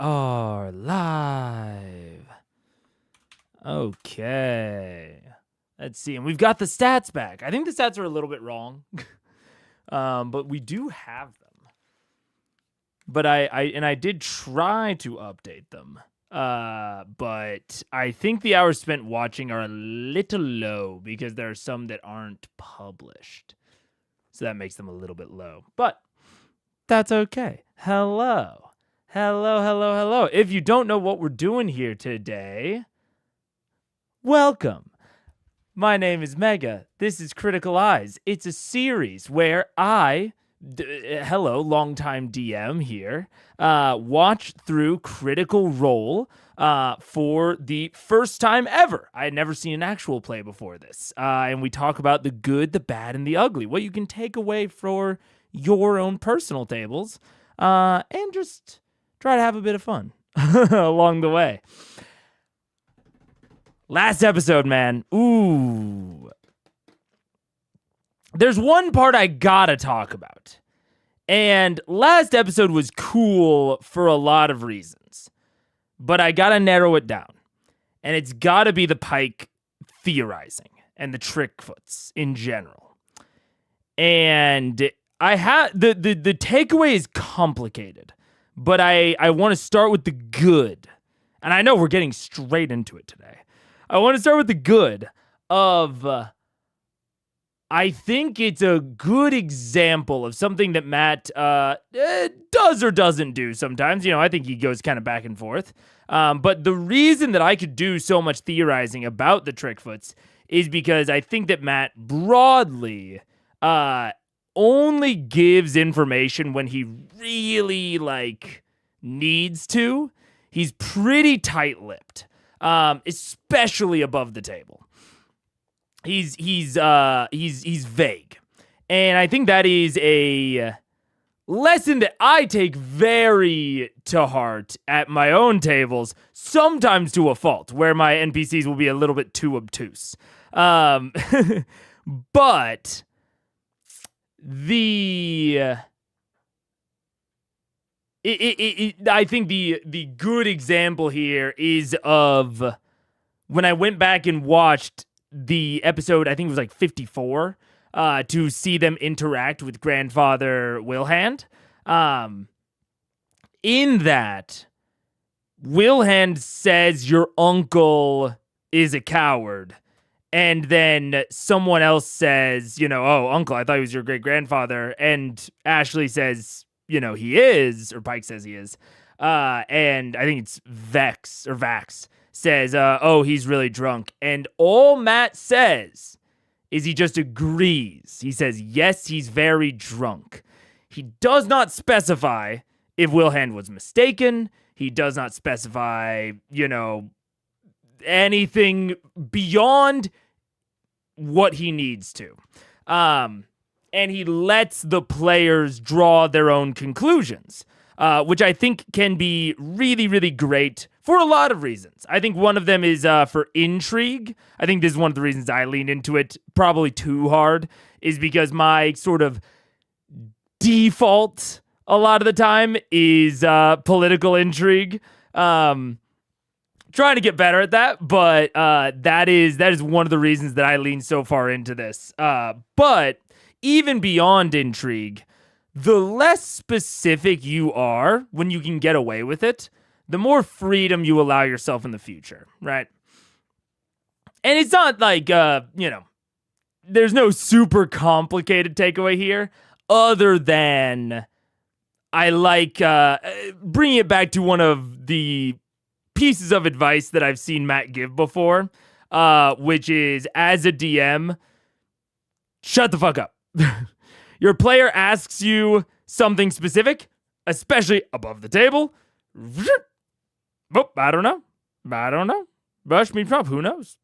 are live. Okay. Let's see. And we've got the stats back. I think the stats are a little bit wrong. But we do have them. But I did try to update them. But I think the hours spent watching are a little low because there are some that aren't published. So that makes them a little bit low. But that's okay. Hello. If you don't know what we're doing here today, welcome. My name is Mega. This is Critical Eyes. It's a series where hello, longtime DM here, watch through Critical Role for the first time ever. I had never seen an actual play before this. And we talk about the good, the bad, and the ugly, what you can take away for your own personal tables, and just try to have a bit of fun along the way. Last episode, man. Ooh. There's one part I gotta talk about. And last episode was cool for a lot of reasons. But I gotta narrow it down. And it's gotta be the Pike theorizing and the Trickfoots in general. And I have the takeaway is complicated. But I want to start with the good. And I know we're getting straight into it today. I want to start with the good of... I think it's a good example of something that Matt does or doesn't do sometimes. You know, I think he goes kind of back and forth. But the reason that I could do so much theorizing about the Trickfoots is because I think that Matt broadly only gives information when he really, needs to. He's pretty tight-lipped, especially above the table. He's vague. And I think that is a lesson that I take very to heart at my own tables, sometimes to a fault, where my NPCs will be a little bit too obtuse. But I think the good example here is of when I went back and watched the episode, I think it was 54, to see them interact with Grandfather Wilhand. In that, Wilhand says your uncle is a coward. And then someone else says, oh, uncle, I thought he was your great-grandfather. And Ashley says, he is, or Pike says he is. And I think it's Vax says, oh, he's really drunk. And all Matt says is he just agrees. He says, yes, he's very drunk. He does not specify if Wilhand was mistaken. He does not specify, anything beyond what he needs to. And he lets the players draw their own conclusions, which I think can be really, really great for a lot of reasons. I think one of them is for intrigue. I think this is one of the reasons I lean into it probably too hard, is because my sort of default a lot of the time is political intrigue. Trying to get better at that, but that is one of the reasons that I lean so far into this. But even beyond intrigue, the less specific you are when you can get away with it, the more freedom you allow yourself in the future, right? And it's not there's no super complicated takeaway here, other than I like bringing it back to one of the pieces of advice that I've seen Matt give before, which is, as a DM, shut the fuck up. Your player asks you something specific, especially above the table. Oh, I don't know. Brush me Trump, who knows?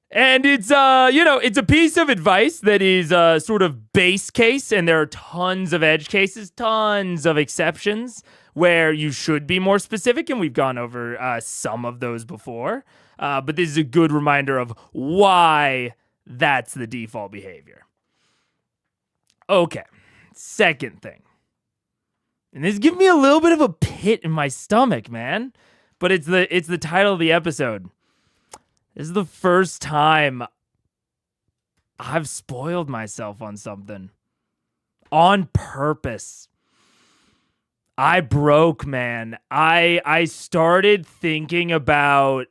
And it's, it's a piece of advice that is sort of base case, and there are tons of edge cases, tons of exceptions where you should be more specific, and we've gone over some of those before. But this is a good reminder of why that's the default behavior. Okay, second thing. And this is giving me a little bit of a pit in my stomach, man. But it's the title of the episode. This is the first time I've spoiled myself on something. On purpose. I broke, man. I started thinking about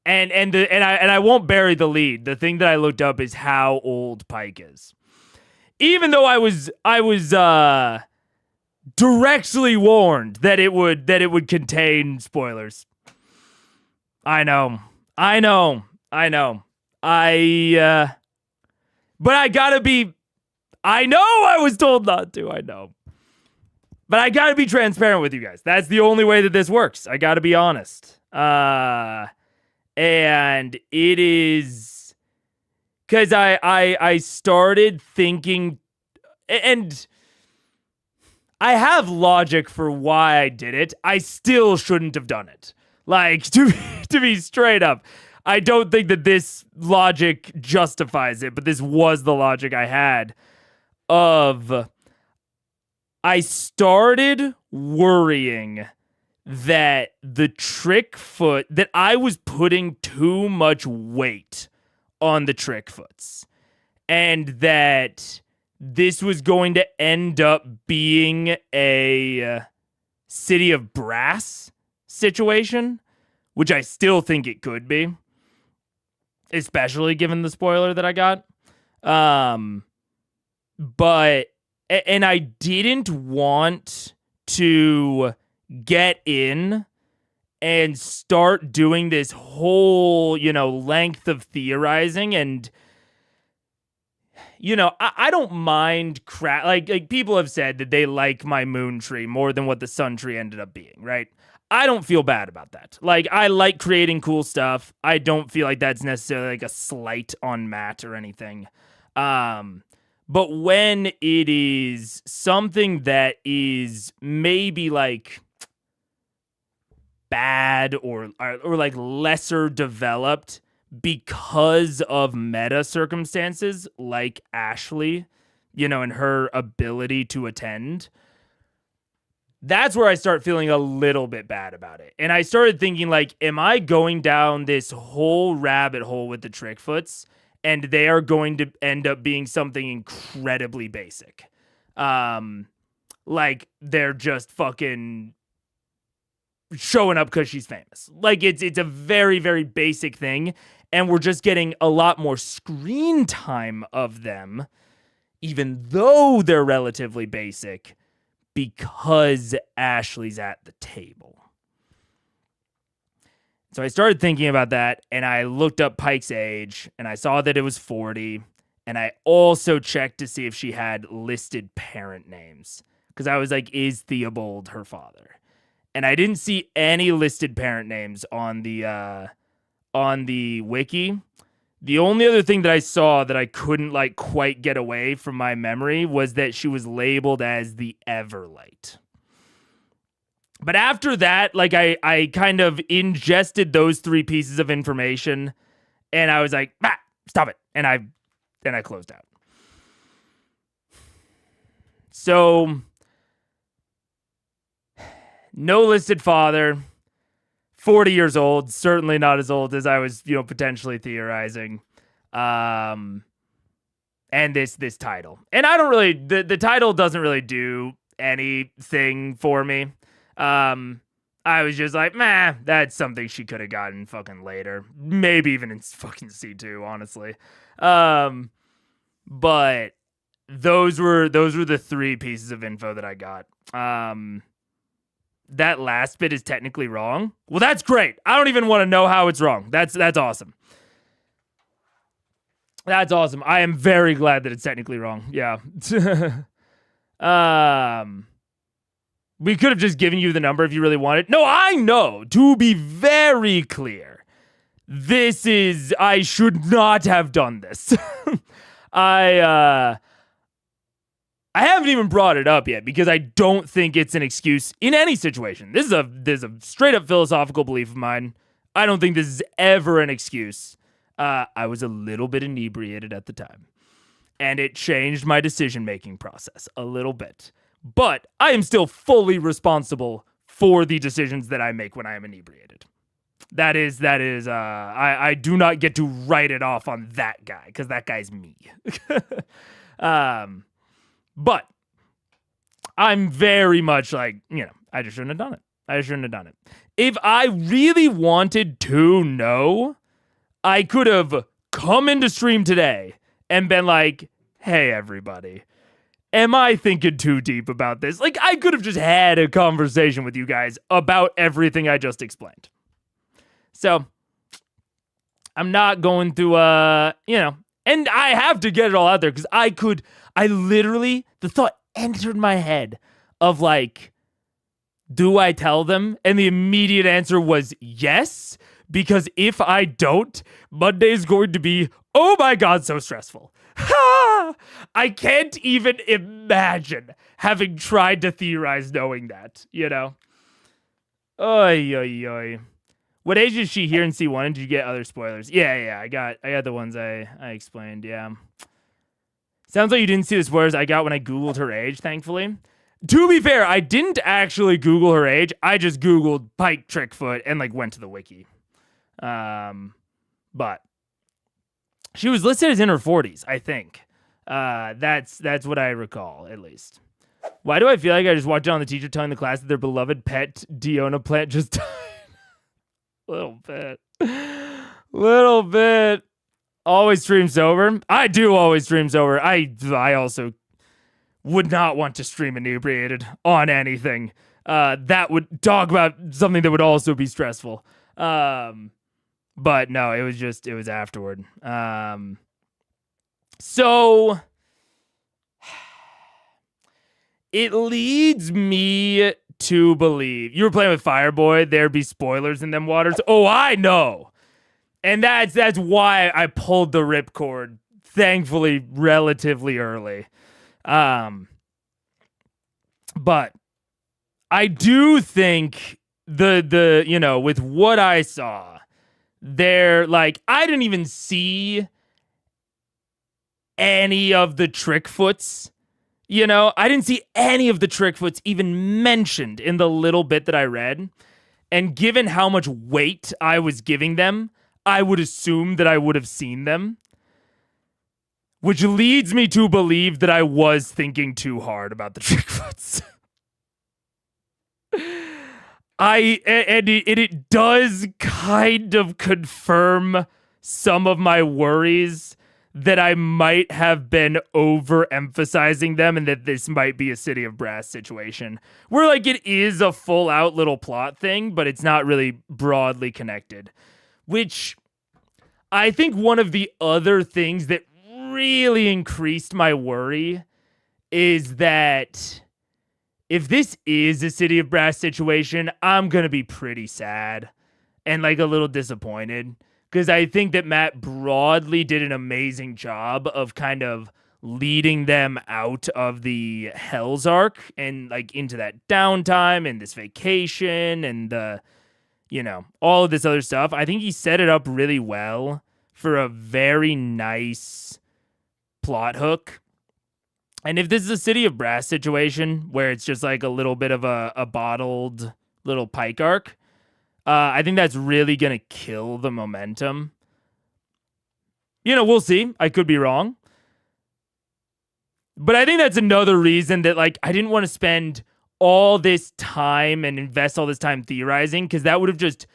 and I won't bury the lead. The thing that I looked up is how old Pike is. Even though I was directly warned that it would contain spoilers. I know. But I gotta be. I know I was told not to. I know. But I gotta be transparent with you guys. That's the only way that this works. I gotta be honest. And it is because I started thinking, and I have logic for why I did it. I still shouldn't have done it. Like, to be straight up, I don't think that this logic justifies it, but this was the logic I had of I started worrying that the trick foot, that I was putting too much weight on the trick foots, and that this was going to end up being a City of Brass situation, which I still think it could be, especially given the spoiler that I got. But I didn't want to get in and start doing this whole, length of theorizing. And, I don't mind like people have said that they like my moon tree more than what the sun tree ended up being, right? I don't feel bad about that. Like, I like creating cool stuff. I don't feel like that's necessarily like a slight on Matt or anything. But when it is something that is maybe like bad or like lesser developed because of meta circumstances, like Ashley, and her ability to attend, that's where I start feeling a little bit bad about it. And I started thinking, like, am I going down this whole rabbit hole with the Trickfoots, and they are going to end up being something incredibly basic? Like, they're just fucking showing up because she's famous. Like, it's a very, very basic thing, and we're just getting a lot more screen time of them, even though they're relatively basic, because Ashley's at the table. So I started thinking about that, and I looked up Pike's age, and I saw that it was 40, and I also checked to see if she had listed parent names, because I was like, is Theobald her father? And I didn't see any listed parent names on the wiki. The only other thing that I saw that I couldn't like quite get away from my memory was that she was labeled as the Everlight. But after that, like I kind of ingested those three pieces of information, and I was like, stop it. And I closed out. So, no listed father, 40 years old, certainly not as old as I was, potentially theorizing. And this title. And I don't really, the title doesn't really do anything for me. I was just like, that's something she could have gotten fucking later. Maybe even in fucking C2, honestly. But those were the three pieces of info that I got. That last bit is technically wrong. Well, that's great. I don't even want to know how it's wrong. That's awesome. That's awesome. I am very glad that it's technically wrong. Yeah. We could have just given you the number if you really wanted. No, I know. To be very clear, I should not have done this. I haven't even brought it up yet because I don't think it's an excuse in any situation. This is a straight up philosophical belief of mine. I don't think this is ever an excuse. I was a little bit inebriated at the time, and it changed my decision-making process a little bit. but I am still fully responsible for the decisions that I make when I am inebriated. That is, I do not get to write it off on that guy, because that guy's me. But I'm very much like, I just shouldn't have done it. If I really wanted to know, I could have come into stream today and been like, hey, everybody, am I thinking too deep about this? Like, I could have just had a conversation with you guys about everything I just explained. So I'm not going to, and I have to get it all out there because the thought entered my head of like, do I tell them? And the immediate answer was yes, because if I don't, Monday is going to be, oh my God, so stressful. I can't even imagine having tried to theorize knowing that, Oy, oy, oy. What age is she here in C1? Did you get other spoilers? Yeah, I got the ones I explained, yeah. Sounds like you didn't see the spoilers I got when I Googled her age, thankfully. To be fair, I didn't actually Google her age. I just Googled Pike Trickfoot and went to the wiki. But she was listed as in her 40s, I think. That's what I recall, at least. Why do I feel like I just walked down the teacher telling the class that their beloved pet Diona plant just died? Little bit. Always stream sober. I do always stream sober. I also would not want to stream inebriated on anything. That would talk about something that would also be stressful. But no, it was afterward. So it leads me to believe you were playing with Fireboy. There'd be spoilers in them waters. Oh, I know. And that's why I pulled the ripcord, thankfully, relatively early. But I do think the with what I saw there, I didn't even see any of the Trickfoots. I didn't see any of the Trickfoots even mentioned in the little bit that I read. And given how much weight I was giving them, I would assume that I would have seen them. Which leads me to believe that I was thinking too hard about the Trickfoots. It does kind of confirm some of my worries that I might have been overemphasizing them and that this might be a City of Brass situation. Where it is a full out little plot thing, but it's not really broadly connected. Which I think one of the other things that really increased my worry is that if this is a City of Brass situation, I'm going to be pretty sad and a little disappointed, because I think that Matt broadly did an amazing job of kind of leading them out of the Hell's Arc and into that downtime and this vacation and the all of this other stuff. I think he set it up really well for a very nice plot hook. And if this is a City of Brass situation where it's just a little bit of a bottled little Pike arc, I think that's really going to kill the momentum. We'll see. I could be wrong. But I think that's another reason that I didn't want to spend all this time and invest all this time theorizing, because that would have just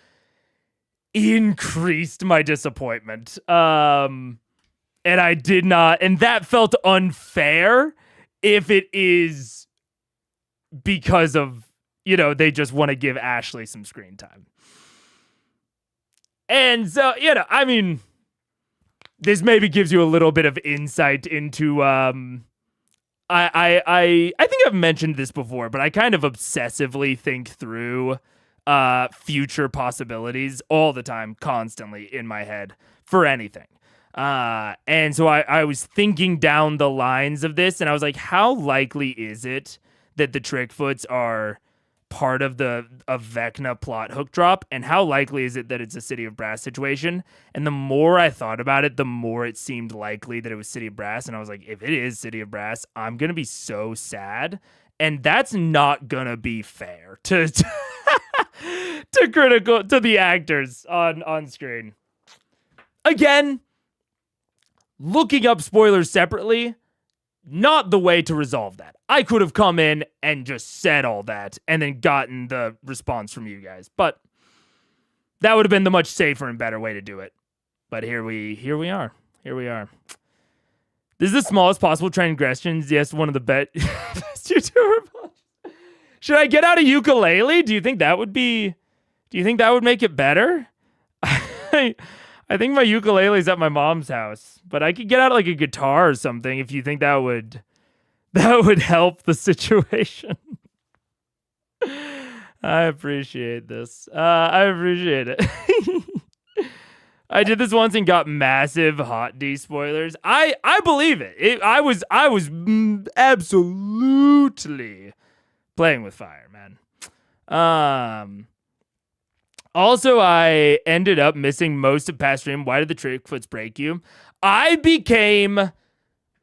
increased my disappointment. And I did not, and that felt unfair if it is because of, they just want to give Ashley some screen time. And so, this maybe gives you a little bit of insight into, I think I've mentioned this before, but I kind of obsessively think through future possibilities all the time, constantly in my head for anything. And so I was thinking down the lines of this, and I was like, how likely is it that the Trickfoots are part of a Vecna plot hook drop, and how likely is it that it's a City of Brass situation? And the more I thought about it, the more it seemed likely that it was City of Brass. And I was like, if it is City of Brass, I'm gonna be so sad, and that's not gonna be fair to to the actors on screen. Again, looking up spoilers separately, not the way to resolve that. I could have come in and just said all that and then gotten the response from you guys, but that would have been the much safer and better way to do it. But here we are. This is the smallest possible transgressions. Yes, one of the best YouTuber. Should I get out a ukulele? Do you think that would make it better? I think my ukulele's at my mom's house, but I could get out like a guitar or something if you think that would help the situation. I appreciate this. I appreciate it. I did this once and got massive Hot D spoilers. I believe it. I was absolutely playing with fire, man. Also, I ended up missing most of past stream. Why did the Trickfoots break you? I became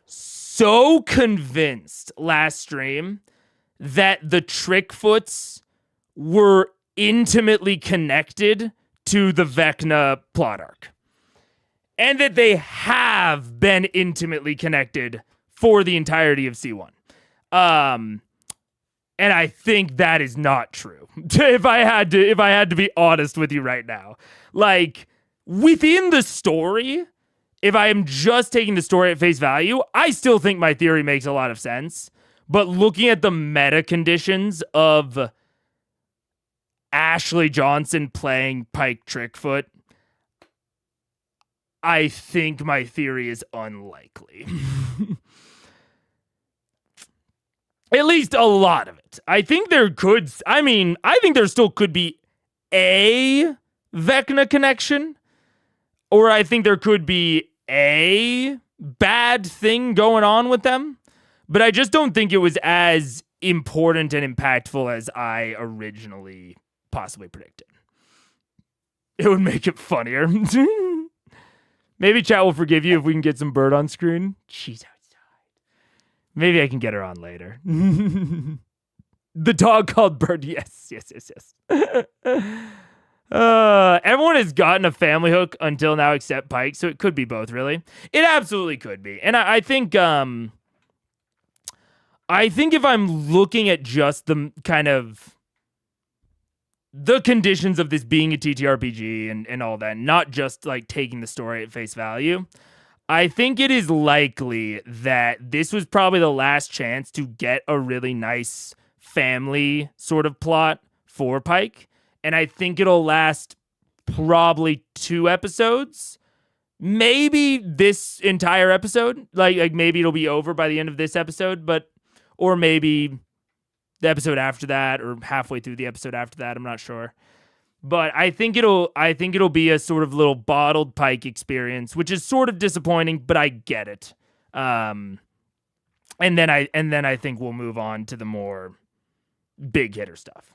so convinced last stream that the Trickfoots were intimately connected to the Vecna plot arc. And that they have been intimately connected for the entirety of C1. And I think that is not true. If I had to be honest with you right now, like within the story, if I am just taking the story at face value, I still think my theory makes a lot of sense. But looking at the meta conditions of Ashley Johnson playing Pike Trickfoot, I think my theory is unlikely. At least a lot of it. I think there still could be a Vecna connection, or I think there could be a bad thing going on with them, but I just don't think it was as important and impactful as I originally possibly predicted. It would make it funnier. Maybe chat will forgive you if we can get some bird on screen. She's outside. Maybe I can get her on later. The dog called Bird. Yes. Everyone has gotten a family hook until now except Pike, so it could be both, really. It absolutely could be. And I think if I'm looking at just the kind of the conditions of this being a TTRPG and all that, not just like taking the story at face value, I think it is likely that this was probably the last chance to get a really nice family sort of plot for Pike. And I think it'll last probably 2 episodes. Maybe this entire episode. Like maybe it'll be over by the end of this episode, or maybe the episode after that, or halfway through the episode after that. I'm not sure. But I think it'll be a sort of little bottled Pike experience, which is sort of disappointing, but I get it. And then I think we'll move on to the more big hitter stuff.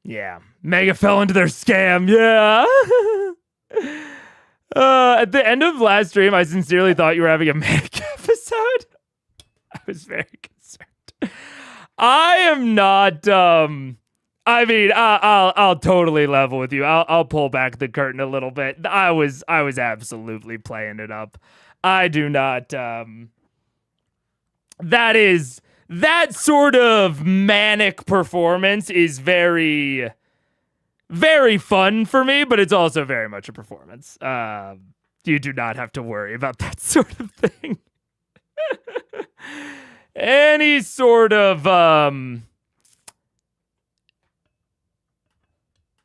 Yeah, Mega fell into their scam. Yeah. At the end of last stream, I sincerely thought you were having a manic episode. I was very concerned. I am not. I mean, I'll totally level with you. I'll pull back the curtain a little bit. I was absolutely playing it up. I do not. That sort of manic performance is very, very fun for me, but it's also very much a performance. You do not have to worry about that sort of thing. Any sort of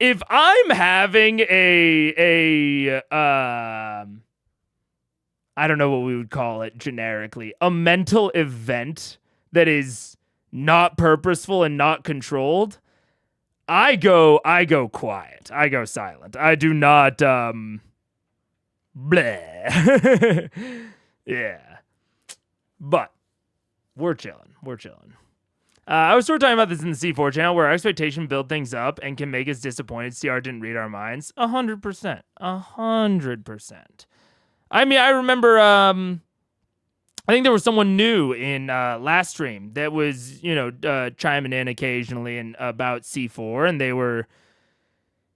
if I'm having a I don't know what we would call it generically, a mental event that is not purposeful and not controlled, I go quiet. I go silent. I do not bleh. Yeah. But we're chilling. I was sort of talking about this in the C4 channel where our expectation build things up and can make us disappointed. CR didn't read our minds. 100%. 100%. I mean, I remember, I think there was someone new in last stream that was, chiming in occasionally about C4, and they were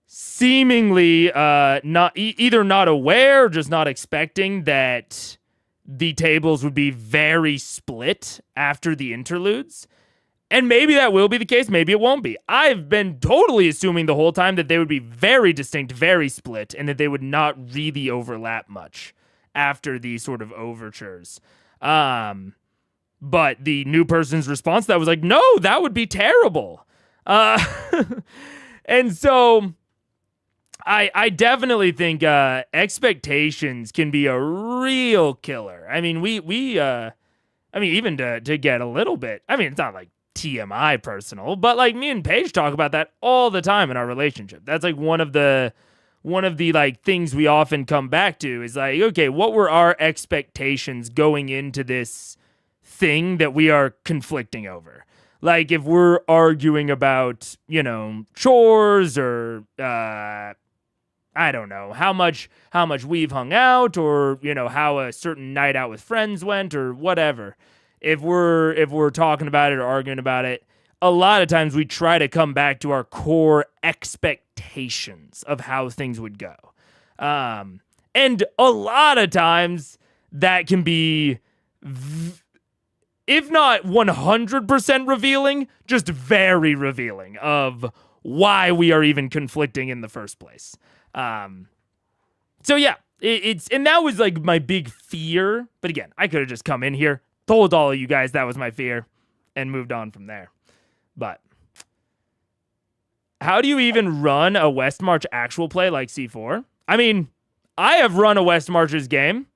seemingly either not aware or just not expecting that the tables would be very split after the interludes. And maybe that will be the case. Maybe it won't be. I've been totally assuming the whole time that they would be very distinct, very split, and that they would not really overlap much after these sort of overtures. But the new person's response to that was like, no, that would be terrible. And so I definitely think expectations can be a real killer. I mean, even to get a little bit, I mean, it's not like TMI personal, but like me and Paige talk about that all the time in our relationship. That's like one of the like things we often come back to is like, okay, what were our expectations going into this thing that we are conflicting over? Like if we're arguing about, chores or I don't know, how much we've hung out or, how a certain night out with friends went or whatever. If we're talking about it or arguing about it, a lot of times we try to come back to our core expectations of how things would go. And a lot of times that can be, if not 100% revealing, just very revealing of why we are even conflicting in the first place. So yeah, and that was like my big fear. But again, I could have just come in here, told all of you guys that was my fear, and moved on from there. But how do you even run a West March actual play like C4? I mean, I have run a West Marches game.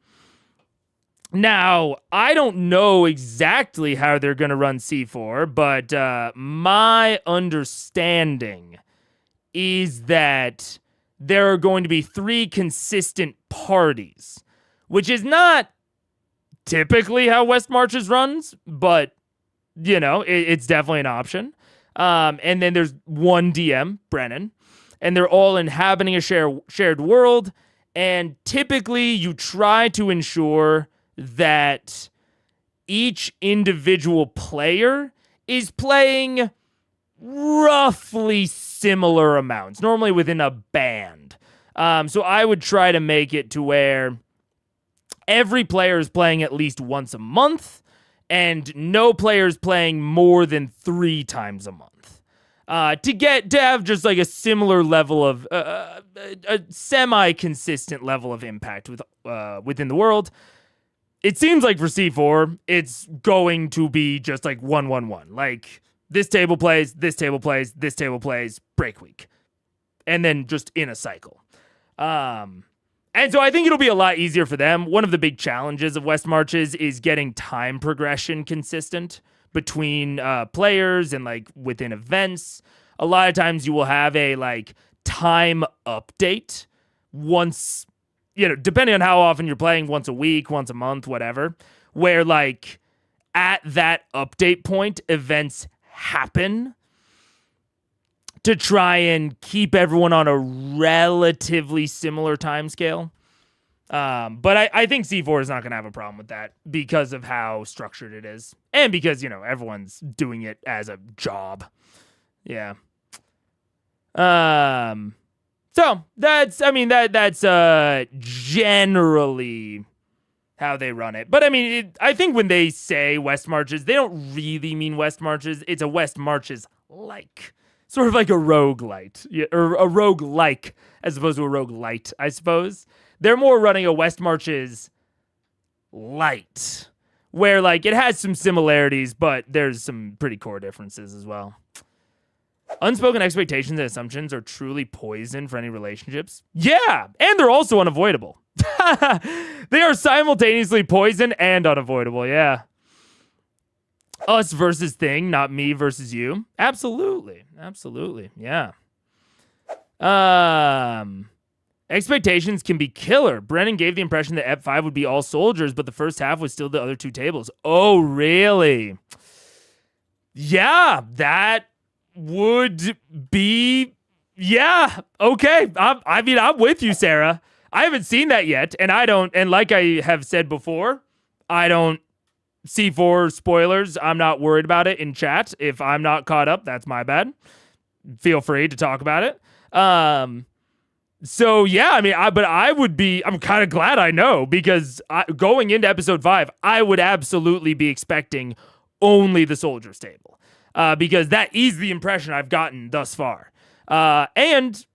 Now, I don't know exactly how they're going to run C4, but my understanding is that there are going to be 3 consistent parties, which is not typically how West Marches runs, but, it's definitely an option. And then there's one DM, Brennan, and they're all inhabiting a shared world, and typically you try to ensure that each individual player is playing roughly similar amounts, normally within a band. So I would try to make it to where every player is playing at least once a month, and no player is playing more than 3 times a month. To have just like a similar level of a semi-consistent level of impact within the world. It seems like for C4, it's going to be just like 1-1-1. Like this table plays, this table plays, this table plays, break week. And then just in a cycle. And so I think it'll be a lot easier for them. One of the big challenges of West Marches is getting time progression consistent between players and like within events. A lot of times you will have a like time update once, depending on how often you're playing, once a week, once a month, whatever, where like at that update point, events happen to try and keep everyone on a relatively similar time scale. But I think C4 is not going to have a problem with that because of how structured it is. And because, everyone's doing it as a job. Yeah. So that's generally how they run it. But I mean, I think when they say West Marches, they don't really mean West Marches. It's a West Marches like. Sort of like a roguelite, or a roguelike, as opposed to a roguelite, I suppose. They're more running a West Marches light, where like it has some similarities, but there's some pretty core differences as well. Unspoken expectations and assumptions are truly poison for any relationships. Yeah, and they're also unavoidable. They are simultaneously poison and unavoidable, yeah. Us versus thing, not me versus you. Absolutely. Yeah. Expectations can be killer. Brennan gave the impression that F5 would be all soldiers, but the first half was still the other 2 tables. Oh, really? Yeah, that would be, yeah, okay. I mean, I'm with you, Sarah. I haven't seen that yet, and like I have said before, I don't C4 spoilers. I'm not worried about it in chat. If I'm not caught up, that's my bad. Feel free to talk about it. So yeah, I mean, I'm kind of glad I know, because going into episode 5, I would absolutely be expecting only the soldiers table, because that is the impression I've gotten thus far. And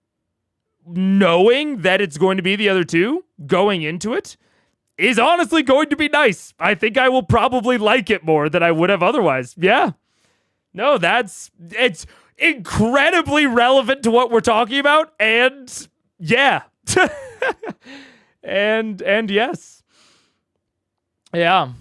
knowing that it's going to be the other two going into it is honestly going to be nice. I think I will probably like it more than I would have otherwise. Yeah. No, it's incredibly relevant to what we're talking about, and yeah. and yes. Yeah.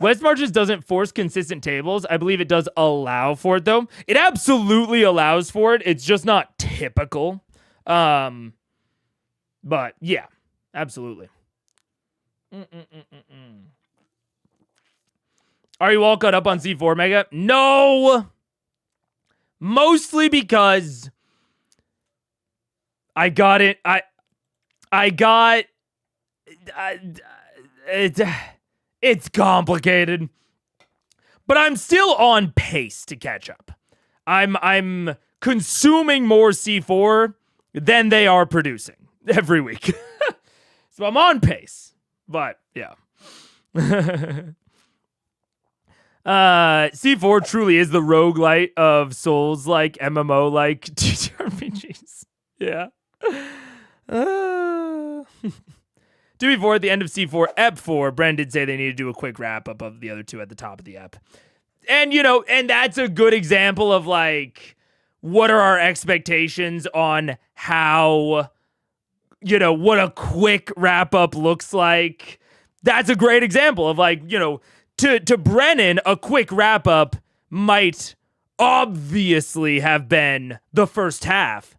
West Marches doesn't force consistent tables. I believe it does allow for it, though. It absolutely allows for it. It's just not typical. But yeah, absolutely. Are you all caught up on C4 Mega? No. Mostly because I got it. It's complicated, but I'm still on pace to catch up. I'm consuming more C4 than they are producing every week. So I'm on pace, but yeah. C4 truly is the roguelite of Souls-like, MMO-like TTRPGs. Yeah. To be fair, at the end of C4 Ep 4, Bren did say they need to do a quick wrap-up of the other two at the top of the Ep. And, and that's a good example of, like, what are our expectations on how, what a quick wrap-up looks like. That's a great example of, like, to Brennan, a quick wrap-up might obviously have been the first half,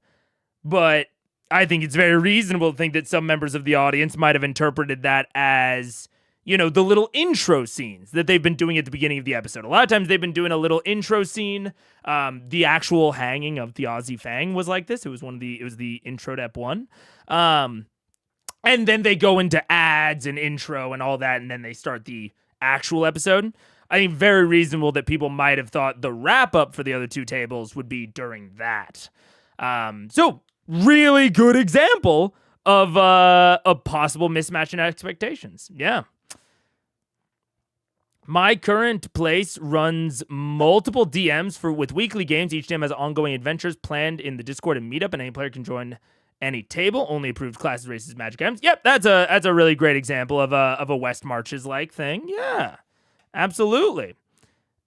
but I think it's very reasonable to think that some members of the audience might have interpreted that as, the little intro scenes that they've been doing at the beginning of the episode. A lot of times they've been doing a little intro scene. The actual hanging of the Aussie Fang was like this. It was the intro to Ep 1. And then they go into ads and intro and all that, and then they start the actual episode. I think very reasonable that people might have thought the wrap-up for the other two tables would be during that. So really good example of a possible mismatch in expectations. Yeah. My current place runs multiple DMs with weekly games. Each DM has ongoing adventures planned in the Discord and Meetup, and any player can join any table. Only approved classes, races, magic items. Yep, that's a really great example of a West Marches like thing. Yeah, absolutely.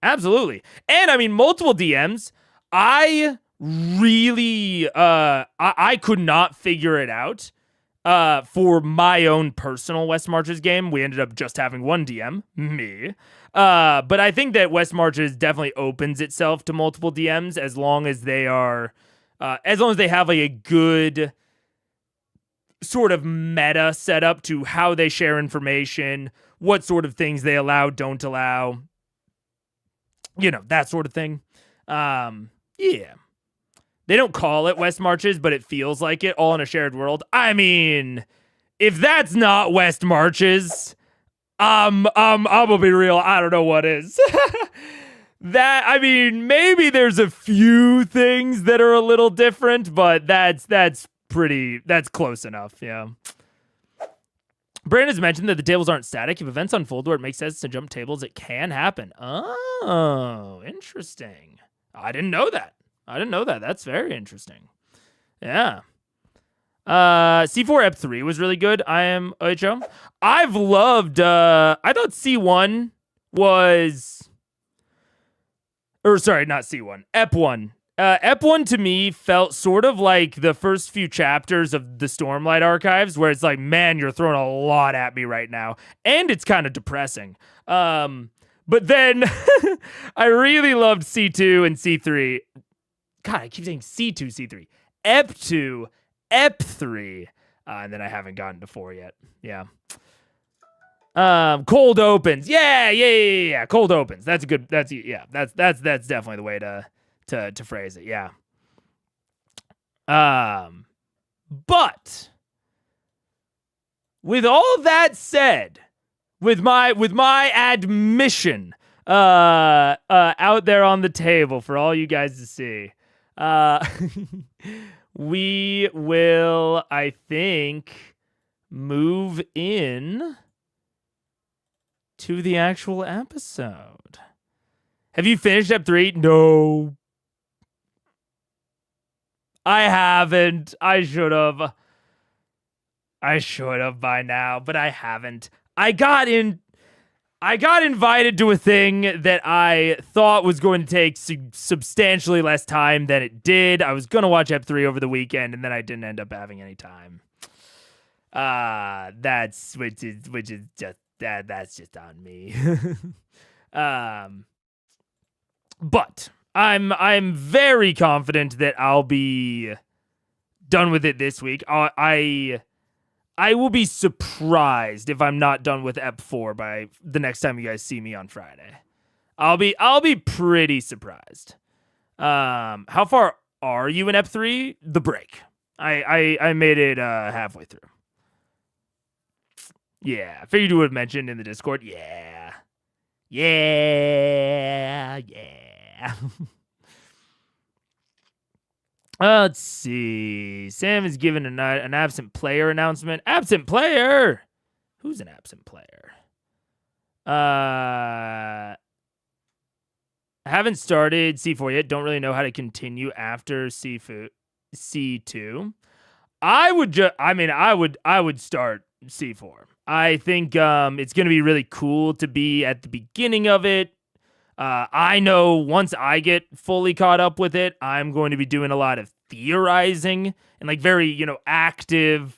And I mean, multiple DMs. I really I could not figure it out for my own personal West Marches game. We ended up just having one DM, me. But I think that West Marches definitely opens itself to multiple DMs as long as they are as long as they have like a good sort of meta setup to how they share information, what sort of things they allow, don't allow, that sort of thing. Yeah. They don't call it West Marches, but it feels like it, all in a shared world. I mean, if that's not West Marches, I'm gonna be real, I don't know what is. Maybe there's a few things that are a little different, but that's close enough, yeah. Brandon has mentioned that the tables aren't static. If events unfold where it makes sense to jump tables, it can happen. Oh, interesting. I didn't know that. That's very interesting. Yeah. C4 Ep 3 was really good. I've loved, I thought C1 was, or sorry, not C1, Ep 1. Ep 1 to me felt sort of like the first few chapters of the Stormlight Archives, where it's like, man, you're throwing a lot at me right now. And it's kind of depressing. But then I really loved C2 and C3. God, I keep saying C2, C3. Ep 2, Ep 3. And then I haven't gotten to 4 yet. Yeah. Cold opens. Yeah. Cold opens. That's a good. That's definitely the way to phrase it. Yeah. But with all that said, with my admission out there on the table for all you guys to see, we will, I think, move in to the actual episode. Have you finished Ep 3? No. I haven't. I should have by now, but I haven't. I got invited to a thing that I thought was going to take substantially less time than it did. I was going to watch Ep 3 over the weekend, and then I didn't end up having any time. That's just on me. But I'm very confident that I'll be done with it this week. I will be surprised if I'm not done with Ep 4 by the next time you guys see me on Friday. I'll be pretty surprised. How far are you in Ep 3? The break. I made it halfway through. Yeah, I figured you would have mentioned in the Discord. Yeah. Let's see. Sam is given an absent player announcement. Absent player? Who's an absent player? I haven't started C4 yet. Don't really know how to continue after C2. I would start C4. I think it's going to be really cool to be at the beginning of it. I know once I get fully caught up with it, I'm going to be doing a lot of theorizing and like very, active,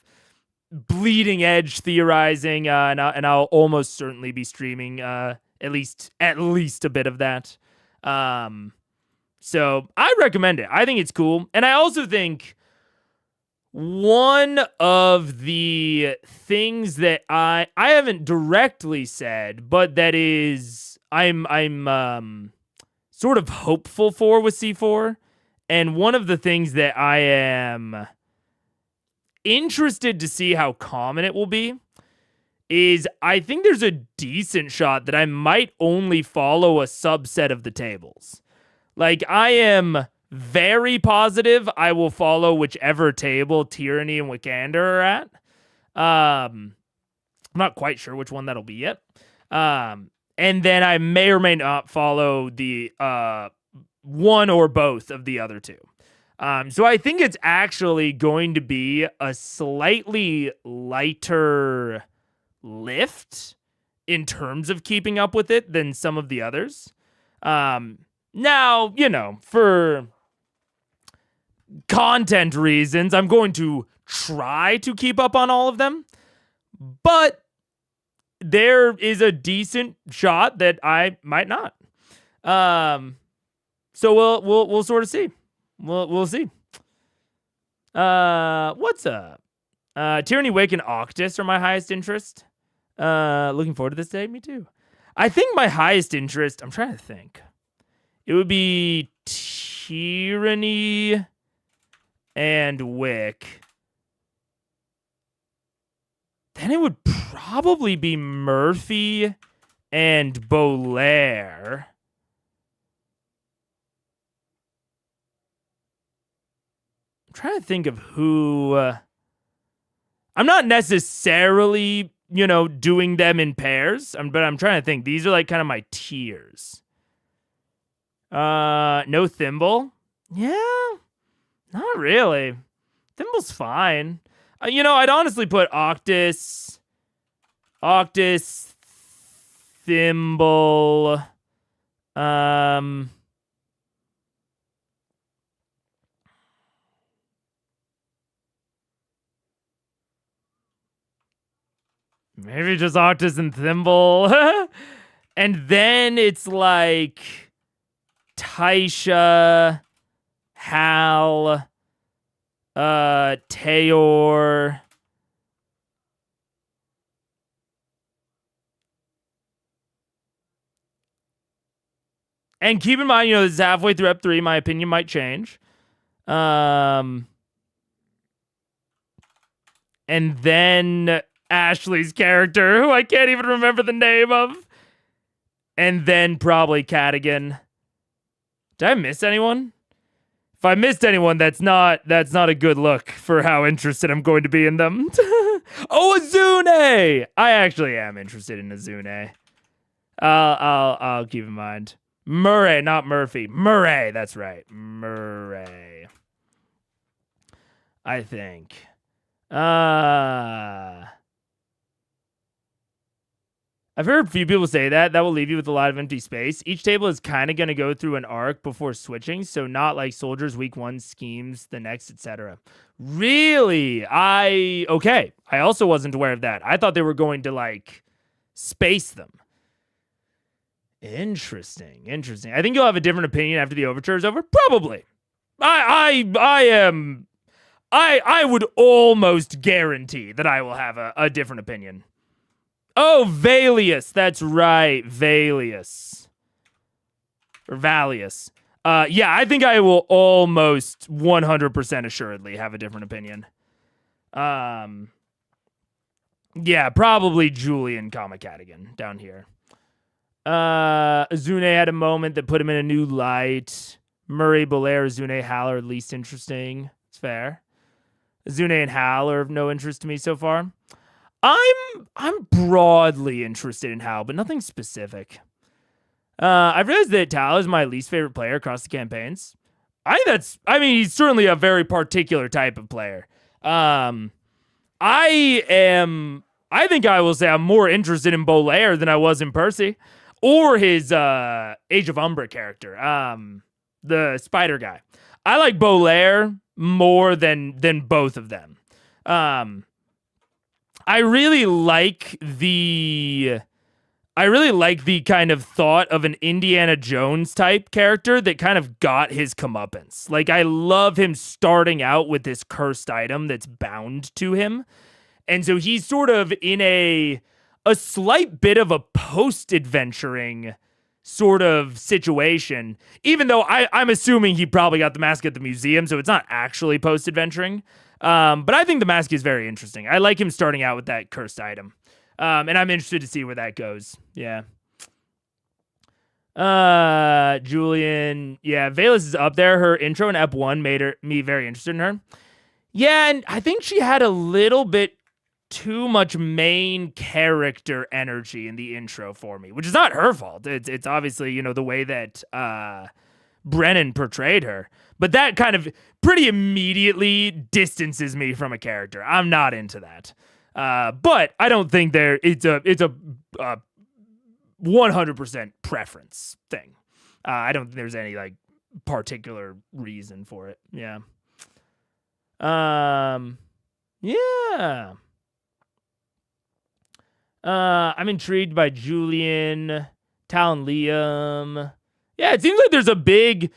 bleeding edge theorizing. And I'll almost certainly be streaming at least a bit of that. So I recommend it. I think it's cool. And I also think one of the things that I haven't directly said, but that is I'm sort of hopeful for with C4, and one of the things that I am interested to see how common it will be is I think there's a decent shot that I might only follow a subset of the tables. Like, I am very positive I will follow whichever table Tyranny and Wikander are at. I'm not quite sure which one that'll be yet. And then I may or may not follow the one or both of the other two. So I think it's actually going to be a slightly lighter lift in terms of keeping up with it than some of the others. Now, for content reasons, I'm going to try to keep up on all of them, but there is a decent shot that I might not. So we'll sort of see. We'll see. What's up? Tyranny, Wake, and Octus are my highest interest. Looking forward to this day. Me too. I think my highest interest, I'm trying to think. It would be Tyranny and Wick. Then it would probably be Murphy and Bolaire. I'm trying to think of who. I'm not necessarily, doing them in pairs, but I'm trying to think. These are like kind of my tiers. No Thimble. Yeah, not really. Thimble's fine. I'd honestly put Octus, Thimble, maybe just Octus and Thimble. And then it's like Taisha, Hal, Tayor, And keep in mind, this is halfway through Ep 3. My opinion might change. And then Ashley's character, who I can't even remember the name of. And then probably Cadigan. Did I miss anyone? If I missed anyone, that's not a good look for how interested I'm going to be in them. Oh, Azune! I actually am interested in Azune. I'll keep in mind. Murray, not Murphy. Murray, that's right. Murray. I think. I've heard a few people say that will leave you with a lot of empty space. Each table is kind of going to go through an arc before switching, so not like Soldiers week 1 schemes the next, etc. Really? Okay. I also wasn't aware of that. I thought they were going to like space them. Interesting. I think you'll have a different opinion after the overture is over. Probably. I would almost guarantee that I will have a different opinion. Oh, Valius. That's right. Valius. Or Valius. Yeah, I think I will almost 100% assuredly have a different opinion. Yeah, probably Julian Kamikatigan down here. Azune had a moment that put him in a new light. Murray, Belair, Azune, Hal are least interesting. It's fair. Azune and Hal are of no interest to me so far. I'm broadly interested in Hal, but nothing specific. I've realized that Tal is my least favorite player across the campaigns. He's certainly a very particular type of player. I think I will say I'm more interested in Bolaire than I was in Percy or his Age of Umbra character, the spider guy. I like Bolaire more than both of them. I really like the kind of thought of an Indiana Jones type character that kind of got his comeuppance. Like, I love him starting out with this cursed item that's bound to him. And so he's sort of in a slight bit of a post-adventuring sort of situation, even though I'm assuming he probably got the mask at the museum, so it's not actually post-adventuring. But I think the mask is very interesting. I like him starting out with that cursed item. And I'm interested to see where that goes. Yeah. Julian. Yeah, Valus is up there. Her intro in Ep 1 made me very interested in her. Yeah, and I think she had a little bit too much main character energy in the intro for me, which is not her fault. It's obviously, the way that Brennan portrayed her. But that kind of pretty immediately distances me from a character. I'm not into that. But I don't think it's a 100% preference thing. I don't think there's any like particular reason for it. Yeah. Yeah. I'm intrigued by Julian, Tal, and Liam. Yeah, it seems like there's a big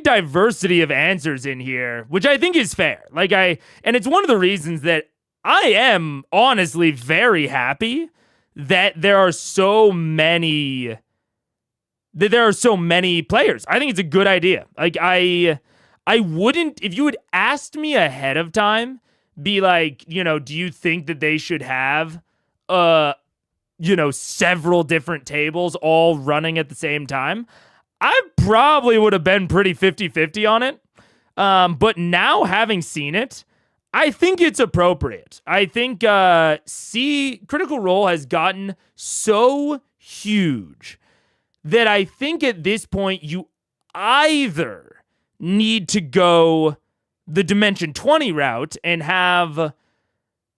diversity of answers in here, which I think is fair. And it's one of the reasons that I am honestly very happy that there are so many players. I think it's a good idea. Like, I wouldn't, if you had asked me ahead of time, be like, do you think that they should have several different tables all running at the same time? I probably would have been pretty 50-50 on it. But now, having seen it, I think it's appropriate. I think Critical Role has gotten so huge that I think at this point you either need to go the Dimension 20 route and have,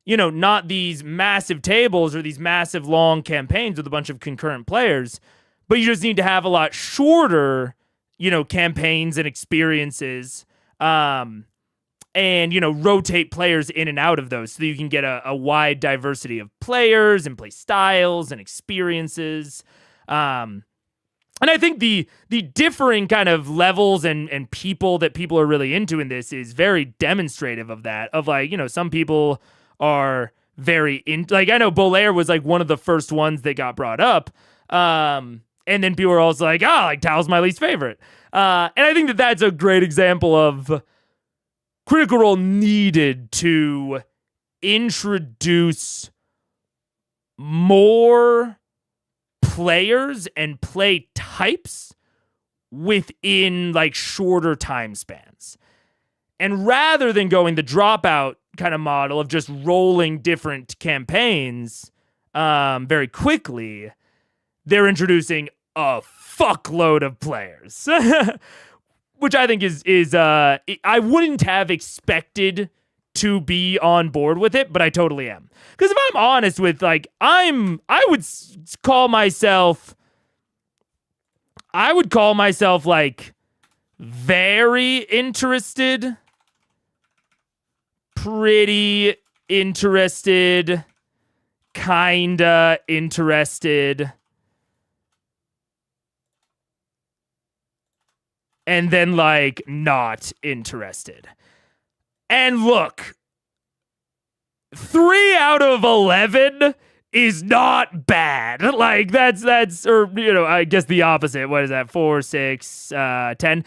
not these massive tables or these massive long campaigns with a bunch of concurrent players, but you just need to have a lot shorter, campaigns and experiences, and, rotate players in and out of those so that you can get a wide diversity of players and play styles and experiences. And I think the differing kind of levels and people that people are really into in this is very demonstrative of that. Of some people are very I know Bolaire was like one of the first ones that got brought up. And then people are also like, like Tao's my least favorite. And I think that that's a great example of Critical Role needed to introduce more players and play types within like shorter time spans. And rather than going the dropout kind of model of just rolling different campaigns very quickly, they're introducing a fuckload of players, which I think is I wouldn't have expected to be on board with it, but I totally am. Because if I'm honest with, like, I would call myself like very interested, pretty interested, kinda interested, and then like not interested. And look, 3 out of 11 is not bad. Like that's, or, you know, I guess the opposite. What is that? 4, 6, 10.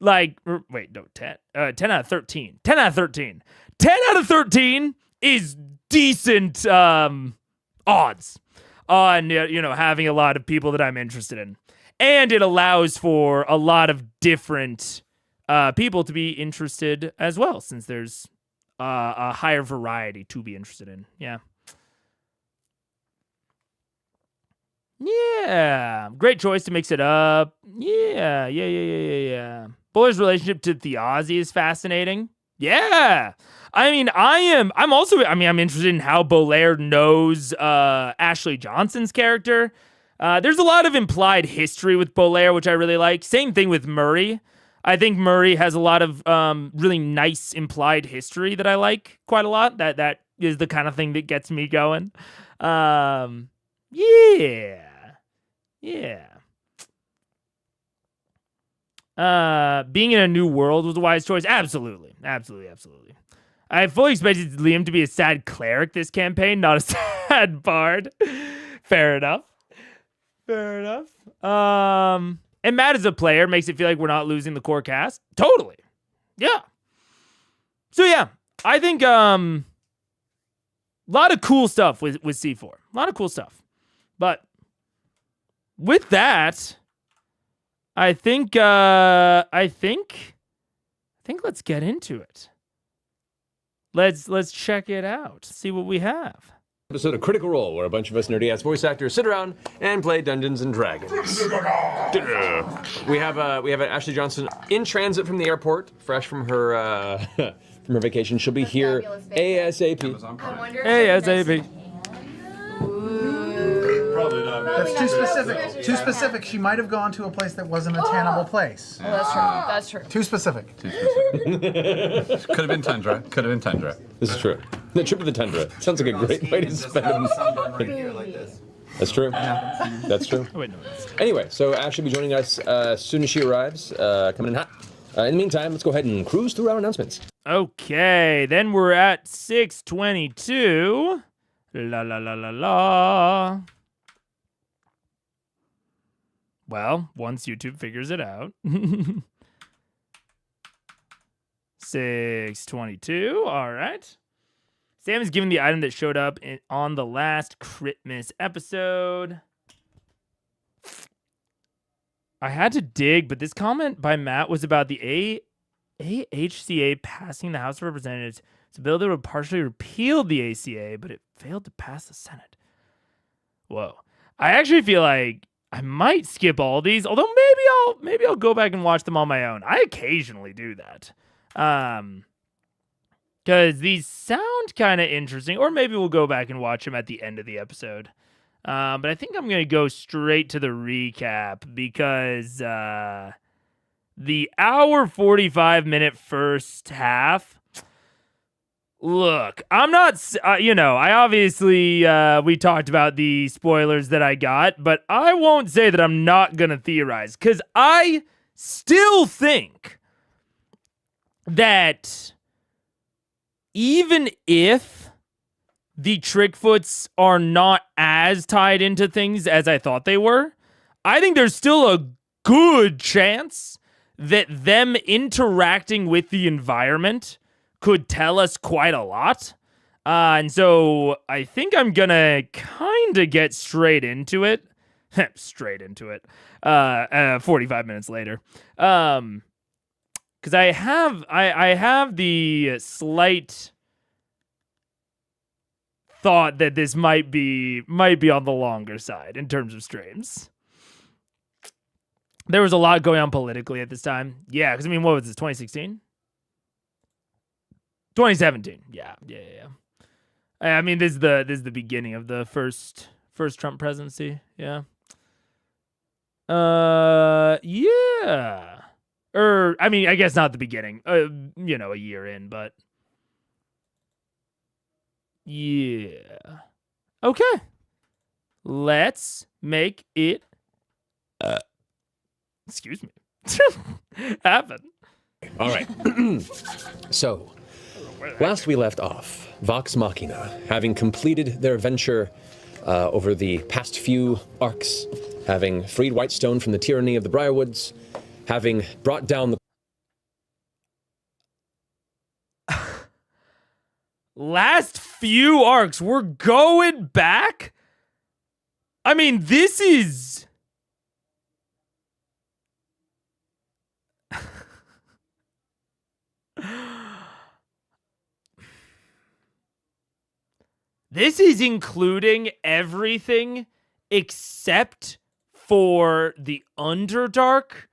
Like, wait, no, 10. 10 out of 13. 10 out of 13. 10 out of 13 is decent odds on, you know, having a lot of people that I'm interested in. And it allows for a lot of different people to be interested as well, since there's a higher variety to be interested in. Yeah. Yeah. Great choice to mix it up. Yeah. Bowler's relationship to Theozy is fascinating. Yeah. I mean, I'm interested in how Bolaire knows Ashley Johnson's character. There's a lot of implied history with Bolaire, which I really like. Same thing with Murray. I think Murray has a lot of really nice implied history that I like quite a lot. That is the kind of thing that gets me going. Yeah. Being in a new world was a wise choice. Absolutely. I fully expected Liam to be a sad cleric this campaign, not a sad bard. Fair enough. And Matt as a player makes it feel like we're not losing the core cast. Totally. Yeah. So yeah, I think a lot of cool stuff with C4. A lot of cool stuff. But with that, I think let's get into it. Let's check it out. See what we have. Episode of Critical Role, where a bunch of us nerdy-ass voice actors sit around and play Dungeons and Dragons. We have Ashley Johnson in transit from the airport, fresh from her from her vacation. She'll be here ASAP. ASAP. Probably not. That's too specific. Too specific. She might have gone to a place that wasn't a tenable place. Yeah. That's true. Too specific. Could have been Tundra. This is true. The trip to the tundra sounds like a great way to spend it. That's true. That's true. Oh, wait, no. Anyway, so Ashley will be joining us as soon as she arrives, coming in hot. In the meantime, let's go ahead and cruise through our announcements. Okay, then we're at 6:22. La. Well, once YouTube figures it out. 6:22. All right. Sam is given the item that showed up on the last Critmas episode. I had to dig, but this comment by Matt was about the AHCA passing the House of Representatives. It's a bill that would partially repeal the ACA, but it failed to pass the Senate. Whoa. I actually feel like I might skip all these, although maybe I'll go back and watch them on my own. I occasionally do that. Because these sound kind of interesting, or maybe we'll go back and watch them at the end of the episode. But I think I'm going to go straight to the recap because the hour 45-minute first half. Look, I'm not, I obviously, we talked about the spoilers that I got, but I won't say that I'm not going to theorize because I still think that even if the Trickfoots are not as tied into things as I thought they were, I think there's still a good chance that them interacting with the environment could tell us quite a lot. And so I think I'm going to kind of get straight into it. 45 minutes later. Because I have the slight thought that this might be on the longer side in terms of streams. There was a lot going on politically at this time. Yeah, because I mean, what was this, 2016? 2017. Yeah. I mean, this is the beginning of the first Trump presidency. Yeah. Yeah. I mean, I guess not the beginning. A year in, but yeah. Okay. Let's make it excuse me. happen. All right. So, last we left off, Vox Machina, having completed their venture over the past few arcs, having freed Whitestone from the tyranny of the Briarwoods, having brought down the last few arcs, we're going back? I mean, this is... This is including everything except for the Underdark,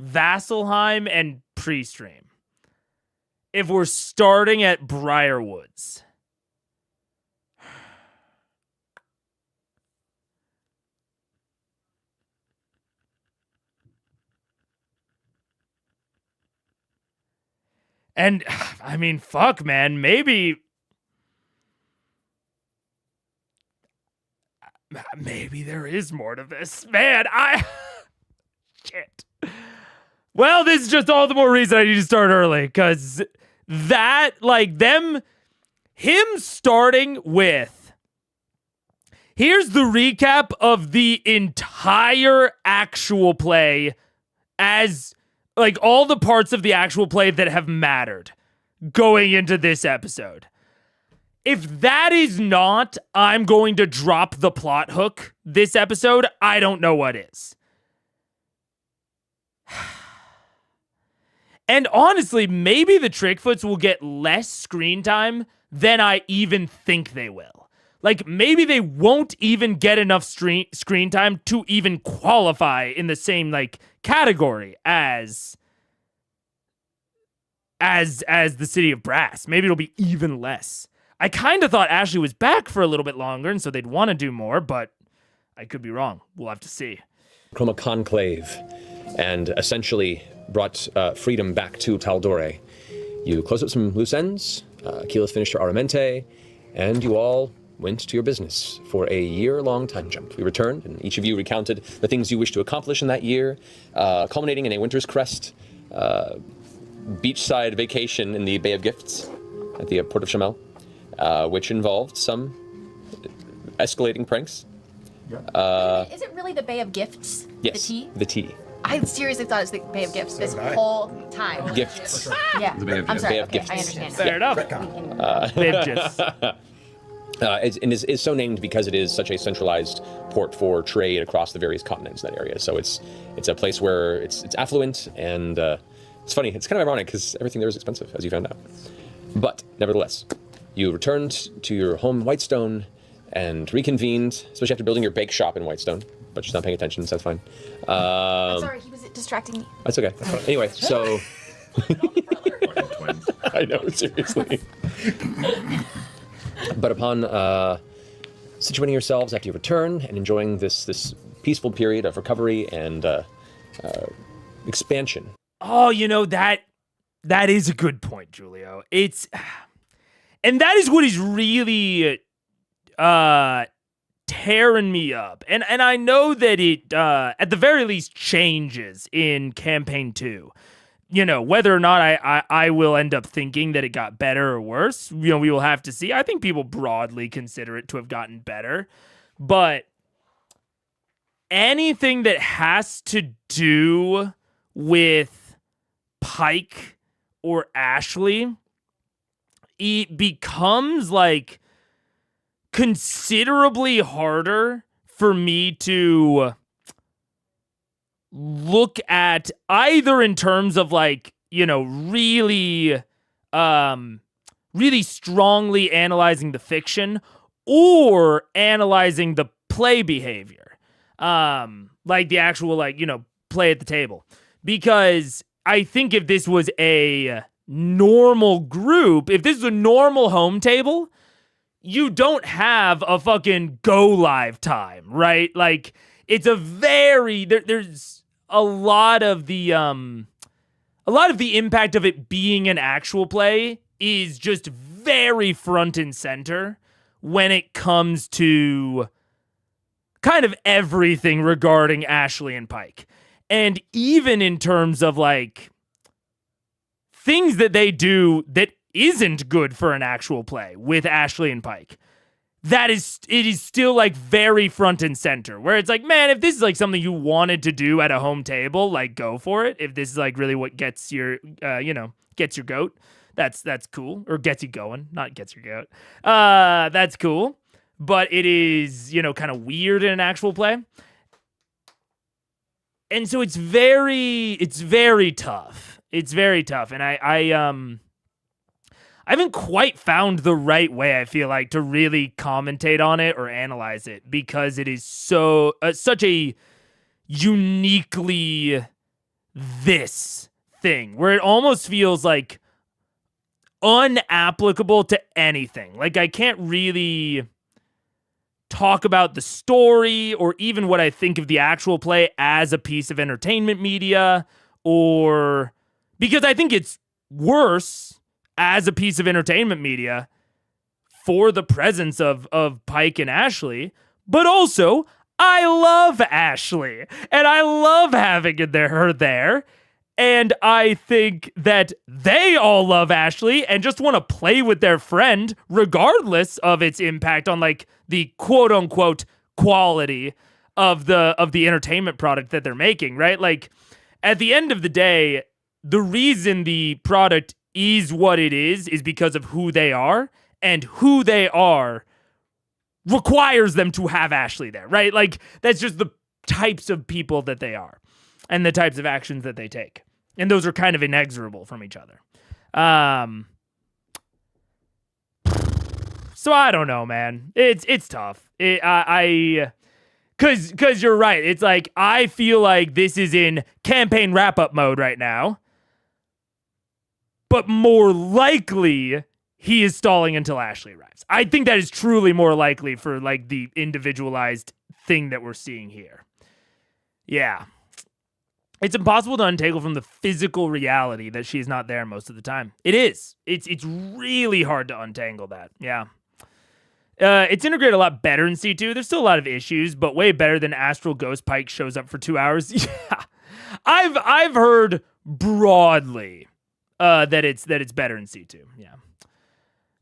Vasselheim, and pre-stream. If we're starting at Briarwoods. And, I mean, fuck, man, maybe there is more to this. Man, shit. Well, this is just all the more reason I need to start early, because that, like, him starting with, here's the recap of the entire actual play as, like, all the parts of the actual play that have mattered going into this episode. If that is not, I'm going to drop the plot hook this episode, I don't know what is. And honestly, maybe the Trickfoots will get less screen time than I even think they will. Like, maybe they won't even get enough screen time to even qualify in the same, like, category as the City of Brass. Maybe it'll be even less. I kind of thought Ashley was back for a little bit longer, and so they'd want to do more, but I could be wrong. We'll have to see. Chroma Conclave, and essentially brought freedom back to Taldore. You closed up some loose ends, Keyleth finished her Aramente, and you all went to your business for a year-long time jump. We returned, and each of you recounted the things you wished to accomplish in that year, culminating in a Winter's Crest beachside vacation in the Bay of Gifts at the Port of Chamel. Which involved some escalating pranks. Is it really the Bay of Gifts? Yes, the tea? the tea. I seriously thought it was the Bay of Gifts this whole time. Gifts. Yeah, The Bay of I'm Gifts. sorry. Bay of Okay, Gifts. I understand. Fair enough. Bibjus. And is so named because it is such a centralized port for trade across the various continents in that area. So it's a place where it's affluent, and it's funny. It's kind of ironic because everything there is expensive, as you found out. But nevertheless, you returned to your home, Whitestone, and reconvened, especially after building your bake shop in Whitestone. But she's not paying attention, so that's fine. I'm sorry, he was distracting me. That's okay. Anyway, so... I know, seriously. But upon situating yourselves after you return and enjoying this peaceful period of recovery and expansion. Oh, that is a good point, Julio. And that is what is really tearing me up. And I know that it, at the very least, changes in Campaign 2. Whether or not I will end up thinking that it got better or worse, we will have to see. I think people broadly consider it to have gotten better. But anything that has to do with Pike or Ashley, it becomes like considerably harder for me to look at, either in terms of like, you know, really strongly analyzing the fiction or analyzing the play behavior. Like the actual, like, you know, play at the table. Because I think if this was a normal group, if this is a normal home table, you don't have a fucking go live time, right? Like, it's a very, there's a lot of the impact of it being an actual play is just very front and center when it comes to kind of everything regarding Ashley and Pike. And even in terms of like things that they do that isn't good for an actual play with Ashley and Pike, it is still like very front and center, where it's like, man, if this is like something you wanted to do at a home table, like go for it. If this is like really what gets your, gets your goat, that's cool. Or gets you going, not gets your goat. That's cool. But it is, you know, kind of weird in an actual play. And so it's very tough. It's very tough. And I haven't quite found the right way, I feel like, to really commentate on it or analyze it, because it is so such a uniquely this thing where it almost feels like unapplicable to anything. Like, I can't really talk about the story or even what I think of the actual play as a piece of entertainment media, or because I think it's worse as a piece of entertainment media for the presence of Pike and Ashley. But also, I love Ashley and I love having her there. And I think that they all love Ashley and just want to play with their friend regardless of its impact on like the quote unquote quality of the entertainment product that they're making, right? Like, at the end of the day, the reason the product is what it is because of who they are, and who they are requires them to have Ashley there, right? Like, that's just the types of people that they are and the types of actions that they take. And those are kind of inexorable from each other. So I don't know, man. It's tough. Cause you're right. It's like, I feel like this is in campaign wrap-up mode right now. But more likely, he is stalling until Ashley arrives. I think that is truly more likely for like the individualized thing that we're seeing here. Yeah. It's impossible to untangle from the physical reality that she's not there most of the time. It is. It's really hard to untangle that. Yeah. It's integrated a lot better in C2. There's still a lot of issues, but way better than Astral Ghost Pike shows up for 2 hours. Yeah. I've heard broadly that it's better in C2. Yeah.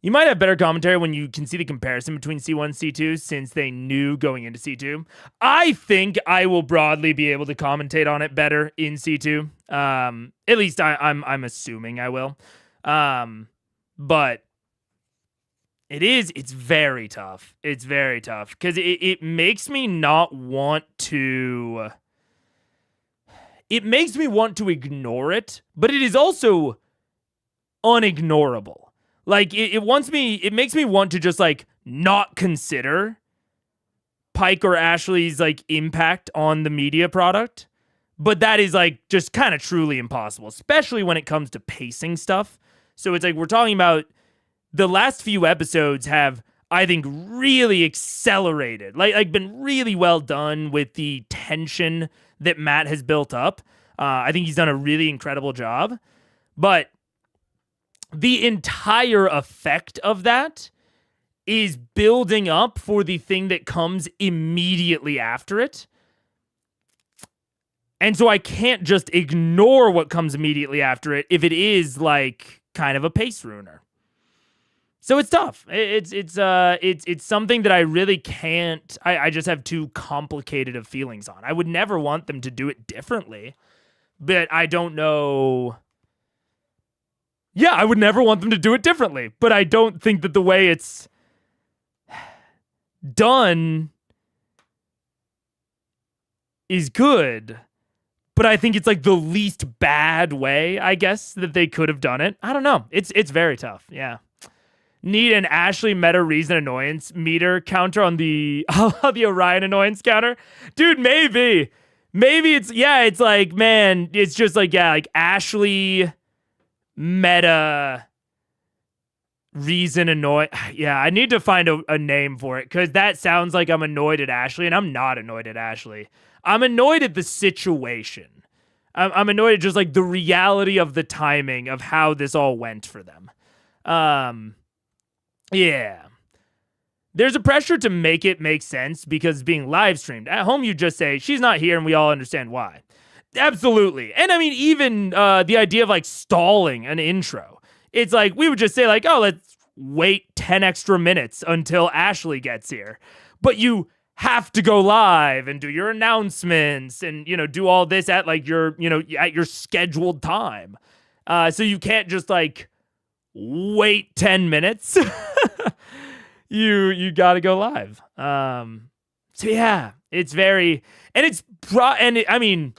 You might have better commentary when you can see the comparison between C1 and C2, since they knew going into C2. I think I will broadly be able to commentate on it better in C2. At least I'm assuming I will. But it's very tough. It's very tough because it makes me not want to. It makes me want to ignore it, but it is also unignorable. Like, it makes me want to just, like, not consider Pike or Ashley's, like, impact on the media product. But that is, like, just kind of truly impossible, especially when it comes to pacing stuff. So it's like, we're talking about the last few episodes have, I think, really accelerated. Like been really well done with the tension that Matt has built up. I think he's done a really incredible job. But the entire effect of that is building up for the thing that comes immediately after it. And so I can't just ignore what comes immediately after it if it is like kind of a pace ruiner. So it's tough. It's something that I really can't. I just have too complicated of feelings on. I would never want them to do it differently, but I don't know. Yeah, I would never want them to do it differently, but I don't think that the way it's done is good. But I think it's like the least bad way, I guess, that they could have done it. I don't know. It's very tough. Yeah. Need an Ashley meta reason annoyance meter counter on the the Orion annoyance counter. Dude, maybe it's like, man, it's just like, yeah, like Ashley meta reason annoy. Yeah, I need to find a name for it, because that sounds like I'm annoyed at Ashley, and I'm not annoyed at Ashley. I'm annoyed at the situation. I'm annoyed at just like the reality of the timing of how this all went for them. Yeah. There's a pressure to make it make sense because it's being live streamed. At home, you just say, she's not here, and we all understand why. Absolutely. And I mean, even the idea of like stalling an intro. It's like, we would just say like, oh, let's wait 10 extra minutes until Ashley gets here. But you have to go live and do your announcements and, do all this at like your, at your scheduled time. So you can't just like wait 10 minutes. You got to go live. So yeah, it's very, and it's I mean,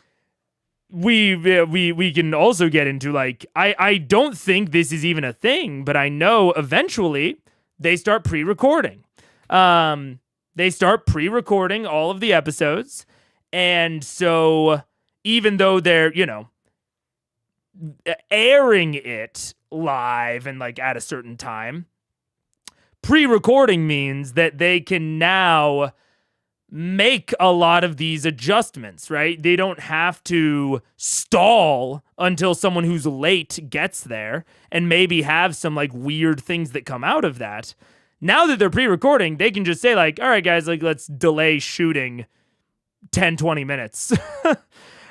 we can also get into like, I don't think this is even a thing, but I know eventually they start pre-recording. They start pre-recording all of the episodes. And so even though they're, airing it live and like at a certain time, pre-recording means that they can now make a lot of these adjustments, right? They don't have to stall until someone who's late gets there and maybe have some like weird things that come out of that. Now that they're pre-recording, they can just say like, all right, guys, like let's delay shooting 10, 20 minutes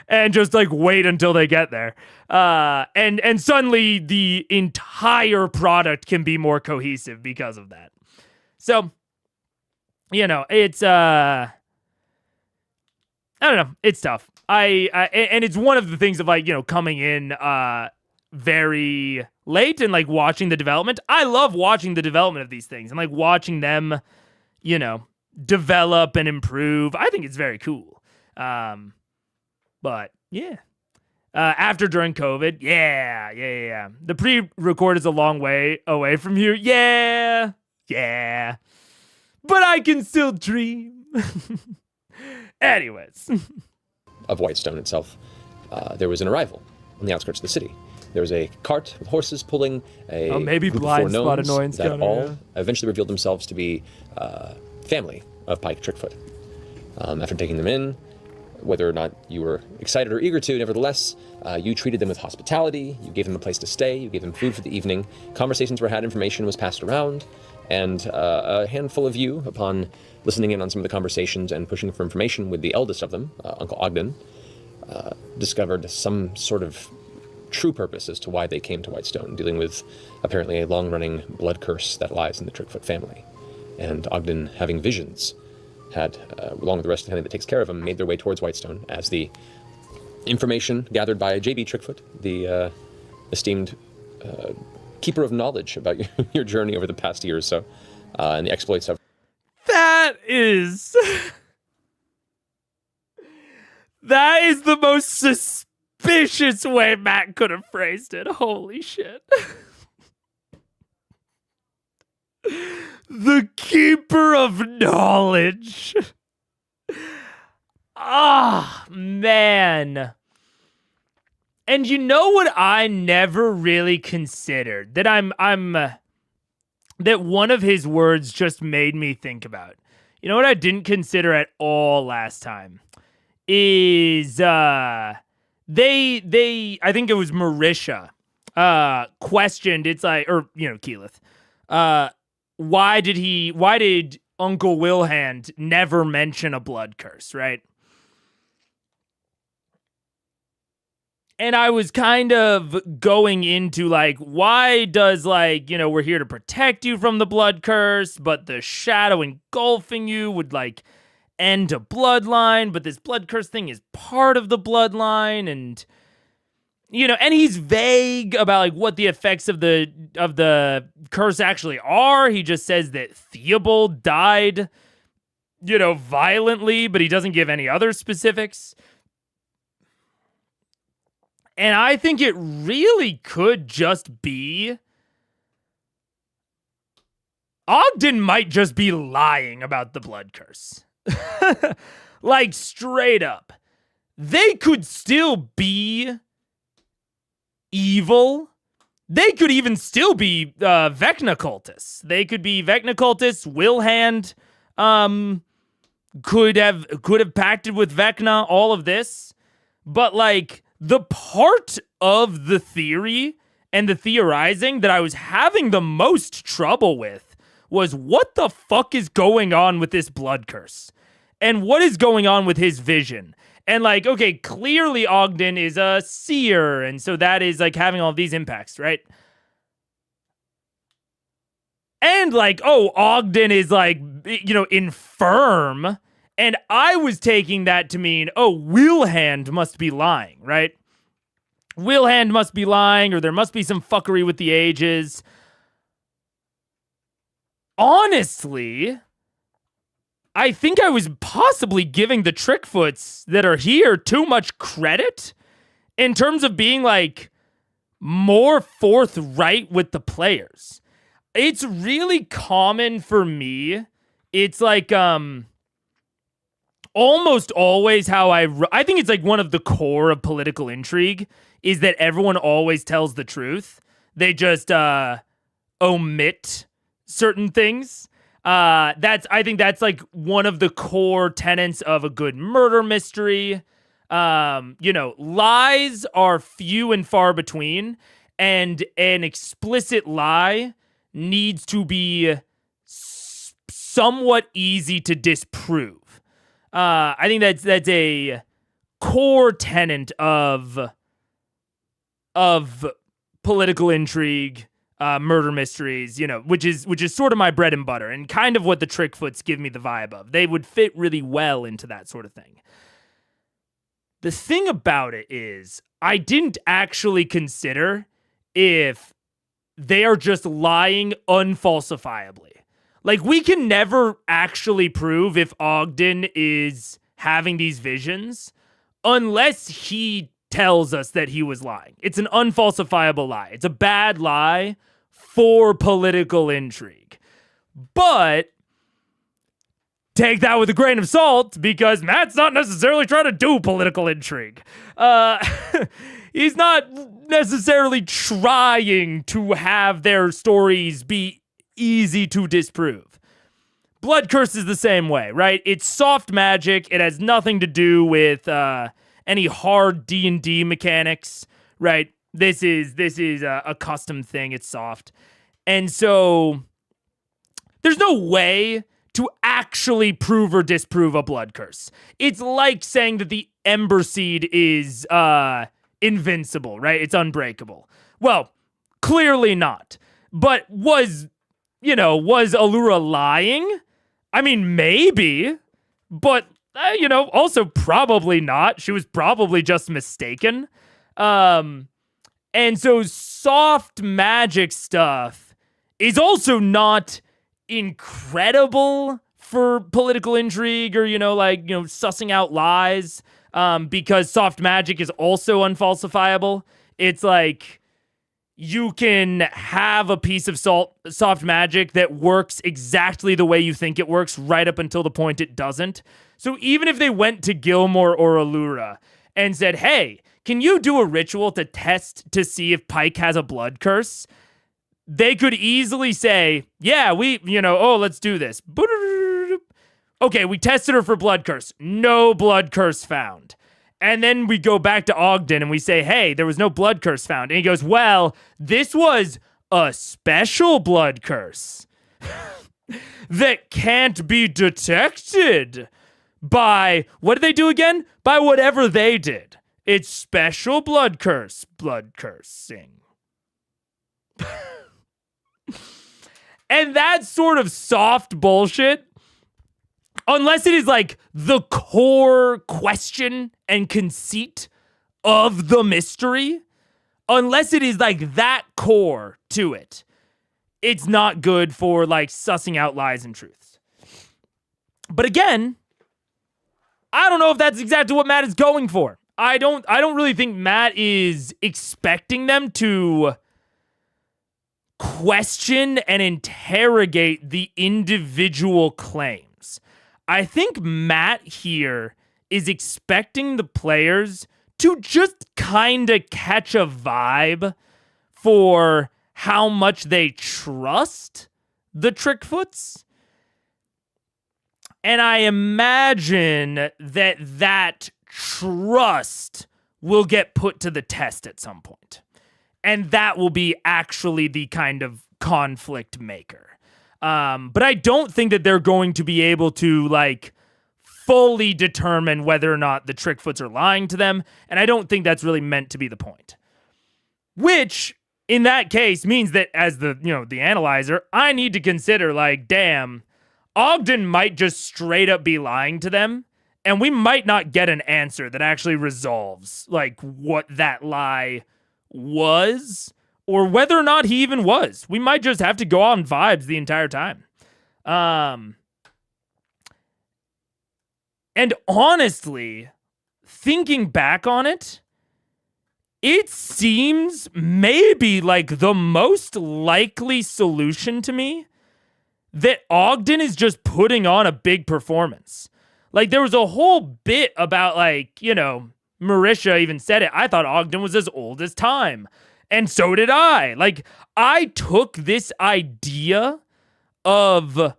and just like wait until they get there. And suddenly the entire product can be more cohesive because of that. So, it's, I don't know. It's tough. And it's one of the things of like, coming in, very late and like watching the development. I love watching the development of these things and like watching them, develop and improve. I think it's very cool. But yeah. After during COVID, yeah. The pre-record is a long way away from you. Yeah. But I can still dream. Anyways. Of Whitestone itself, there was an arrival on the outskirts of the city. There was a cart with horses pulling a maybe group blind of spot four gnomes annoyance that counter, all yeah. eventually revealed themselves to be family of Pike Trickfoot. After taking them in, whether or not you were excited or eager to, nevertheless, you treated them with hospitality, you gave them a place to stay, you gave them food for the evening, conversations were had, information was passed around, and a handful of you, upon listening in on some of the conversations and pushing for information with the eldest of them, Uncle Ogden, discovered some sort of true purpose as to why they came to Whitestone, dealing with apparently a long-running blood curse that lies in the Trickfoot family. And Ogden, having visions, had, along with the rest of the family that takes care of him, made their way towards Whitestone as the information gathered by J.B. Trickfoot, the esteemed keeper of knowledge about your journey over the past year or so, and the exploits of... That is the most suspicious way Matt could have phrased it. Holy shit. The keeper of knowledge. Ah, man. And you know what I never really considered that that one of his words just made me think about. You know what I didn't consider at all last time is they I think it was Marisha questioned, it's like, or Keyleth, why did Uncle Wilhand never mention a blood curse, right? And I was kind of going into like, why does like, we're here to protect you from the blood curse, but the shadow engulfing you would like end a bloodline, but this blood curse thing is part of the bloodline, and and he's vague about like what the effects of the curse actually are. He just says that Theobald died, violently, but he doesn't give any other specifics. And I think it really could just be Ogden might just be lying about the blood curse. Like, straight up. They could still be evil. They could even still be Vecna cultists. They could be Vecna cultists. Wilhand could have pacted with Vecna, all of this. But, like, the part of the theory and the theorizing that I was having the most trouble with was what the fuck is going on with this blood curse? And what is going on with his vision? And like, okay, clearly Ogden is a seer, and so that is like having all of these impacts, right? And like, oh, Ogden is like, infirm. And I was taking that to mean, oh, Wilhand must be lying, right? Wilhand must be lying, or there must be some fuckery with the ages. Honestly, I think I was possibly giving the Trickfoots that are here too much credit in terms of being like more forthright with the players. It's really common for me. It's like, almost always how I think it's like one of the core of political intrigue is that everyone always tells the truth. They just omit certain things. I think that's like one of the core tenets of a good murder mystery. Lies are few and far between, and an explicit lie needs to be somewhat easy to disprove. I think that's a core tenet of political intrigue, murder mysteries, which is sort of my bread and butter, and kind of what the Trickfoots give me the vibe of. They would fit really well into that sort of thing. The thing about it is, I didn't actually consider if they are just lying unfalsifiably. Like, we can never actually prove if Ogden is having these visions unless he tells us that he was lying. It's an unfalsifiable lie. It's a bad lie for political intrigue. But take that with a grain of salt, because Matt's not necessarily trying to do political intrigue. He's not necessarily trying to have their stories be easy to disprove. Blood Curse is the same way, right? It's soft magic. It has nothing to do with any hard D&D mechanics, right? This is a custom thing. It's soft. And so there's no way to actually prove or disprove a blood curse. It's like saying that the Ember Seed is invincible, right? It's unbreakable. Well, clearly not. But was Allura lying? I mean, maybe, but also probably not. She was probably just mistaken. And so soft magic stuff is also not incredible for political intrigue or, sussing out lies, because soft magic is also unfalsifiable. It's like, you can have a piece of soft magic that works exactly the way you think it works right up until the point it doesn't. So even if they went to Gilmore or Allura and said, hey, can you do a ritual to test to see if Pike has a blood curse? They could easily say, yeah, let's do this. Okay, we tested her for blood curse. No blood curse found. And then we go back to Ogden and we say, hey, there was no blood curse found. And he goes, well, this was a special blood curse that can't be detected by, what did they do again? By whatever they did. It's special blood cursing. And that sort of soft bullshit, unless it is like the core question and conceit of the mystery, unless it is like that core to it, it's not good for like sussing out lies and truths. But again, I don't know if that's exactly what Matt is going for. I don't really think Matt is expecting them to question and interrogate the individual claims. I think Matt here is expecting the players to just kind of catch a vibe for how much they trust the Trickfoots. And I imagine that trust will get put to the test at some point. And that will be actually the kind of conflict maker. But I don't think that they're going to be able to, like, fully determine whether or not the Trickfoots are lying to them. And I don't think that's really meant to be the point. Which, in that case, means that as the analyzer, I need to consider, like, damn, Ogden might just straight up be lying to them. And we might not get an answer that actually resolves, like, what that lie was, or whether or not he even was. We might just have to go on vibes the entire time. And honestly, thinking back on it, it seems maybe like the most likely solution to me that Ogden is just putting on a big performance. Like, there was a whole bit about, like, Marisha even said it. I thought Ogden was as old as time. And so did I. Like, I took this idea of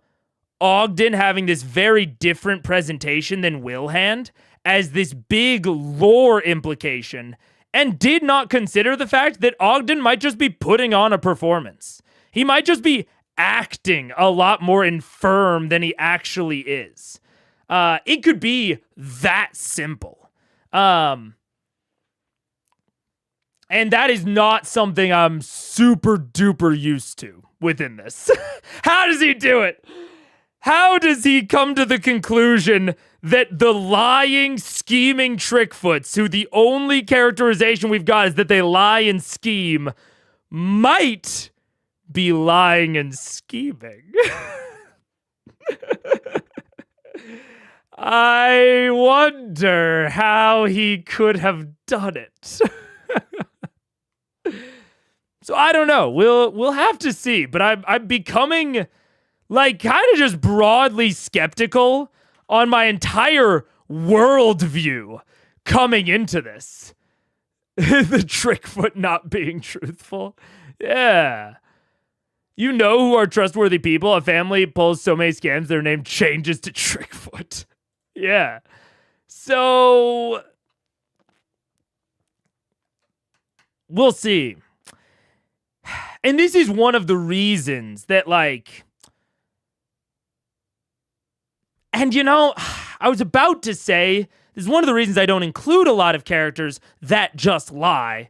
Ogden having this very different presentation than Wilhand as this big lore implication and did not consider the fact that Ogden might just be putting on a performance. He might just be acting a lot more infirm than he actually is. It could be that simple. And that is not something I'm super duper used to within this. How does he do it? How does he come to the conclusion that the lying, scheming Trickfoots, who the only characterization we've got is that they lie and scheme, might be lying and scheming? I wonder how he could have done it. So I don't know. We'll have to see. But I'm becoming, like, kind of just broadly skeptical on my entire worldview coming into this. The Trickfoot not being truthful. Yeah. You know who are trustworthy people? A family pulls so many scams, their name changes to Trickfoot. Yeah. So we'll see. And this is one of the reasons that, like, and I was about to say, this is one of the reasons I don't include a lot of characters that just lie.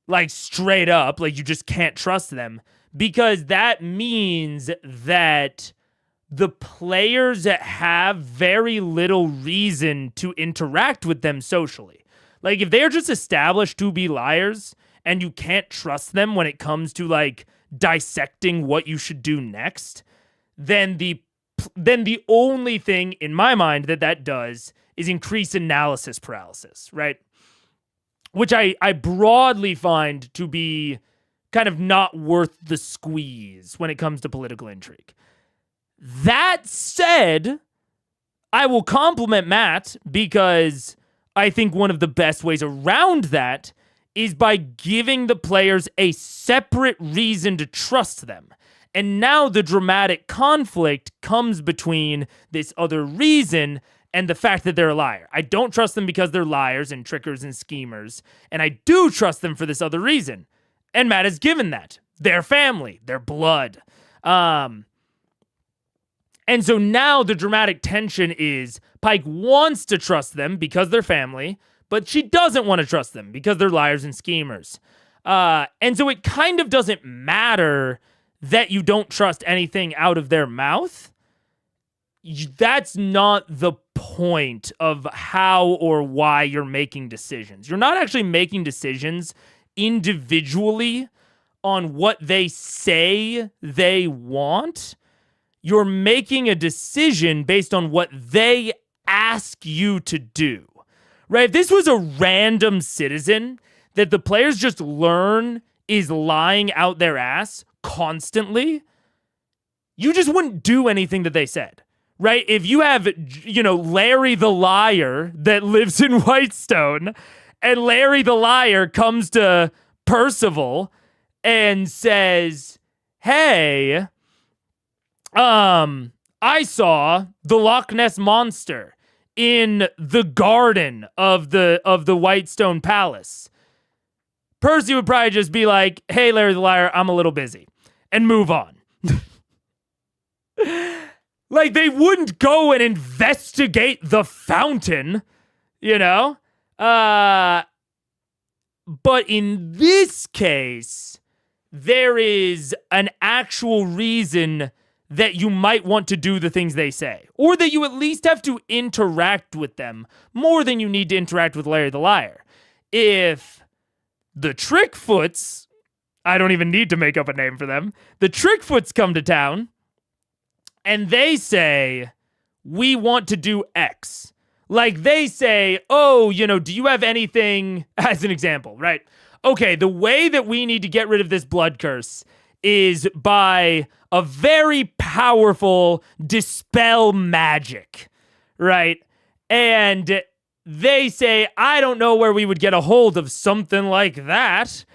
Like, straight up, like, you just can't trust them. Because that means that the players that have very little reason to interact with them socially. Like, if they're just established to be liars and you can't trust them when it comes to, like, dissecting what you should do next, then the only thing in my mind that does is increase analysis paralysis, right? Which I broadly find to be kind of not worth the squeeze when it comes to political intrigue. That said, I will compliment Matt because I think one of the best ways around that is by giving the players a separate reason to trust them. And now the dramatic conflict comes between this other reason and the fact that they're a liar. I don't trust them because they're liars and trickers and schemers. And I do trust them for this other reason. And Matt has given that. Their family, their blood. And so now the dramatic tension is Pike wants to trust them because they're family, but she doesn't want to trust them because they're liars and schemers. And so it kind of doesn't matter that you don't trust anything out of their mouth. That's not the point of how or why you're making decisions. You're not actually making decisions individually on what they say they want. You're making a decision based on what they ask you to do, right? If this was a random citizen that the players just learn is lying out their ass constantly, you just wouldn't do anything that they said, right? If you have, Larry the liar that lives in Whitestone, and Larry the liar comes to Percival and says, hey, I saw the Loch Ness Monster in the garden of the Whitestone Palace. Percy would probably just be like, hey, Larry the liar, I'm a little busy, and move on. Like, they wouldn't go and investigate the fountain, But in this case, there is an actual reason that you might want to do the things they say, or that you at least have to interact with them more than you need to interact with Larry the liar. If the Trickfoots, I don't even need to make up a name for them, the Trickfoots come to town and they say, we want to do X. Like, they say, oh, do you have anything, as an example, right? Okay, the way that we need to get rid of this blood curse is by a very powerful dispel magic, right? And they say, I don't know where we would get a hold of something like that.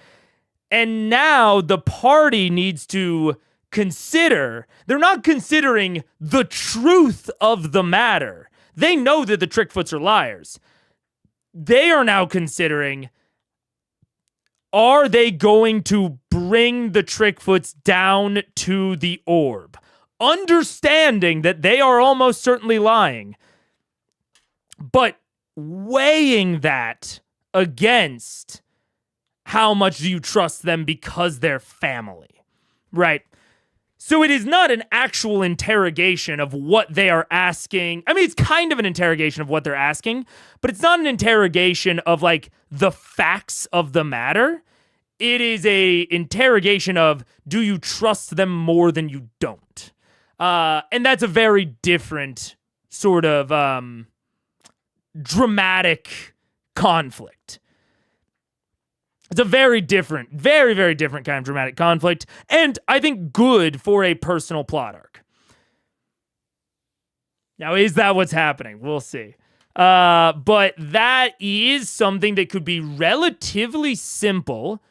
And now the party needs to consider, they're not considering the truth of the matter. They know that the Trickfoots are liars. They are now considering, are they going to bring the Trickfoots down to the orb? Understanding that they are almost certainly lying, but weighing that against how much do you trust them because they're family, right? So it is not an actual interrogation of what they are asking. I mean, it's kind of an interrogation of what they're asking, but it's not an interrogation of like the facts of the matter. It is a interrogation of, do you trust them more than you don't? And that's a very different sort of dramatic conflict. It's a very different, very, very different kind of dramatic conflict, and I think good for a personal plot arc. Now, is that what's happening? We'll see. But that is something that could be relatively simple,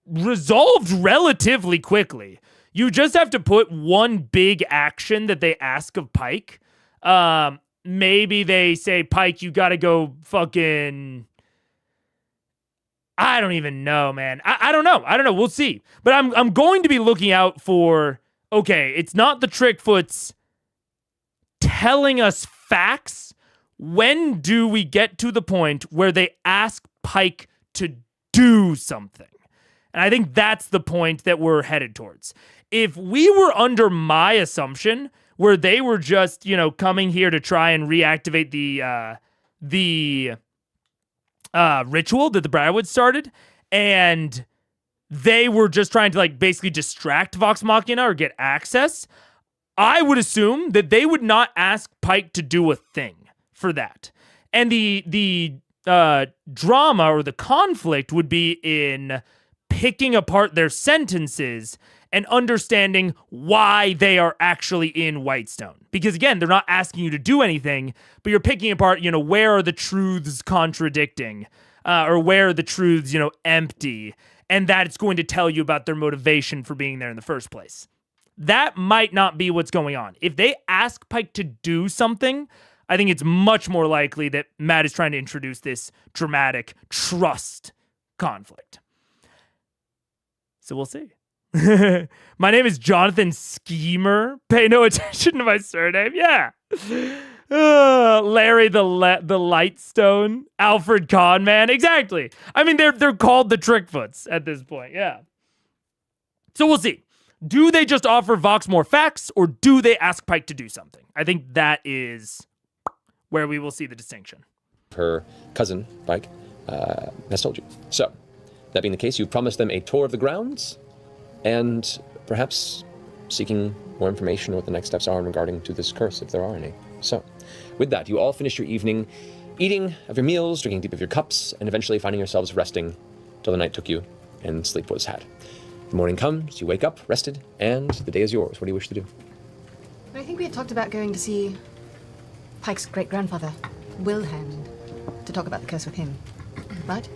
resolved relatively quickly. You just have to put one big action that they ask of Pike. Maybe they say, Pike, you gotta go fucking... I don't even know, man. I don't know. We'll see. But I'm going to be looking out for, okay, it's not the Trickfoots telling us facts. When do we get to the point where they ask Pike to do something? And I think that's the point that we're headed towards. If we were under my assumption, where they were just, coming here to try and reactivate the ritual that the Briarwood started, and they were just trying to basically distract Vox Machina or get access, I would assume that they would not ask Pike to do a thing for that. And the drama or the conflict would be in picking apart their sentences and understanding why they are actually in Whitestone. Because again, they're not asking you to do anything, but you're picking apart, where are the truths contradicting, or where are the truths, empty, and that it's going to tell you about their motivation for being there in the first place. That might not be what's going on. If they ask Pike to do something, I think it's much more likely that Matt is trying to introduce this dramatic trust conflict. So we'll see. My name is Jonathan Schemer. Pay no attention to my surname. Yeah. Larry the Lightstone, Alfred Conman. Exactly. I mean, they're called the Trickfoots at this point. Yeah. So we'll see. Do they just offer Vox more facts, or do they ask Pike to do something? I think that is where we will see the distinction. Her cousin, Pike, has told you. So, that being the case, you've promised them a tour of the grounds, and perhaps seeking more information on what the next steps are regarding to this curse, if there are any. So, with that, you all finish your evening eating of your meals, drinking deep of your cups, and eventually finding yourselves resting till the night took you and sleep was had. The morning comes, you wake up, rested, and the day is yours. What do you wish to do? I think we had talked about going to see Pike's great-grandfather, Wilhand, to talk about the curse with him, right?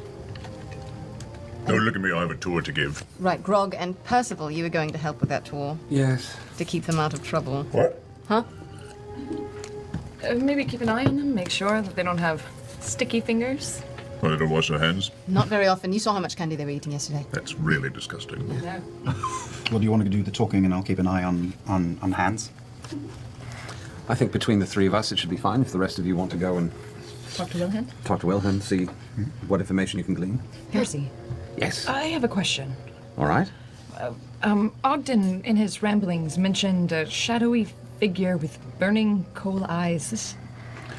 Don't look at me, I have a tour to give. Right, Grog and Percival, you were going to help with that tour. Yes. To keep them out of trouble. What? Huh? Maybe keep an eye on them, make sure that they don't have sticky fingers. Well, they don't wash their hands? Not very often. You saw how much candy they were eating yesterday. That's really disgusting. No. Well, do you want to do the talking and I'll keep an eye on hands? I think between the three of us, it should be fine if the rest of you want to go and Talk to Wilhand? talk to Wilhelm, see what information you can glean. Percy, Yes. I have a question. All right. Ogden, in his ramblings, mentioned a shadowy figure with burning coal eyes. This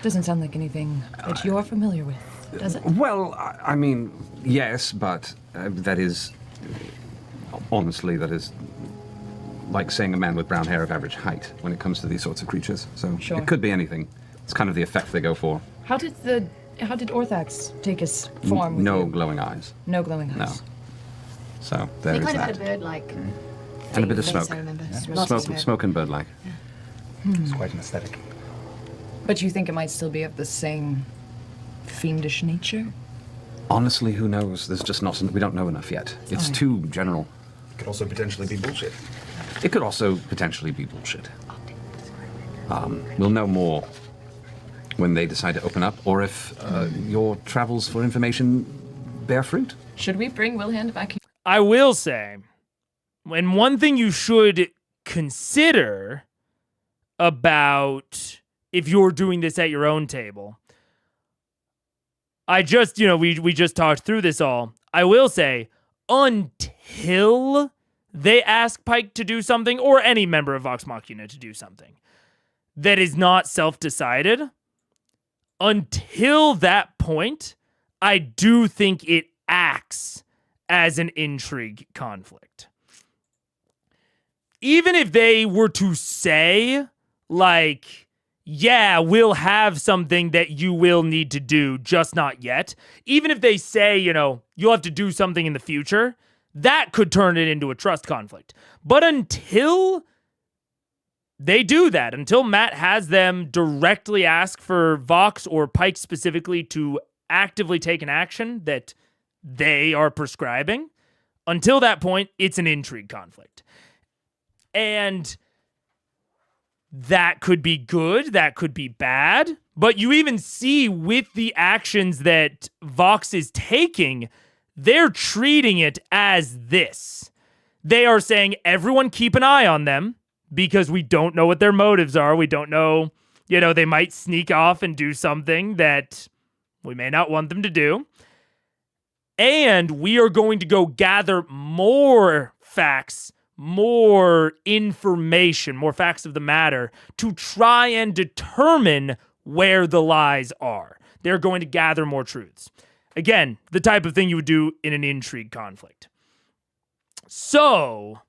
doesn't sound like anything that you're familiar with, does it? Well, I mean, yes, but that is, honestly, that is like saying a man with brown hair of average height when it comes to these sorts of creatures. So Sure. it could be anything. It's kind of the effect they go for. How did Orthax take his form with No you? glowing eyes. No glowing eyes. No. So there They is kind of that. had a bird-like And a bit of face, smoke. I remember. Smoke and bird-like. It's quite an aesthetic. But you think it might still be of the same fiendish nature? Honestly, who knows? There's just not. We don't know enough yet. It's too general. It could also potentially be bullshit. It could also potentially be bullshit. We'll know more when they decide to open up, or if your travels for information bear fruit. Should we bring Wilhand back here? I will say, and one thing you should consider about if you're doing this at your own table, we just talked through this all. I will say, until they ask Pike to do something, or any member of Vox Machina to do something that is not self-decided, until that point, I do think it acts as an intrigue conflict. Even if they were to say, like, yeah, we'll have something that you will need to do, just not yet. Even if they say, you'll have to do something in the future, that could turn it into a trust conflict. But until they do that, until Matt has them directly ask for Vox or Pike specifically to actively take an action that they are prescribing, until that point, it's an intrigue conflict. And that could be good, that could be bad, but you even see with the actions that Vox is taking, they're treating it as this. They are saying, everyone keep an eye on them, because we don't know what their motives are. We don't know, they might sneak off and do something that we may not want them to do. And we are going to go gather more facts, more information, more facts of the matter to try and determine where the lies are. They're going to gather more truths. Again, the type of thing you would do in an intrigue conflict. So,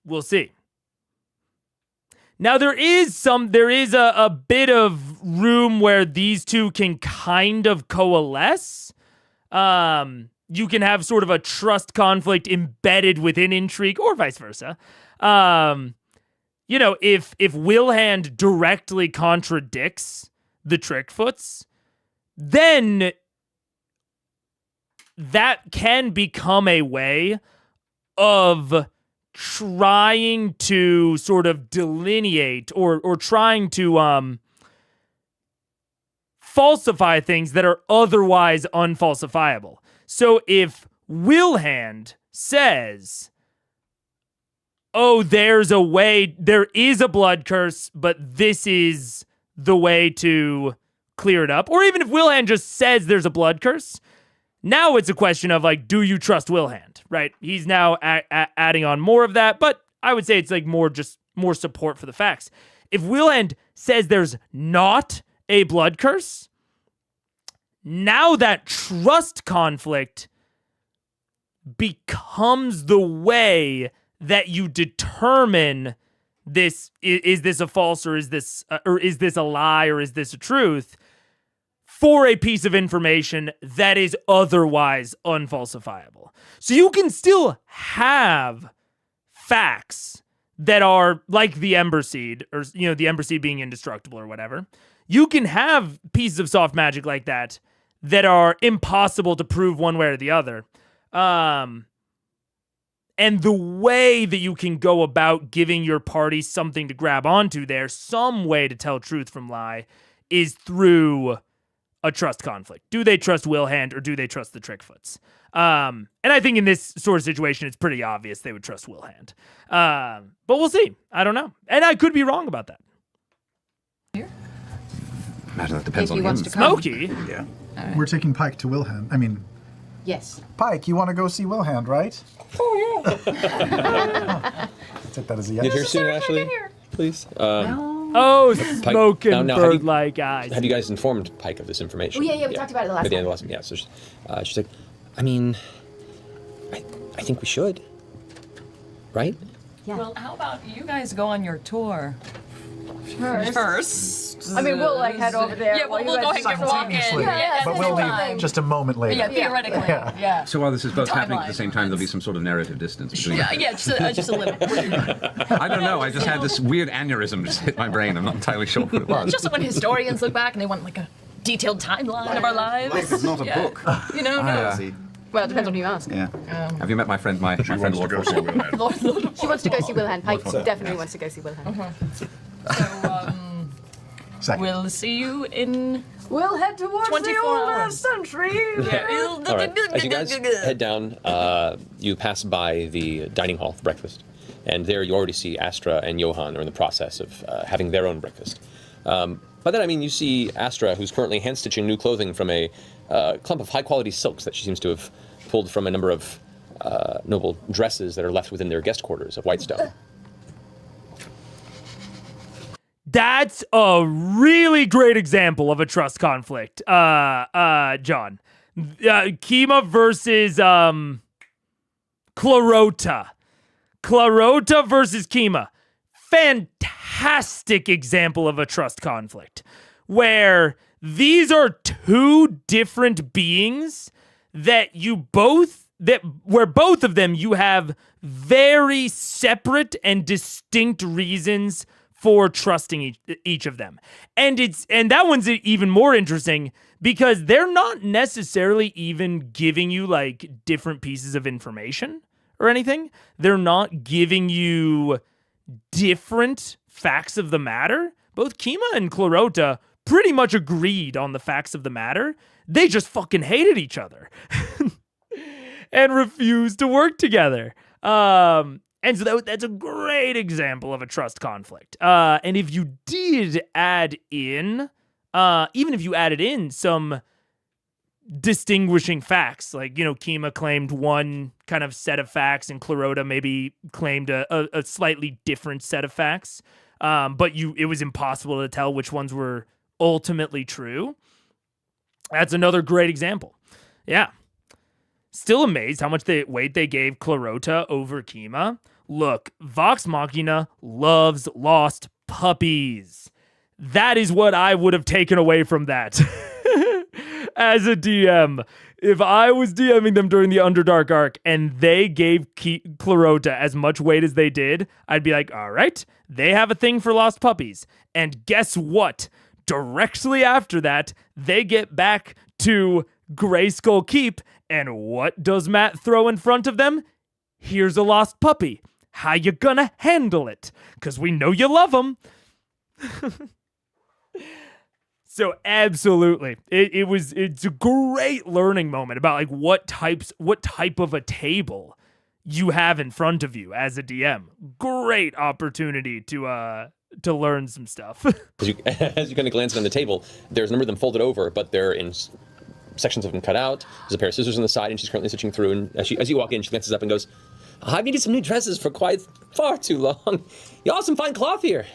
we'll see. Now, there is a bit of room where these two can kind of coalesce. You can have sort of a trust conflict embedded within intrigue, or vice versa. If Wilhand directly contradicts the Trickfoots, then that can become a way of trying to sort of delineate or trying to falsify things that are otherwise unfalsifiable. So if Wilhand says, oh, there is a blood curse, but this is the way to clear it up. Or even if Wilhand just says there's a blood curse, now it's a question of like, do you trust Wilhand, right? He's now adding on more of that, but I would say it's like more support for the facts. If Wilhand says there's not a blood curse, now that trust conflict becomes the way that you determine this is this a false or is this a lie or is this a truth for a piece of information that is otherwise unfalsifiable. So you can still have facts that are like the Ember Seed, or the Ember Seed being indestructible or whatever. You can have pieces of soft magic like that are impossible to prove one way or the other. And the way that you can go about giving your party something to grab onto there, some way to tell truth from lie, is through a trust conflict. Do they trust Wilhand or do they trust the Trickfoots? And I think in this sort of situation, it's pretty obvious they would trust Wilhand. But we'll see. I don't know. And I could be wrong about that. Imagine that depends on him. Smokey? Yeah. We're taking Pike to Wilhand. I mean, Yes. Pike, you want to go see Wilhand, right? Oh, yeah. Take that as a yes. Get here soon, Ashley. Please. Oh, smoking bird-like eyes. Have you guys informed Pike of this information? Oh, yeah, we talked about it the last At the end time. of the last, yeah. So she's like, I mean, I think we should. Right? Yeah. Well, how about you guys go on your tour first? I mean, we'll like head over there. Yeah, we'll go ahead and get walking. Simultaneously. Yeah, But we'll leave just a moment later. Yeah, theoretically. Yeah. So while this is both happening at the Timeline. same time, there'll be some sort of narrative distance between them. Yeah, just a little. I don't know. I just had this weird aneurysm just hit my brain. I'm not entirely sure what it was. Just when historians look back and they want like a detailed timeline of our lives. Life is not a book. You know, no. Well, it depends on who you ask. Yeah. Have you met my friend, my She friend wants to Lord go see Forsyth? Wilhand. She wants to go see Wilhand. Pike definitely wants to go see Wilhand. So, Second. we'll see you in. We'll head towards 24 hours. century. All right. As you guys head down, you pass by the dining hall for breakfast. And there you already see Astra and Johan are in the process of having their own breakfast. By then, I mean, you see Astra, who's currently hand-stitching new clothing from a clump of high-quality silks that she seems to have pulled from a number of noble dresses that are left within their guest quarters of Whitestone. That's a really great example of a trust conflict, John. Kima versus Clarota. Clarota versus Kima. Fantastic example of a trust conflict, where these are two different beings where both of them you have very separate and distinct reasons for trusting each of them. And that one's even more interesting because they're not necessarily even giving you like different pieces of information or anything. They're not giving you different facts of the matter. Both Kima and Clarota pretty much agreed on the facts of the matter. They just fucking hated each other and refused to work together. And so that's a great example of a trust conflict. And if you did add in, even if you added in some distinguishing facts, like, Kima claimed one kind of set of facts and Clarota maybe claimed a slightly different set of facts, but it was impossible to tell which ones were ultimately true. That's another great example. Yeah. Still amazed how much weight they gave Clarota over Kima. Look, Vox Machina loves lost puppies. That is what I would have taken away from that as a DM. If I was DMing them during the Underdark arc and they gave Clarota as much weight as they did, I'd be like, all right, they have a thing for lost puppies. And guess what? Directly after that, they get back to Grayskull Keep, and what does Matt throw in front of them? Here's a lost puppy. How you gonna handle it? Because we know you love them. So absolutely, it's a great learning moment about like what type of a table you have in front of you as a DM. Great opportunity to learn some stuff. As you kind of glance on the table, there's a number of them folded over, but they're in sections of them cut out. There's a pair of scissors on the side, and she's currently stitching through. And as you walk in, she glances up and goes, "I've needed some new dresses for far too long. You have some fine cloth here."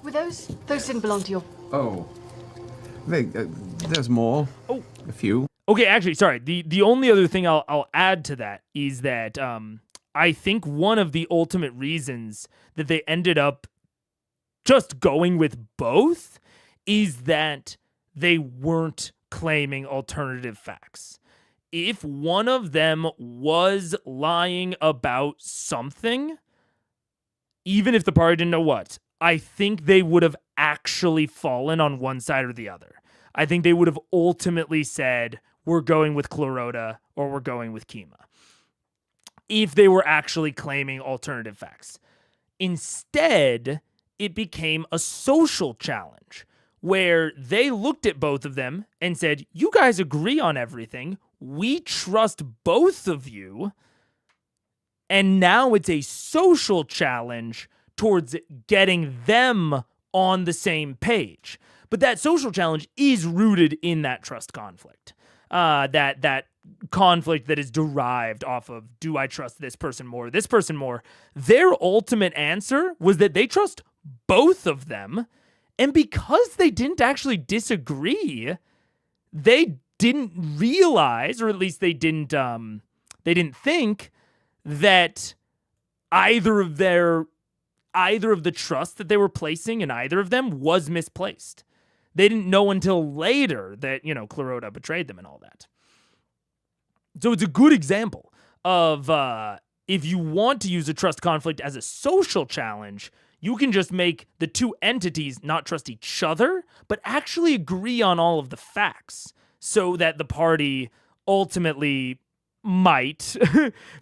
Were those didn't belong to your... Oh. There's more. Oh. A few. Okay, actually, sorry. The only other thing I'll add to that is that I think one of the ultimate reasons that they ended up just going with both is that they weren't claiming alternative facts. If one of them was lying about something, even if the party didn't know what, I think they would have actually fallen on one side or the other. I think they would have ultimately said, we're going with Clarota or we're going with Kima, if they were actually claiming alternative facts. Instead, it became a social challenge where they looked at both of them and said, you guys agree on everything. We trust both of you. And now it's a social challenge towards getting them on the same page. But that social challenge is rooted in that trust conflict. That conflict that is derived off of, do I trust this person more, this person more? Their ultimate answer was that they trust both of them. And because they didn't actually disagree, they didn't realize, or at least they didn't think that either of the trust that they were placing in either of them was misplaced. They didn't know until later that, Clarota betrayed them and all that. So it's a good example of if you want to use a trust conflict as a social challenge, you can just make the two entities not trust each other, but actually agree on all of the facts so that the party ultimately might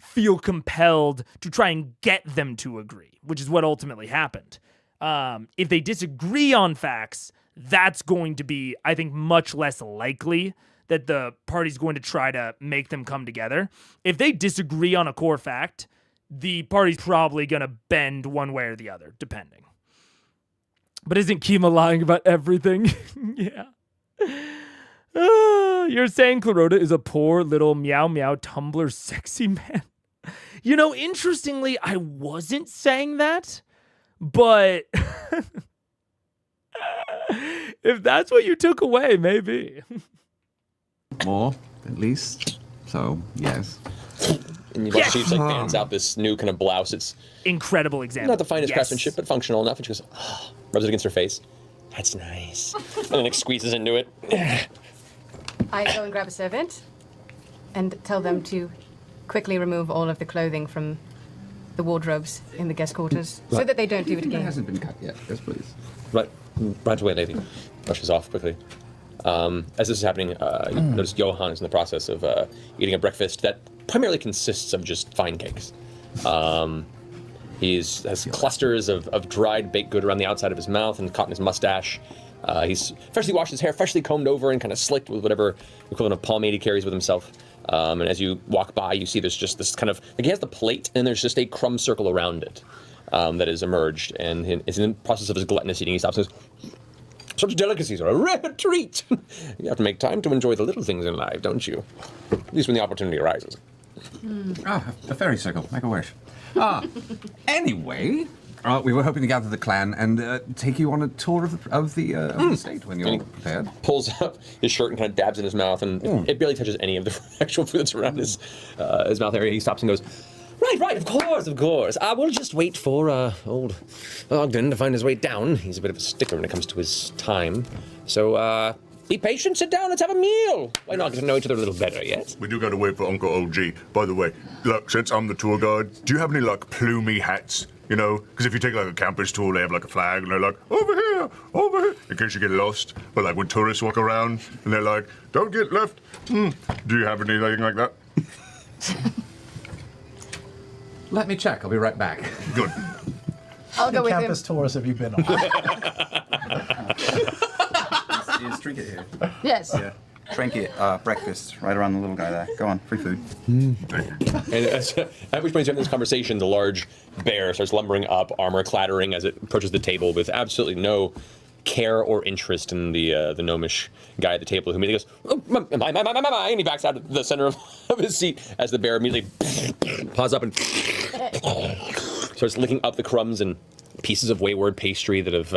feel compelled to try and get them to agree, which is what ultimately happened. If they disagree on facts, that's going to be, I think, much less likely that the party's going to try to make them come together. If they disagree on a core fact, the party's probably going to bend one way or the other, depending. But isn't Kima lying about everything? Yeah. You're saying Clarota is a poor little meow meow Tumblr sexy man. Interestingly, I wasn't saying that, but if that's what you took away, maybe. More, at least. So, yes. And you watch she fans out this new kind of blouse. It's incredible example. Not the finest craftsmanship, but functional enough. And she goes, rubs it against her face. That's nice. And then squeezes into it. I go and grab a servant and tell them to quickly remove all of the clothing from the wardrobes in the guest quarters so that they don't do it again. It hasn't been cut yet. Yes, please. Right away, lady. Brushes off quickly. As this is happening, you notice Johan is in the process of eating a breakfast that primarily consists of just fine cakes. He has clusters of dried baked good around the outside of his mouth and caught in his mustache. He's freshly washed his hair, freshly combed over and kind of slicked with whatever equivalent of pomade he carries with himself. And as you walk by, you see there's just this kind of, he has the plate and there's just a crumb circle around it that has emerged. And is in the process of his gluttonous eating. He stops and says, "Such delicacies are a rare treat. You have to make time to enjoy the little things in life, don't you? At least when the opportunity arises." A fairy circle. Make a wish. Anyway, we were hoping to gather the clan and take you on a tour of the estate when you're prepared. Pulls up his shirt and kind of dabs in his mouth, and it barely touches any of the actual food that's around his mouth area. He stops and goes, Right, of course. I will just wait for old Ogden to find his way down. He's a bit of a sticker when it comes to his time. So, be patient, sit down, let's have a meal. Why not get to know each other a little better, yes? We do gotta wait for Uncle OG. By the way, look, since I'm the tour guide, do you have any, plumy hats? Because if you take, a campus tour, they have, a flag, and they're like, over here, in case you get lost. But, when tourists walk around, and they're like, don't get left. Do you have anything like that? Let me check. I'll be right back. Good. I'll go with him. Campus tours have you been on? Is trinket here? Yes. Yeah. Trinket, breakfast, right around the little guy there. Go on, free food. And at which point, during this conversation, the large bear starts lumbering up, armor clattering as it approaches the table with absolutely no care or interest in the gnomish guy at the table, who immediately goes, oh, my, and he backs out of the center of his seat as the bear immediately paws up and starts licking up the crumbs and pieces of wayward pastry that have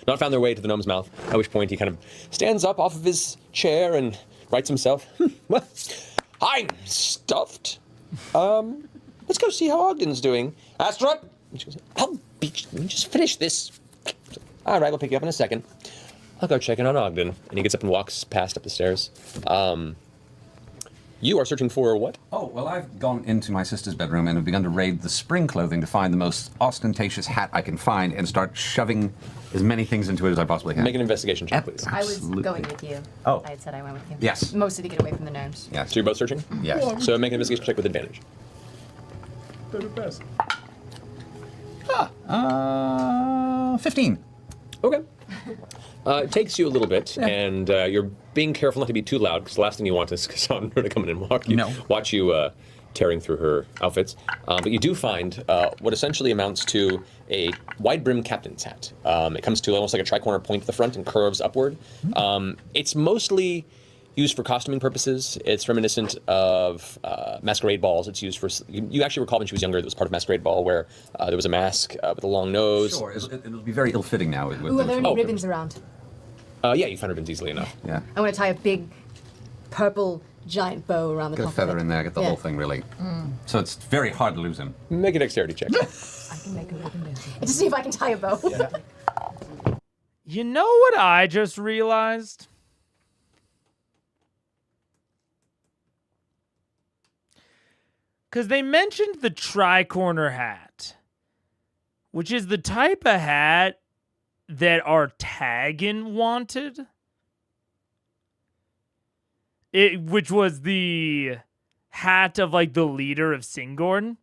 not found their way to the gnome's mouth, at which point he kind of stands up off of his chair and writes himself, well, I'm stuffed. Let's go see how Ogden's doing. Astra! She goes, let me just finish this. All right, we'll pick you up in a second. I'll go check in on Ogden. And he gets up and walks past up the stairs. You are searching for what? Oh, well, I've gone into my sister's bedroom and have begun to raid the spring clothing to find the most ostentatious hat I can find and start shoving as many things into it as I possibly can. Make an investigation check, please. I was going with you. Oh. I had said I went with you. Yes. Mostly to get away from the gnomes. Yes. So you're both searching? Yes. So make an investigation check with advantage. 15. Okay. It takes you a little bit, and you're being careful not to be too loud, because the last thing you want is Cassandra to come in and watch you tearing through her outfits. But you do find what essentially amounts to a wide-brimmed captain's hat. It comes to almost like a tri-corner point at the front and curves upward. It's mostly used for costuming purposes. It's reminiscent of masquerade balls. It's used for... You actually recall when she was younger, it was part of masquerade ball where there was a mask with a long nose. Sure, it'll be very ill-fitting now. Ooh, are there any ribbons around? Yeah, you find ribbons easily enough. Yeah. I want to tie a big purple giant bow around the Get a top feather of it. in there, get the whole thing, really. So it's very hard to lose him. Make a dexterity check. I can make a ribbon dance. To see if I can tie a bow. You know what I just realized? Because they mentioned the tri-corner hat, which is the type of hat that our Taggin wanted. Which was the hat of, like, the leader of Singorn.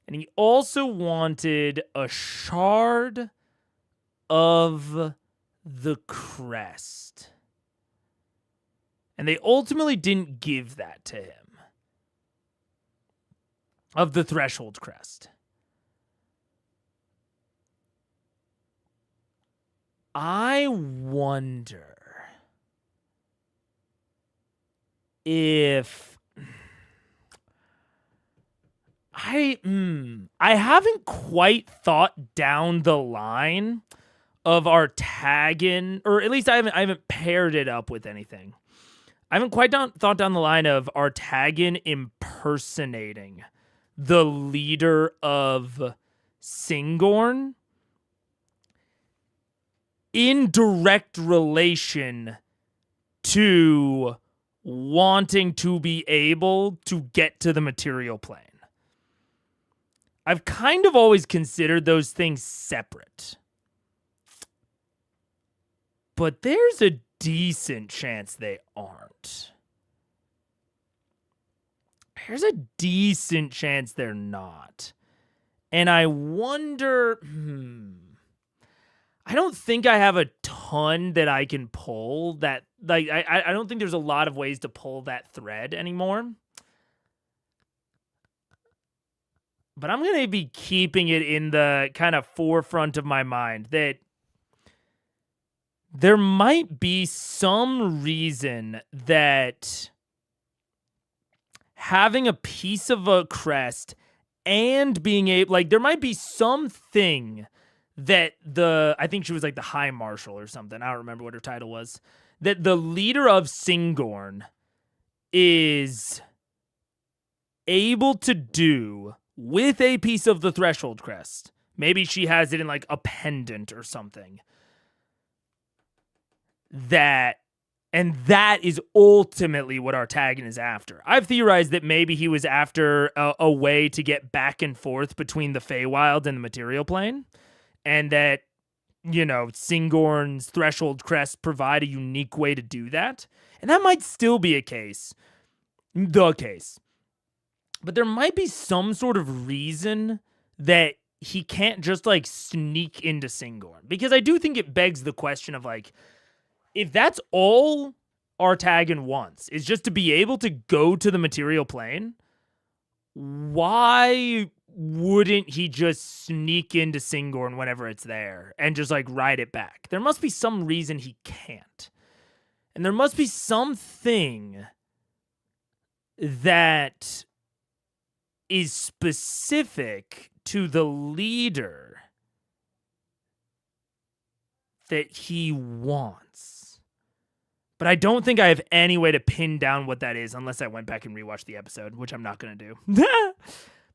And he also wanted a shard of the crest. And they ultimately didn't give that to him. Of the threshold crest. I wonder if I haven't quite thought down the line of our tagging, or at least I haven't paired it up with anything. I haven't quite thought down the line of our tagging impersonating the leader of Singorn in direct relation to wanting to be able to get to the material plane. I've kind of always considered those things separate. But there's a decent chance they aren't. There's a decent chance they're not. And I wonder... I don't think I have a ton that I can pull that... Like, I don't think there's a lot of ways to pull that thread anymore. But I'm going to be keeping it in the kind of forefront of my mind that there might be some reason that having a piece of a crest and being able, like, there might be something that I think she was like the High Marshal or something. I don't remember what her title was. That the leader of Singorn is able to do with a piece of the Threshold crest. Maybe she has it in like a pendant or something. That is ultimately what Artagan is after. I've theorized that maybe he was after a way to get back and forth between the Feywild and the material plane. And that, you know, Singorn's Threshold Crest provide a unique way to do that. And that might still be the case. But there might be some sort of reason that he can't just, like, sneak into Singorn. Because I do think it begs the question of, like, if that's all Artagan wants, is just to be able to go to the material plane. Why wouldn't he just sneak into Singorn whenever it's there and just like ride it back? There must be some reason he can't. And there must be something that is specific to the leader that he wants. But I don't think I have any way to pin down what that is unless I went back and rewatched the episode, which I'm not going to do.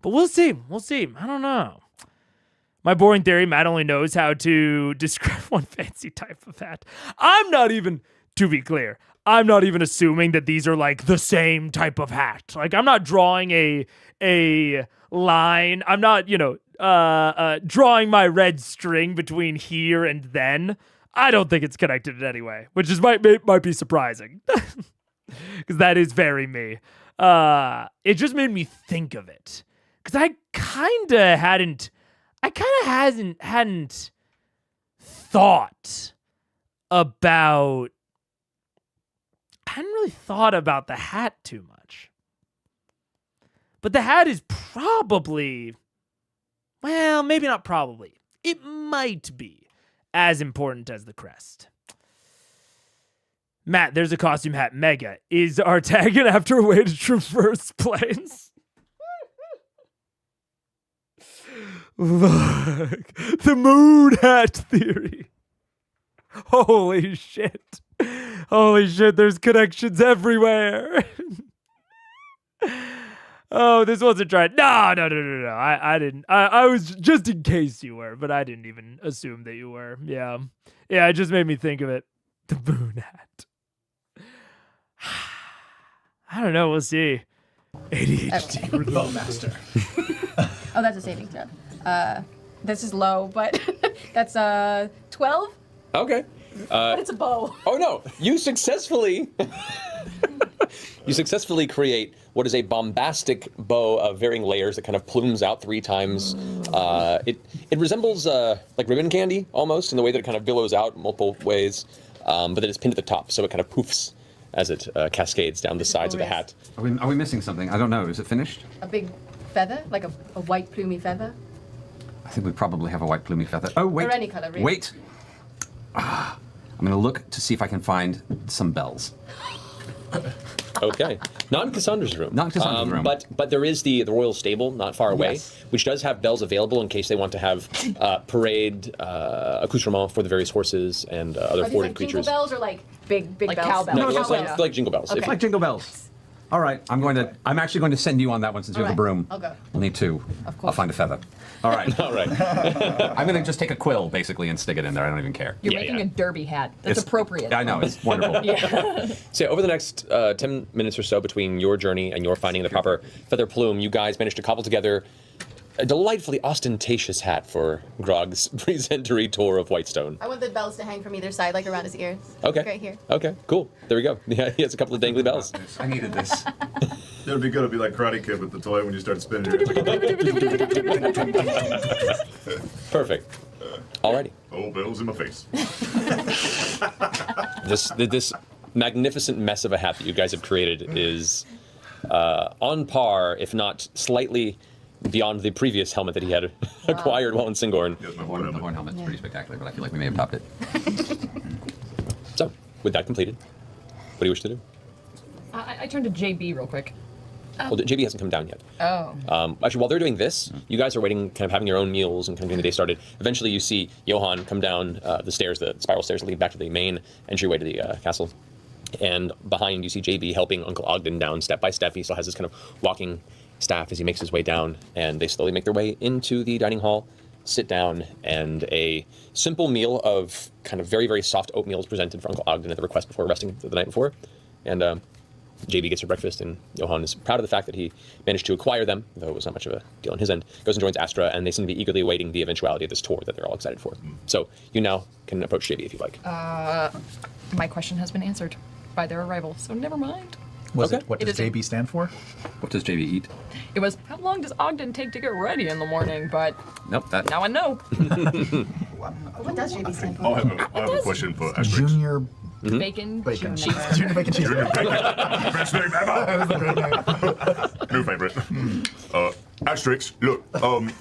But we'll see. We'll see. I don't know. My boring theory, Matt only knows how to describe one fancy type of hat. I'm not even, to be clear, I'm not even assuming that these are like the same type of hat. Like I'm not drawing a line. I'm not, drawing my red string between here and then. I don't think it's connected in any way, which is might be surprising. Because that is very me. It just made me think of it. Because I kind of hadn't thought about, I hadn't really thought about the hat too much. But the hat is probably, well, maybe not probably. It might be as important as the crest. Matt, there's a costume hat. Mega. Is Artagan after a way to traverse planes? Look, the moon hat theory. Holy shit. Holy shit, there's connections everywhere. Oh, this wasn't right. No. I didn't. I was just in case you were, but I didn't even assume that you were. Yeah, it just made me think of it. The moon hat. I don't know. We'll see. ADHD. Okay. Bowmaster. Oh, that's a saving throw. This is low, but that's 12. Okay. But it's a bow. Oh no! You successfully create what is a bombastic bow of varying layers that kind of plumes out 3 times. It resembles like ribbon candy almost in the way that it kind of billows out multiple ways, but then it's pinned at the top, so it kind of poofs as it cascades down the sides of the hat. Are we missing something? I don't know. Is it finished? A big feather, like a white plumy feather. I think we probably have a white plumy feather. Oh, wait. Or any color, really. Wait. I'm going to look to see if I can find some bells. Okay. Not in Cassandra's room. Not in Cassandra's room. But there is the royal stable not far away, Yes. which does have bells available in case they want to have parade accoutrement for the various horses and other Are these forward like creatures. jingle bells or like big Like bells? cowbells? No, No, it's cowbells. like jingle bells. Okay. Like jingle bells. All right, I'm actually going to send you on that one since you have the All right, broom. I'll go. We'll need 2. Of course. I'll find a feather. All right. All right. I'm going to just take a quill, basically, and stick it in there. I don't even care. You're Yeah, making yeah. a derby hat. That's It's- appropriate. I know, it's wonderful. So over the next 10 minutes or so between your journey and your finding the proper feather plume, you guys managed to cobble together a delightfully ostentatious hat for Grog's presentory tour of Whitestone. I want the bells to hang from either side, like around his ears. Okay. Right here. Okay, cool. There we go. Yeah, he has a couple of dangly bells. I needed this. It would be good to be like Karate Kid with the toy when you start spinning it. Perfect. Alrighty. Oh, bells in my face. This magnificent mess of a hat that you guys have created is on par, if not slightly beyond the previous helmet that he had acquired while in Singorn. Yes, my The horn horn helmet. helmet's pretty spectacular, but I feel like we may have topped it. So, with that completed, what do you wish to do? I turned to JB real quick. Well, JB hasn't come down yet. Oh. Actually, while they're doing this, you guys are waiting, kind of having your own meals and kind of getting the day started. Eventually, you see Johan come down the stairs, the spiral stairs that lead back to the main entryway to the castle. And behind, you see JB helping Uncle Ogden down step by step. He still has this kind of walking staff as he makes his way down, and they slowly make their way into the dining hall, sit down, and a simple meal of kind of very, very soft oatmeal is presented for Uncle Ogden at the request before resting the night before. And JB gets her breakfast, and Johan is proud of the fact that he managed to acquire them, though it was not much of a deal on his end. Goes and joins Astra, and they seem to be eagerly awaiting the eventuality of this tour that they're all excited for. So you now can approach JB if you like. My question has been answered by their arrival, so never mind. Was Okay. it? What It does is a- JB stand for? What does JB eat? It was, how long does Ogden take to get ready in the morning? But Nope, that. now I know. What does JB stand for? I have a question for Asterix. Junior Bacon, Bacon. cheese. Junior bacon cheese. Best name ever. New favorite. Asterix, look,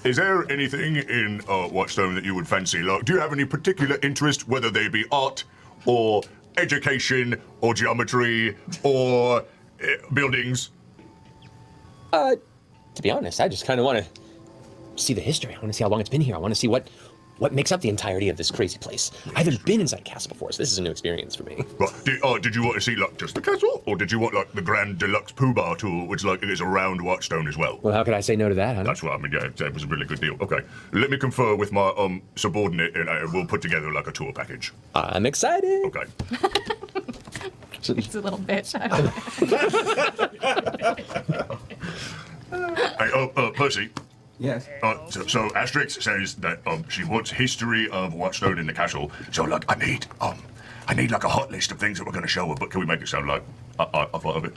is there anything in Watchstone that you would fancy? Like, do you have any particular interest, whether they be art or education or geometry or buildings? To be honest, I just kind of want to see the history. I want to see how long it's been here. I want to see what makes up the entirety of this crazy place. I haven't been inside a castle before, so this is a new experience for me. Right. Did you want to see like just the castle, or did you want like the grand deluxe Pooh Bar tour, which like is around Watchstone as well? Well, how could I say no to that, huh? That's what I mean. Yeah, it was a really good deal. Okay, let me confer with my subordinate, and we'll put together like a tour package. I'm excited. Okay. It's a little bitch. Hey, Percy. Yes. So Asterix says that she wants history of Watchstone in the castle. So like, I need like a hot list of things that we're going to show her. But can we make it sound like I thought of it?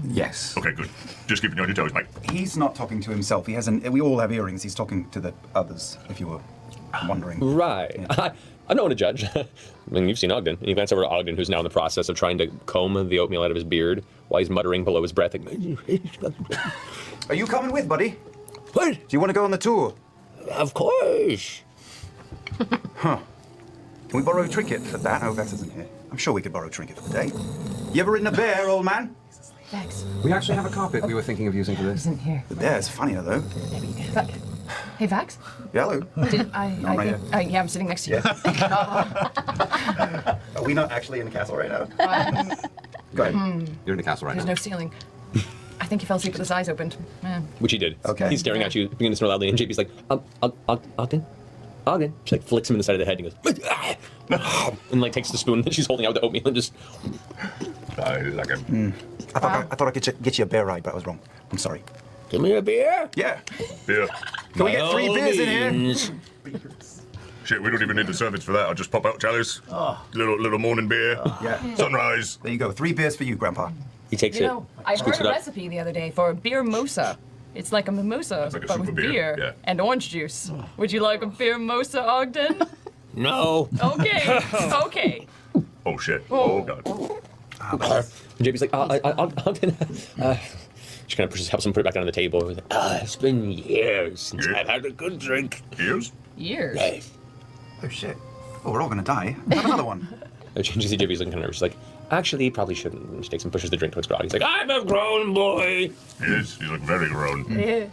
Yes. Okay, good. Just keeping you on your toes, mate. He's not talking to himself. He has we all have earrings. He's talking to the others, if you were wondering. Right. Yeah. I'm no one to judge. I mean, you've seen Ogden. And you glance over to Ogden, who's now in the process of trying to comb the oatmeal out of his beard while he's muttering below his breath. Are you coming with, buddy? What? Do you want to go on the tour? Of course. Huh. Can we borrow a trinket for that? Oh, Vex isn't here. I'm sure we could borrow a trinket for the day. You ever ridden a bear, old man? Vex We actually have a carpet we were thinking of using for this. isn't here. The bear's funnier, though. Hey, Vax? Yeah, hello. Did I'm right think, yeah, I'm sitting next to you. Are we not actually in the castle right now? Go ahead. You're in the castle right There's now. no ceiling. I think he fell asleep with his eyes opened. Yeah. Which he did. Okay. He's staring at you, beginning to snore loudly, and JP's like, Ogden? Ogden? She like flicks him in the side of the head and goes, and like takes the spoon that she's holding out the oatmeal and just, I like him. I thought I could get you a bear ride, but I was wrong. I'm sorry. give me a beer. Yeah. Beer. Can we get 3 beers in here? Shit, we don't even need the servants for that. I'll just pop out chalice. Little morning beer. Yeah. Sunrise. There you go. 3 beers for you, Grandpa. He takes You it, know, I scoops heard it a up. recipe the other day for a beer mosa. It's like a mimosa, like a but super with beer, beer yeah. and orange juice. Would you like a beer mosa, Ogden? No. Okay, okay. Oh shit. Oh god. And JP's like, Ogden, she kind of helps him put it back down on the table. He's like, it's been years since Yeah. I've had a good drink. Ears? Years. Hey. Oh, shit. Oh, we're all gonna die. Have another one. She sees JP's looking kind of nervous. She's like, actually, probably shouldn't. And she takes and pushes the drink towards Grog. He's like, I'm a grown boy. Yes, you look very grown. Yeah.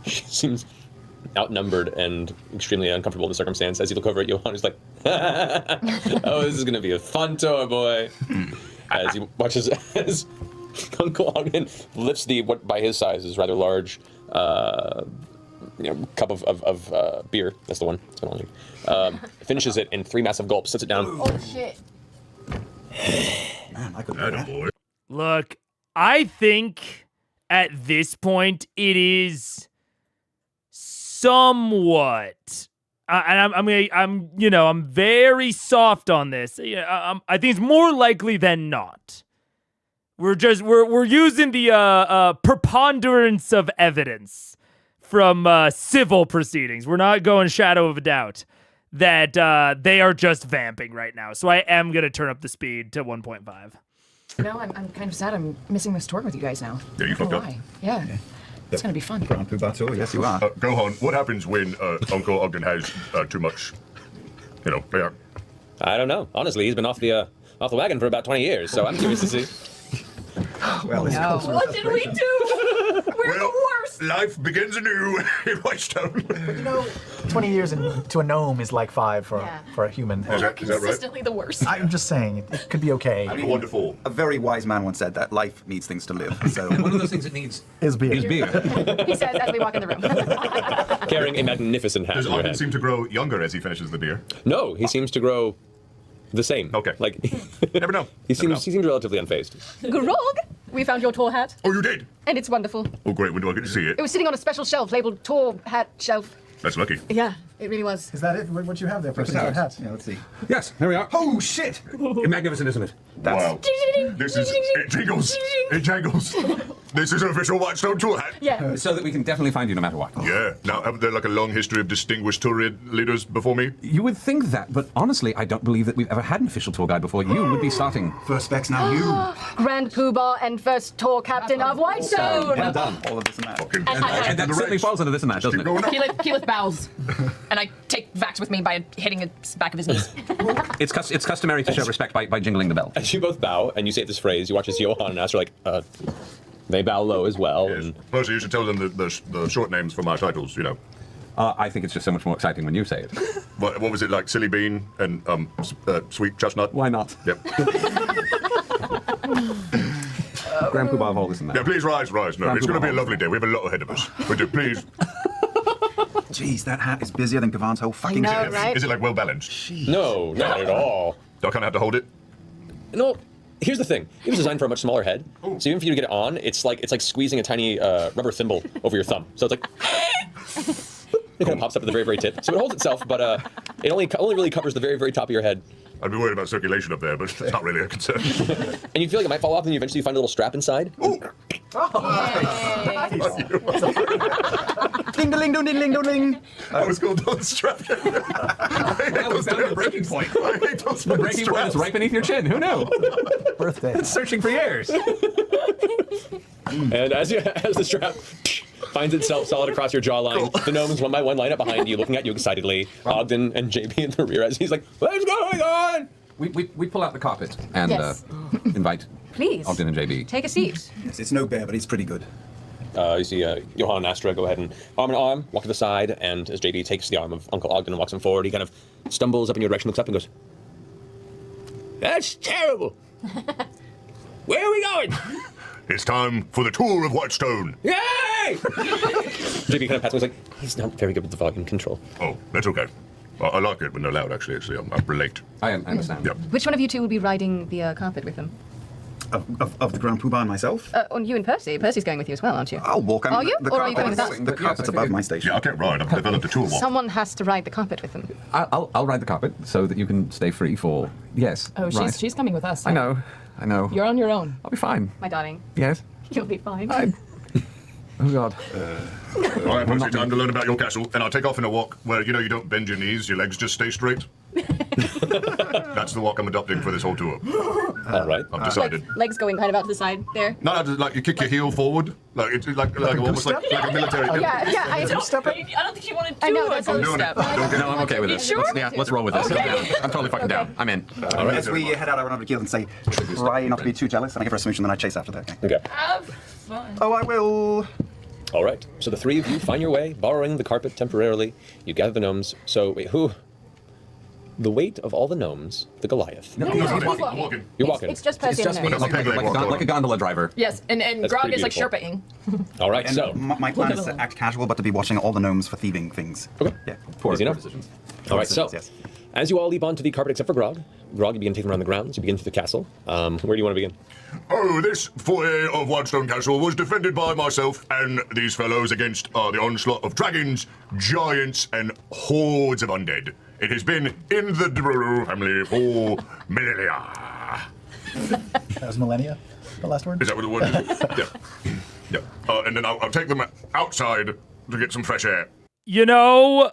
She seems outnumbered and extremely uncomfortable in the circumstance as you look over at Johan. He's like, oh, this is going to be a fun tour, boy. As he watches as Uncle Ogden lifts what by his size is rather large cup of beer. That's the one. That's what I like. Finishes it in 3 massive gulps, sits it down. Oh shit. Man, I could do Atta that. boy. Look, I think at this point it is somewhat, and I'm very soft on this. I think it's more likely than not. We're using the preponderance of evidence from civil proceedings. We're not going shadow of a doubt that they are just vamping right now. So I am gonna turn up the speed to 1.5. No, I'm kind of sad I'm missing this tour with you guys now. Yeah, you Not gonna fucked up. lie. Yeah. It's gonna be fun. Grand Pooh Bar tour, yes, you are. Gohan, what happens when Uncle Ogden has too much, beer? I don't know. Honestly, he's been off the wagon for about 20 years, so I'm curious to see. Well, this No. calls for What did we frustration. do? We're Well, the worst. life begins anew in Whitestone. 20 years to a gnome is like 5 for Yeah. for a human. Is that right? Consistently the worst. I'm just saying, it could be okay. Wonderful. A very wise man once said that life needs things to live. So One of those things it needs Is beer. is beer. He says as we walk in the room. Carrying a magnificent hat Does on your Ogden head. seem to grow younger as he finishes the beer? No, he seems to grow the same. Okay. Like Never know. he Never know. seems relatively unfazed. Grog, we found your tour hat, Oh, you did? and it's wonderful. Oh, great. When do I get to see it? It was sitting on a special shelf labeled tour hat shelf. That's lucky. Yeah, it really was. Is that it? What you have there, Percy? Is that hat? yeah, let's see. Yes, here we are. Oh shit! Magnificent, isn't it? Wow. This is... It jingles. It jangles. This is an official Whitestone tour hat. Yeah. So that we can definitely find you no matter what. Yeah. Now, haven't there like a long history of distinguished tour leaders before me? You would think that, but honestly, I don't believe that we've ever had an official tour guide before. You would be starting. First specs now, you. Grand Poobah and first tour captain of Whitestone. Well done. All of this and that. Fucking... And that certainly falls under this and that, doesn't Keep it? going up. Keyleth bows, and I take Vax with me by hitting the back of his knees. It's customary to show respect by jingling the bell. As you both bow and you say this phrase, you watch as Johan and Aster they bow low as well. Yes. And Percy, you should tell them the short names for my titles, you know. I think it's just so much more exciting when you say it. What was it, like Silly Bean and Sweet Chestnut? Why not? Yep. Grand Poobah of all this and that. Yeah, please rise. No, Grand it's going to be a Poobah. lovely day. We have a lot ahead of us. But please... Jeez, that hat is busier than Gavan's whole fucking know, trip. right? Is it like well balanced? no, not at all. Do I kind of have to hold it? No, here's the thing. It was designed for a much smaller head, so even for you to get it on, it's like squeezing a tiny rubber thimble over your thumb. So it's like it kind of pops up at the very, very tip. So it holds itself, but it only really covers the very, very top of your head. I'd be worried about circulation up there, but it's not really a concern. And you feel like it might fall off, and you eventually find a little strap inside. Ding ding ding ding ding ding. I was going down the strap. Well, we found the breaking point. I hate those The breaking point is right beneath your chin. Who knew? Birthday. Searching for years. And as the strap finds itself solid across your jawline, the gnomes one by one line up behind you, looking at you excitedly. Ogden and JB in the rear as he's like, "What's going on?" We pull out the carpet and Yes. invite Please. Ogden and JB. Take a seat. Yes, it's no bear, but it's pretty good. You see Johan and Astra go ahead and arm in arm, walk to the side, and as JB takes the arm of Uncle Ogden and walks him forward, he kind of stumbles up in your direction, looks up and goes, "That's terrible. Where are we going?" It's time for the tour of Whitestone. Yay! JB kind of pats me, he's like, "He's not very good with the volume control." Oh, that's okay. I like it when they're loud, actually. I relate. I understand. Yep. Which one of you two will be riding the carpet with them? Of the Grand Poobah and myself? On you and Percy. Percy's going with you as well, aren't you? I'll walk. Are you? The Or are you carpet going is- with The us? carpet's Yes, I above figured. my station. Yeah, I can't ride. I've developed a tour walk. Someone has to ride the carpet with them. I'll ride the carpet so that you can stay free for... Yes, Oh, right. she's coming with us. I know. You're on your own. I'll be fine. My darling, Yes. you'll be fine. Oh, God. All right, Percy, time to learn about your castle, and I'll take off in a walk where, you know, you don't bend your knees, your legs just stay straight. That's the walk I'm adopting for this whole tour. All right. I've decided. Legs going kind of out to the side there. No, like you kick your heel forward, like it's like almost like a military. Yeah, I don't think you want to do I know, a that's I'm what- doing it. Don't get No, I'm okay with it. sure? Let's roll with this. I'm totally fucking down. I'm in. All right. As we head out, I run over to Keith and say, try not to be too jealous, and I give her a smooch, and then I chase after that. Okay. Okay. Have fun. Oh, I will. All right. So the three of you find your way, borrowing the carpet temporarily. You gather the gnomes. So wait, who? The weight of all the gnomes, the Goliath. No, No, he's he's walking. walking. You're walking. It's just Percy It's just and me. the Like a Like a gondola driver. Yes, and That's Grog pretty is like beautiful. Sherpa-ing. All right. And So my plan is to act casual, but to be watching all the gnomes for thieving things. okay. Yeah. Poor Easy enough. decisions. All right. So Yes. as you all leap onto the carpet, except for Grog, you begin taking around the grounds. You begin through the castle. Where do you want to begin? Oh, this foyer of Whitestone Castle was defended by myself and these fellows against the onslaught of dragons, giants, and hordes of undead. It has been in the Drew family for millennia. That was millennia, the last word? Is that what it was? Yeah. Yeah. And then I'll take them outside to get some fresh air. You know,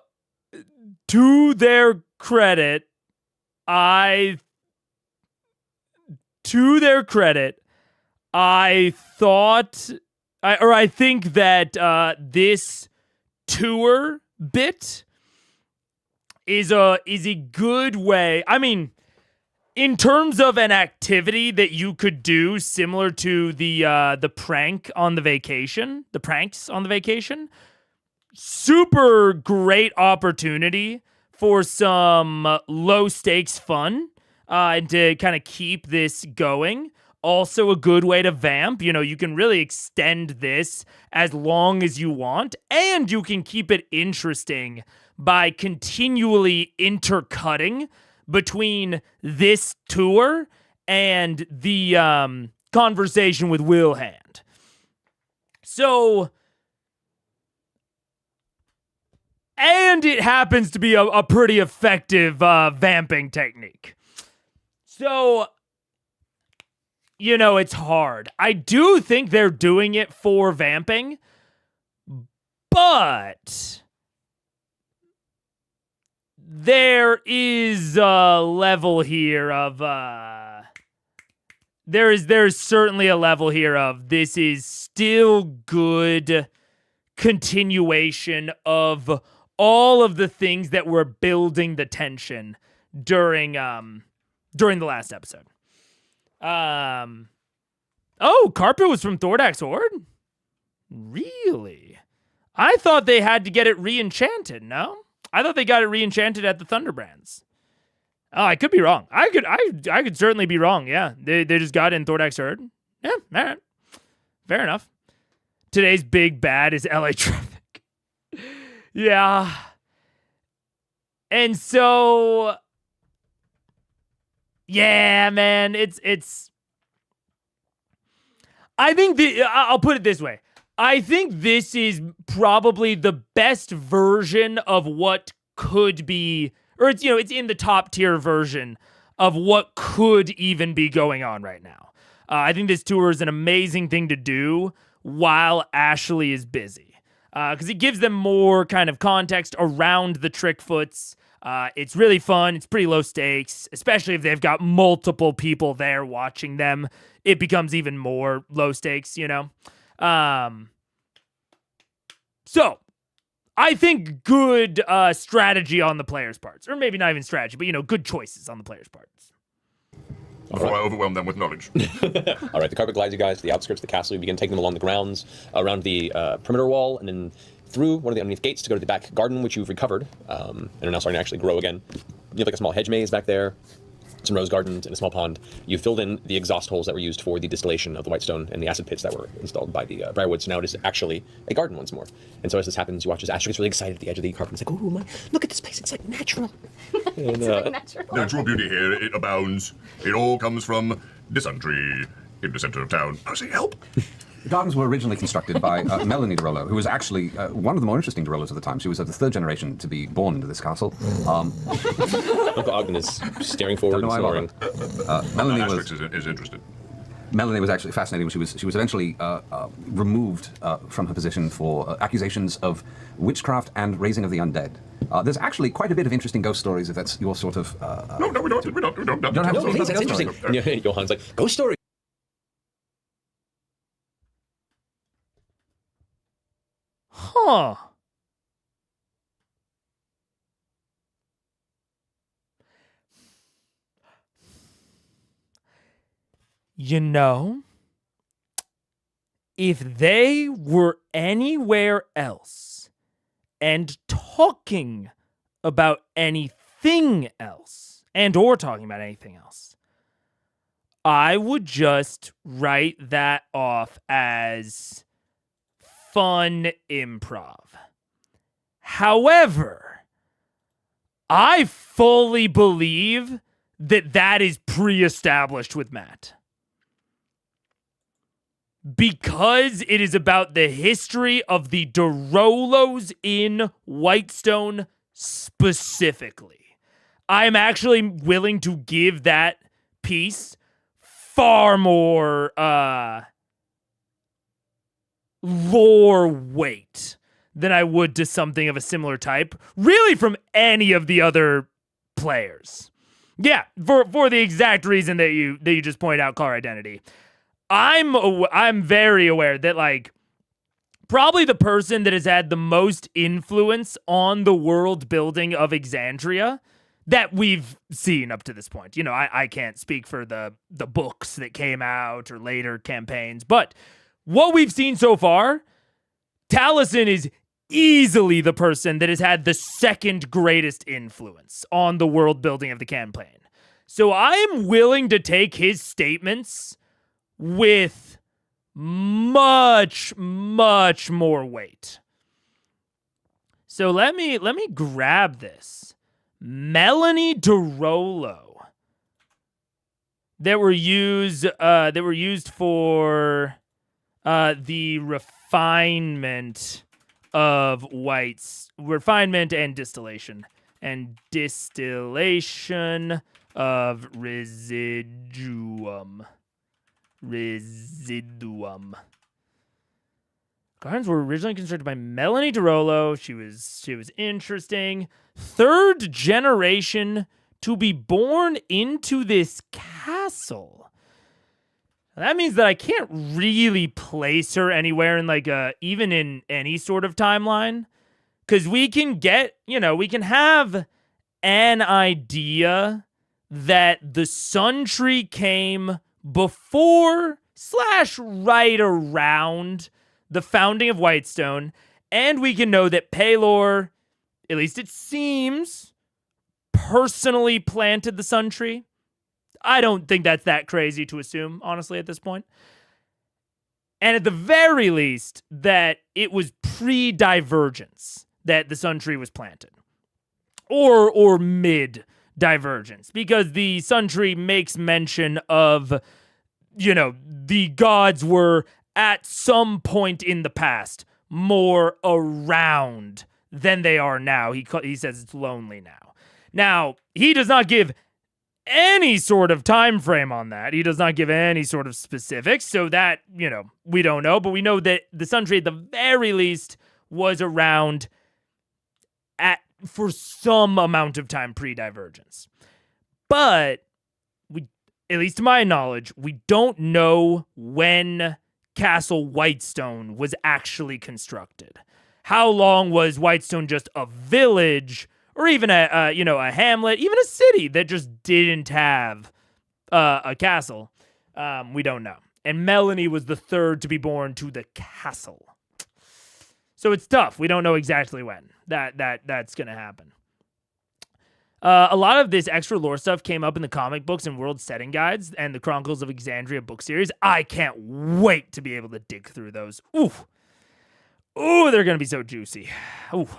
to their credit, I think that this tour bit is a good way. I mean, in terms of an activity that you could do similar to the pranks on the vacation, super great opportunity for some low stakes fun and to kind of keep this going. Also a good way to vamp. You know, you can really extend this as long as you want, and you can keep it interesting by continually intercutting between this tour and the conversation with Wilhand. So, and it happens to be a pretty effective vamping technique. So, it's hard. I do think they're doing it for vamping, but there is a level here of there's certainly a level here of this is still good continuation of all of the things that were building the tension during the last episode. Carpet was from Thordak's Horde? Really? I thought they had to get it re-enchanted, no? I thought they got it re-enchanted at the Thunderbrands. Oh, I could be wrong. I could certainly be wrong, yeah. They just got it in Thordak's Horde. Yeah, all right. Fair enough. Today's big bad is LA traffic. Yeah. And so, yeah, man, it's I think I'll put it this way. I think this is probably the best version of what could be, or it's in the top tier version of what could even be going on right now. I think this tour is an amazing thing to do while Ashley is busy, because it gives them more kind of context around the Trickfoots. It's really fun. It's pretty low stakes, especially if they've got multiple people there watching them. It becomes even more low stakes, So, I think good strategy on the players' parts. Or maybe not even strategy, but, good choices on the players' parts. Before I overwhelm them with knowledge. All right, the carpet glides you guys to the outskirts of the castle. You begin taking them along the grounds, around the perimeter wall, and then through one of the underneath gates to go to the back garden, which you've recovered, and are now starting to actually grow again. You have like a small hedge maze back there, some rose gardens, and a small pond. You filled in the exhaust holes that were used for the distillation of the whitestone and the acid pits that were installed by the Briarwood. So now it is actually a garden once more. And so as this happens, you watch as Asher gets really excited at the edge of the carpet. It's like, oh my, look at this place. It's like natural. And, The natural beauty here, it abounds. It all comes from dysentery in the center of town. Percy, help! The gardens were originally constructed by Melanie DeRollo, who was actually one of the more interesting DeRollos of the time. She was the third generation to be born into this castle. Uncle Ogden is staring forward and snoring. Melanie is interested. Melanie was actually fascinating. She was eventually removed from her position for accusations of witchcraft and raising of the undead. There's actually quite a bit of interesting ghost stories if that's your sort of... No, we don't. We don't have No, that's interesting. And Johan's like, ghost story. Huh. If they were anywhere else and talking about anything else, I would just write that off as fun improv. However, I fully believe that is pre-established with Matt. Because it is about the history of the DeRollos in Whitestone specifically. I'm actually willing to give that piece far more lore weight than I would to something of a similar type, really from any of the other players. Yeah, for the exact reason that you just pointed out, caller identity. I'm very aware that, like, probably the person that has had the most influence on the world building of Exandria that we've seen up to this point. I can't speak for the books that came out or later campaigns, but what we've seen so far, Taliesin is easily the person that has had the second greatest influence on the world building of the campaign. So I'm willing to take his statements with much, much more weight. So let me grab this. Melanie DeRollo that were used for the refinement and distillation of residuum. residuum. Gardens were originally constructed by Melanie DeRollo. She was interesting. Third generation to be born into this castle. That means that I can't really place her anywhere in even in any sort of timeline. Because we can we can have an idea that the Sun Tree came before / right around the founding of Whitestone, and we can know that Paylor, at least it seems, personally planted the Sun Tree. I don't think that's that crazy to assume, honestly, at this point. And at the very least, that it was pre-divergence that the Sun Tree was planted. Or mid-divergence, because the Sun Tree makes mention of, the gods were at some point in the past more around than they are now. He says it's lonely now. Now, he does not give any sort of time frame on that. He does not give any sort of specifics, so that, we don't know, but we know that the Sun Tree at the very least was around for some amount of time pre-divergence. But at least to my knowledge, we don't know when Castle Whitestone was actually constructed. How long was Whitestone just a village, or even a hamlet, even a city that just didn't have a castle? We don't know. And Melanie was the third to be born to the castle. So it's tough. We don't know exactly when that's going to happen. A lot of this extra lore stuff came up in the comic books and world setting guides and the Chronicles of Exandria book series. I can't wait to be able to dig through those. Ooh, they're going to be so juicy. Ooh.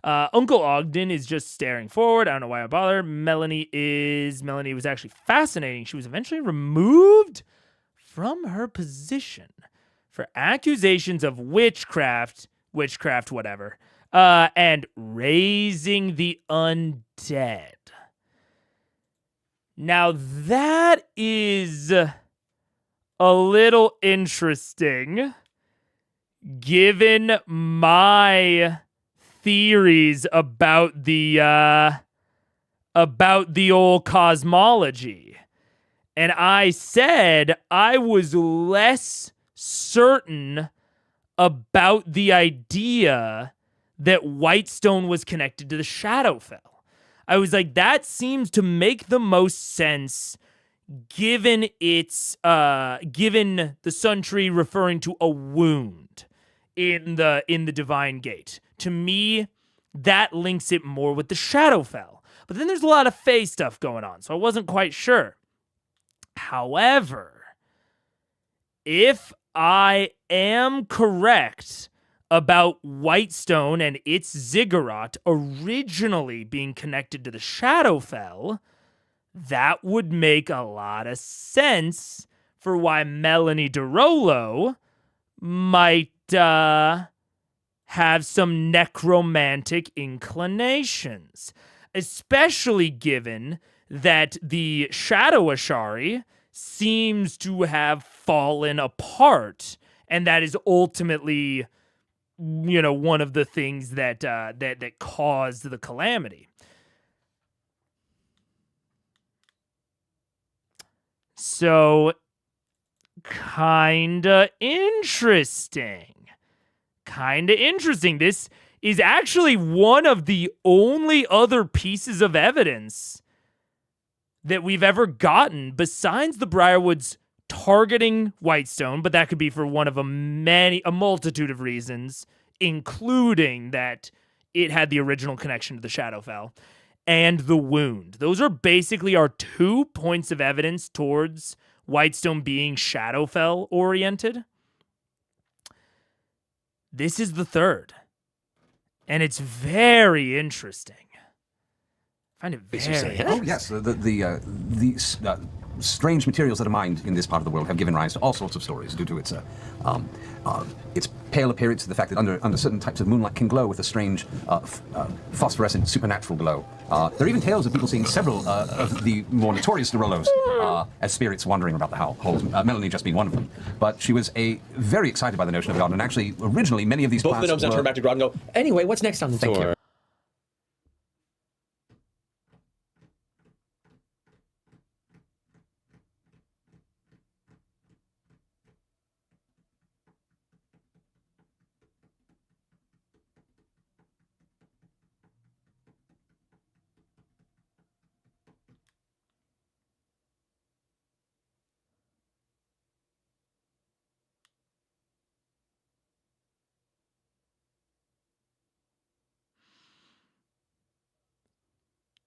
Uncle Ogden is just staring forward. I don't know why I bother. Melanie was actually fascinating. She was eventually removed from her position for accusations of witchcraft, whatever, and raising the undead. Now that is a little interesting, given my theories about the old cosmology. And I said I was less certain about the idea that Whitestone was connected to the Shadowfell. I was like, that seems to make the most sense given the Sun Tree referring to a wound in the Divine Gate. To me, that links it more with the Shadowfell. But then there's a lot of Fae stuff going on, so I wasn't quite sure. However, if I am correct about Whitestone and its ziggurat originally being connected to the Shadowfell, that would make a lot of sense for why Melanie DeRollo might have some necromantic inclinations, especially given that the Shadow Ashari seems to have fallen apart, and that is ultimately, one of the things that caused the calamity. So, kinda interesting. This is actually one of the only other pieces of evidence that we've ever gotten besides the Briarwoods targeting Whitestone, but that could be for one of a multitude of reasons, including that it had the original connection to the Shadowfell, and the wound. Those are basically our 2 points of evidence towards Whitestone being Shadowfell oriented. This is the third, and it's very interesting. I find it very interesting. Oh yes, strange materials that are mined in this part of the world have given rise to all sorts of stories due to its pale appearance, the fact that under certain types of moonlight can glow with a strange phosphorescent supernatural glow. There are even tales of people seeing several of the more notorious Derolos as spirits wandering about the halls, Melanie just being one of them. But she was very excited by the notion of God, and actually, originally, many of these Both of the plants gnomes now turn back to Grodd and go, anyway, what's next on the Thank tour? you.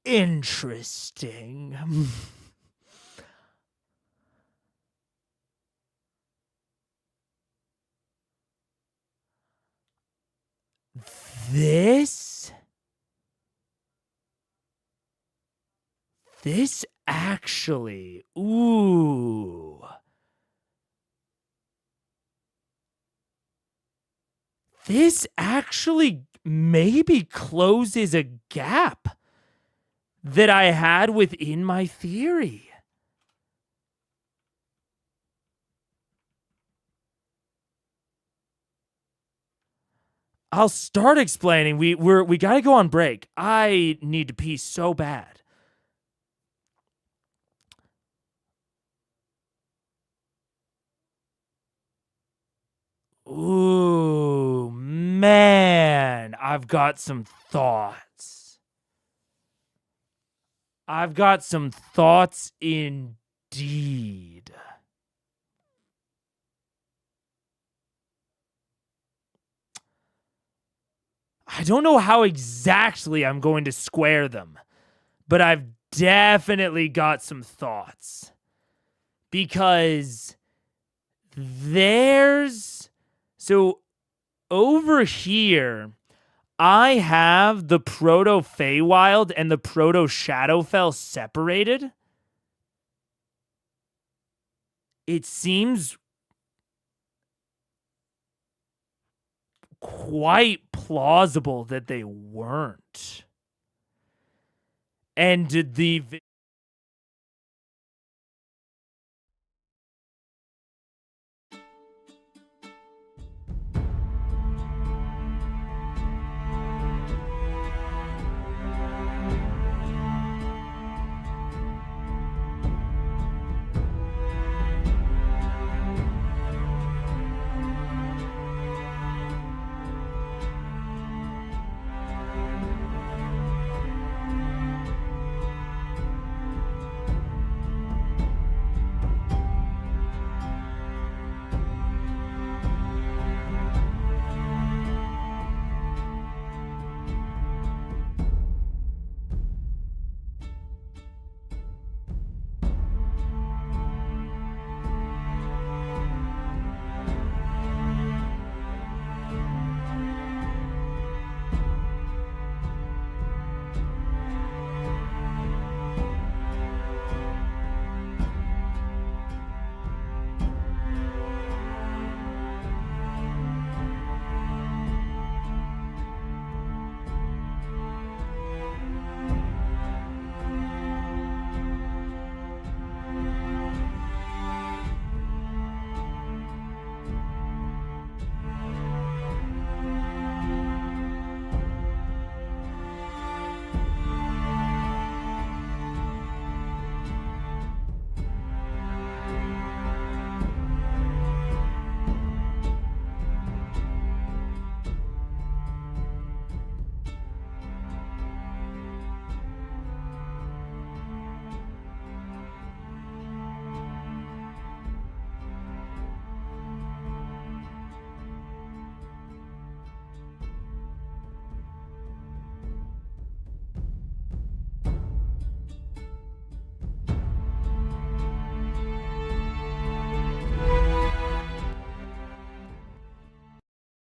Interesting. This actually, ooh. This actually maybe closes a gap that I had within my theory. I'll start explaining. We got to go on break. I need to pee so bad. Ooh, man, I've got some thoughts. I've got some thoughts indeed. I don't know how exactly I'm going to square them, but I've definitely got some thoughts. Because so over here, I have the Proto Feywild and the Proto Shadowfell separated. It seems quite plausible that they weren't. And did the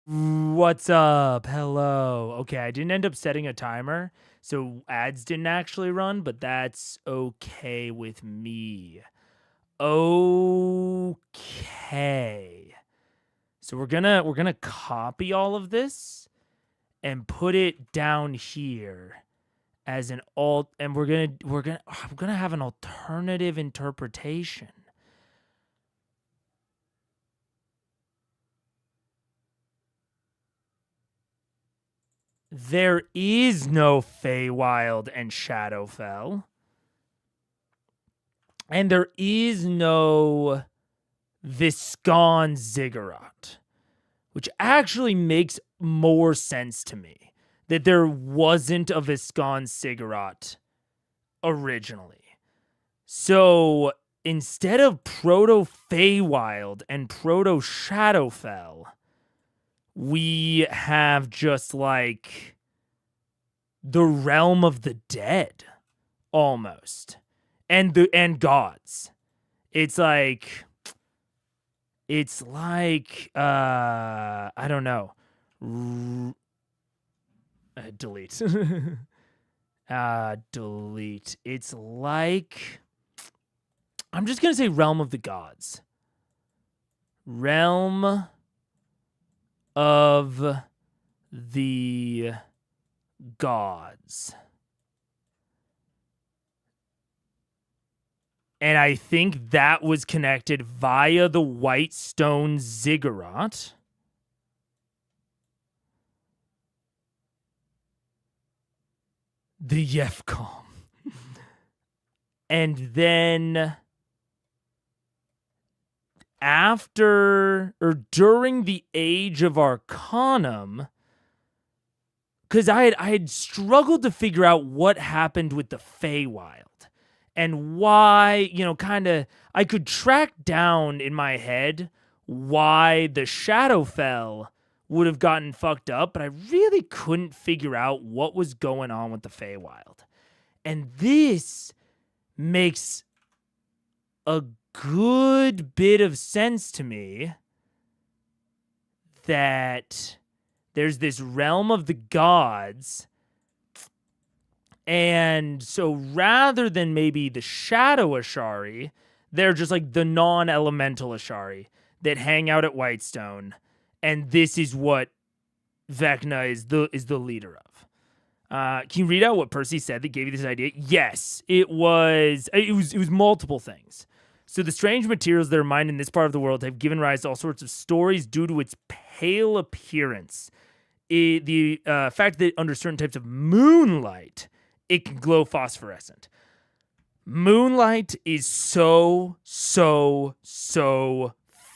What's up? Hello. Okay, I didn't end up setting a timer, so ads didn't actually run, but that's okay with me. Okay. So we're gonna copy all of this and put it down here as an alt, and I'm gonna have an alternative interpretation. There is no Feywild and Shadowfell. And there is no Viscon Ziggurat, which actually makes more sense to me, that there wasn't a Viscon Ziggurat originally. So instead of Proto Feywild and Proto Shadowfell, we have just like the realm of the dead, almost, and gods. It's like I don't know. Delete. Delete. It's like, I'm just gonna say realm of the gods. Realm of the gods. And I think that was connected via the White Stone Ziggurat. The Yefcom. And then after or during the Age of Arcanum, because I had struggled to figure out what happened with the Feywild and why, I could track down in my head why the Shadowfell would have gotten fucked up, but I really couldn't figure out what was going on with the Feywild. And this makes a good bit of sense to me that there's this realm of the gods, and so rather than maybe the Shadow Ashari, they're just like the non-elemental Ashari that hang out at Whitestone, and this is what Vecna is the leader of. Can you read out what Percy said that gave you this idea? Yes, it was multiple things. So the strange materials that are mined in this part of the world have given rise to all sorts of stories due to its pale appearance. The fact that under certain types of moonlight, it can glow phosphorescent. Moonlight is so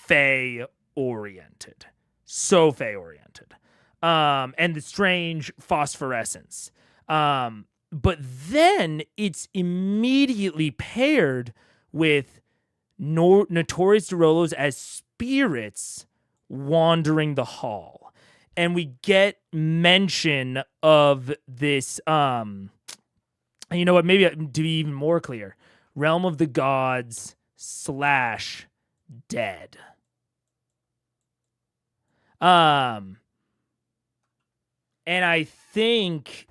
Fey-oriented. So Fey-oriented. And the strange phosphorescence. But then it's immediately paired with Notorious Derolos as spirits wandering the hall. And we get mention of this, you know what, maybe to be even more clear, Realm of the Gods / dead. And I think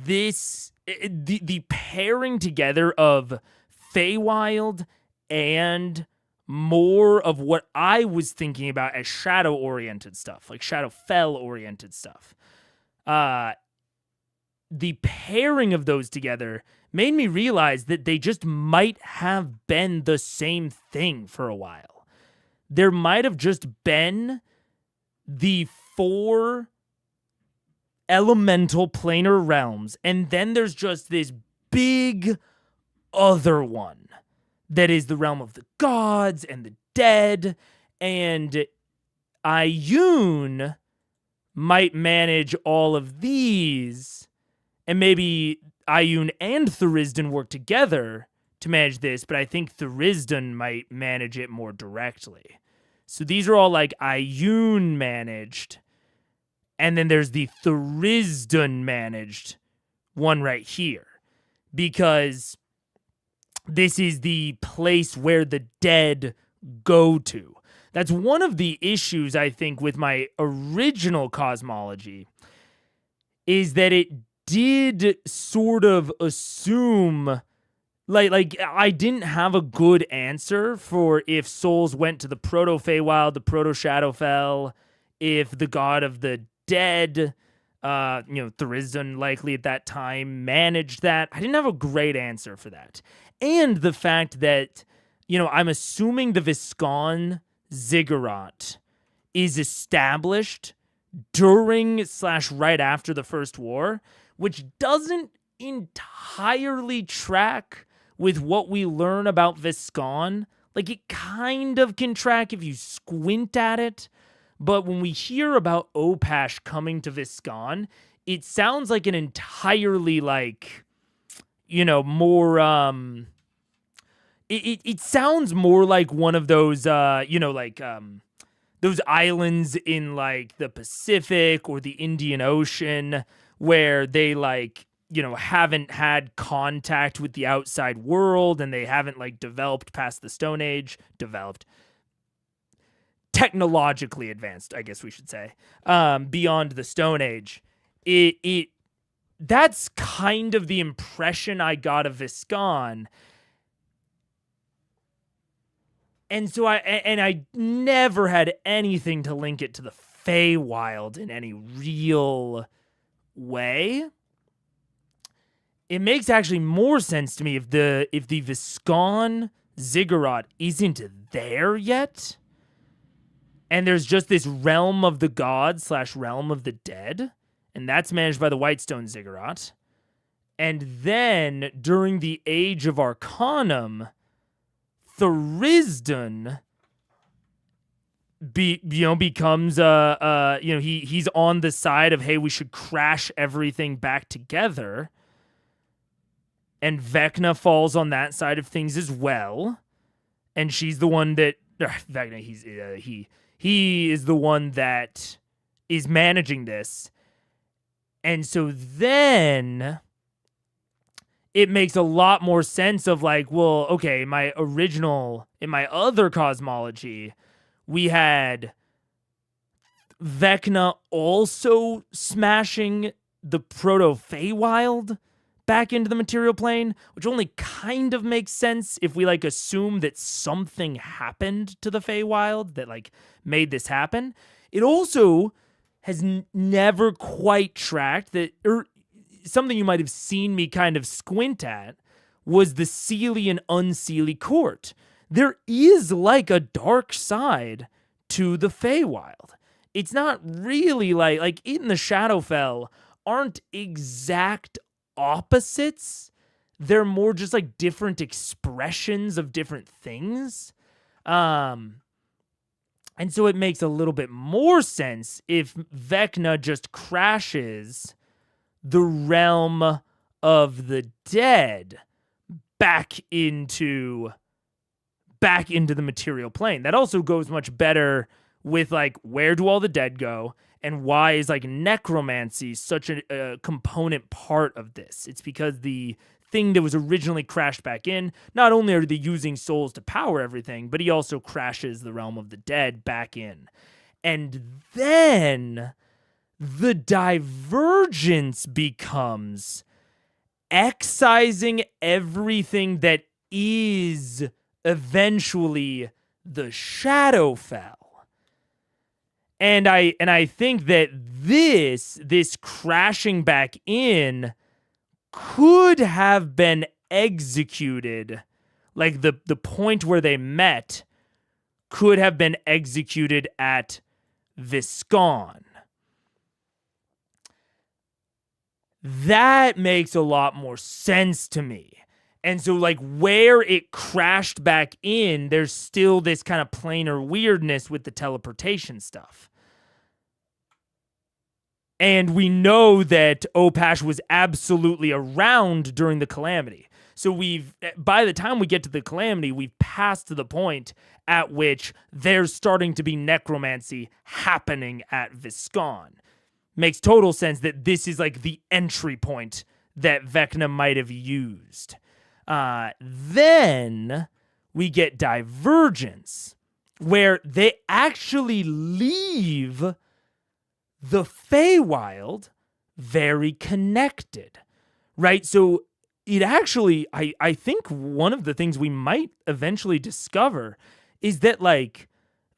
this, the pairing together of Feywild and more of what I was thinking about as shadow-oriented stuff, like Shadowfell-oriented stuff. The pairing of those together made me realize that they just might have been the same thing for a while. There might have just been the 4 elemental planar realms, and then there's just this big other one that is the realm of the gods and the dead, and Ioun might manage all of these, and maybe Ioun and Thurisdan work together to manage this, but I think Thurisdan might manage it more directly. So these are all like Ioun managed, and then there's the Thurisdan managed one right here, because this is the place where the dead go to. That's one of the issues, I think, with my original cosmology, is that it did sort of assume Like I didn't have a good answer for if souls went to the proto-Feywild, the proto-Shadowfell, if the god of the dead, Tharizdun likely at that time managed that. I didn't have a great answer for that. And the fact that, I'm assuming the Viscon ziggurat is established during/right after the First War, which doesn't entirely track with what we learn about Viscon. Like, it kind of can track if you squint at it, but when we hear about Opash coming to Viscon, it sounds like an entirely, more, it sounds more like one of those, those islands in, the Pacific or the Indian Ocean where they, haven't had contact with the outside world and they haven't developed past the Stone Age. Technologically advanced, I guess we should say, beyond the Stone Age. That's kind of the impression I got of Viscon. And so I never had anything to link it to the Feywild in any real way. It makes actually more sense to me if the Viscon ziggurat isn't there yet, and there's just this realm of the gods / realm of the dead, and that's managed by the Whitestone ziggurat. And then during the Age of Arcanum, Tharizdun becomes he's on the side of, hey, we should crash everything back together. And Vecna falls on that side of things as well. And she's the one that Vecna, he is the one that is managing this. And so then it makes a lot more sense of in my other cosmology, we had Vecna also smashing the proto-Feywild back into the material plane, which only kind of makes sense if we assume that something happened to the Feywild that made this happen. It also has never quite tracked that, or something you might have seen me kind of squint at, was the Seelie and Unseelie court. There is a dark side to the Feywild. It's not really like in the Shadowfell aren't exact opposites. They're more just different expressions of different things. And so it makes a little bit more sense if Vecna just crashes the realm of the dead back into the material plane. That also goes much better with where do all the dead go, and why is necromancy such a component part of this? It's because the thing that was originally crashed back in, not only are they using souls to power everything, but he also crashes the realm of the dead back in. And then the divergence becomes excising everything that is eventually the Shadowfell. And I think that this crashing back in could have been executed, the point where they met could have been executed at Viscon. That makes a lot more sense to me. And so, where it crashed back in, there's still this kind of planar weirdness with the teleportation stuff. And we know that Opash was absolutely around during the Calamity. So by the time we get to the Calamity, we've passed to the point at which there's starting to be necromancy happening at Viscon. Makes total sense that this is the entry point that Vecna might have used. Then we get Divergence, where they actually leave the Feywild very connected, right? So it actually, I think one of the things we might eventually discover is that, like,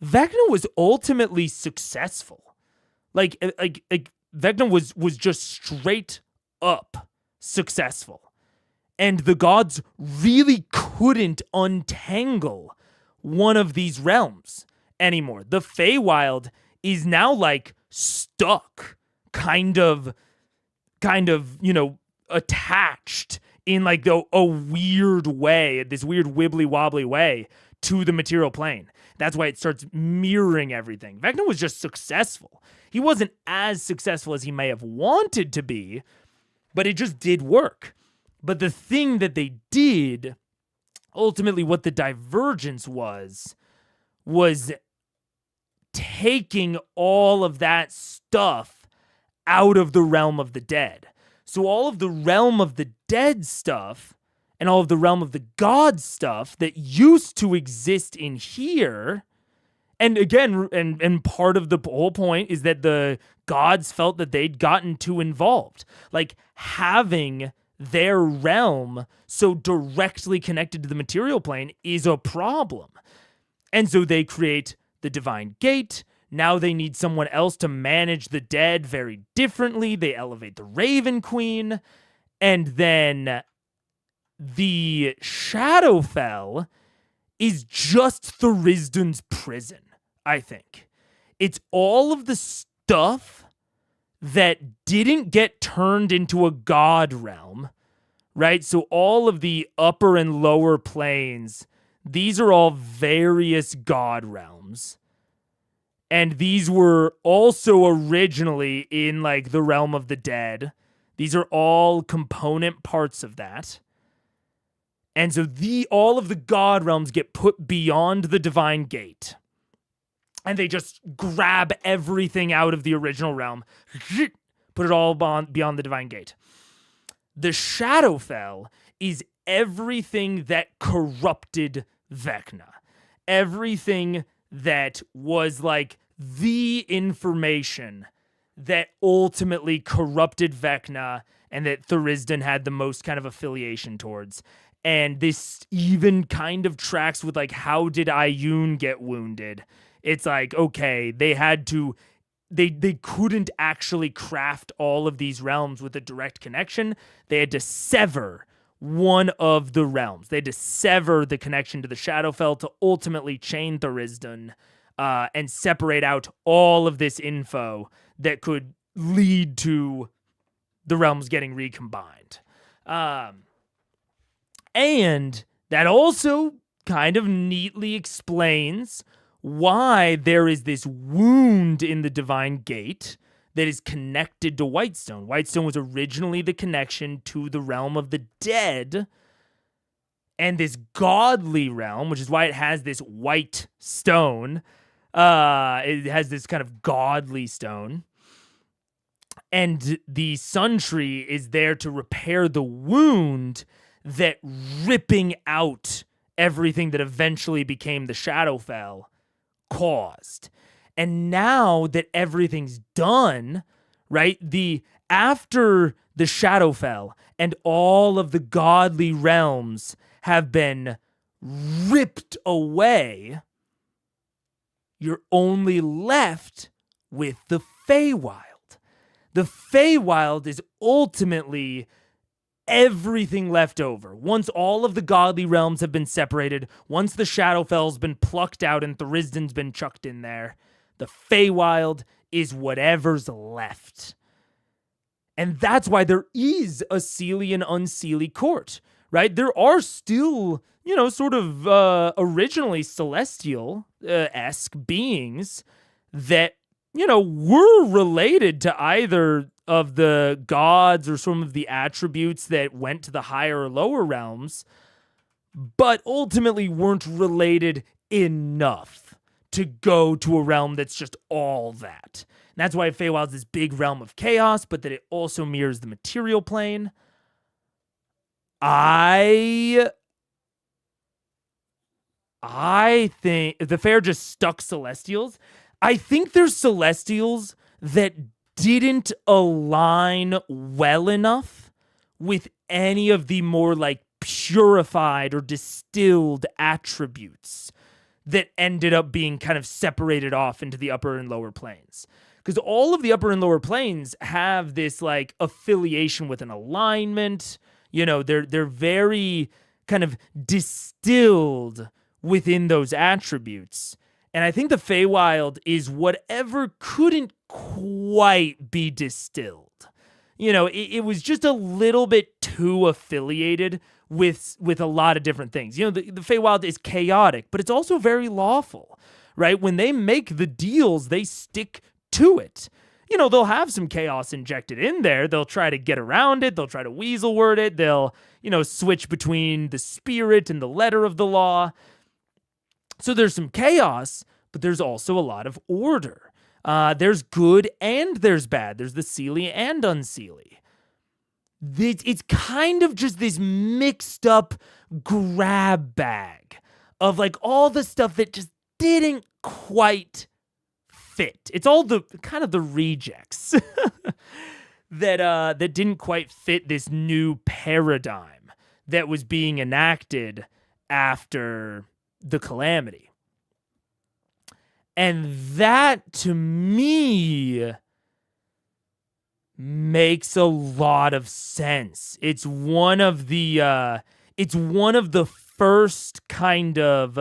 Vecna was ultimately successful. Like Vecna was just straight up successful. And the gods really couldn't untangle one of these realms anymore. The Feywild is now, like, stuck, kind of, attached in, like, a weird way, this weird wibbly wobbly way to the material plane. That's why it starts mirroring everything. Vecna was just successful. He wasn't as successful as he may have wanted to be, but it just did work. But the thing that they did, ultimately what the divergence was taking all of that stuff out of the realm of the dead. So all of the realm of the dead stuff and all of the realm of the god stuff that used to exist in here, and again, and part of the whole point is that the gods felt that they'd gotten too involved. Like, having their realm so directly connected to the material plane is a problem. And so they create the Divine Gate. Now they need someone else to manage the dead very differently. They elevate the Raven Queen. And then the Shadowfell is just Thurisdan's prison, I think. It's all of the stuff that didn't get turned into a god realm, right? So all of the upper and lower planes, these are all various god realms. And these were also originally in, like, the realm of the dead. These are all component parts of that. And so all of the god realms get put beyond the Divine Gate. And they just grab everything out of the original realm, put it all beyond the Divine Gate. The Shadowfell is everything that corrupted Vecna. Everything that was, like, the information that ultimately corrupted Vecna and that Thurisdan had the most kind of affiliation towards. And this even kind of tracks with, like, how did Ioun get wounded? It's like, okay, they had to, they couldn't actually craft all of these realms with a direct connection. They had to sever one of the realms. They had to sever the connection to the Shadowfell to ultimately chain Thurisdan and separate out all of this info that could lead to the realms getting recombined. And that also kind of neatly explains why there is this wound in the Divine Gate that is connected to Whitestone. Whitestone was originally the connection to the realm of the dead, and this godly realm, which is why it has this white stone. It has this kind of godly stone. And the Sun Tree is there to repair the wound that ripping out everything that eventually became the Shadowfell caused. And now that everything's done, right? After the Shadowfell and all of the godly realms have been ripped away, you're only left with the Feywild. The Feywild is ultimately everything left over. Once all of the godly realms have been separated, once the Shadowfell's been plucked out and Thurisdan's been chucked in there, the Feywild is whatever's left. And that's why there is a Seelie and Unseelie court, right? There are still, sort of originally celestial-esque beings that, were related to either of the gods or some of the attributes that went to the higher or lower realms, but ultimately weren't related enough to go to a realm that's just all that. And that's why Feywild's this big realm of chaos, but that it also mirrors the material plane. I think the Fair just stuck Celestials. I think there's Celestials that didn't align well enough with any of the more like purified or distilled attributes that ended up being kind of separated off into the upper and lower planes. Because all of the upper and lower planes have this like affiliation with an alignment. You know, they're very kind of distilled within those attributes. And I think the Feywild is whatever couldn't quite be distilled. You know, it was just a little bit too affiliated with a lot of different things. You know, the Feywild is chaotic, but it's also very lawful, right? When they make the deals, they stick to it. You know, they'll have some chaos injected in there. They'll try to get around it. They'll try to weasel word it. They'll, you know, switch between the spirit and the letter of the law. So there's some chaos, but there's also a lot of order. There's good and there's bad. There's the Seelie and Unseelie. It's kind of just this mixed up grab bag of like all the stuff that just didn't quite fit. It's all the kind of the rejects that didn't quite fit this new paradigm that was being enacted after the calamity. And that to me makes a lot of sense. It's one of the first kind of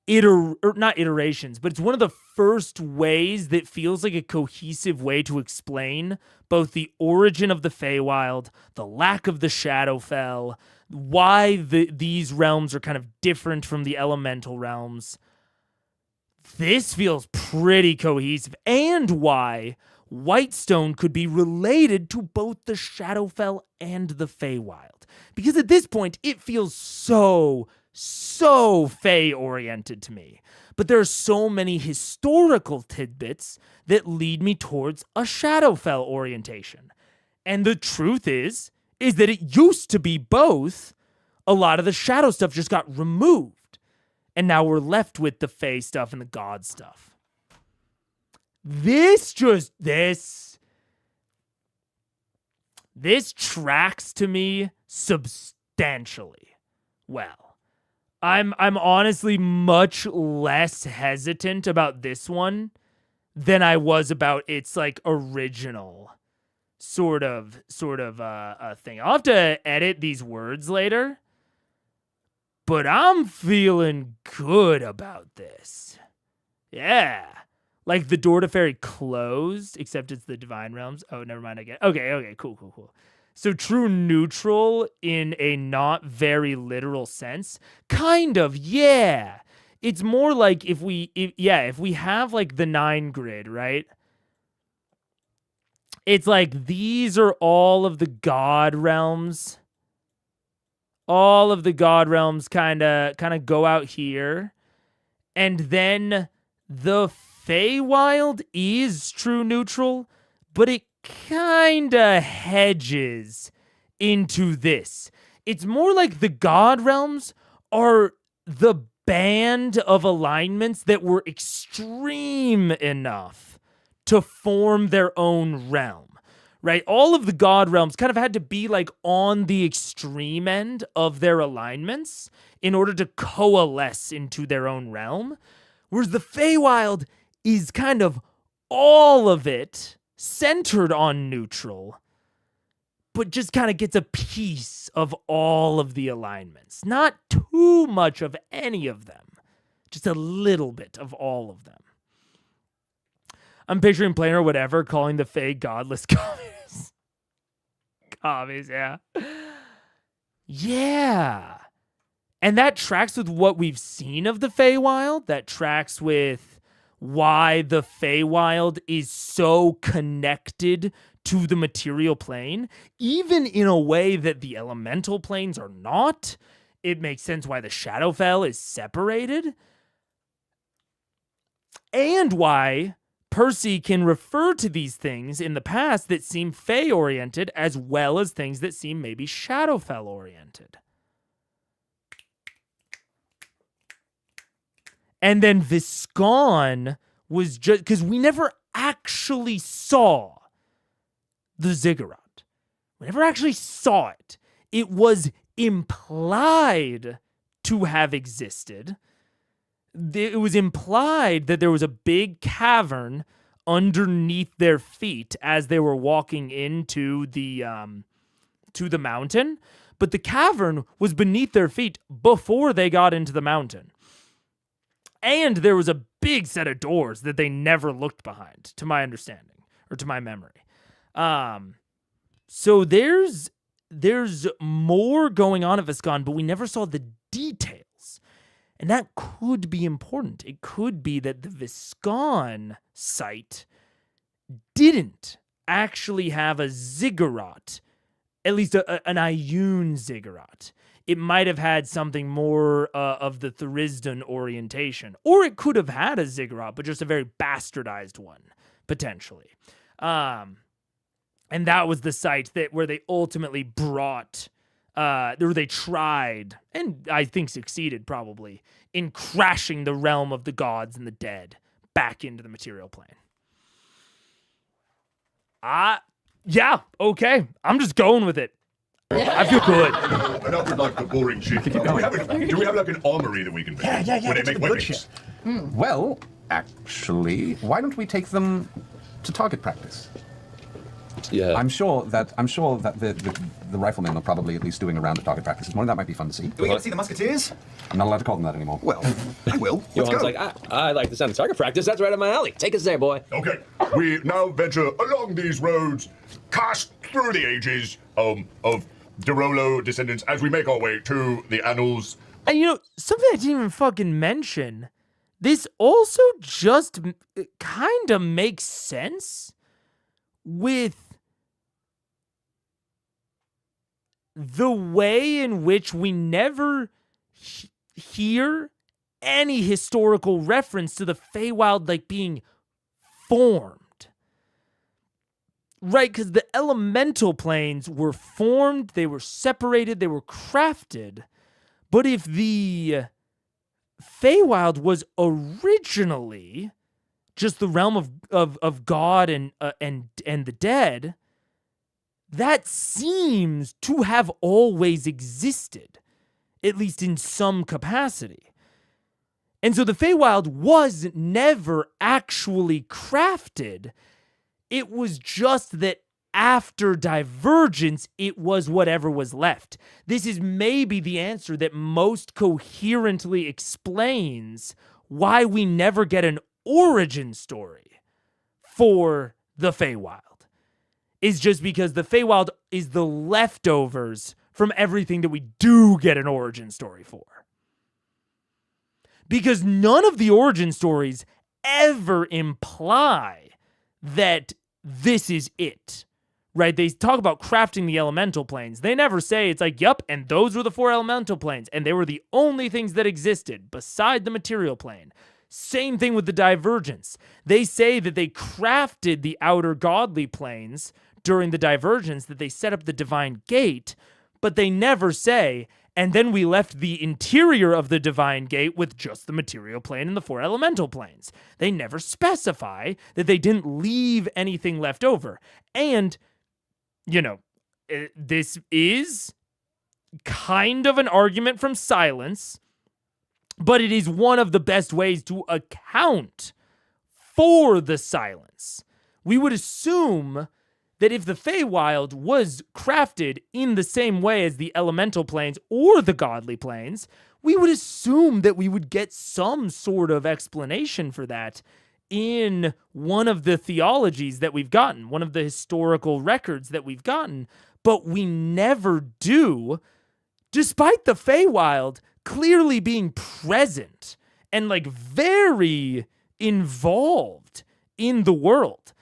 not iterations, but it's one of the first ways that feels like a cohesive way to explain both the origin of the Feywild, the lack of the Shadowfell, why these realms are kind of different from the elemental realms. This feels pretty cohesive, and why Whitestone could be related to both the Shadowfell and the Feywild. Because at this point, it feels so Fey-oriented to me. But there are so many historical tidbits that lead me towards a Shadowfell orientation. And the truth is that it used to be both. A lot of the Shadow stuff just got removed. And now we're left with the Fey stuff and the God stuff. This tracks to me substantially well. I'm honestly much less hesitant about this one than I was about its like original sort of thing. I'll have to edit these words later, but I'm feeling good about this. Yeah. Like the door to fairy closed, except it's the divine realms. Oh, never mind. I get. Okay, cool. So true neutral in a not very literal sense. Kind of, yeah. It's more like if we have like the 9 grid, right? It's like these are all of the god realms. All of the god realms kind of go out here. And then the Feywild is true neutral, but it kind of hedges into this. It's more like the god realms are the band of alignments that were extreme enough to form their own realm, right? All of the god realms kind of had to be like on the extreme end of their alignments in order to coalesce into their own realm, whereas the Feywild is kind of all of it centered on neutral, but just kind of gets a piece of all of the alignments. Not too much of any of them, just a little bit of all of them. I'm picturing Plain or Whatever calling the Fey godless commies. Commies, yeah. Yeah. And that tracks with what we've seen of the Feywild. That tracks with why the Feywild is so connected to the material plane, even in a way that the elemental planes are not. It makes sense why the Shadowfell is separated. And why Percy can refer to these things in the past that seem Fey-oriented as well as things that seem maybe Shadowfell-oriented. And then Viscon was just because we never actually saw the ziggurat, We never actually saw it. It was implied to have existed. It was implied that there was a big cavern underneath their feet as they were walking into the mountain, but the cavern was beneath their feet before they got into the mountain. And there was a big set of doors that they never looked behind, to my understanding, or to my memory. So there's more going on at Viscon, but we never saw the details. And that could be important. It could be that the Viscon site didn't actually have a ziggurat, at least an Ioun ziggurat. It might have had something more of the Thurisdan orientation. Or it could have had a ziggurat, but just a very bastardized one, potentially. And that was the site where they ultimately brought, or they tried, and I think succeeded probably, in crashing the realm of the gods and the dead back into the material plane. Yeah, okay. I'm just going with it. I feel good. Enough with like the boring shit. Do we have like an armory that we can make? Yeah. Where they make weapons? Well, actually, why don't we take them to target practice? Yeah. I'm sure that the riflemen are probably at least doing a round of target practice this morning. That might be fun to see. Do we get to see the musketeers? I'm not allowed to call them that anymore. Well, I will. Let's Johan's go. like, I like the sound of target practice. That's right up my alley. Take us there, boy. Okay, we now venture along these roads, cast through the ages of Derolo descendants as we make our way to the annals. And something I didn't even fucking mention, this also just kind of makes sense with the way in which we never hear any historical reference to the Feywild like being formed. Right, because the elemental planes were formed, they were separated, they were crafted. But if the Feywild was originally just the realm of God and the dead, that seems to have always existed, at least in some capacity. And so the Feywild was never actually crafted. It was just that after divergence, it was whatever was left. This is maybe the answer that most coherently explains why we never get an origin story for the Feywild. Is just because the Feywild is the leftovers from everything that we do get an origin story for. Because none of the origin stories ever imply that this is it, right? They talk about crafting the elemental planes. They never say it's like, yep, and those were the 4 elemental planes, and they were the only things that existed beside the material plane. Same thing with the divergence. They say that they crafted the outer godly planes during the divergence, that they set up the divine gate, but they never say, and then we left the interior of the divine gate with just the material plane and the 4 elemental planes. They never specify that they didn't leave anything left over. And, this is kind of an argument from silence, but it is one of the best ways to account for the silence. We would assume that if the Feywild was crafted in the same way as the elemental planes or the godly planes, we would assume that we would get some sort of explanation for that in one of the theologies that we've gotten, one of the historical records that we've gotten, but we never do, despite the Feywild clearly being present and very involved in the world.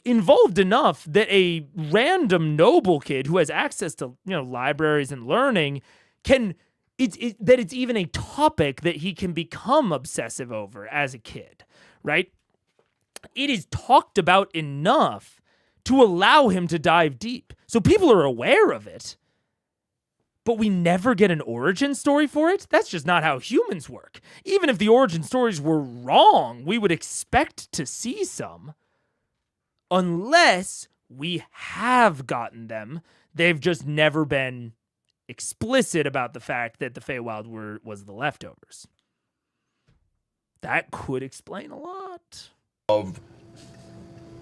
Involved enough that a random noble kid who has access to, libraries and learning that it's even a topic that he can become obsessive over as a kid, right? It is talked about enough to allow him to dive deep. So people are aware of it, but we never get an origin story for it? That's just not how humans work. Even if the origin stories were wrong, we would expect to see some. Unless we have gotten them, They've just never been explicit about the fact that the Feywild was the leftovers. That could explain a lot. Of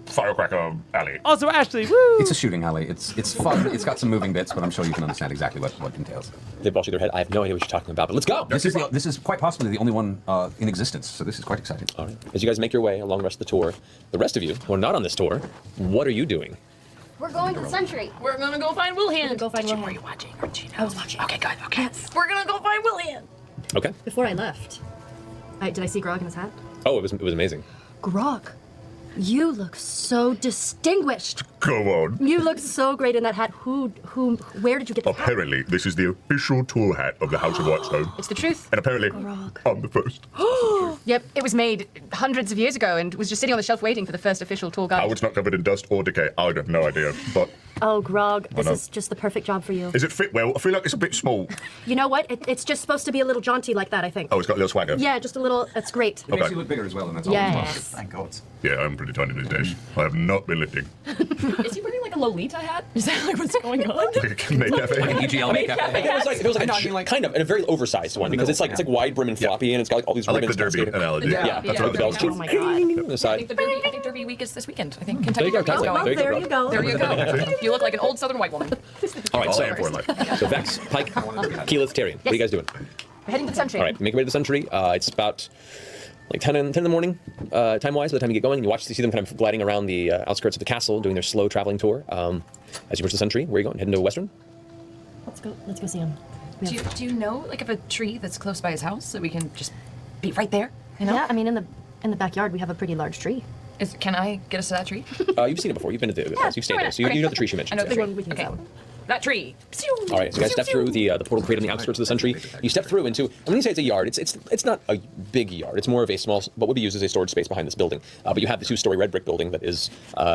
Firecracker Alley. Also, Ashley, woo! It's a shooting alley. It's fun. It's got some moving bits, but I'm sure you can understand exactly what entails. They both shake their head. I have no idea what you're talking about, but let's go. This is quite possibly the only one in existence, so this is quite exciting. All right. As you guys make your way along the rest of the tour, the rest of you who are not on this tour, what are you doing? We're going to the Sentry. We're gonna go find Wilhand. Go find Wilhand. Were you watching? Or did you know? I was watching. Okay, good. Okay. Yes. We're gonna go find Wilhand. Okay. Before I left, did I see Grog in his hat? Oh, it was amazing. Grog, you look so distinguished. Come on. You look so great in that hat. Where did you get the hat? Apparently, this is the official tour hat of the House of Whitestone. It's the truth. And apparently, Grog. I'm the first. Yep, it was made hundreds of years ago and was just sitting on the shelf waiting for the first official tour guide. How it's not covered in dust or decay, I have no idea. But Oh, Grog, this no. is just the perfect job for you. Does it fit well? I feel like it's a bit small. You know what? It's just supposed to be a little jaunty like that, I think. Oh, it's got a little swagger. Yeah, just a little. That's great. It makes Okay. you look bigger as well, and that's all. Yes. Thank God. Yeah, I'm pretty tiny these days. I have not been lifting. Is he wearing like a Lolita hat? Is that like what's going on? Make cafe. EGL makeup. If it was like kind of, and a very oversized one, because it's like wide brim and floppy, and it's got like all these I like the ribbons derby cascading. analogy. Yeah, that's what the bells Oh my God. on the I side. think I think Derby week is this weekend. I think There Kentucky you go, Derby is Tyler. going. There There you go. There you go. You look like an old Southern white woman. All right, All so, I am for in life. so Vex, Pike, Keyleth, Tyrion. What are you guys doing? We're heading to the Sentry. All right, make your way to the Sentry. It's about like 10 in the morning, time-wise, by the time you get going. You see them kind of gliding around the outskirts of the castle, doing their slow traveling tour. As you approach the Sentry, where are you going? Heading to Western? Let's go see him. Do you know like of a tree that's close by his house that we can just be right there? You know? Yeah, I mean, in the backyard, we have a pretty large tree. Can I get us to that tree? You've seen it before. You've been to the house. You've stayed there, so you know the tree she mentioned. I know the so. tree. We can Okay. sell. That tree. All right, so you guys step through the portal created on the outskirts of the Sentry. You step through into, and when you say it's a yard, it's not a big yard. It's more of a small, what would be used as a storage space behind this building. But you have the two-story red brick building that is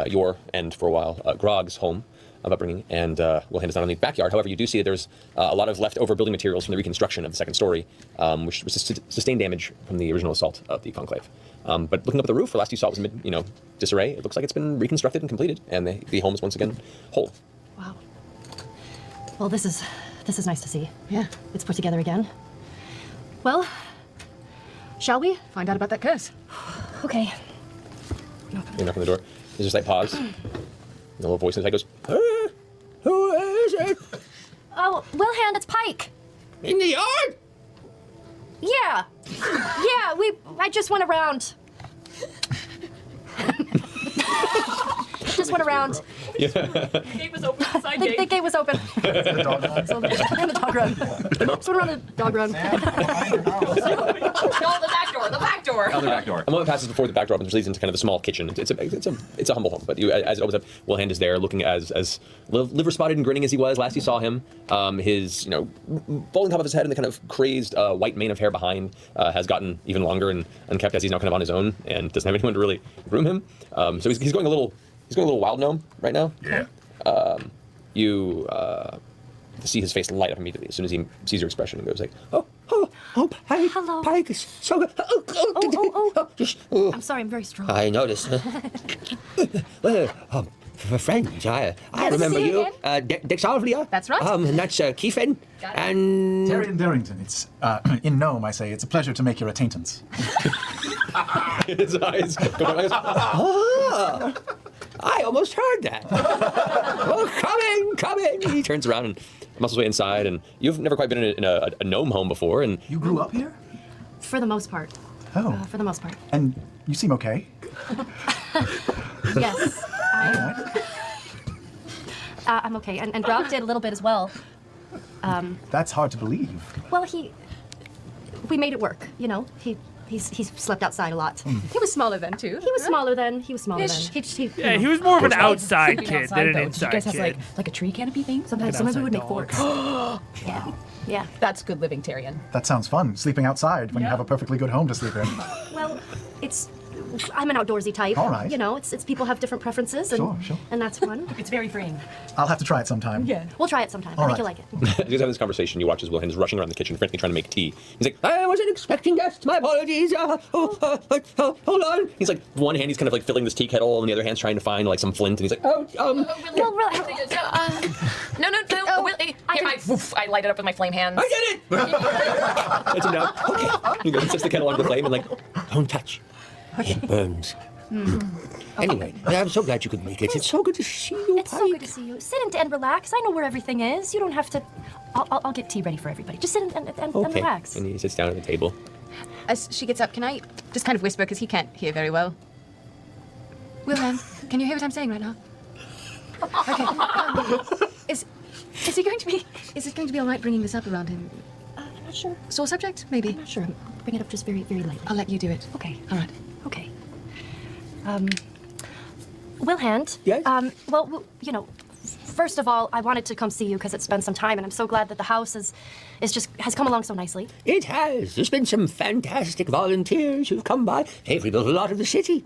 your, and for a while, Grog's home of upbringing, and Wilhand is not on the backyard. However, you do see that there's a lot of leftover building materials from the reconstruction of the second story, which sustained damage from the original assault of the Conclave. But looking up at the roof, the last you saw was disarray. It looks like it's been reconstructed and completed, and the home is once again whole. Wow. Well, this is nice to see. Yeah. It's put together again. Well, shall we? Find out about that curse. Okay. You knock on the door. There's just like pause. And a little voice inside goes, "Who is it? Oh, Wilhand, it's Pike. In the yard?" Yeah. Yeah, I just went around. Just went around. The gate was open. The side The gate was open. The dog run. So we're in the dog run. Just went around the dog run. No, the back door. The back door. Other back door. A moment passes before the back door opens, which leads into kind of a small kitchen. It's a humble home, but as it opens up, Wilhand is there, looking as liver spotted and grinning as he was last you saw him. His balding top of his head and the kind of crazed white mane of hair behind has gotten even longer and unkept as he's now kind of on his own and doesn't have anyone to really groom him. So he's going a little wild gnome right now. Yeah. You see his face light up immediately as soon as he sees your expression and goes like, oh, Pike, Hello. Pike is so. I'm sorry, I'm very strong. I noticed. Well, friends, I remember see you you. Dex Arvlia. That's right. And that's Kiefen. And Tyrion Darrington, it's, in Gnome, I say, it's a pleasure to make your acquaintance. his eyes go down. Ah, I almost heard that. Oh, come in. He turns around and muscles way inside. And you've never quite been in a gnome home before. And You grew up here? For the most part. Oh. For the most part. And you seem okay. Yes. I'm okay. And Grog did a little bit as well. That's hard to believe. Well, we made it work, you know. He slept outside a lot. He was smaller then, too. He was smaller then. He was Ish. Yeah, he was more of an outside Sleeping kid outside, than an though. Did inside you guys have kid. like a tree canopy thing? Sometimes we would make forks. Yeah. That's good living, Tyrion. That sounds fun, sleeping outside when you have a perfectly good home to sleep in. Well, I'm an outdoorsy type. All right. You know, it's people have different preferences, and Sure. and that's fun. It's very freeing. I'll have to try it sometime. Yeah. We'll try it sometime. All I think you'll right. like it. as you guys have this conversation, you watch as Wilhand is rushing around the kitchen, frantically trying to make tea. He's like, I wasn't expecting guests. My apologies. Hold on. He's like, one hand he's kind of like filling this tea kettle, and the other hand's trying to find like some flint, and he's like, Well, really, No. Here, I light it up with my flame hands. I did it! That's enough. Okay. He goes and sets the kettle under the flame and like, don't touch. It burns. Anyway, I'm so glad you could make it. It's so good to see you, It's so good to see you. Sit and relax. I know where everything is. You don't have to. I'll get tea ready for everybody. Just sit and relax. And he sits down at the table. As she gets up, can I just kind of whisper, because he can't hear very well? Wilhelm, can you hear what I'm saying right now? Okay. Is it going to be all right bringing this up around him? I'm not sure. Sore subject, maybe? I'm not sure. Bring it up just very, very lightly. I'll let you do it. Okay. All right. Okay. Wilhand. Yes? Well, first of all, I wanted to come see you because it's been some time, and I'm so glad that the house has come along so nicely. It has. There's been some fantastic volunteers who've come by. They've rebuilt a lot of the city.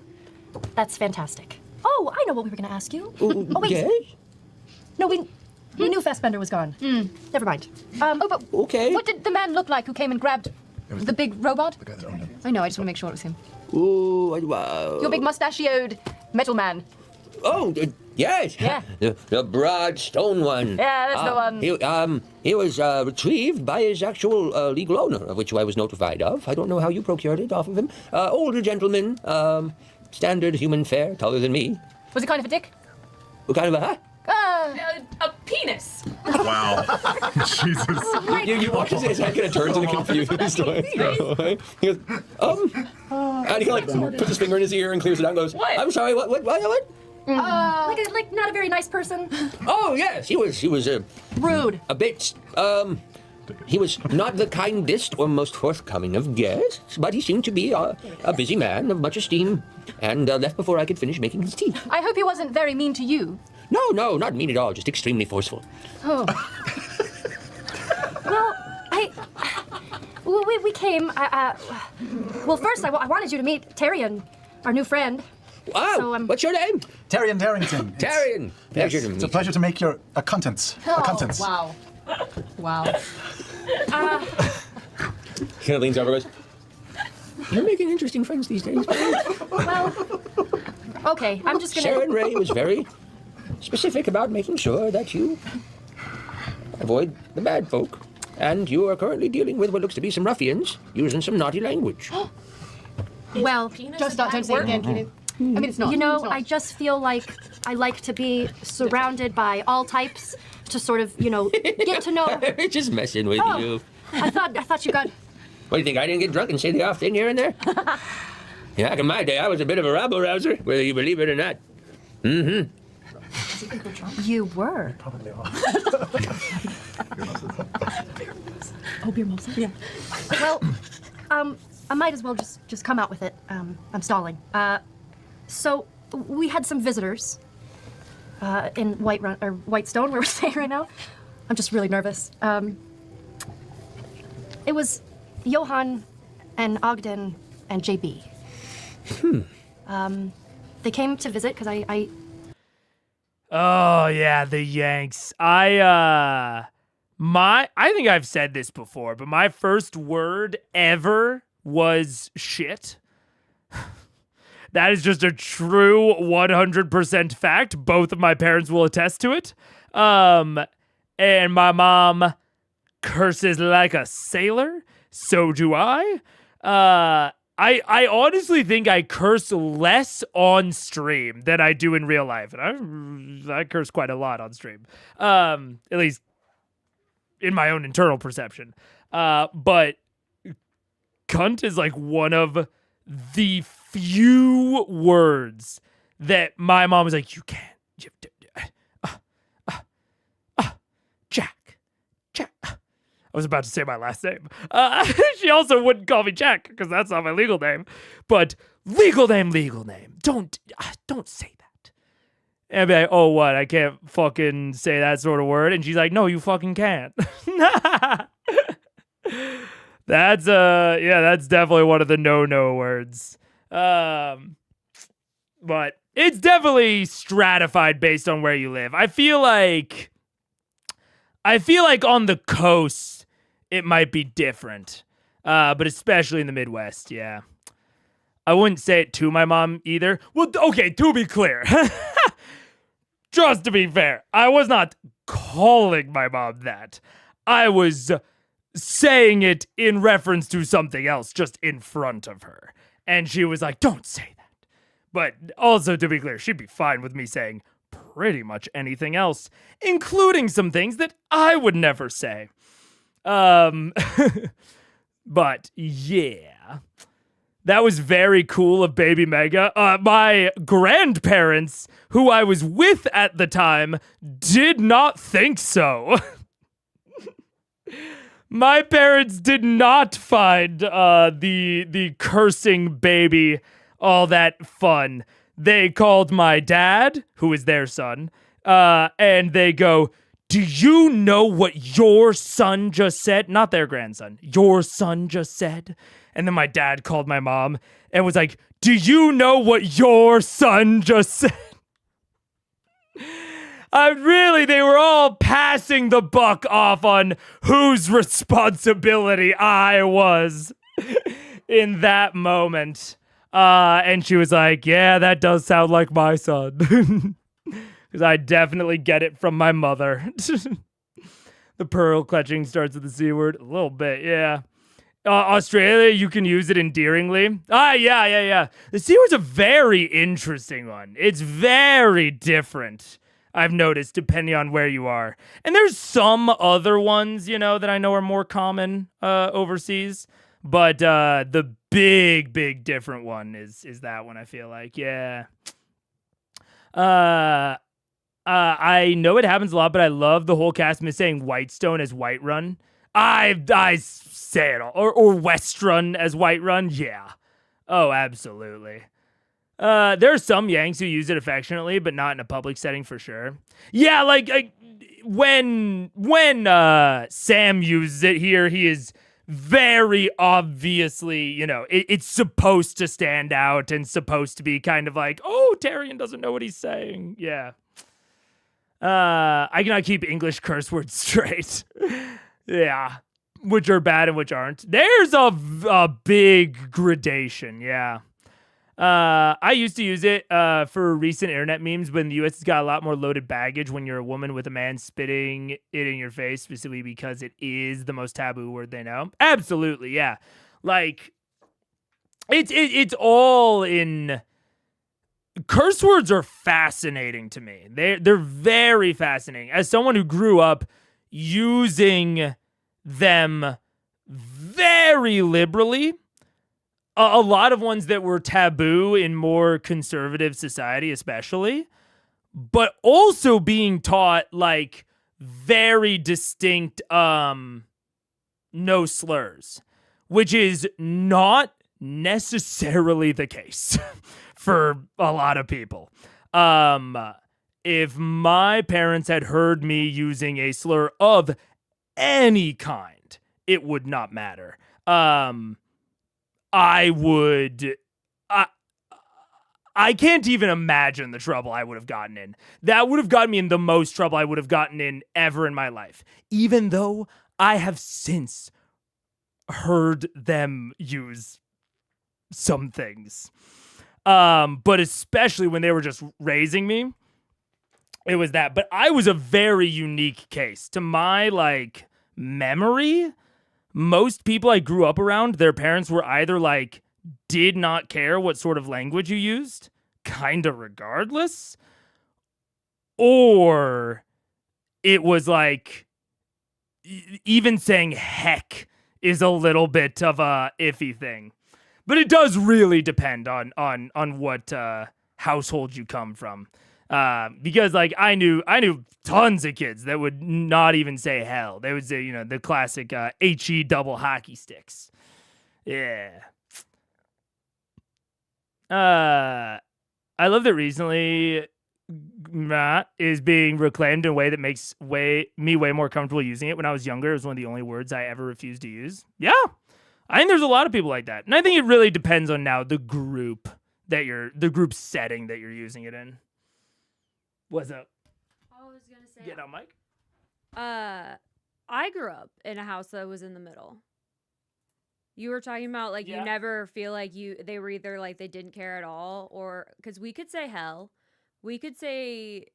That's fantastic. Oh, I know what we were going to ask you. Oh, wait. Yes? No, we knew Fassbender was gone. Never mind. But Okay. what did the man look like who came and grabbed the big robot? The guy that owned him. I know, I just want to make sure it was him. Ooh, wow. Your big mustachioed metal man. Oh, yes. Yeah. The broad stone one. Yeah, that's the one. He was retrieved by his actual legal owner, of which I was notified of. I don't know how you procured it off of him. Older gentleman, standard human fare, taller than me. Was it kind of a dick? What kind of a... A penis. Wow. Jesus. You watch his head kind of turns in a confused way. He goes, and he like puts his finger in his ear and clears it out and goes, What? I'm sorry, what? Like not a very nice person. Oh, yes, he was Rude. a bit, he was not the kindest or most forthcoming of guests, but he seemed to be a busy man of much esteem, and left before I could finish making his tea. I hope he wasn't very mean to you. No, not mean at all, just extremely forceful. Oh. Well, we came. Well, first I wanted you to meet Tyrion, our new friend. Wow, So, what's your name? Tyrion Darrington. Tyrion. Pleasure to meet It's a you. pleasure to make your acquaintance. Acquaintance. Wow. Wow. Kind of leans over and goes, you're making interesting friends these days. Well, okay. I'm just gonna. Sharon Ray was very specific about making sure that you avoid the bad folk. And you are currently dealing with what looks to be some ruffians using some naughty language. Well, Don't say it again, Keenan. I mean, it's not. you know, It's not. I just feel like I like to be surrounded by all types to sort of, get to know. Just messing with Oh. you. I thought you got. What do you think? I didn't get drunk and say the off thing here and there? Yeah, back in my day, I was a bit of a rabble-rouser, whether you believe it or not. Mm-hmm. You were. Probably are. Oh, beer mouths. Yeah. Well, I might as well just come out with it. I'm stalling. So we had some visitors in Whitestone, where we're staying right now. I'm just really nervous. It was Johan and Ogden and JB. They came to visit because I Oh yeah, the Yanks. I think I've said this before, but my first word ever was shit. That is just a true 100% fact. Both of my parents will attest to it. And my mom curses like a sailor. So do I. I honestly think I curse less on stream than I do in real life. And I curse quite a lot on stream. At least in my own internal perception. But cunt is like one of the few words that my mom was like, you can't. Jack. I was about to say my last name. She also wouldn't call me Jack because that's not my legal name. But legal name. Don't say that. And I'd be like, oh, what? I can't fucking say that sort of word. And she's like, no, you fucking can't. That's definitely one of the no words. But it's definitely stratified based on where you live. I feel like on the coast it might be different. But especially in the Midwest, yeah. I wouldn't say it to my mom either. Well, okay, to be clear. Just to be fair, I was not calling my mom that. I was saying it in reference to something else just in front of her. And she was like, don't say that. But also, to be clear, she'd be fine with me saying pretty much anything else, including some things that I would never say. But yeah, that was very cool of Baby Mega. My grandparents, who I was with at the time, did not think so. My parents did not find the cursing baby all that fun. They called my dad, who is their son, and they go, do you know what your son just said? Not their grandson. Your son just said. And then my dad called my mom and was like, do you know what your son just said? They were all passing the buck off on whose responsibility I was in that moment. And she was like, yeah, that does sound like my son. Because I definitely get it from my mother. The pearl clutching starts with the C word. A little bit, yeah. Australia, you can use it endearingly. Yeah. The C word's a very interesting one. It's very different, I've noticed, depending on where you are. And there's some other ones, that I know are more common overseas. But the big different one is that one, I feel like. Yeah. I know it happens a lot, but I love the whole cast saying Whitestone as Whiterun. I say it all. Or Westrun as Whiterun. Yeah. Oh, absolutely. There are some Yanks who use it affectionately, but not in a public setting for sure. Yeah, like when Sam uses it here, he is very obviously, it's supposed to stand out and supposed to be kind of like, oh, Tyrion doesn't know what he's saying. Yeah. I cannot keep English curse words straight. Yeah. Which are bad and which aren't. There's a big gradation. Yeah. I used to use it for recent internet memes when the US has got a lot more loaded baggage when you're a woman with a man spitting it in your face, specifically because it is the most taboo word they know. Absolutely, yeah. Like, it's all in... Curse words are fascinating to me. They're very fascinating. As someone who grew up using them very liberally, a lot of ones that were taboo in more conservative society, especially, but also being taught like very distinct no slurs, which is not necessarily the case for a lot of people. If my parents had heard me using a slur of any kind, it would not matter. I can't even imagine the trouble I would have gotten in. That would have gotten me in the most trouble I would have gotten in ever in my life. Even though I have since heard them use some things. But especially when they were just raising me, it was that. But I was a very unique case. To my, memory, most people I grew up around, their parents were either, did not care what sort of language you used, kind of regardless, or it was, even saying heck is a little bit of a iffy thing. But it does really depend on what household you come from. Because I knew tons of kids that would not even say hell. They would say, the classic HE double hockey sticks. Yeah. I love that recently is being reclaimed in a way that makes me way more comfortable using it. When I was younger, it was one of the only words I ever refused to use. Yeah. I think there's a lot of people like that. And I think it really depends on now the group setting that you're using it in. What's up? I was going to say... Get on, Mike. I grew up in a house that was in the middle. You were talking about, you never feel like they were either, they didn't care at all, or... Because we could say hell. We could say...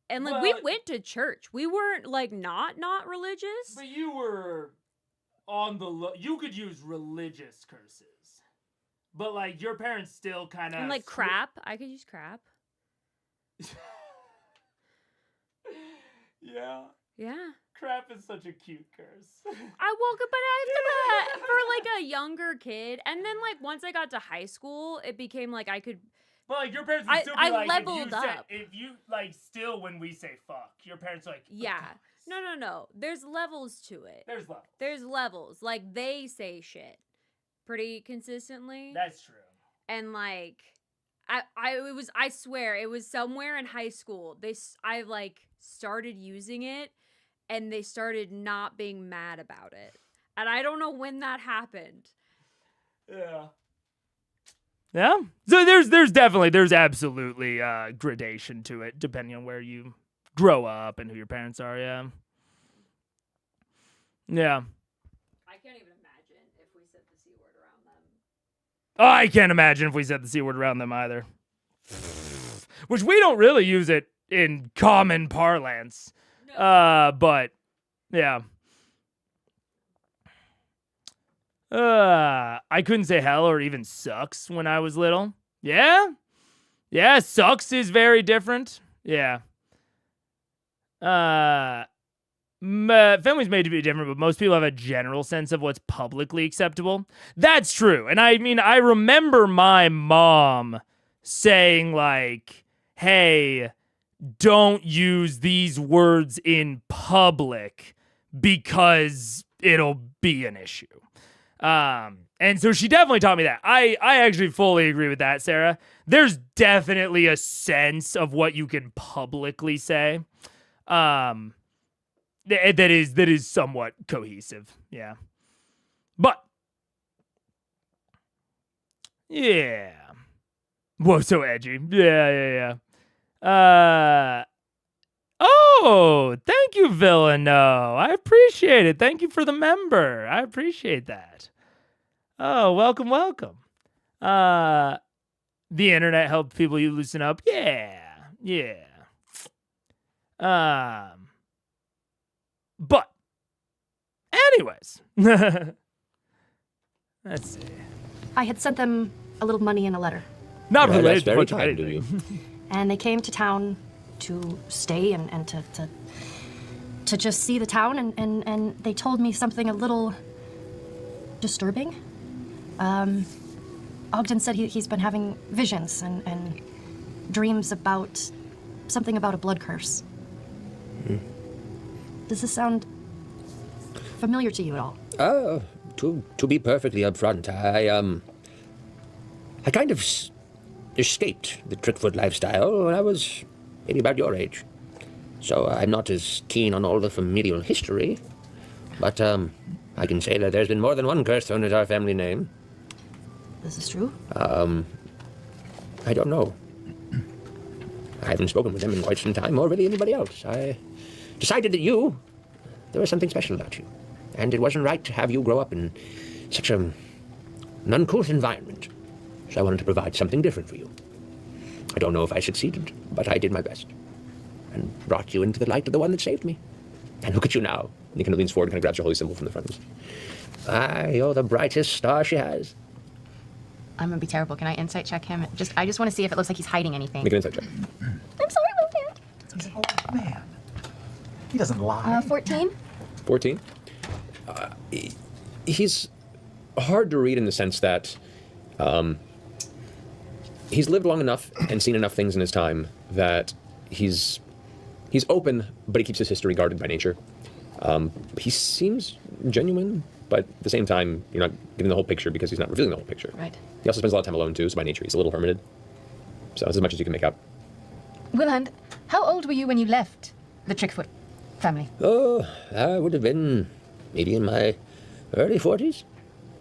And like we went to church. We weren't like not religious. But you were on the you could use religious curses. But like your parents still kind of And like crap. I could use crap. Yeah. Yeah. Crap is such a cute curse. I woke up, but I have to for like a younger kid. And then like once I got to high school, it became like I could. But like your parents would still be like, leveled up. If you like still when we say fuck, your parents are like, Yeah. No. There's levels to it. There's levels. Like they say shit pretty consistently. That's true. And like I swear it was somewhere in high school. I like started using it and they started not being mad about it. And I don't know when that happened. Yeah. Yeah. So there's absolutely gradation to it depending on where you grow up and who your parents are, yeah. Yeah. I can't even imagine if we said the C word around them. Oh, I can't imagine if we said the C word around them either. Which we don't really use it in common parlance. No. But yeah. I couldn't say hell or even sucks when I was little. Yeah? Yeah, sucks is very different. Yeah. Families may be different, but most people have a general sense of what's publicly acceptable. That's true. And I mean, I remember my mom saying like, hey, don't use these words in public because it'll be an issue. And so she definitely taught me that. I actually fully agree with that, Sarah. There's definitely a sense of what you can publicly say. That is somewhat cohesive. Yeah. But yeah. Whoa, so edgy. Yeah. Oh, thank you, Villano. I appreciate it. Thank you for the member. I appreciate that. Oh, welcome. The internet helped people you loosen up. Yeah. But anyways, let's see. I had sent them a little money in a letter. Not related that's to very much of kind of anything. you. And they came to town to stay and to just see the town, and they told me something a little disturbing. Ogden said he's been having visions and dreams about something about a blood curse. Does this sound familiar to you at all? To be perfectly upfront, I kind of escaped the Trickfoot lifestyle when I was maybe about your age. So I'm not as keen on all the familial history, but I can say that there's been more than one curse thrown at our family name. This is true? I don't know. I haven't spoken with them in quite some time, or really anybody else. I decided that there was something special about you. And it wasn't right to have you grow up in such an uncouth environment. So I wanted to provide something different for you. I don't know if I succeeded, but I did my best. And brought you into the light of the one that saved me. And look at you now. And he kind of leans forward and kind of grabs your holy symbol from the front. You're the brightest star she has. I'm gonna be terrible. Can I insight check him? I just want to see if it looks like he's hiding anything. Make an insight check. I'm sorry, Wilfred. He's an old man. He doesn't lie. 14. 14. He's hard to read in the sense that he's lived long enough and seen enough things in his time that he's open, but he keeps his history guarded by nature. He seems genuine, but at the same time, you're not getting the whole picture because he's not revealing the whole picture. Right. He also spends a lot of time alone too, so by nature he's a little hermited. So that's as much as you can make out. Wilhand, how old were you when you left the Trickfoot family? Oh, I would have been maybe in my early 40s.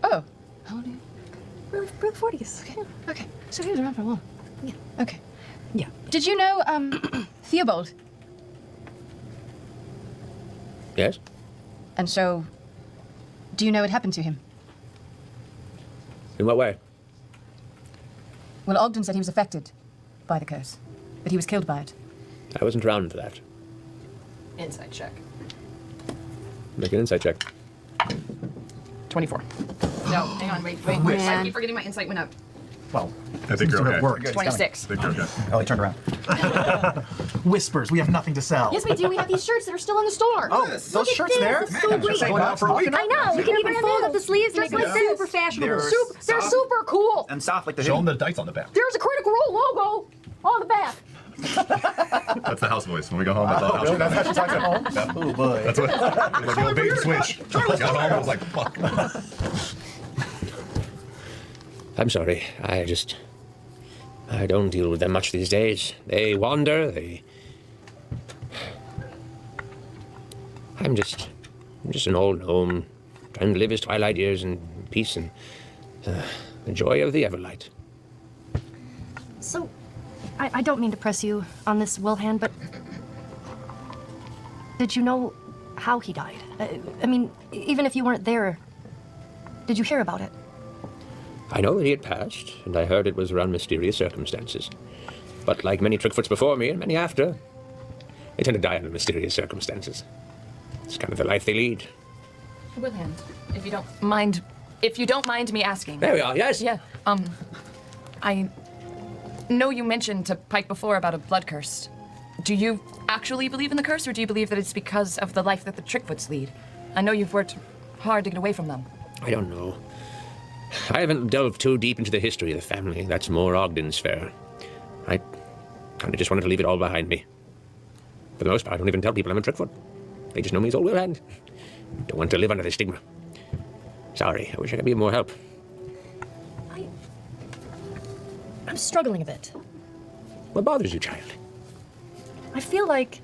Oh. How old are you? Really, 40s. Okay. So he was around for a while. Yeah. Okay. Yeah. Did you know, Theobald? Yes? And so, do you know what happened to him? In what way? Well, Ogden said he was affected by the curse, but he was killed by it. I wasn't around for that. Insight check. Make an insight check. 24. No, hang on, wait. I Man. keep forgetting my insight went up. Well, I think you're seems to have okay. worked. 26. I think you're okay. Oh, he turned around. Whispers. We have nothing to sell. Yes, we do. We have these shirts that are still in the store. Oh, Look those at shirts this. there? It's so Man, great. just going out for a week. I know. We can even fold up the sleeves just like this. Super fashionable. They're super cool. And soft like the Show them the dice on the back. There's a Critical Role logo on the back. That's the house voice. When we go home, that's all house Really? voice. That's how she talks at home? Oh, boy. That's what. Like the old bait and switch. Got home, I was like, fuck. I'm sorry. I don't deal with them much these days. They wander, I'm just an old gnome, trying to live his twilight years in peace and the joy of the Everlight. So, I don't mean to press you on this, Wilhan, but did you know how he died? I mean, even if you weren't there, did you hear about it? I know that he had passed, and I heard it was around mysterious circumstances. But like many Trickfoots before me and many after, they tend to die under mysterious circumstances. It's kind of the life they lead. Wilhand, if you don't mind me asking. There we are, yes. Yeah. I know you mentioned to Pike before about a blood curse. Do you actually believe in the curse, or do you believe that it's because of the life that the Trickfoots lead? I know you've worked hard to get away from them. I don't know. I haven't delved too deep into the history of the family. That's more Ogden's fare. I kind of just wanted to leave it all behind me. For the most part, I don't even tell people I'm a Trickfoot. They just know me as Old Wilhand. Don't want to live under the stigma. Sorry, I wish I could be of more help. I'm struggling a bit. What bothers you, child? I feel like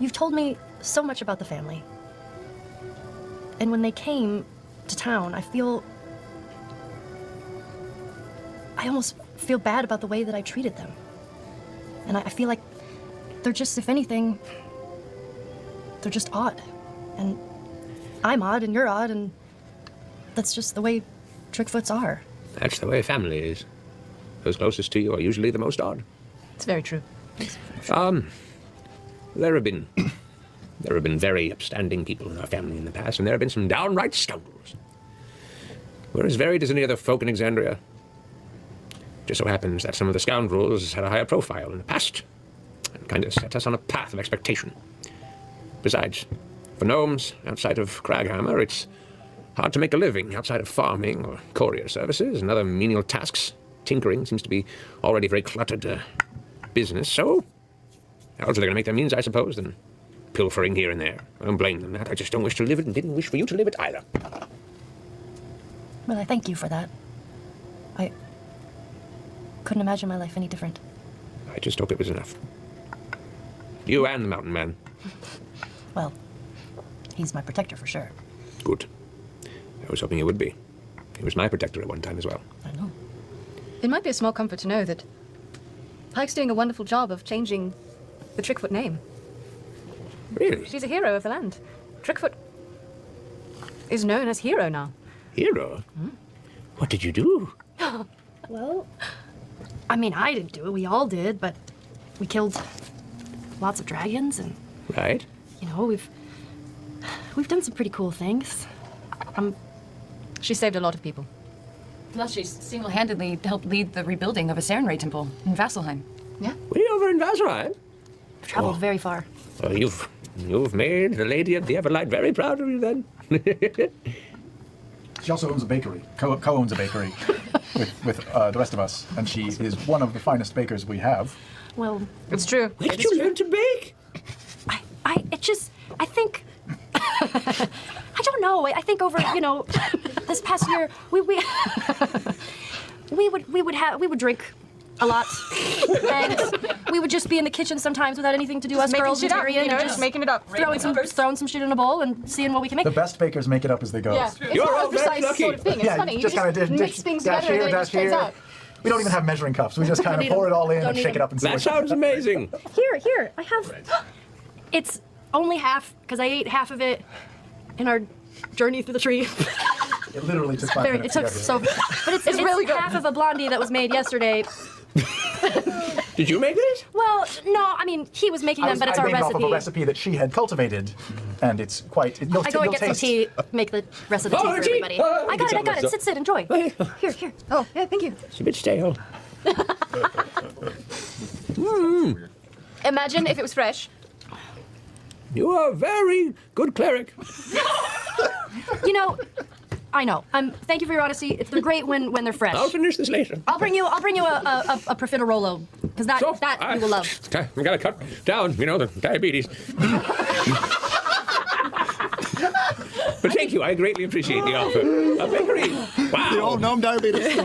you've told me so much about the family. And when they came to town, I almost feel bad about the way that I treated them. And I feel like they're just, if anything, they're just odd. And I'm odd and you're odd, and that's just the way Trickfoots are. That's the way family is. Those closest to you are usually the most odd. It's very true. There have been very upstanding people in our family in the past, and there have been some downright scoundrels. We're as varied as any other folk in Exandria. Just so happens that some of the scoundrels had a higher profile in the past, and kind of set us on a path of expectation. Besides, for gnomes outside of Craghammer, it's hard to make a living outside of farming or courier services and other menial tasks. Tinkering seems to be already very cluttered business, so how else are they going to make their means, I suppose, than pilfering here and there? I don't blame them that. I just don't wish to live it and didn't wish for you to live it either. Well, I thank you for that. I couldn't imagine my life any different. I just hope it was enough. You and the mountain man. Well, he's my protector for sure. Good. I was hoping you would be. He was my protector at one time as well. I know. It might be a small comfort to know that Pike's doing a wonderful job of changing the Trickfoot name. Really? She's a hero of the land. Trickfoot is known as hero now. Hero? What did you do? Well, I mean, I didn't do it. We all did, but we killed lots of dragons, and Right. you know, we've done some pretty cool things. She saved a lot of people. Plus, she's single-handedly helped lead the rebuilding of a Sarenrae temple in Vasselheim. Yeah. Way over in Vasselheim? We've traveled very far. Well, you've made the Lady of the Everlight very proud of you then. She also owns a bakery, co-owns a bakery with the rest of us, and she is one of the finest bakers we have. Well, It's true. Where did you learn to bake? I think, I don't know. I think over, this past year, we would drink a lot, and we would just be in the kitchen sometimes without anything to do. Us making girls, shit up, Tyrion, and just making it up. throwing some shit in a bowl and seeing what we can make. The best bakers make it up as they go. Yeah, it's You're not all a very precise lucky. sort of thing. It's Yeah, funny. You just just kind of mix things dash together here, and then it dash just turns here. out. We don't even have measuring cups. We just kind of pour it all in Don't and need shake it them. up and see That what sounds amazing. Here, I have. It's only half because I ate half of it in our journey through the tree. It literally took 5 minutes It took to get so, here. but it's really good. Half of a blondie that was made yesterday. Did you make this? Well, no, I mean, he was making them, but it's I our made it recipe. off of a recipe that she had cultivated, and it's quite. You'll, I go and you'll get some taste. tea, make the rest of the tea for everybody. I got it. Sit, enjoy. Here. Oh, yeah, thank you. It's a bit stale. Imagine if it was fresh. You are a very good cleric. You know, I know. Thank you for your honesty. They're great when they're fresh. I'll finish this later. I'll bring you a profiterole because that you will love. I gotta cut down, the diabetes. But thank you, I greatly appreciate the offer. A bakery. Wow. You all know I'm diabetes.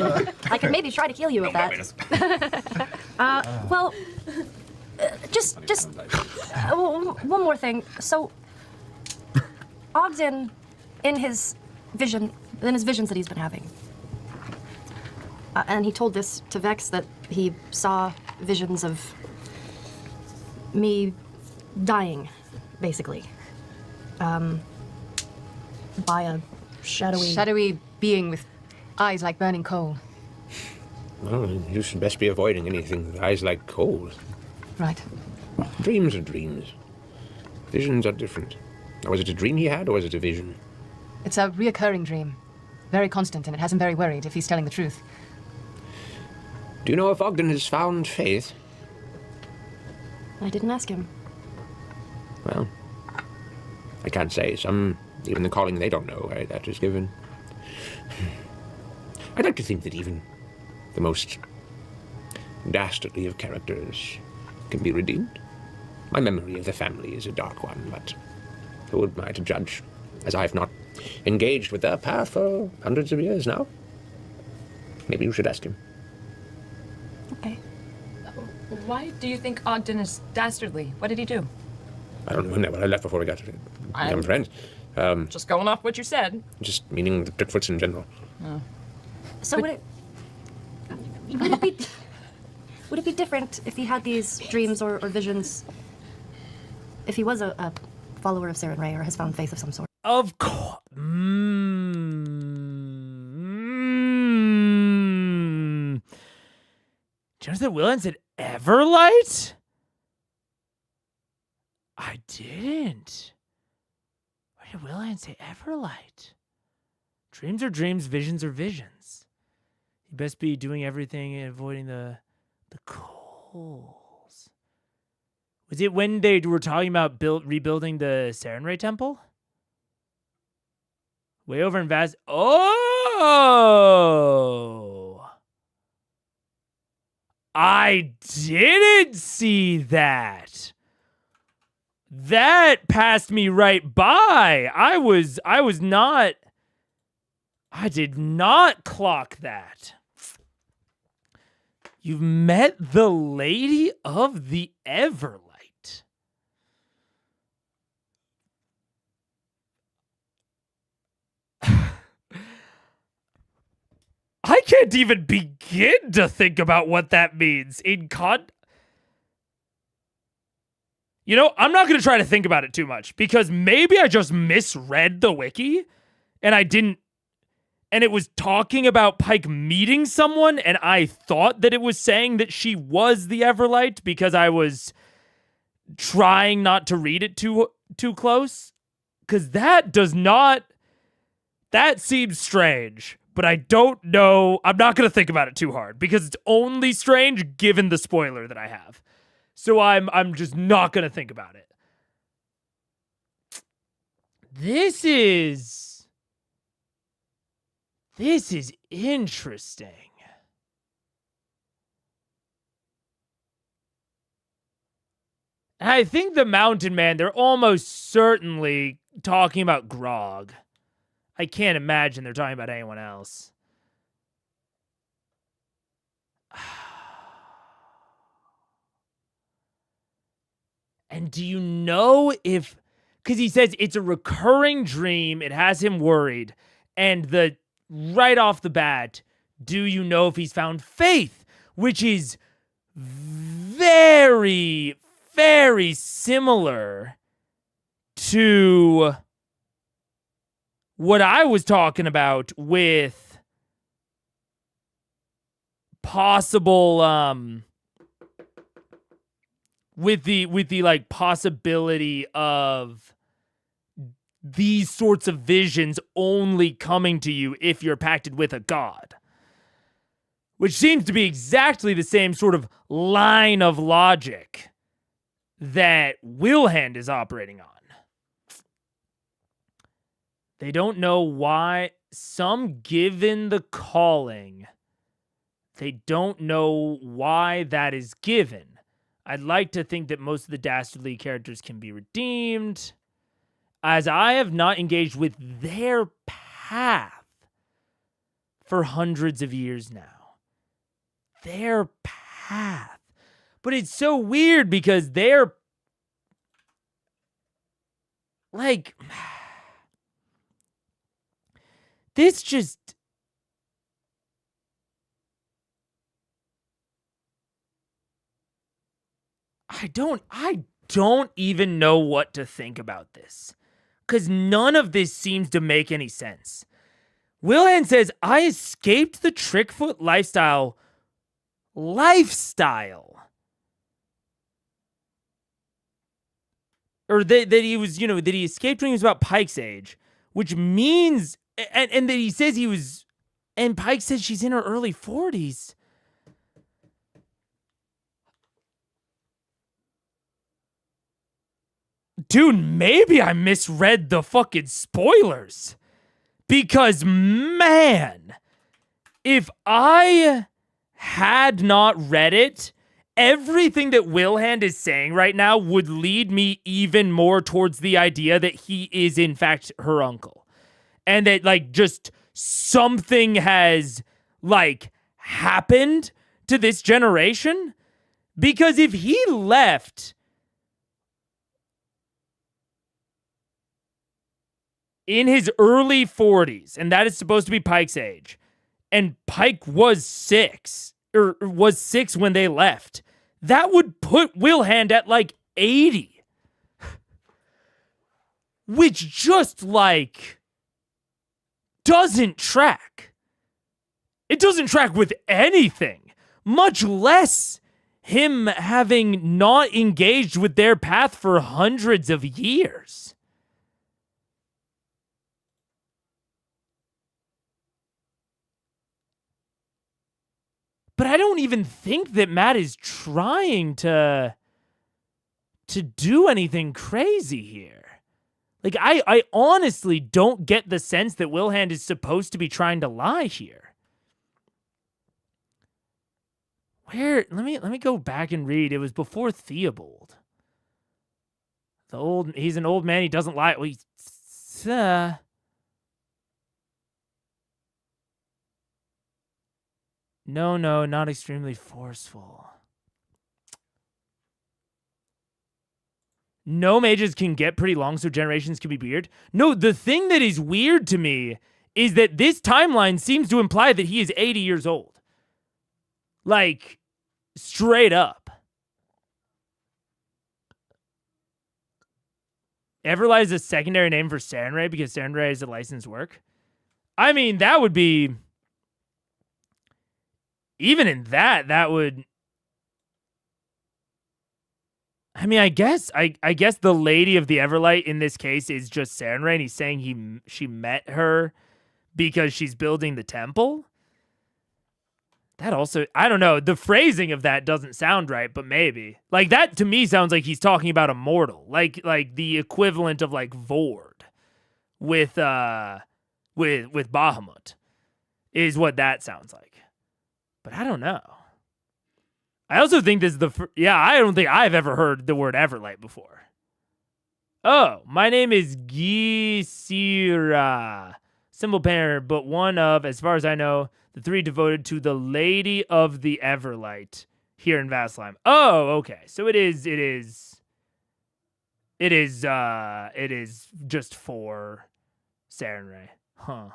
I can maybe try to heal you of that. Well, just one more thing. So, Ogden, in his visions that he's been having, and he told this to Vex that he saw visions of me dying, basically, by a shadowy being with eyes like burning coal. Well, you should best be avoiding anything with eyes like coal. Right. Dreams are dreams. Visions are different. Now, was it a dream he had, or was it a vision? It's a reoccurring dream. Very constant, and it has him very worried if he's telling the truth. Do you know if Ogden has found faith? I didn't ask him. Well, I can't say. Some, even the calling they don't know, right? That is given. I'd like to think that even the most dastardly of characters can be redeemed. My memory of the family is a dark one, but who am I to judge, as I've not engaged with their path for hundreds of years now? Maybe you should ask him. Okay. Why do you think Ogden is dastardly? What did he do? I don't know him that well. I left before we got to become friends. Just going off what you said. Just meaning the Trickfoots in general. Oh. So would it be different if he had these dreams or visions? If he was a follower of Saren Ray or has found faith of some sort? Of course. Jonathan Williams said Everlight? I didn't. Why did Williams say Everlight? Dreams are dreams, visions are visions. You best be doing everything and avoiding the coals. Was it when they were talking about rebuilding the Sarenrae Temple? Way over in Vaz. Oh! I didn't see that. That passed me right by. I did not clock that. You've met the Lady of the Everlight. I can't even begin to think about what that means I'm not going to try to think about it too much because maybe I just misread the wiki and it was talking about Pike meeting someone and I thought that it was saying that she was the Everlight because I was trying not to read it too close. Because that seems strange. But I don't know. I'm not going to think about it too hard because it's only strange given the spoiler that I have. So I'm just not going to think about it. This is interesting. And I think the Mountain Man, they're almost certainly talking about Grog. I can't imagine they're talking about anyone else. And do you know if... Because he says it's a recurring dream. It has him worried. And right off the bat, do you know if he's found faith? Which is very, very similar to what I was talking about with possible with the like possibility of these sorts of visions only coming to you if you're pacted with a god. Which seems to be exactly the same sort of line of logic that Wilhand is operating on. They don't know why. Some given the calling, they don't know why that is given. I'd like to think that most of the dastardly characters can be redeemed, as I have not engaged with their path for hundreds of years now. Their path. But it's so weird because they're like, this just, I don't even know what to think about this, because none of this seems to make any sense. Wilhand says, I escaped the Trickfoot lifestyle. Or that he was, that he escaped when he was about Pike's age, which means, and that he says he was, and Pike says she's in her early 40s. Dude, maybe I misread the fucking spoilers. Because, man, if I had not read it, everything that Wilhand is saying right now would lead me even more towards the idea that he is, in fact, her uncle. And that, like, just something has, like, happened to this generation. Because if he left in his early 40s, and that is supposed to be Pike's age, and Pike was 6 when they left, that would put Wilhand at like 80. Which just like doesn't track. It doesn't track with anything, much less him having not engaged with their path for hundreds of years. But I don't even think that Matt is trying to do anything crazy here. Like, I honestly don't get the sense that Wilhand is supposed to be trying to lie here. Where, let me go back and read. It was before Theobald. He's an old man, he doesn't lie. Well, No, not extremely forceful. No mages can get pretty long, so generations can be weird. No, the thing that is weird to me is that this timeline seems to imply that he is 80 years old. Like, straight up. Everlight is a secondary name for Sarenrae because Sarenrae is a licensed work. I mean, that would be... Even in that would... I mean, I guess the Lady of the Everlight in this case is just Sarenrae, and he's saying she met her because she's building the temple. That also, I don't know. The phrasing of that doesn't sound right, but maybe. Like, that to me sounds like he's talking about a mortal. Like the equivalent of like Vord with Bahamut is what that sounds like. But I don't know. I also think this is I don't think I've ever heard the word Everlight before. Oh, my name is Gisira. Simple pair, but one of, as far as I know, the 3 devoted to the Lady of the Everlight here in Vasselheim. Oh, okay. So it is just for Sarenrae. Huh.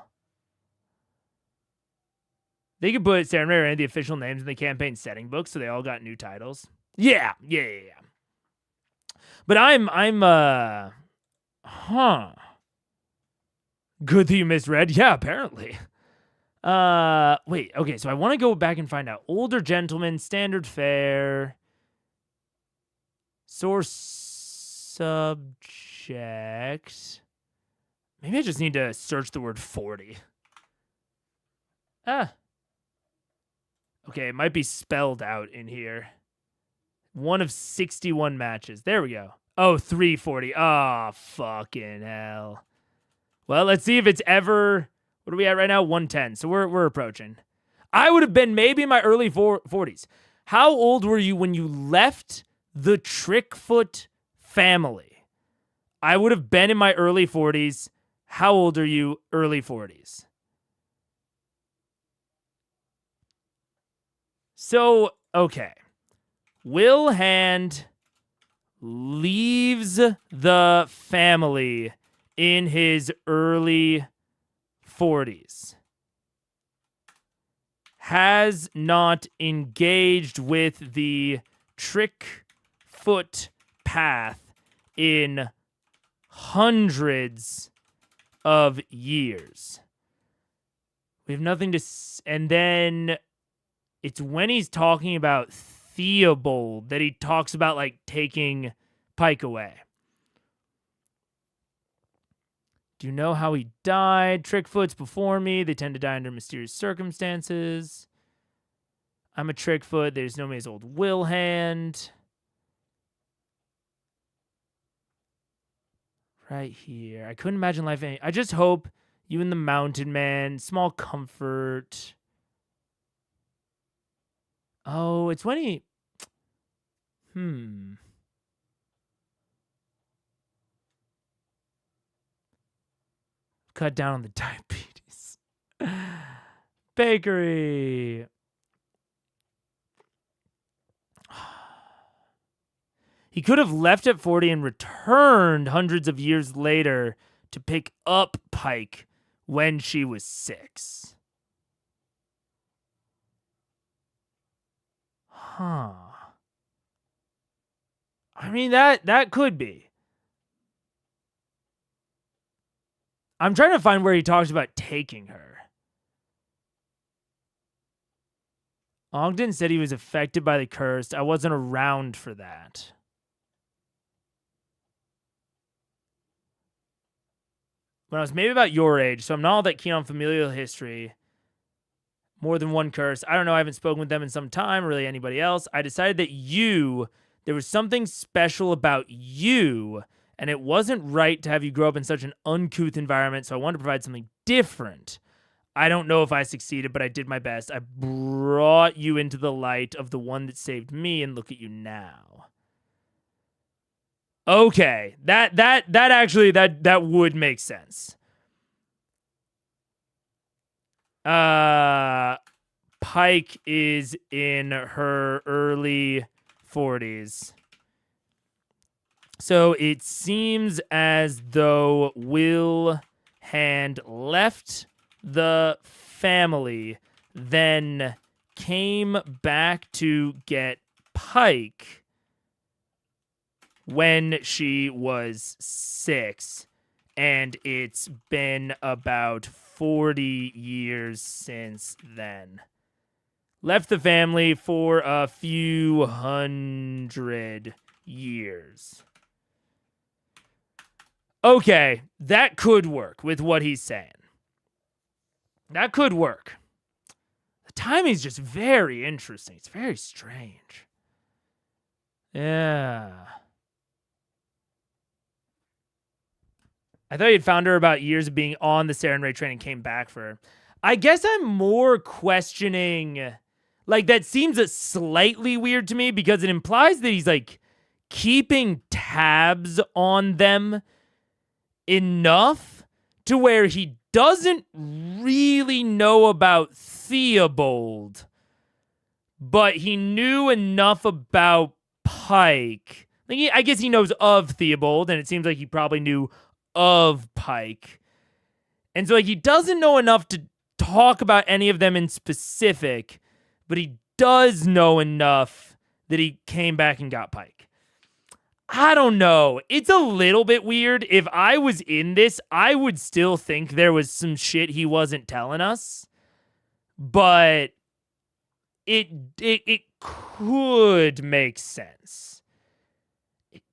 They could put Sarenrae or any of the official names in the campaign setting book, so they all got new titles. Yeah. But I'm good that you misread. Yeah, apparently. Wait, okay, so I want to go back and find out. Older gentleman, standard fare. Source subject. Maybe I just need to search the word 40. Okay, it might be spelled out in here. One of 61 matches. There we go. Oh, 340. Oh, fucking hell. Well, let's see if it's ever... What are we at right now? 110. So we're approaching. I would have been maybe in my early 40s. How old were you when you left the Trickfoot family? I would have been in my early 40s. How old are you? Early 40s. So, okay. Will Hand leaves the family in his early 40s. Has not engaged with the Trickfoot path in hundreds of years. We have nothing to... And then it's when he's talking about Theobald that he talks about, like, taking Pike away. Do you know how he died? Trickfoot's before me. They tend to die under mysterious circumstances. I'm a Trickfoot. There's no me as old Will Hand. Right here. I couldn't imagine life any... I just hope you and the Mountain Man. Small comfort. Oh, it's when he... Cut down on the diabetes. Bakery. He could have left at 40 and returned hundreds of years later to pick up Pike when she was 6. Huh. I mean, that could be. I'm trying to find where he talks about taking her. Ogden said he was affected by the curse. I wasn't around for that. When I was maybe about your age, so I'm not all that keen on familial history. More than one curse. I don't know. I haven't spoken with them in some time, or really anybody else. I decided that there was something special about you, and it wasn't right to have you grow up in such an uncouth environment, so I wanted to provide something different. I don't know if I succeeded, but I did my best. I brought you into the light of the one that saved me, and look at you now. Okay, that actually would make sense. Pike is in her early 40s. So it seems as though Will Hand left the family, then came back to get Pike when she was 6, and it's been about 40 years since then. Left the family for a few hundred years. Okay, that could work with what he's saying. That could work. The timing's just very interesting. It's very strange. Yeah. I thought you'd found her about years of being on the Saren Ray train and came back for her. I guess I'm more questioning... Like, that seems slightly weird to me because it implies that he's, like, keeping tabs on them enough to where he doesn't really know about Theobald, but he knew enough about Pike. Like, I guess he knows of Theobald, and it seems like he probably knew of Pike. And so, like, he doesn't know enough to talk about any of them in specific, but he does know enough that he came back and got Pike. I don't know. It's a little bit weird. If I was in this, I would still think there was some shit he wasn't telling us. But it could make sense.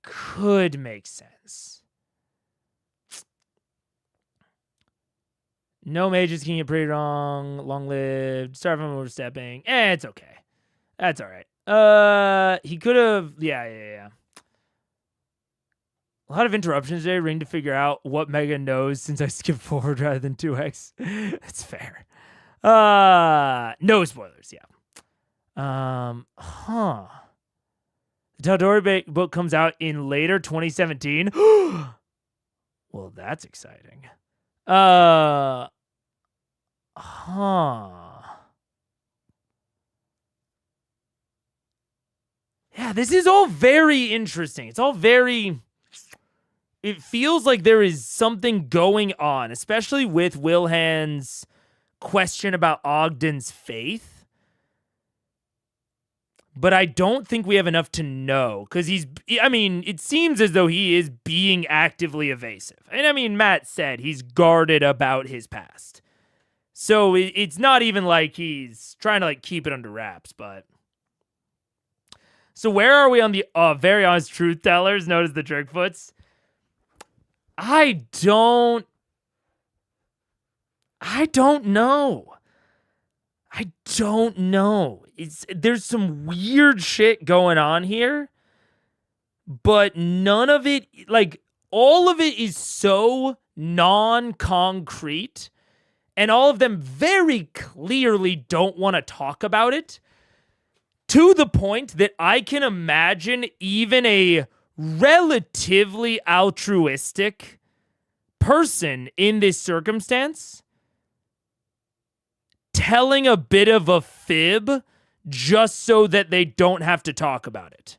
could make sense. No mages can get pretty wrong. Long-lived. Start from overstepping. It's okay. That's all right. He could have... Yeah. A lot of interruptions today. Ring to figure out what Mega knows since I skipped forward rather than 2x. That's fair. No spoilers, yeah. The Taldori book comes out in later 2017. Well, that's exciting. Yeah, this is all very interesting. It's all very... It feels like there is something going on, especially with Wilhan's question about Ogden's faith. But I don't think we have enough to know, because it seems as though he is being actively evasive. And Matt said he's guarded about his past. So it's not even like he's trying to keep it under wraps, but... So where are we on the very honest truth tellers, known as the Trickfoots? I don't know. There's some weird shit going on here, but none of it, all of it is so non-concrete, and all of them very clearly don't want to talk about it, to the point that I can imagine even a relatively altruistic person in this circumstance telling a bit of a fib just so that they don't have to talk about it.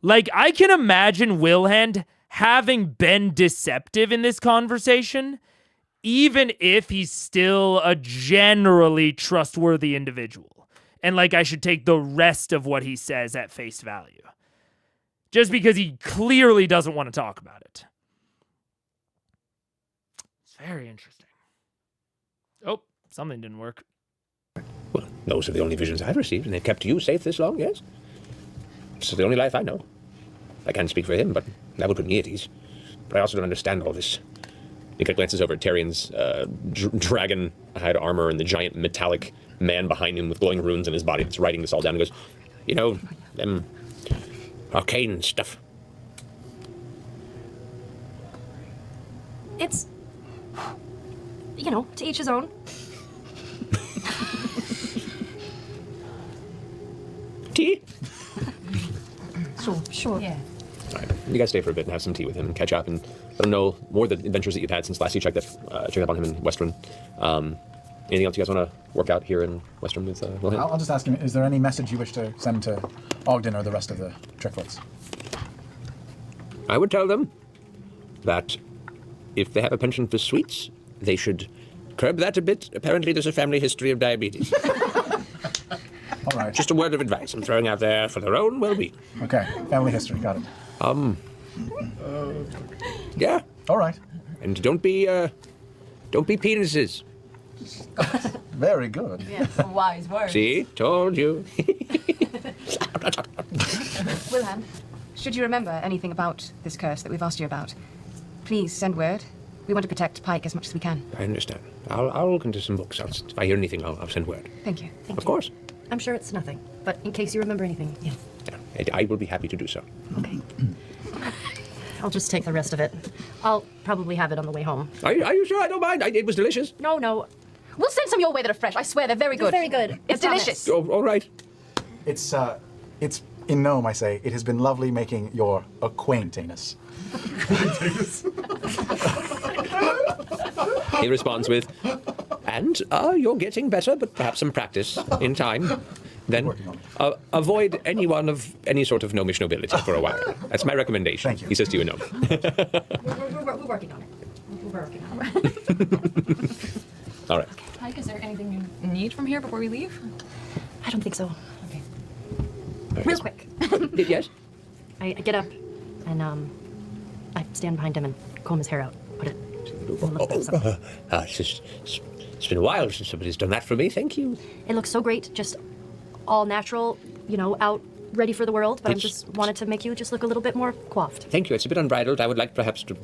I can imagine Wilhand having been deceptive in this conversation, even if he's still a generally trustworthy individual. And I should take the rest of what he says at face value. Just because he clearly doesn't want to talk about it. It's very interesting. Oh, something didn't work. Well, those are the only visions I've received, and they've kept you safe this long, yes? It's the only life I know. I can't speak for him, but that would put me at ease. But I also don't understand all this. Nika glances over at Tyrion's dragon-hide armor and the giant metallic man behind him with glowing runes in his body that's writing this all down and goes, them arcane stuff. It's, to each his own. Tea? Sure. Yeah. All right, you guys stay for a bit and have some tea with him and catch up and let him know more of the adventures that you've had since last you checked up on him in Westruun. Anything else you guys want to work out here in Westruun with Wilhelm? I'll just ask him, is there any message you wish to send to Ogden or the rest of the Trickfoots? I would tell them that if they have a penchant for sweets, they should curb that a bit. Apparently there's a family history of diabetes. All right. Just a word of advice I'm throwing out there for their own well-being. Okay, family history, got it. Yeah. All right. And don't be penises. Very good. Yes, wise words. See? Told you. Wilhelm, should you remember anything about this curse that we've asked you about, please send word. We want to protect Pike as much as we can. I understand. I'll look into some books. If I hear anything, I'll send word. Thank you. Of course. I'm sure it's nothing, but in case you remember anything, yeah. Yeah, I will be happy to do so. Okay. I'll just take the rest of it. I'll probably have it on the way home. Are you sure? I don't mind. It was delicious. No. We'll send some your way that are fresh. I swear, they're very good. They're very good. It's delicious. Oh, all right. It's in Nome, I say, it has been lovely making your acquaintance. He responds with, and you're getting better, but perhaps some practice in time. Then avoid anyone of any sort of gnomish nobility for a while. That's my recommendation. Thank you. He says to you in Gnome. We're working on it. We're working on it. All right. Pike, is there anything you need from here before we leave? I don't think so. Okay. Real quick. Yes? I get up and I stand behind him and comb his hair out. Put it in the lip of something. It's been a while since somebody's done that for me. Thank you. It looks so great, just all natural, out ready for the world, but I It's- just wanted to make you just look a little bit more coiffed. Thank you. It's a bit unbridled. I would like perhaps to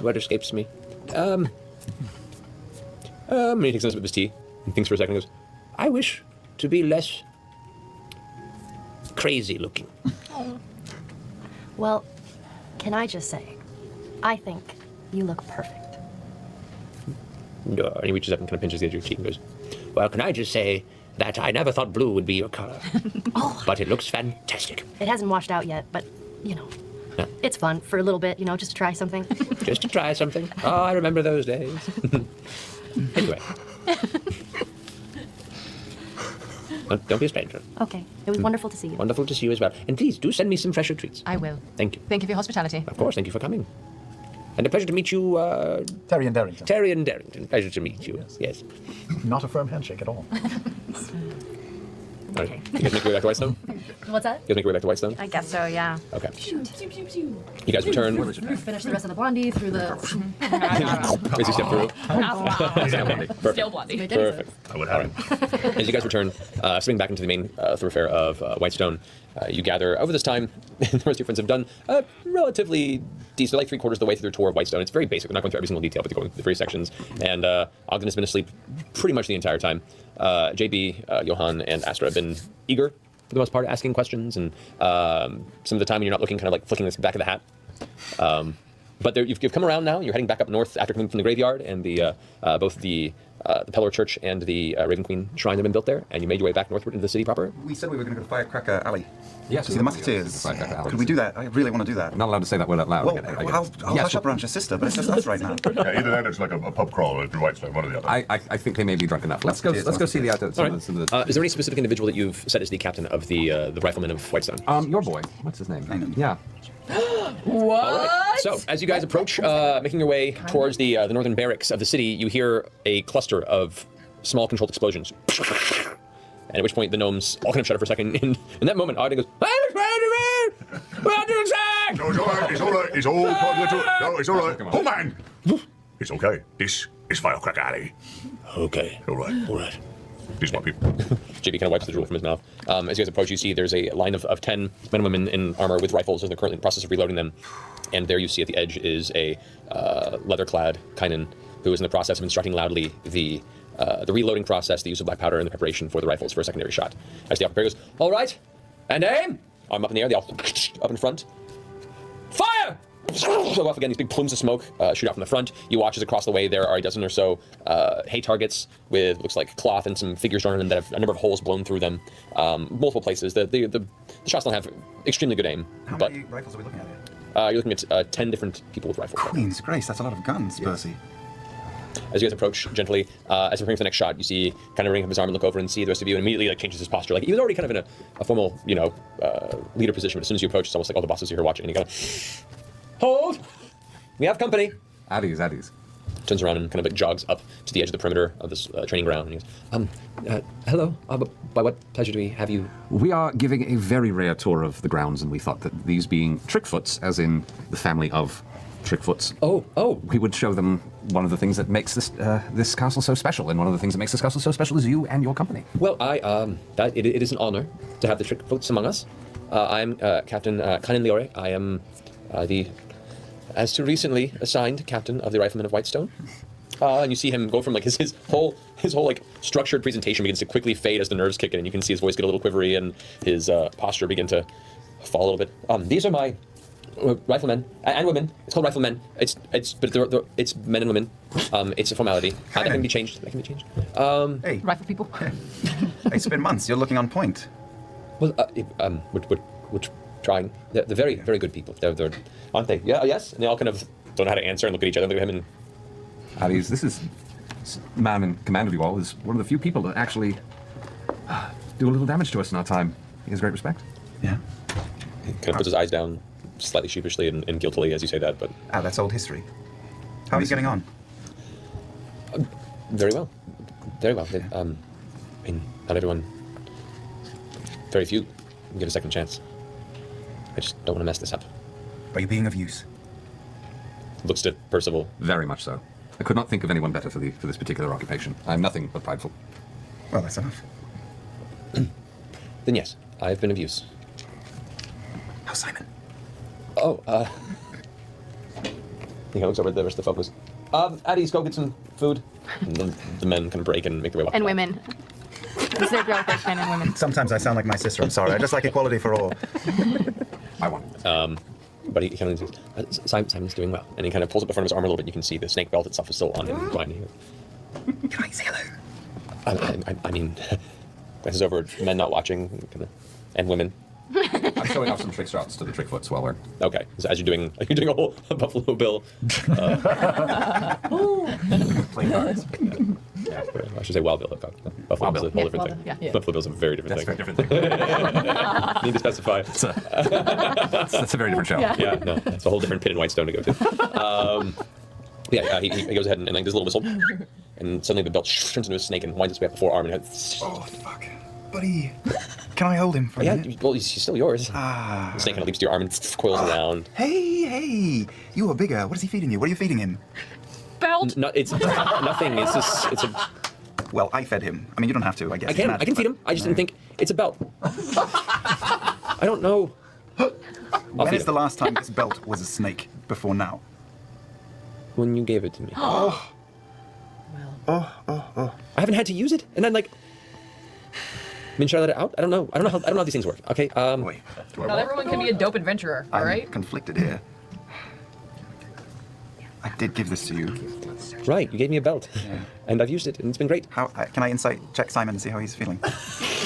what escapes me. He takes a sip of his tea and thinks for a second and goes, I wish to be less crazy looking. Well, can I just say, I think you look perfect. No, and he reaches up and kind of pinches the edge of your cheek and goes, well, can I just say that I never thought blue would be your color. But it looks fantastic. It hasn't washed out yet, but, Yeah. it's fun for a little bit, just to try something. Just to try something. Oh, I remember those days. Anyway. Don't be a stranger. Okay. It was wonderful to see you. Wonderful to see you as well. And please do send me some fresher treats. I will. Thank you. Thank you for your hospitality. Of course, thank you for coming. And a pleasure to meet you, Terry and Darrington. Terry and Darrington. Pleasure to meet you. Yes. Not a firm handshake at all. All right. You guys make your way back to Whitestone? What's that? You guys make your way back to Whitestone? I guess so, yeah. Okay. You guys return. Finish the rest of the blondie through the. As you step through. Still blondie. Perfect. I would have him. As you guys return, swing back into the main thoroughfare of Whitestone, you gather over this time. The rest of your friends have done relatively decent, like 3/4 of the way through their tour of Whitestone. It's very basic. We're not going through every single detail, but they're going through the various sections. And Ogden has been asleep pretty much the entire time. JB, Johan, and Astra have been eager for the most part, asking questions, and some of the time when you're not looking, kind of like flicking the back of the hat. But you've come around now. You're heading back up north after coming from the graveyard, and both the Pelor Church and the Raven Queen Shrine have been built there, and you made your way back northward into the city proper. We said we were going to go to Firecracker Alley. Yes, To see the Musketeers. Firecracker Alley. Could we do that? I really want to do that. Not allowed to say that word out loud. Well, I get it. I'll Yes, hush up around your sister, but it's just us right now. Yeah, either that or it's like a pub crawl through Whitestone, one or the other. I think they may be drunk enough. Let's go see the outer. All right. Is there any specific individual that you've set as the captain of the Riflemen of Whitestone? Your boy. What's his name? Yeah. What? So, as you guys approach, making your way towards the northern barracks of the city, you hear a cluster of small controlled explosions. And at which point the gnomes all kind of shut up for a second. In that moment, Ogden goes, we're under attack! No, it's all right. It's all right. It's all part of the tour. No, it's all right. Oh, man. It's okay. This is Firecracker Alley. Okay. All right. All right. These are my people. JB kind of wipes the drool from his mouth. As you guys approach, you see there's a line of 10 men and women in armor with rifles, and they're currently in the process of reloading them. And there you see at the edge is a leather-clad Kynan who is in the process of instructing loudly the reloading process, the use of black powder, and the preparation for the rifles for a secondary shot. As the operator goes, all right, and aim! Arm up in the air, they all up in front. Fire! So off again, these big plumes of smoke shoot out from the front. You watch as across the way there are a dozen or so hay targets with, looks like cloth and some figures drawn in them that have a number of holes blown through them. Multiple places. The shots don't have extremely good aim. How but many rifles are we looking at here? you're looking at 10 different people with rifles. Queen's Grace, that's a lot of guns, Percy. As you guys approach gently, as you're preparing for the next shot, you see kind of bring up his arm and look over and see the rest of you, and immediately changes his posture. Like he was already kind of in a formal, leader position, but as soon as you approach, it's almost like all the bosses are here watching, and he kind of hold. We have company. Addies. Turns around and kind of like jogs up to the edge of the perimeter of this training ground, and he goes, hello. By what pleasure do we have you? We are giving a very rare tour of the grounds, and we thought that these being Trickfoots, as in the family of Trickfoots. Oh. We would show them one of the things that makes this castle so special, and one of the things that makes this castle so special is you and your company. Well, it is an honor to have the Trickfoots among us. I'm Captain Kynan Liore. I am as to recently assigned captain of the Riflemen of Whitestone. And you see him go from like his whole like structured presentation begins to quickly fade as the nerves kick in, and you can see his voice get a little quivery and his posture begin to fall a little bit. These are my riflemen and women. It's called riflemen. It's men and women. It's a formality. That can be changed. Hey, Rifle people. It's been months. You're looking on point. Well, we're trying. They're very, very good people. They're aren't they? Yeah. Yes. And they all kind of don't know how to answer and look at each other and look at him and. Addies, this man in command of you all is one of the few people that actually do a little damage to us in our time. He has great respect. Yeah. He kind of puts his eyes down slightly sheepishly and guiltily as you say that, but. That's old history. How are you getting on? Very well. Very well. Not everyone. Very few can get a second chance. I just don't want to mess this up. Are you being of use? Looks to Percival. Very much so. I could not think of anyone better for this particular occupation. I am nothing but prideful. Well, that's enough. Then yes, I've been of use. How's Simon? Oh, he looks over at the rest of the folks. Addie's, go get some food. And then the men kind of break and make their way. And women. Is there growth of men and women? Sometimes I sound like my sister. I'm sorry. I just like equality for all. I won. But he kind of says, Simon's doing well. And he kind of pulls up the front of his arm a little bit. You can see the snake belt itself is still on him. Grinding. Can I say hello? I mean, this is over men not watching, and women. I'm showing off some trick shots to the Trickfoots while we're... Okay, so as you're doing a whole Buffalo Bill. playing cards. Yeah, I should say Wild Bill. Buffalo Bill's a whole different thing. Yeah. Buffalo Bill's a very different That's thing. a very different thing. Need to specify. That's a very different show. Yeah, no, it's a whole different pit in Whitestone to go to. He goes ahead and like does a little whistle, and suddenly the belt turns into a snake and winds its way up the forearm. And Oh, fuck. Buddy, can I hold him for a minute? Well, he's still yours. Ah. The snake kind of leaps to your arm and coils around. Hey, you are bigger. What is he feeding you? What are you feeding him? Belt. No, it's nothing. It's just it's a. Well, I fed him. I mean, you don't have to, I guess. I can feed him. I just didn't think it's a belt. I don't know. When is the last time this belt was a snake before now? When you gave it to me. Oh. I haven't had to use it, and then like. I mean, should I let it out? I don't know. I don't know how these things work. Okay. Wait. Not everyone can be a dope adventurer, all right? I'm conflicted here. I did give this to you. Right, you gave me a belt, and I've used it, and it's been great. How can I insight check Simon and see how he's feeling?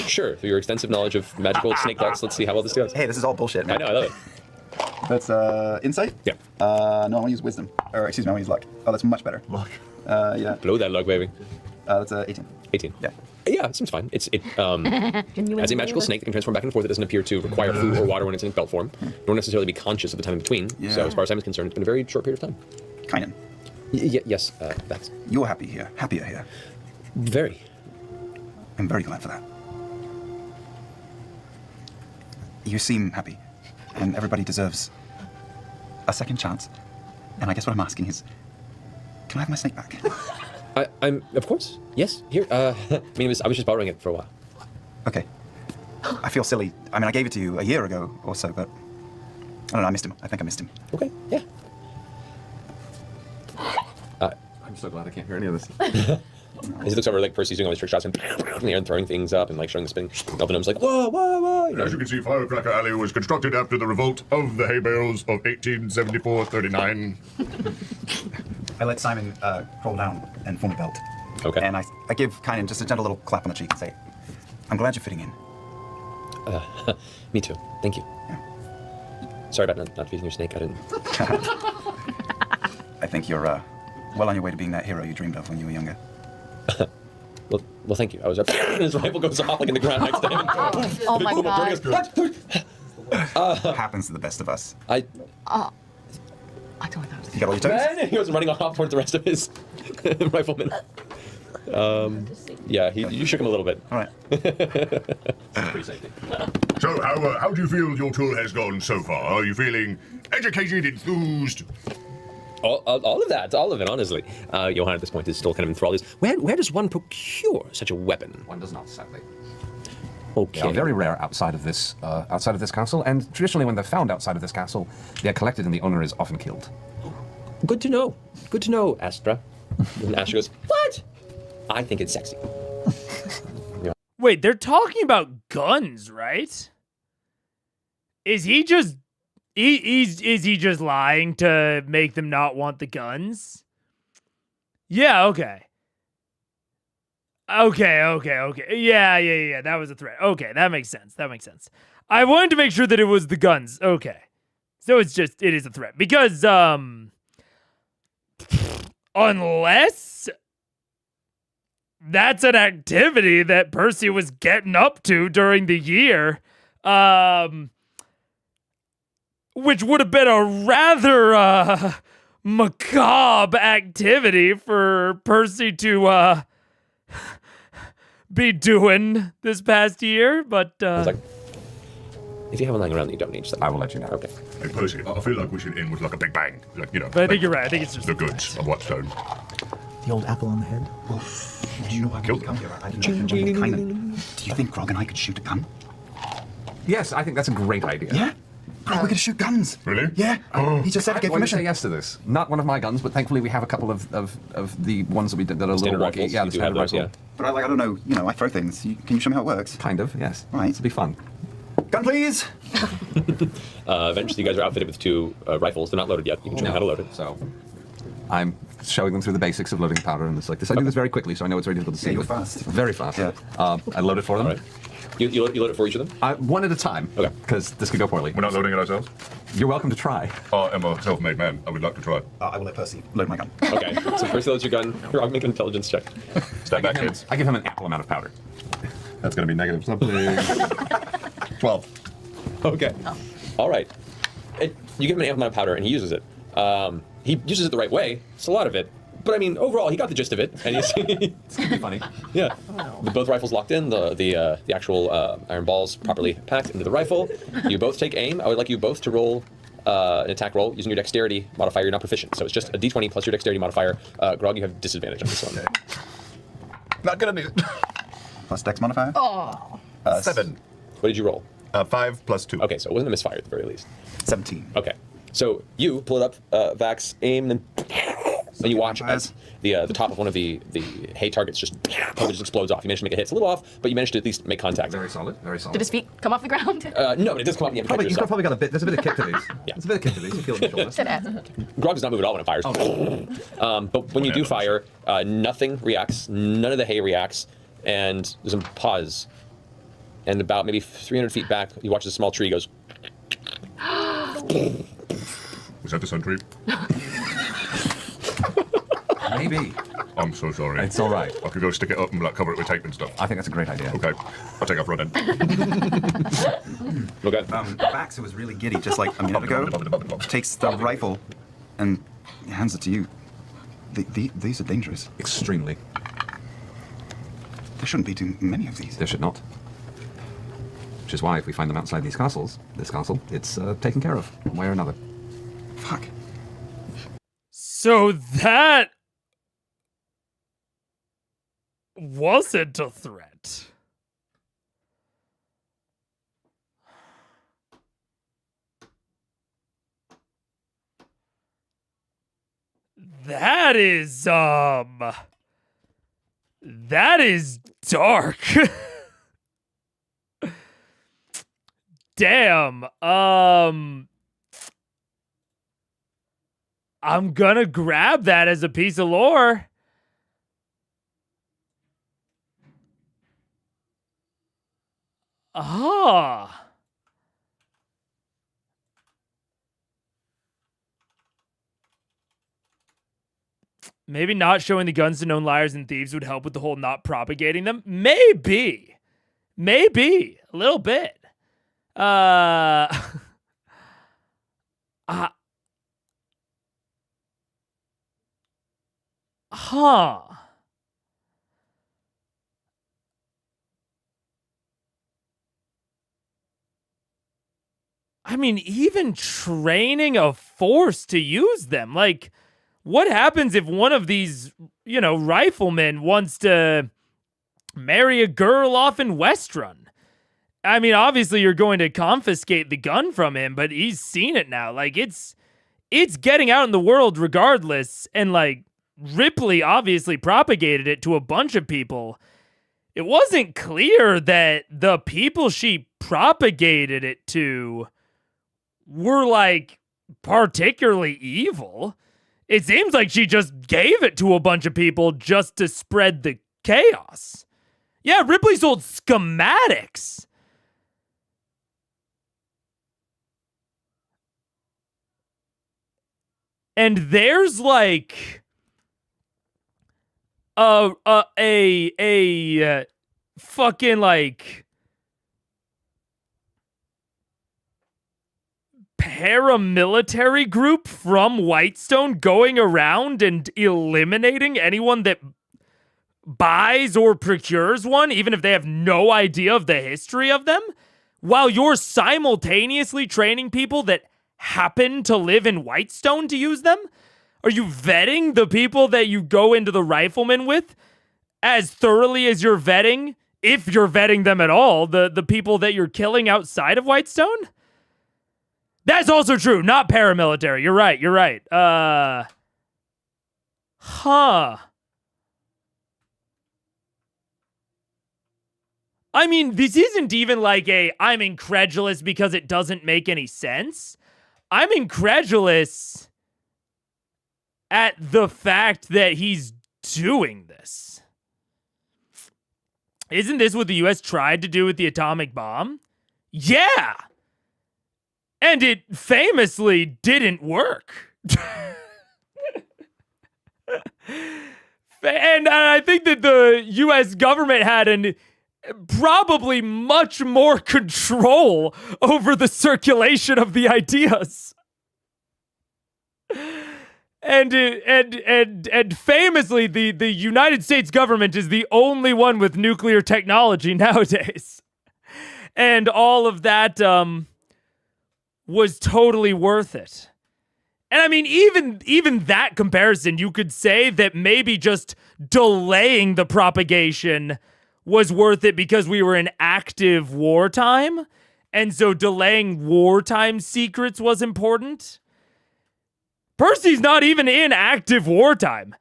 Sure, through your extensive knowledge of magical snake belts, let's see how well this goes. Hey, this is all bullshit, man. I know, I love it. That's insight? Yeah. No, I want to use wisdom. Or excuse me, I want to use luck. Oh, that's much better. Luck. Yeah. Blow that luck, baby. That's 18. 18. Yeah. Yeah, it seems fine. As a magical snake, it can transform back and forth. It doesn't appear to require food or water when it's in belt form, nor necessarily be conscious of the time in between. Yeah. So as far as I'm concerned, it's been a very short period of time. Kynan. Yes, thanks. You're happy here. Happier here. Very. I'm very glad for that. You seem happy, and everybody deserves a second chance. And I guess what I'm asking is, can I have my snake back? I'm of course. Yes. Here. I mean, I was just borrowing it for a while. Okay. I feel silly. I mean, I gave it to you a year ago or so, but I don't know. I missed him. I think I missed him. Okay. Yeah. I'm so glad I can't hear any of this. As he looks over, like Percy's doing all these trick shots and in the air and throwing things up and like showing the spin. Elvenum's like, whoa, whoa, whoa. You know. As you can see, Firecracker Alley was constructed after the revolt of the hay bales of 1874-39. I let Simon crawl down and form a belt. Okay. And I give Kynan just a gentle little clap on the cheek and say, I'm glad you're fitting in. Me too. Thank you. Yeah. Sorry about not feeding your snake. I didn't. I think you're well on your way to being that hero you dreamed of when you were younger. Well, thank you. I was up. His rifle goes off like in the ground next to him. Oh my god. Happens to the best of us. I don't like that. You got all your toes? And he was running off towards the rest of his riflemen. Yeah, you shook him a little bit. All right. Pretty safety. So, how do you feel your tour has gone so far? Are you feeling educated, enthused? All of it, honestly. Johann at this point is still kind of enthralled. Where does one procure such a weapon? One does not, sadly. Okay. They are very rare outside of this castle, and traditionally when they're found outside of this castle, they are collected and the owner is often killed. Good to know. Good to know, Astra. And Astra goes, what? I think it's sexy. Wait, they're talking about guns, right? Is he just is he just lying to make them not want the guns? Yeah, okay. Okay. Yeah. That was a threat. Okay, that makes sense. I wanted to make sure that it was the guns. Okay. So it is a threat. Because, unless that's an activity that Percy was getting up to during the year, which would have been a rather macabre activity for Percy to be doing this past year, but It's like, if you have one lying around that you don't need, I will let you know. Okay. Hey, Percy, I feel like we should end with like a big bang. Like, you know. But I think you're right. I think it's just the goods of Whitestone. The old apple on the head. Do you know why we come here? I didn't know. Do you think Grog and I could shoot a gun? Yes, I think that's a great idea. Yeah? Bro, we're gonna shoot guns. Really? Yeah. He just said I gave Why did you say permission. yes to this? Not one of my guns, but thankfully we have a couple of the ones that we did that are a little Standard wonky. rifles. Yeah, You the do have standard those, rifle. yeah. But I don't know, I throw things. Can you show me how it works? Kind of, yes. Right. It'll be fun. Gun, please! Eventually, you guys are outfitted with 2 rifles. They're not loaded yet. You can show them how to load it. So, I'm showing them through the basics of loading powder, and it's like this. I do this very quickly, so I know it's very difficult to see. Yeah, you're but fast. Very fast. Yeah. I load it for them. All right. You load it for each of them? One at a time. Okay. Because this could go poorly. We're not loading it ourselves? You're welcome to try. I'm a self-made man. I would like to try. I will let Percy load my gun. Okay. So first loads your gun. Rob, make an intelligence check. Step back, kids. I give him an ample amount of powder. That's going to be negative something. 12. Okay. All right. You give him an ample amount of powder, and he uses it. He uses it the right way. It's a lot of it. But I mean, overall, he got the gist of it, and he's It's gonna be funny. yeah. Both rifles locked in, the actual iron balls properly packed into the rifle. You both take aim. I would like you both to roll an attack roll using your dexterity modifier. You're not proficient, so it's just a d20 plus your dexterity modifier. Grog, you have disadvantage on this one. Not gonna need it. Plus dex modifier? Oh. 7. What did you roll? 5 plus 2. Okay, so it wasn't a misfire at the very least. 17. Okay, so you pull it up, Vax, aim, and then you watch as the top of one of the hay targets just explodes off. You managed to make a hit. It's a little off, but you managed to at least make contact. Very solid. Very solid. Did his feet come off the ground? No, but it does come up and you have to You've yourself. probably got a bit. There's a bit of kick to these. Yeah. There's a bit of kick to these. You feel it in your shoulders. Grog does not move at all when it fires. But when you do fire, nothing reacts. None of the hay reacts, and there's a pause. And about maybe 300 feet back, you watch a small tree goes. Was that the sentry? Maybe. I'm so sorry. It's all right. I could go stick it up and like cover it with tape and stuff. I think that's a great idea. Okay. I'll take off running. Okay. Vax, who was really giddy just like a minute ago, takes the rifle and hands it to you. These are dangerous. Extremely. There shouldn't be too many of these. There should not. Which is why if we find them outside this castle, it's taken care of, one way or another. Fuck. So that wasn't a threat. That is dark. Damn. I'm gonna grab that as a piece of lore. Ah. Maybe not showing the guns to known liars and thieves would help with the whole not propagating them. Maybe. Maybe. A little bit. Huh. I mean, even training a force to use them. Like, what happens if one of these, riflemen wants to marry a girl off in Westrun? I mean, obviously you're going to confiscate the gun from him, but he's seen it now. Like, it's getting out in the world regardless. And like, Ripley obviously propagated it to a bunch of people. It wasn't clear that the people she propagated it to were like particularly evil. It seems like she just gave it to a bunch of people just to spread the chaos. Yeah, Ripley sold schematics. And there's like a fucking like paramilitary group from Whitestone going around and eliminating anyone that buys or procures one, even if they have no idea of the history of them, while you're simultaneously training people that happen to live in Whitestone to use them? Are you vetting the people that you go into the rifleman with as thoroughly as you're vetting if you're vetting them at all, the people that you're killing outside of Whitestone? That's also true. Not paramilitary. You're right. Huh. I mean, this isn't even like I'm incredulous because it doesn't make any sense. I'm incredulous at the fact that he's doing this. Isn't this what the US tried to do with the atomic bomb? Yeah. And it famously didn't work. And I think that the US government had probably much more control over the circulation of the ideas. And famously, the United States government is the only one with nuclear technology nowadays. And all of that was totally worth it. And I mean, even that comparison, you could say that maybe just delaying the propagation was worth it because we were in active wartime. And so delaying wartime secrets was important. Percy's not even in active wartime.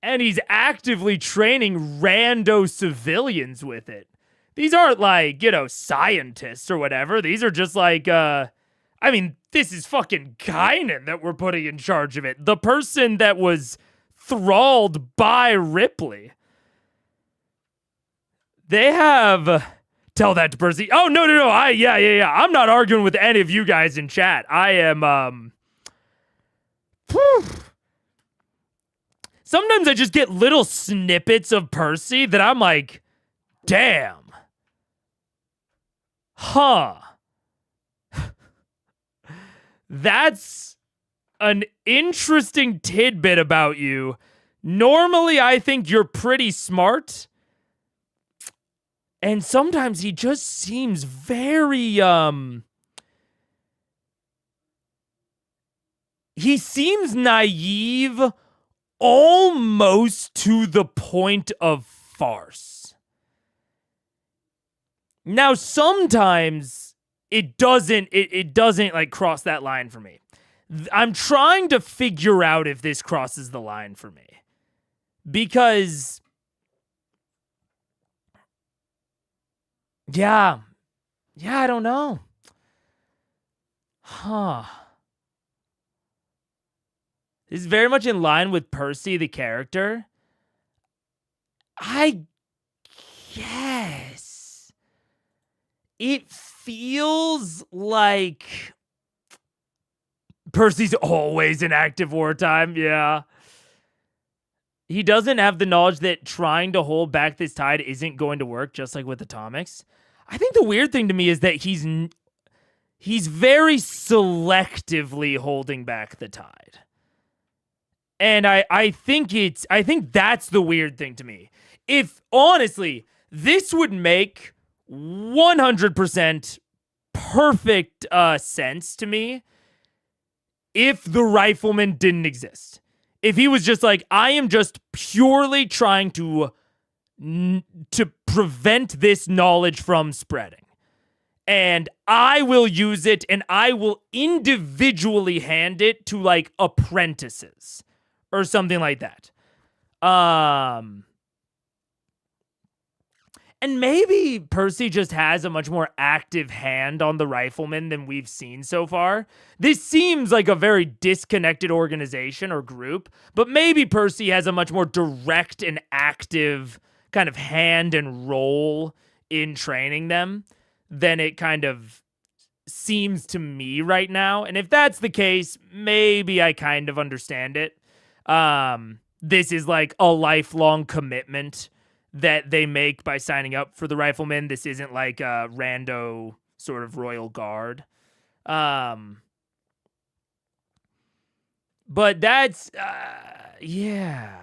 And he's actively training rando civilians with it. These aren't like, scientists or whatever. These are just like, this is fucking Guinan that we're putting in charge of it. The person that was thralled by Ripley. They have... Tell that to Percy. Oh, no. Yeah. I'm not arguing with any of you guys in chat. I am, Sometimes I just get little snippets of Percy that I'm like, damn. Huh. That's an interesting tidbit about you. Normally, I think you're pretty smart. And sometimes he just seems very, he seems naive almost to the point of farce. Now, sometimes it doesn't like cross that line for me. I'm trying to figure out if this crosses the line for me. Because yeah, I don't know. Huh. This is very much in line with Percy, the character. I guess. It feels like Percy's always in active wartime, yeah. He doesn't have the knowledge that trying to hold back this tide isn't going to work, just like with atomics. I think the weird thing to me is that he's very selectively holding back the tide. And I think that's the weird thing to me. If, honestly, this would make 100% perfect sense to me if the rifleman didn't exist. If he was just like, I am just purely trying to prevent this knowledge from spreading. And I will use it and I will individually hand it to like apprentices or something like that. And maybe Percy just has a much more active hand on the rifleman than we've seen so far. This seems like a very disconnected organization or group, but maybe Percy has a much more direct and active kind of hand and role in training them than it kind of seems to me right now. And if that's the case, maybe I kind of understand it. This is like a lifelong commitment that they make by signing up for the riflemen. This isn't like a rando sort of royal guard. But that's, yeah.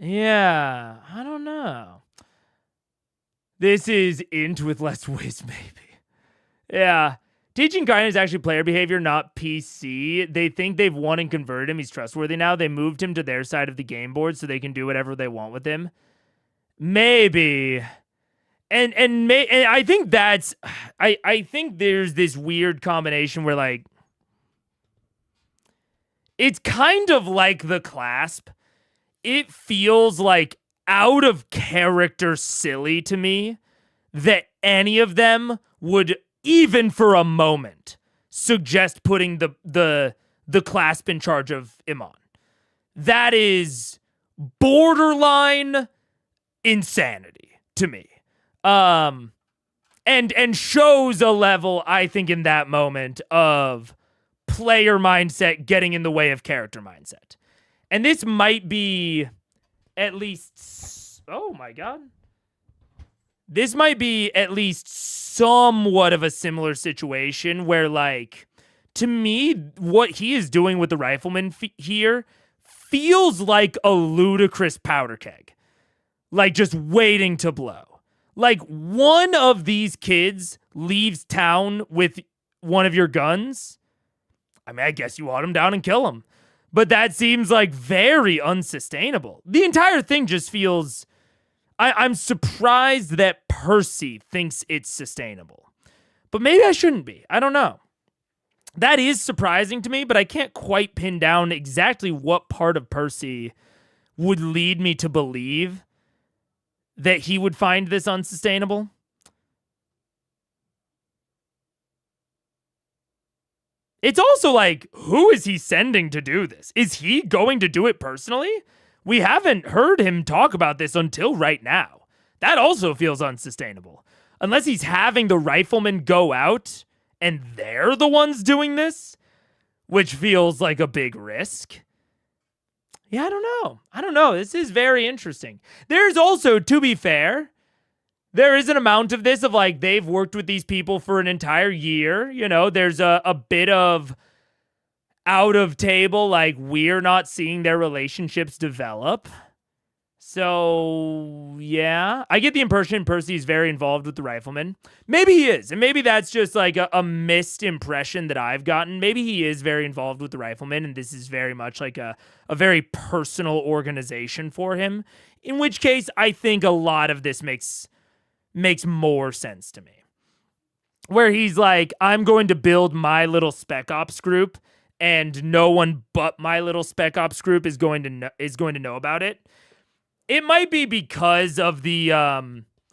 Yeah, I don't know. This is int with less whiz, maybe. Yeah. Teaching kindness is actually player behavior, not PC. They think they've won and converted him. He's trustworthy now. They moved him to their side of the game board so they can do whatever they want with him. Maybe. And I think that's... I think there's this weird combination where, like... It's kind of like the clasp. It feels like out of character silly to me that any of them would, even for a moment, suggest putting the clasp in charge of Iman. That is borderline insanity to me. And shows a level, I think, in that moment of player mindset getting in the way of character mindset. And this might be at least, oh my God. This might be at least somewhat of a similar situation where, like, to me, what he is doing with the rifleman here feels like a ludicrous powder keg. Like, just waiting to blow. Like, one of these kids leaves town with one of your guns. I mean, I guess you hunt him down and kill him. But that seems like very unsustainable. The entire thing just feels... I'm surprised that Percy thinks it's sustainable. But maybe I shouldn't be. I don't know. That is surprising to me, but I can't quite pin down exactly what part of Percy would lead me to believe that he would find this unsustainable. It's also like, who is he sending to do this? Is he going to do it personally? We haven't heard him talk about this until right now. That also feels unsustainable. Unless he's having the riflemen go out and they're the ones doing this, which feels like a big risk. Yeah, I don't know. This is very interesting. There's also, to be fair, there is an amount of this of like they've worked with these people for an entire year. You know, there's a bit of out of table, like we're not seeing their relationships develop. So, yeah. I get the impression Percy is very involved with the rifleman. Maybe he is. And maybe that's just like a missed impression that I've gotten. Maybe he is very involved with the rifleman, and this is very much like a very personal organization for him. In which case, I think a lot of this makes more sense to me. Where he's like, I'm going to build my little Spec Ops group, and no one but my little Spec Ops group is going to know about it. It might be because of the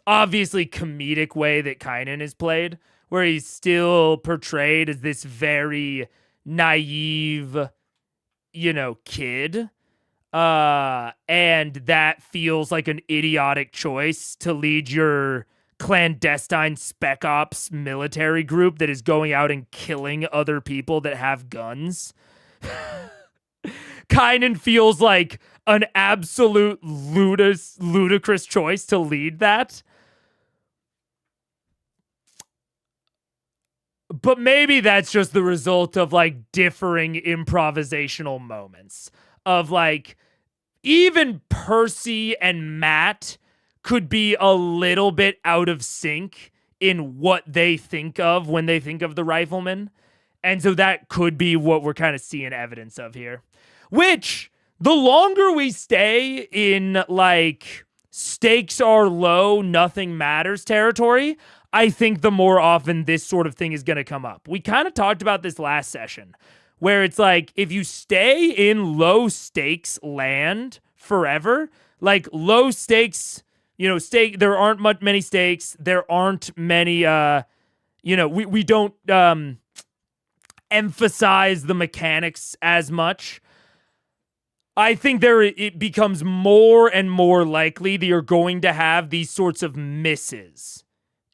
obviously comedic way that Kynan is played, where he's still portrayed as this very naive, kid. And that feels like an idiotic choice to lead your clandestine Spec Ops military group that is going out and killing other people that have guns. Kynan feels like an absolute ludicrous choice to lead that. But maybe that's just the result of like differing improvisational moments of like even Percy and Matt could be a little bit out of sync in what they think of when they think of the rifleman. And so that could be what we're kind of seeing evidence of here. Which, the longer we stay in, like, stakes are low, nothing matters territory, I think the more often this sort of thing is going to come up. We kind of talked about this last session, where it's like, if you stay in low stakes land forever, like, low stakes, there aren't many stakes, there aren't many, we don't emphasize the mechanics as much. I think it becomes more and more likely that you're going to have these sorts of misses.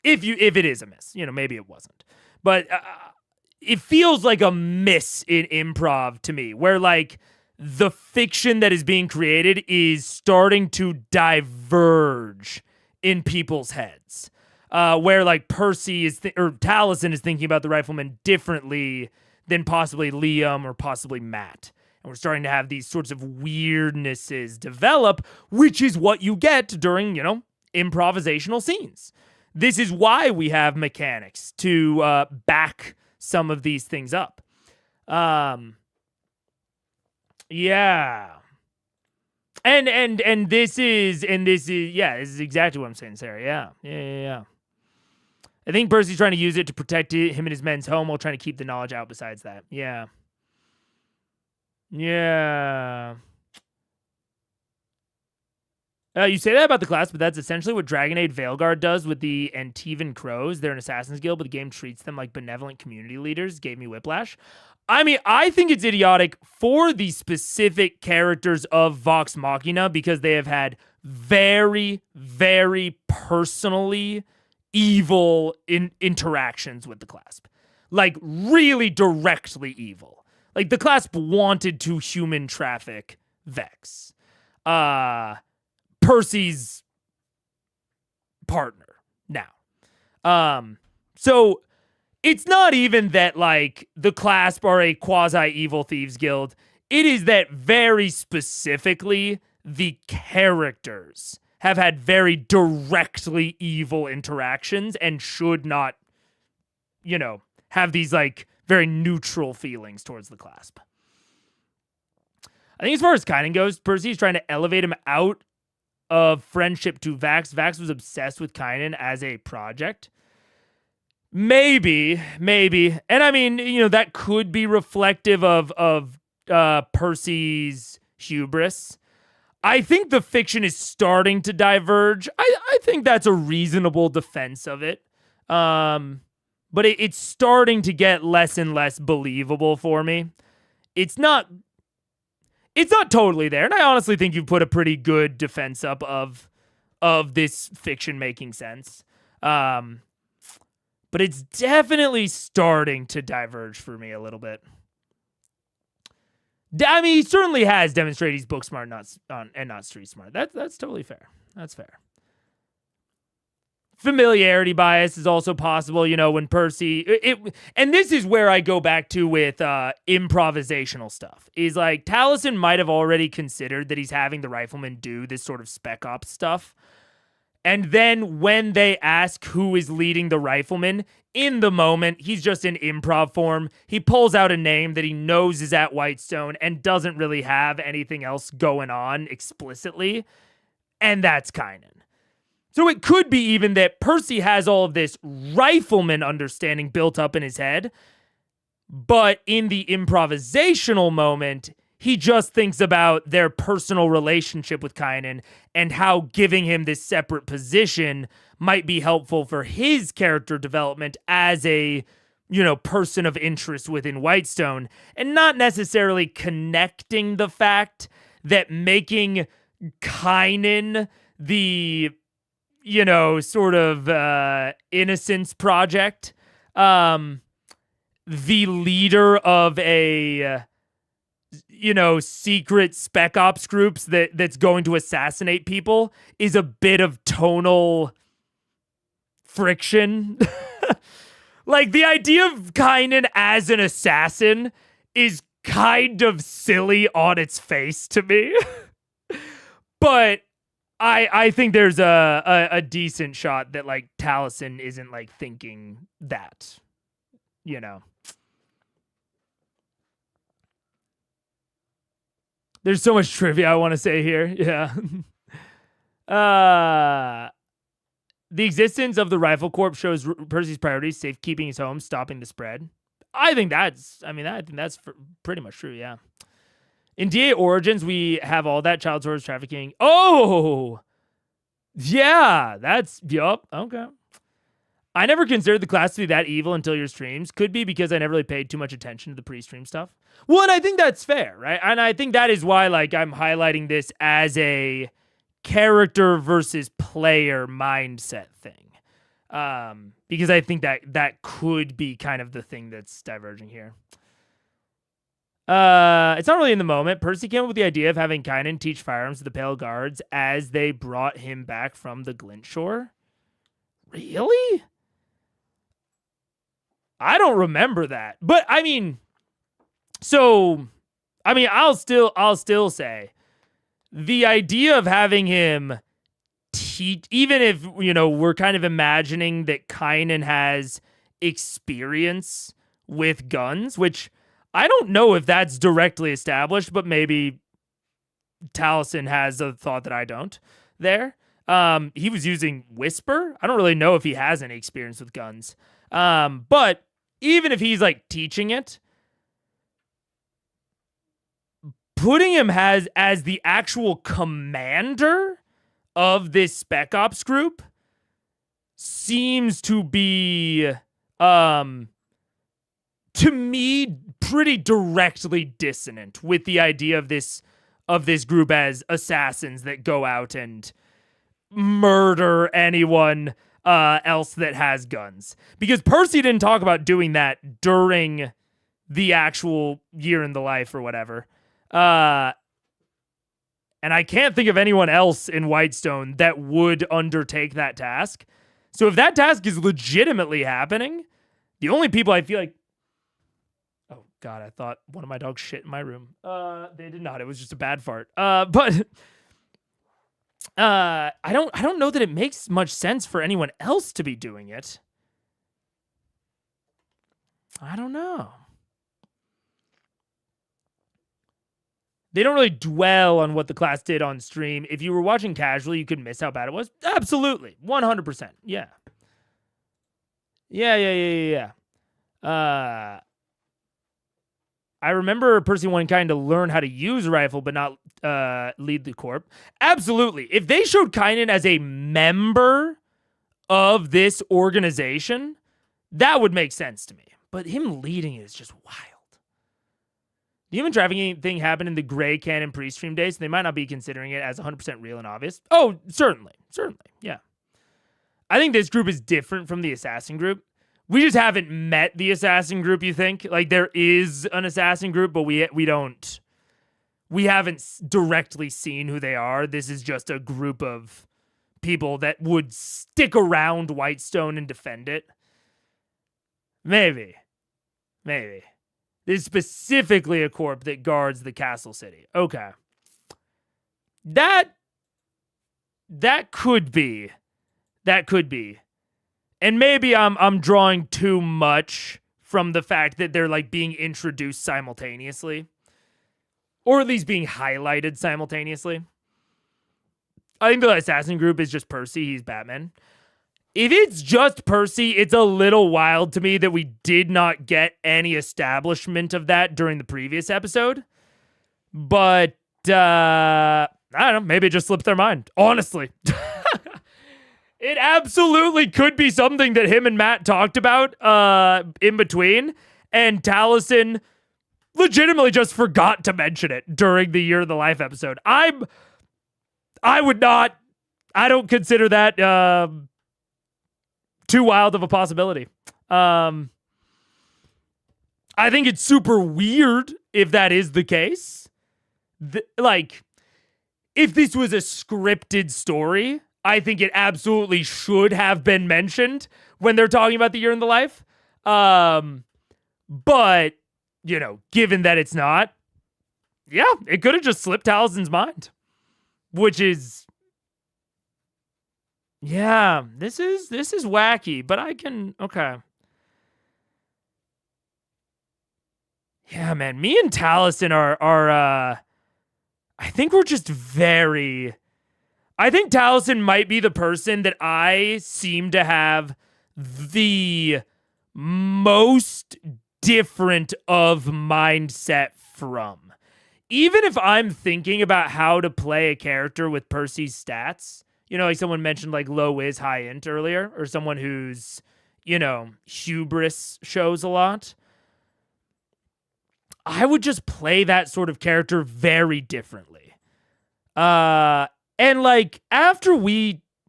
If it is a miss, maybe it wasn't. But it feels like a miss in improv to me, where like the fiction that is being created is starting to diverge in people's heads. Where like Percy or Taliesin is thinking about the rifleman differently than possibly Liam or possibly Matt. And we're starting to have these sorts of weirdnesses develop, which is what you get during, improvisational scenes. This is why we have mechanics to back some of these things up. Yeah. And this is this is exactly what I'm saying, Sarah. Yeah. I think Percy's trying to use it to protect him and his men's home while trying to keep the knowledge out besides that. Yeah. You say that about the class, but that's essentially what Dragonade Veilguard does with the Antivan Crows. They're an Assassin's Guild, but the game treats them like benevolent community leaders. Gave me whiplash. I mean, I think it's idiotic for the specific characters of Vox Machina because they have had very, very personally evil interactions with the Clasp. Like, really directly evil. Like, the Clasp wanted to human traffic Vex. Percy's partner now. So it's not even that like the Clasp are a quasi-evil thieves guild. It is that very specifically the characters have had very directly evil interactions and should not, have these like very neutral feelings towards the Clasp. I think as far as Kynan goes, Percy's trying to elevate him out of friendship to Vax. Vax was obsessed with Kynan as a project. Maybe. And I mean, that could be reflective of Percy's hubris. I think the fiction is starting to diverge. I think that's a reasonable defense of it. But it's starting to get less and less believable for me. It's not totally there, and I honestly think you put a pretty good defense up of this fiction making sense. But it's definitely starting to diverge for me a little bit. I mean, he certainly has demonstrated he's book smart, and not street smart. That's totally fair. That's fair. Familiarity bias is also possible, when Percy... and this is where I go back to with improvisational stuff. Is like, Taliesin might have already considered that he's having the rifleman do this sort of spec ops stuff. And then when they ask who is leading the rifleman, in the moment, he's just in improv form. He pulls out a name that he knows is at Whitestone and doesn't really have anything else going on explicitly. And that's Kynan. So it could be even that Percy has all of this rifleman understanding built up in his head, but in the improvisational moment, he just thinks about their personal relationship with Kynan and how giving him this separate position might be helpful for his character development as a, person of interest within Whitestone, and not necessarily connecting the fact that making Kynan the sort of innocence project, the leader of a, secret spec ops groups that's going to assassinate people is a bit of tonal friction. Like, the idea of Kynan as an assassin is kind of silly on its face to me. But I think there's a decent shot that, like, Taliesin isn't, like, thinking that, There's so much trivia I want to say here. Yeah. The existence of the Rifle Corps shows Percy's priorities: safekeeping his home, stopping the spread. I think that's pretty much true, yeah. In DA Origins, we have all that child source trafficking. Oh! Yeah, yup, okay. I never considered the class to be that evil until your streams. Could be because I never really paid too much attention to the pre-stream stuff. Well, and I think that's fair, right? And I think that is why, like, I'm highlighting this as a character versus player mindset thing. Because I think that could be kind of the thing that's diverging here. It's not really in the moment. Percy came up with the idea of having Kynan teach firearms to the Pale Guards as they brought him back from the Glint Shore. Really? I don't remember that. But I mean, I'll still say the idea of having him teach, even if, we're kind of imagining that Kynan has experience with guns, which I don't know if that's directly established, but maybe Taliesin has a thought that I don't there. He was using Whisper. I don't really know if he has any experience with guns. But even if he's like teaching it, putting him as the actual commander of this Spec Ops group seems to be, to me, pretty directly dissonant with the idea of this group as assassins that go out and murder anyone else that has guns. Because Percy didn't talk about doing that during the actual year in the life or whatever. And I can't think of anyone else in Whitestone that would undertake that task. So if that task is legitimately happening, the only people I feel like... Oh, God, I thought one of my dogs shit in my room. They did not. It was just a bad fart. But I don't know that it makes much sense for anyone else to be doing it. I don't know. They don't really dwell on what the class did on stream. If you were watching casually, you could miss how bad it was. Absolutely. 100%. Yeah. Yeah. I remember Percy wanting kind to learn how to use a rifle, but not lead the corp. Absolutely. If they showed Kynan as a member of this organization, that would make sense to me. But him leading it is just wild. The human trafficking thing happened in the Gray Canon pre-stream days, so they might not be considering it as 100% real and obvious. Oh, certainly, yeah. I think this group is different from the assassin group. We just haven't met the assassin group, you think? Like, there is an assassin group, but we haven't directly seen who they are. This is just a group of people that would stick around Whitestone and defend it. Maybe. There's specifically a corp that guards the castle city. Okay. That could be. And maybe I'm drawing too much from the fact that they're like being introduced simultaneously. Or at least being highlighted simultaneously. I think the assassin group is just Percy. He's Batman. If it's just Percy, it's a little wild to me that we did not get any establishment of that during the previous episode. But, I don't know, maybe it just slipped their mind. Honestly. It absolutely could be something that him and Matt talked about in between. And Taliesin legitimately just forgot to mention it during the Year of the Life episode. I don't consider that too wild of a possibility. I think it's super weird if that is the case. If this was a scripted story, I think it absolutely should have been mentioned when they're talking about the Year in the Life. But, given that it's not, yeah, it could have just slipped Talison's mind. Which is... Yeah, this is wacky, but okay. Yeah, man, me and Taliesin are I think we're just I think Taliesin might be the person that I seem to have the most different of mindset from. Even if I'm thinking about how to play a character with Percy's stats, like someone mentioned like low is, high int earlier, or someone who's, hubris shows a lot. I would just play that sort of character very differently. And like after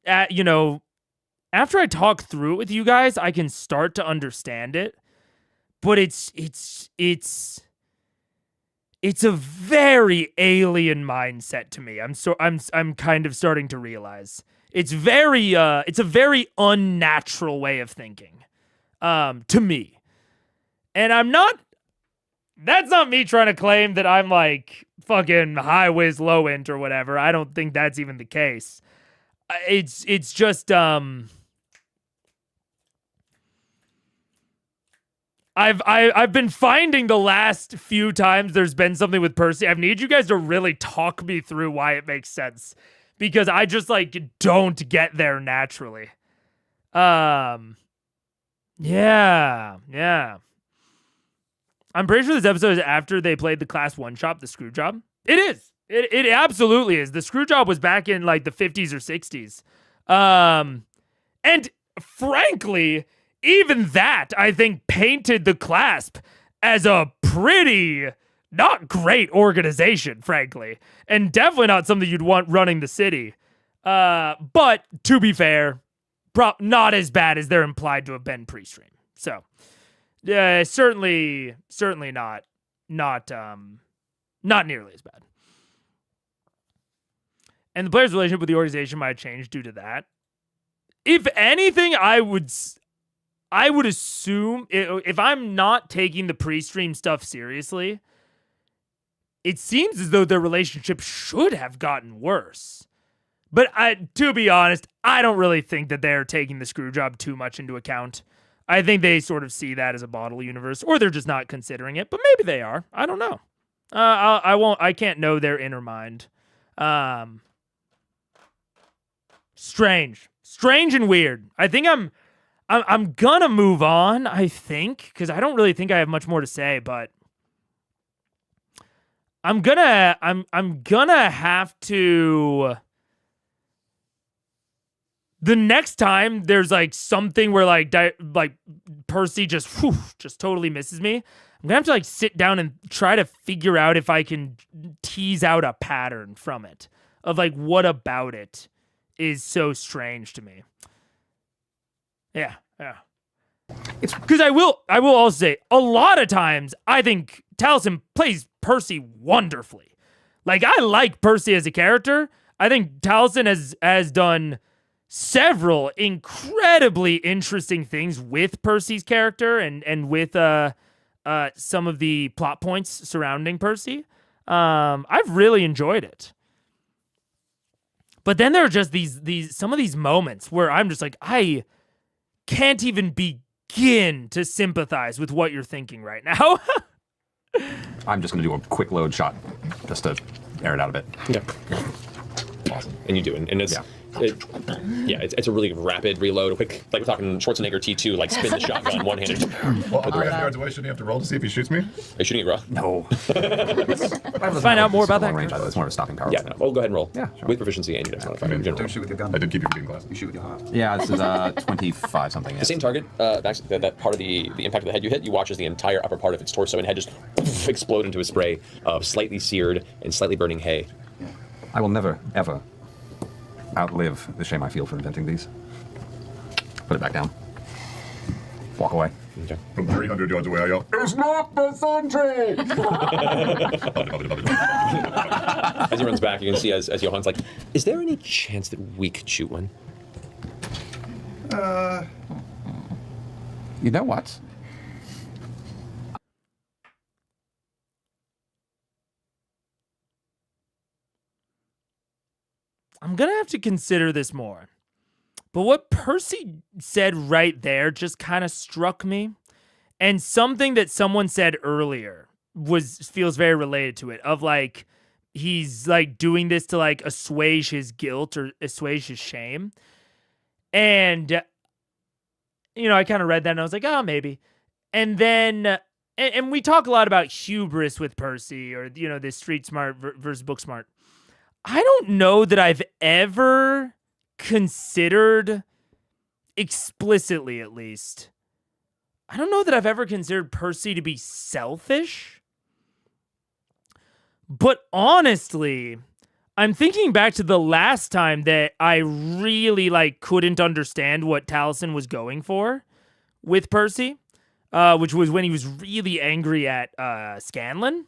after I talk through it with you guys, I can start to understand it. But it's a very alien mindset to me. I'm kind of starting to realize it's a very unnatural way of thinking, to me. And that's not me trying to claim that I'm like fucking high whiz low int or whatever. I don't think that's even the case. It's just, I've been finding the last few times there's been something with Percy, I need you guys to really talk me through why it makes sense, because I just like don't get there naturally. Yeah. I'm pretty sure this episode is after they played the class 1 shop, the screw job. It is. It absolutely is. The screw job was back in like the 50s or 60s. And frankly, even that, I think, painted the Clasp as a pretty not great organization, frankly. And definitely not something you'd want running the city. But to be fair, not as bad as they're implied to have been pre-stream. So, certainly not nearly as bad. And the player's relationship with the organization might change due to that. If anything, I would assume, if I'm not taking the pre-stream stuff seriously, it seems as though their relationship should have gotten worse. But to be honest, I don't really think that they're taking the screw job too much into account. I think they sort of see that as a bottle universe, or they're just not considering it. But maybe they are. I don't know. I can't know their inner mind. Strange and weird. I think I'm gonna move on, I think, because I don't really think I have much more to say, but I'm gonna have to. The next time there's like something where like Percy just totally misses me, I'm gonna have to like sit down and try to figure out if I can tease out a pattern from it of like what about it is so strange to me. Yeah. It's because I will also say a lot of times I think Taliesin plays Percy wonderfully. Like I like Percy as a character. I think Taliesin has done several incredibly interesting things with Percy's character and with some of the plot points surrounding Percy. I've really enjoyed it. But then there are just these some of these moments where I'm just like, I can't even begin to sympathize with what you're thinking right now. I'm just going to do a quick load shot just to air it out a bit. Yeah. Awesome. And you do, and it's it's a really rapid reload. Quick, like we're talking Schwarzenegger T2, like spin the shotgun one-handed. Well, 300 yards away, shouldn't you have to roll to see if he shoots me? Are you shooting it raw? No. Let's find out more about that. Range, it's more of a stopping power. Yeah, no. Well, go ahead and roll. Yeah, sure. With proficiency and your next modifier in general. Don't shoot with your gun. I did keep your reading glass. You shoot with your heart. Yeah, this is 25 something. The same target, that part of the impact of the head you hit, you watch as the entire upper part of its torso and head just explode into a spray of slightly seared and slightly burning hay. I will never, ever outlive the shame I feel for inventing these. Put it back down. Walk away. Okay. From 300 yards away, I yell, "It's not the sentry!" As he runs back, you can see as Johan's like, is there any chance that we could shoot one? You know what? I'm going to have to consider this more. But what Percy said right there just kind of struck me. And something that someone said earlier feels very related to it. Of like, he's like doing this to like assuage his guilt or assuage his shame. And, you know, I kind of read that and I was like, oh, maybe. And then, and we talk a lot about hubris with Percy or, you know, this street smart versus book smart. I don't know that I've ever considered, explicitly at least, I don't know that I've ever considered Percy to be selfish. But honestly, I'm thinking back to the last time that I really like couldn't understand what Taliesin was going for with Percy, which was when he was really angry at Scanlan.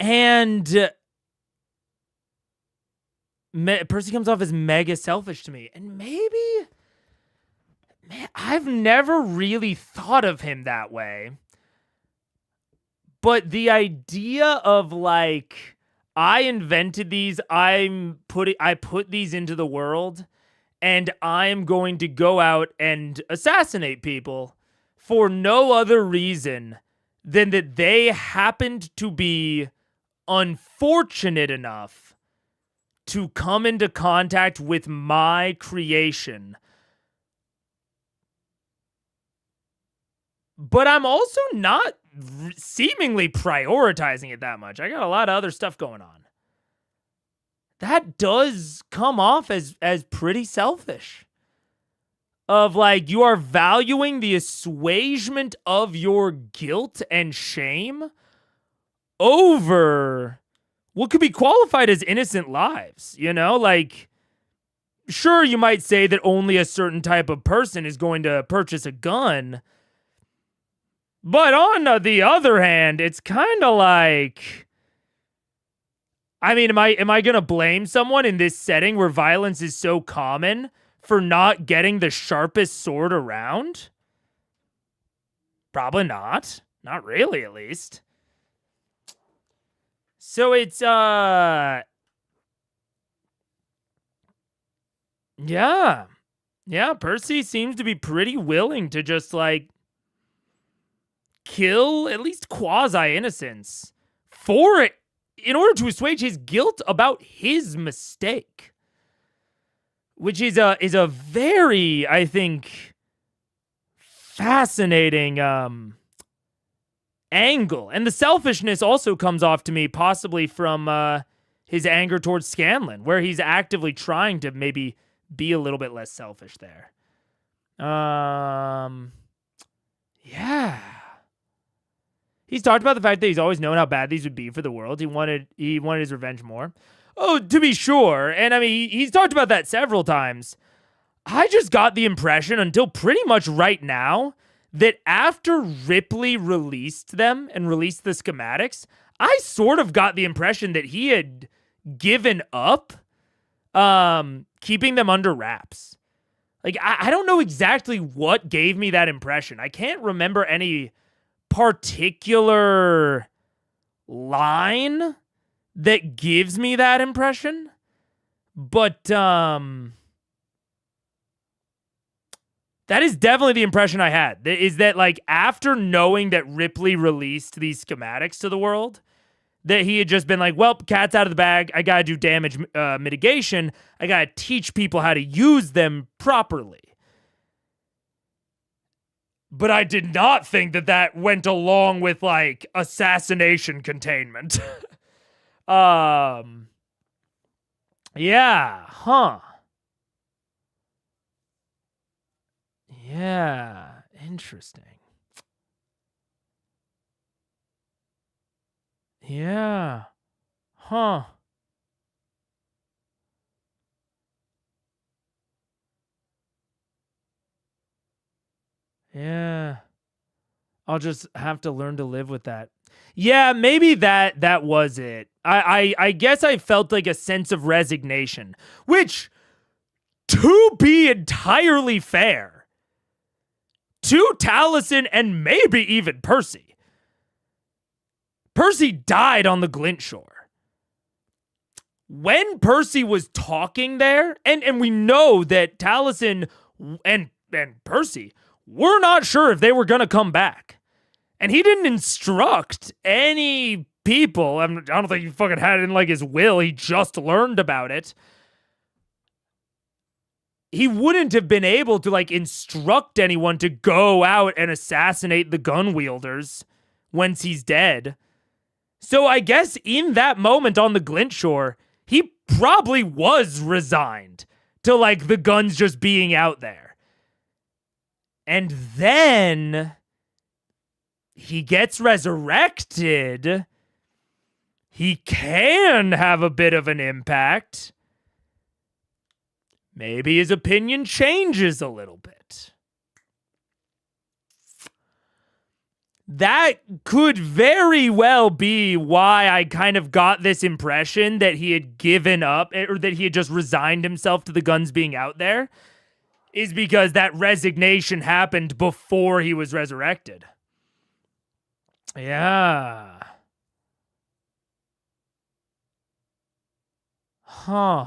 And Percy comes off as mega selfish to me. And maybe, I've never really thought of him that way. But the idea of like, I invented these, I put these into the world, and I'm going to go out and assassinate people for no other reason than that they happened to be unfortunate enough to come into contact with my creation. But I'm also not seemingly prioritizing it that much. I got a lot of other stuff going on. That does come off as pretty selfish. Of like, you are valuing the assuagement of your guilt and shame over what could be qualified as innocent lives, you know? Like, sure, you might say that only a certain type of person is going to purchase a gun. But on the other hand, it's kind of like, I mean, am I going to blame someone in this setting where violence is so common for not getting the sharpest sword around? Probably not. Not really, at least. So it's, yeah. Yeah, Percy seems to be pretty willing to just, like, kill at least quasi-innocents for it in order to assuage his guilt about his mistake. Which is a very, I think, fascinating angle. And the selfishness also comes off to me possibly from his anger towards Scanlan, where he's actively trying to maybe be a little bit less selfish there. Yeah. He's talked about the fact that he's always known how bad these would be for the world. He wanted his revenge more. Oh, to be sure. And I mean, he's talked about that several times. I just got the impression until pretty much right now that after Ripley released them and released the schematics, I sort of got the impression that he had given up keeping them under wraps. Like, I don't know exactly what gave me that impression. I can't remember any particular line that gives me that impression, but that is definitely the impression I had, is that, like, after knowing that Ripley released these schematics to the world, that he had just been like, well, cat's out of the bag, I gotta do damage mitigation, I gotta teach people how to use them properly. But I did not think that went along with, like, assassination containment. Yeah, huh. Yeah, interesting. Yeah, huh. Yeah. I'll just have to learn to live with that. Yeah, maybe that was it. I guess I felt like a sense of resignation, which, to be entirely fair, to Taliesin and maybe even Percy. Percy died on the Glint Shore. When Percy was talking there, and we know that Taliesin and Percy were not sure if they were going to come back. And he didn't instruct any people. I don't think he fucking had it in, like, his will. He just learned about it. He wouldn't have been able to, like, instruct anyone to go out and assassinate the gun wielders once he's dead. So I guess in that moment on the Glint Shore, he probably was resigned to, like, the guns just being out there. And then he gets resurrected. He can have a bit of an impact. Maybe his opinion changes a little bit. That could very well be why I kind of got this impression that he had given up, or that he had just resigned himself to the guns being out there, is because that resignation happened before he was resurrected. Yeah. Huh.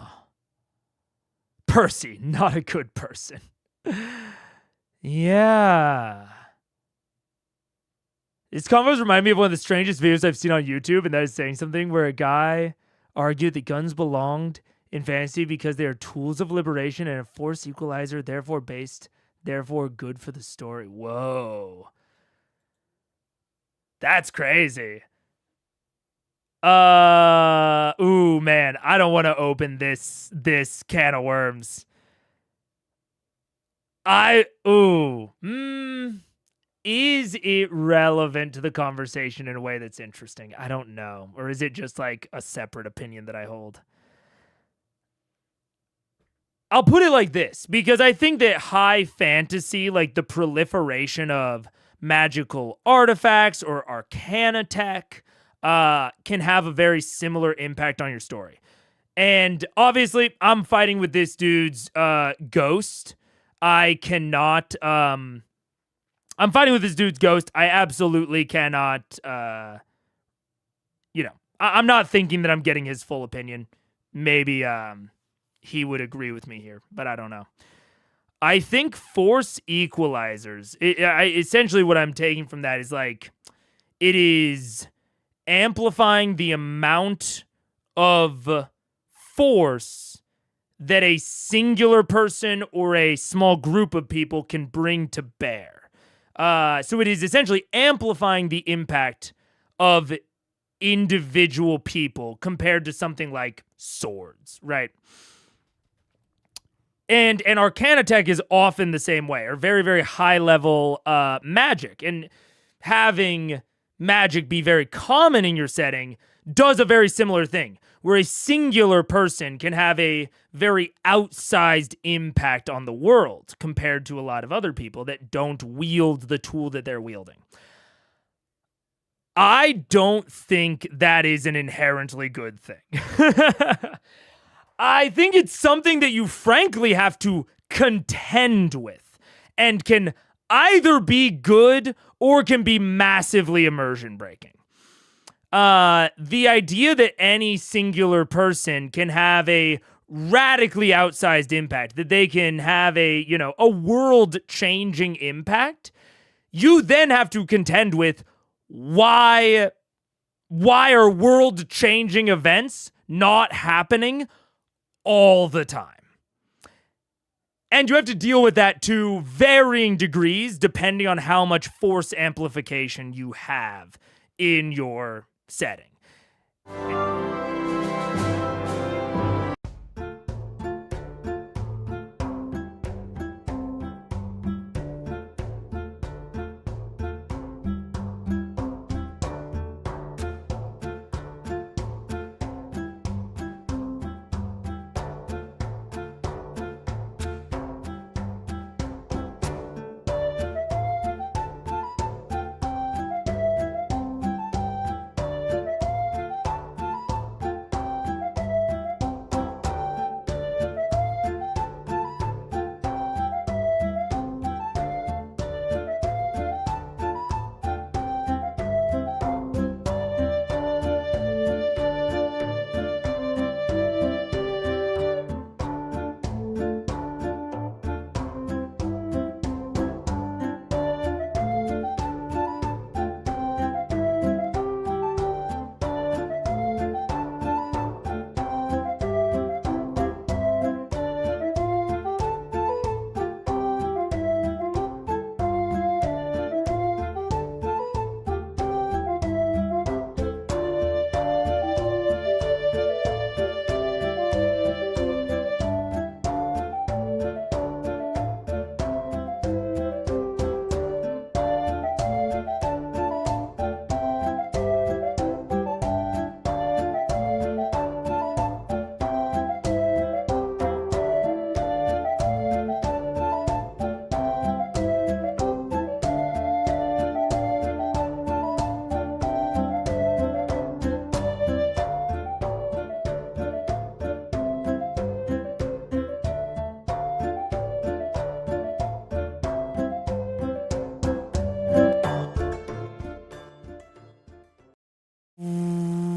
Percy, not a good person. Yeah. These combos remind me of one of the strangest videos I've seen on YouTube, and that is saying something where a guy argued that guns belonged in fantasy because they are tools of liberation and a force equalizer, therefore good for the story. Whoa. That's crazy. Ooh, man, I don't want to open this can of worms. Is it relevant to the conversation in a way that's interesting? I don't know. Or is it just like a separate opinion that I hold? I'll put it like this, because I think that high fantasy, like the proliferation of magical artifacts or arcana tech, can have a very similar impact on your story. And obviously, I'm fighting with this dude's ghost. I cannot... I'm fighting with this dude's ghost. I absolutely cannot, I'm not thinking that I'm getting his full opinion. Maybe he would agree with me here, but I don't know. I think force equalizers, essentially what I'm taking from that is like, it is amplifying the amount of force that a singular person or a small group of people can bring to bear. So it is essentially amplifying the impact of individual people compared to something like swords, right? And arcana tech is often the same way, or very, very high level magic. And having magic be very common in your setting does a very similar thing, where a singular person can have a very outsized impact on the world compared to a lot of other people that don't wield the tool that they're wielding. I don't think that is an inherently good thing. I think it's something that you frankly have to contend with and can either be good or can be massively immersion breaking. The idea that any singular person can have a radically outsized impact, that they can have a world-changing impact, you then have to contend with why are world-changing events not happening all the time? And you have to deal with that to varying degrees depending on how much force amplification you have in your setting.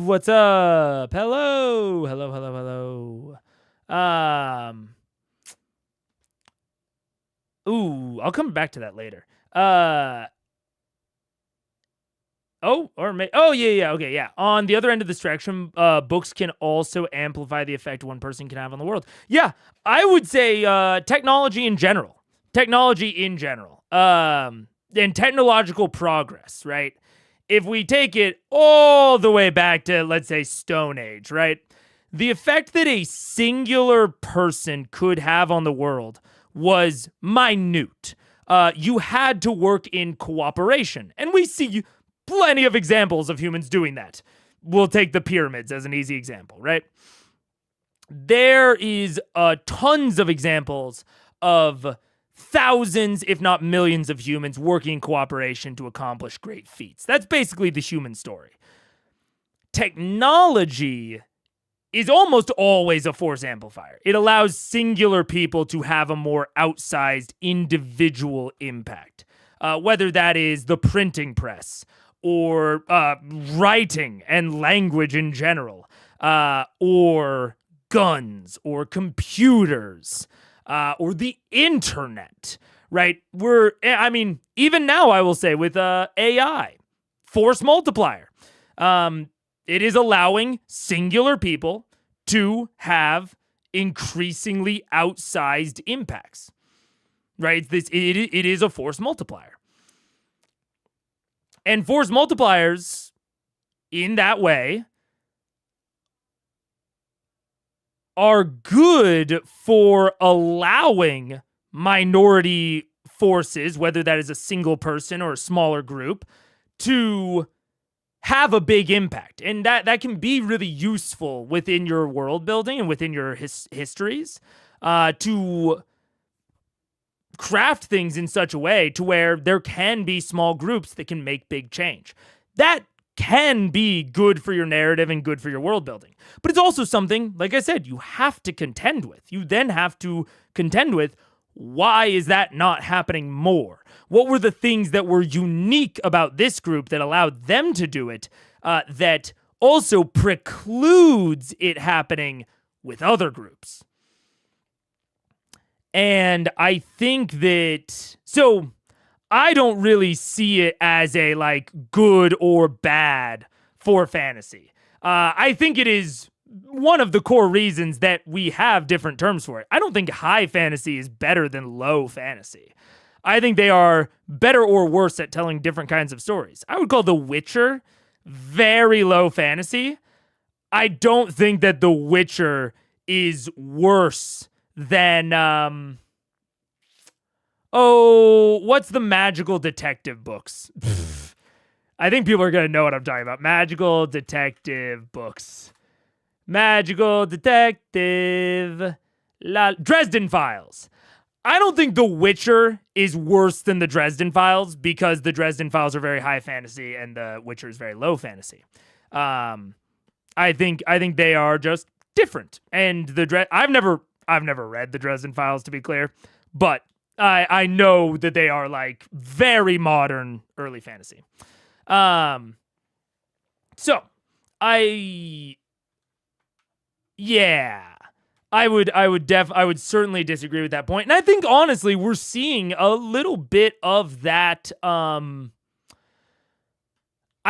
What's up? Hello. Ooh, I'll come back to that later. Okay, yeah. On the other end of the spectrum, books can also amplify the effect one person can have on the world. Yeah, I would say technology in general, and technological progress, right? If we take it all the way back to, let's say, Stone Age, right? The effect that a singular person could have on the world was minute. You had to work in cooperation, and we see plenty of examples of humans doing that. We'll take the pyramids as an easy example, right? There is tons of examples of thousands, if not millions, of humans working in cooperation to accomplish great feats. That's basically the human story. Technology is almost always a force amplifier. It allows singular people to have a more outsized individual impact, whether that is the printing press or writing and language in general, or guns or computers, or the internet, right? Even now, I will say with AI, force multiplier. It is allowing singular people to have increasingly outsized impacts, right? It is a force multiplier. And force multipliers in that way are good for allowing minority forces, whether that is a single person or a smaller group, to have a big impact. And that can be really useful within your world building and within your histories, to craft things in such a way to where there can be small groups that can make big change. That can be good for your narrative and good for your world building. But it's also something, like I said, you have to contend with. You then have to contend with, why is that not happening more? What were the things that were unique about this group that allowed them to do it, that also precludes it happening with other groups? And I think that, so I don't really see it as a good or bad for fantasy. I think it is one of the core reasons that we have different terms for it. I don't think high fantasy is better than low fantasy. I think they are better or worse at telling different kinds of stories. I would call The Witcher very low fantasy. I don't think that The Witcher is worse than, what's the magical detective books? I think people are going to know what I'm talking about. Magical detective books. Magical detective. Dresden Files. I don't think The Witcher is worse than the Dresden Files because the Dresden Files are very high fantasy and The Witcher is very low fantasy. I think they are just different. And I've never read the Dresden Files, to be clear, but I know that they are very modern early fantasy. I would certainly disagree with that point. And I think honestly we're seeing a little bit of that. I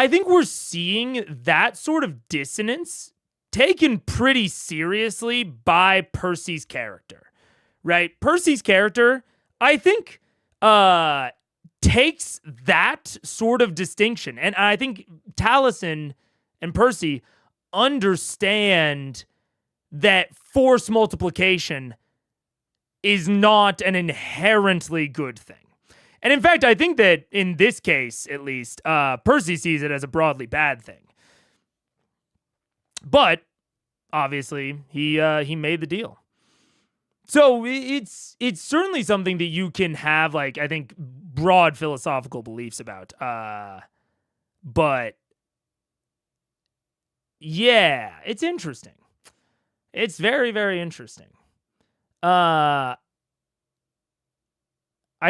think we're seeing that sort of dissonance taken pretty seriously by Percy's character, right? Percy's character, I think, takes that sort of distinction. And I think Taliesin and Percy understand that force multiplication is not an inherently good thing. And in fact, I think that in this case, at least, Percy sees it as a broadly bad thing. But obviously, he made the deal. So it's certainly something that you can have, I think, broad philosophical beliefs about. But yeah, it's interesting. It's very, very interesting. I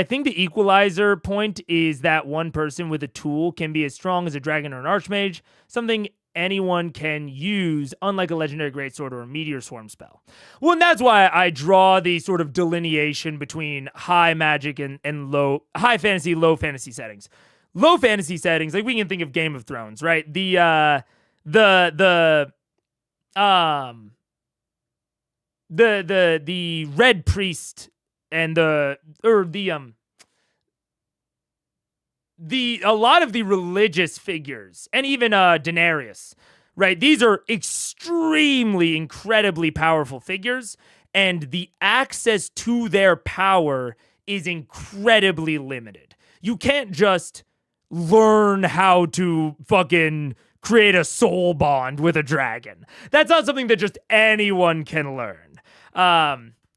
think the equalizer point is that one person with a tool can be as strong as a dragon or an archmage, something anyone can use, unlike a legendary greatsword or a meteor swarm spell. Well, and that's why I draw the sort of delineation between high magic and low, high fantasy, low fantasy settings. low fantasy settings, like we can think of Game of Thrones, right? The Red Priest and a lot of the religious figures, and even Daenerys, right? These are incredibly powerful figures, and the access to their power is incredibly limited. You can't just learn how to fucking create a soul bond with a dragon. That's not something that just anyone can learn.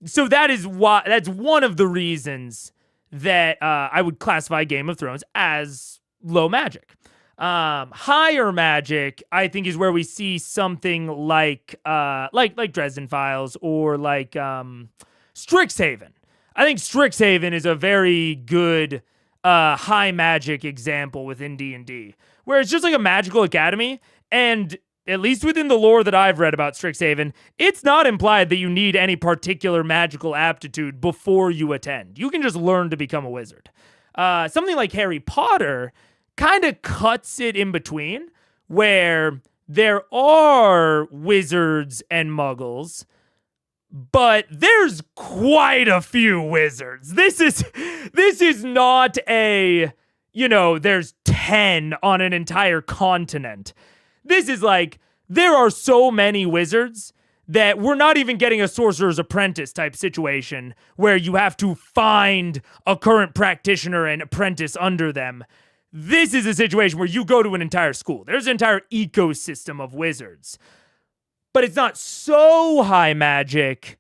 So that's one of the reasons that I would classify Game of Thrones as low magic. Higher magic, I think, is where we see something like Dresden Files or like Strixhaven. I think Strixhaven is a very good high magic example within D&D, where it's just like a magical academy, and at least within the lore that I've read about Strixhaven, it's not implied that you need any particular magical aptitude before you attend. You can just learn to become a wizard. Something like Harry Potter kind of cuts it in between, where there are wizards and muggles, but there's quite a few wizards. This is not a, there's 10 on an entire continent. This is like, there are so many wizards that we're not even getting a sorcerer's apprentice type situation where you have to find a current practitioner and apprentice under them. This is a situation where you go to an entire school. There's an entire ecosystem of wizards. But it's not so high magic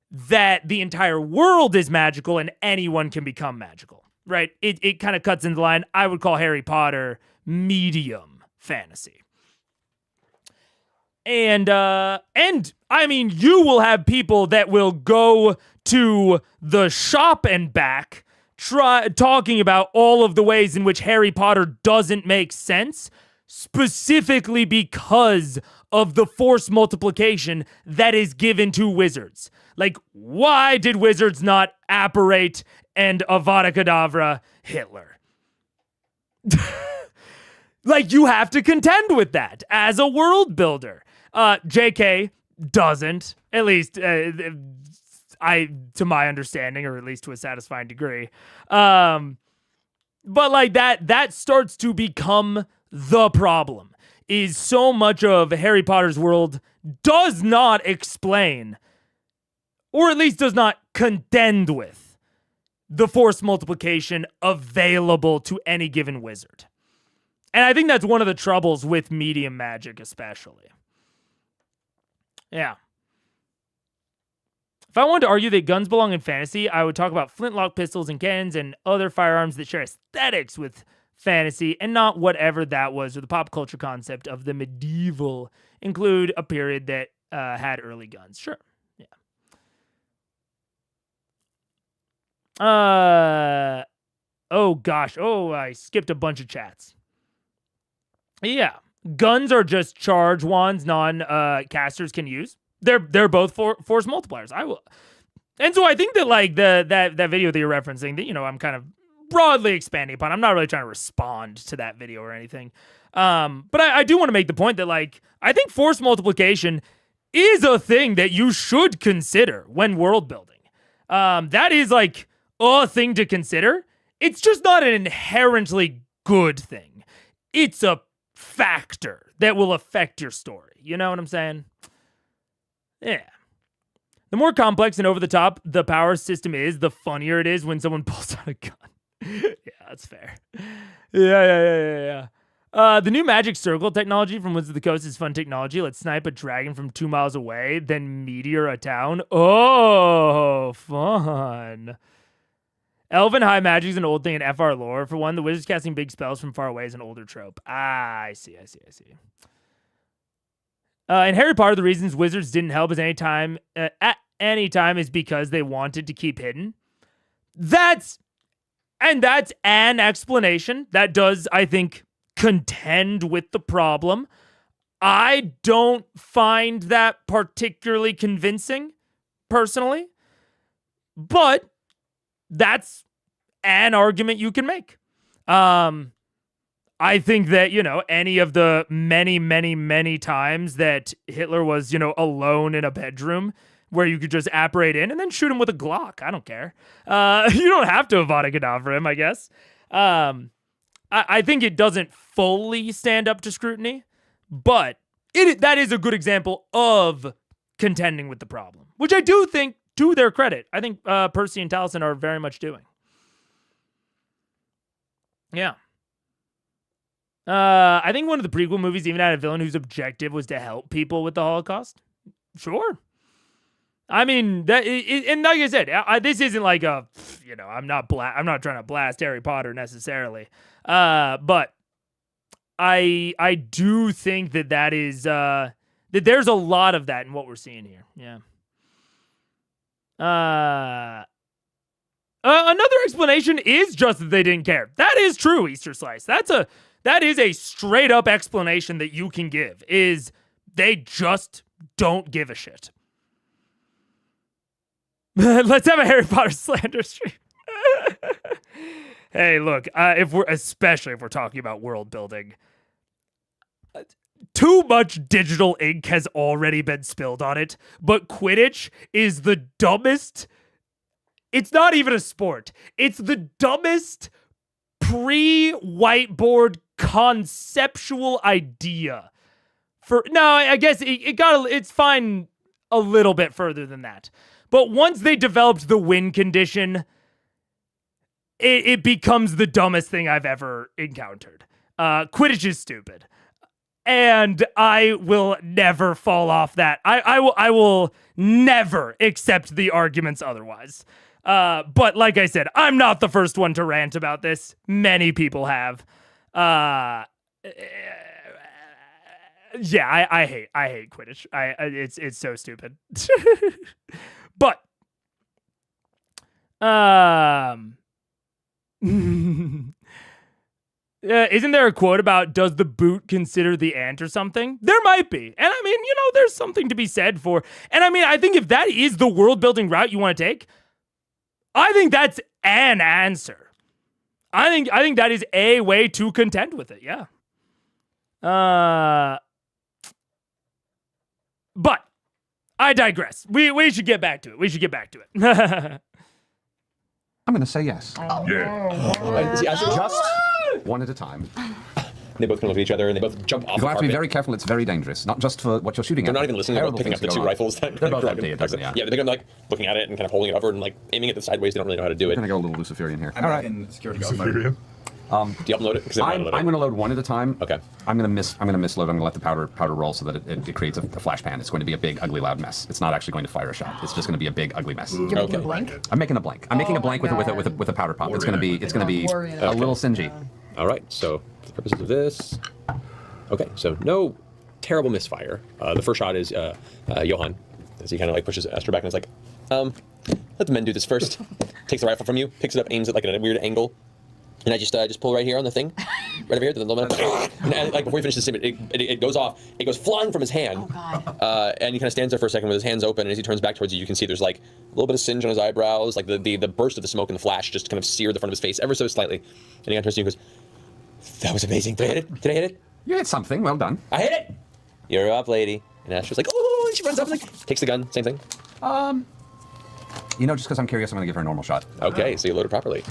that the entire world is magical and anyone can become magical, right? It kind of cuts in the line. I would call Harry Potter medium fantasy. And I mean, you will have people that will go to the shop and back talking about all of the ways in which Harry Potter doesn't make sense, specifically because of the force multiplication that is given to wizards. Like, why did wizards not apparate and Avada Kedavra Hitler? Like, you have to contend with that as a world builder. JK doesn't, at least to my understanding, or at least to a satisfying degree. But like that starts to become the problem. Is so much of Harry Potter's world does not explain, or at least does not contend with, the force multiplication available to any given wizard. And I think that's one of the troubles with medium magic, especially. Yeah. If I wanted to argue that guns belong in fantasy, I would talk about flintlock pistols and cannons and other firearms that share aesthetics with fantasy and not whatever that was, or the pop culture concept of the medieval include a period that had early guns. Sure. Yeah. Oh gosh. Oh, I skipped a bunch of chats. Yeah. Guns are just charge wands non-casters can use. They're both force multipliers. And so I think that like that video that you're referencing that, I'm kind of broadly expanding upon. I'm not really trying to respond to that video or anything. But I do want to make the point that like, I think force multiplication is a thing that you should consider when world building. That is like a thing to consider. It's just not an inherently good thing. It's a factor that will affect your story. You know what I'm saying? Yeah. The more complex and over the top the power system is, the funnier it is when someone pulls out a gun. Yeah, that's fair. Yeah. The new magic circle technology from Wizards of the Coast is fun technology. Let's snipe a dragon from 2 miles away, then meteor a town. Oh, fun. Elven high magic is an old thing in FR lore. For one, the wizards casting big spells from far away is an older trope. I see. In Harry Potter, the reasons wizards didn't help at any time is because they wanted to keep hidden. That's an explanation that does, I think, contend with the problem. I don't find that particularly convincing, personally, but that's an argument you can make. I think that, any of the many, many, many times that Hitler was, alone in a bedroom where you could just apparate in and then shoot him with a Glock. I don't care. You don't have to Avada Kedavra him, I guess. I think it doesn't fully stand up to scrutiny, but that is a good example of contending with the problem, which I do think, to their credit, I think Percy and Taliesin are very much doing. Yeah. I think one of the prequel movies even had a villain whose objective was to help people with the Holocaust. Sure. I mean, and like I said, this isn't like a, I'm not trying to blast Harry Potter necessarily, but I do think that is that there's a lot of that in what we're seeing here. Yeah. Another explanation is just that they didn't care. That is true, Easter Slice. That is a straight up explanation that you can give, is they just don't give a shit. Let's have a Harry Potter slander stream. Hey, look, especially if we're talking about world building, too much digital ink has already been spilled on it, but Quidditch is the dumbest. It's not even a sport. It's the dumbest pre-whiteboard conceptual idea. I guess it's fine a little bit further than that. But once they developed the win condition, it becomes the dumbest thing I've ever encountered. Quidditch is stupid. And I will never fall off that. I will never accept the arguments otherwise. But like I said, I'm not the first one to rant about this. Many people have. Yeah, I hate Quidditch. It's so stupid. But isn't there a quote about, does the boot consider the ant or something? There might be. And I mean, there's something to be said for. And I mean, I think if that is the world building route you want to take, I think that's an answer. I think that is a way to contend with it. Yeah. But I digress. We should get back to it. I'm going to say yes. Yeah. Just one at a time. They both kind of look at each other and they both jump off You the have to be carpet. very careful. It's very dangerous. Not just for what you're shooting They're at. not even listening. They're both picking up the two rifles. They're both empty. It doesn't, Yeah, they're like looking at it and kind of holding it over and like aiming at the sideways. They don't really know how to do it. I'm going to go a little Luciferian here. I'm in security guard mode. Luciferian? Do you upload it? 'Cause I'm going to load one at a time. Okay. I'm going to misload. I'm going to let the powder roll so that it creates a flash pan. It's going to be a big, ugly, loud mess. It's not actually going to fire a shot. It's just going to be a big, ugly mess. You're making a blank? I'm making a blank. I'm making a blank with a powder pump. It's going to be a little singy. All right. So for the purposes of this, okay. So no terrible misfire. The first shot is Johan, as he kind of like pushes Esther back and is like, let the men do this first. Takes the rifle from you, picks it up, aims it like at a weird angle. And I just pull right here on the thing, right over here. And like before he finishes the sim, it goes off. It goes flying from his hand. Oh, God. And he kind of stands there for a second with his hands open. And as he turns back towards you, you can see there's like a little bit of singe on his eyebrows. Like the burst of the smoke and the flash just kind of seared the front of his face ever so slightly. And he kind of turns to you and goes, "That was amazing. Did I hit it? Did I hit it? You hit something. Well done. I hit it. You're up, lady." And Astra's like, "Oh!" And she runs up and like takes the gun. Same thing. Just because I'm curious, I'm going to give her a normal shot. Okay, so you load it properly.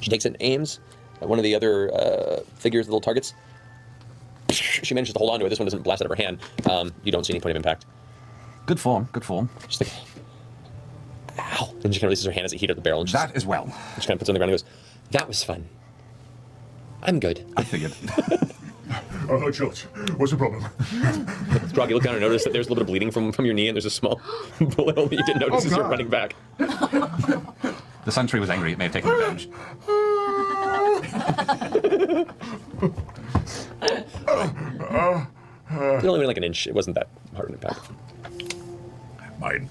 She takes it and aims at one of the other figures, the little targets. She manages to hold on to it. This one doesn't blast out of her hand. You don't see any point of impact. Good form. She's like, ow. And she kind of releases her hand as it heats up the barrel. And That as well. She kind of puts it on the ground and goes, "That was fun. I'm good." I figured. George, what's the problem? Grog, you look down and notice that there's a little bit of bleeding from your knee and there's a small bullet hole that you didn't notice as you're running back. The sentry was angry. It may have taken revenge. It only went like an inch. It wasn't that hard an impact. Mine.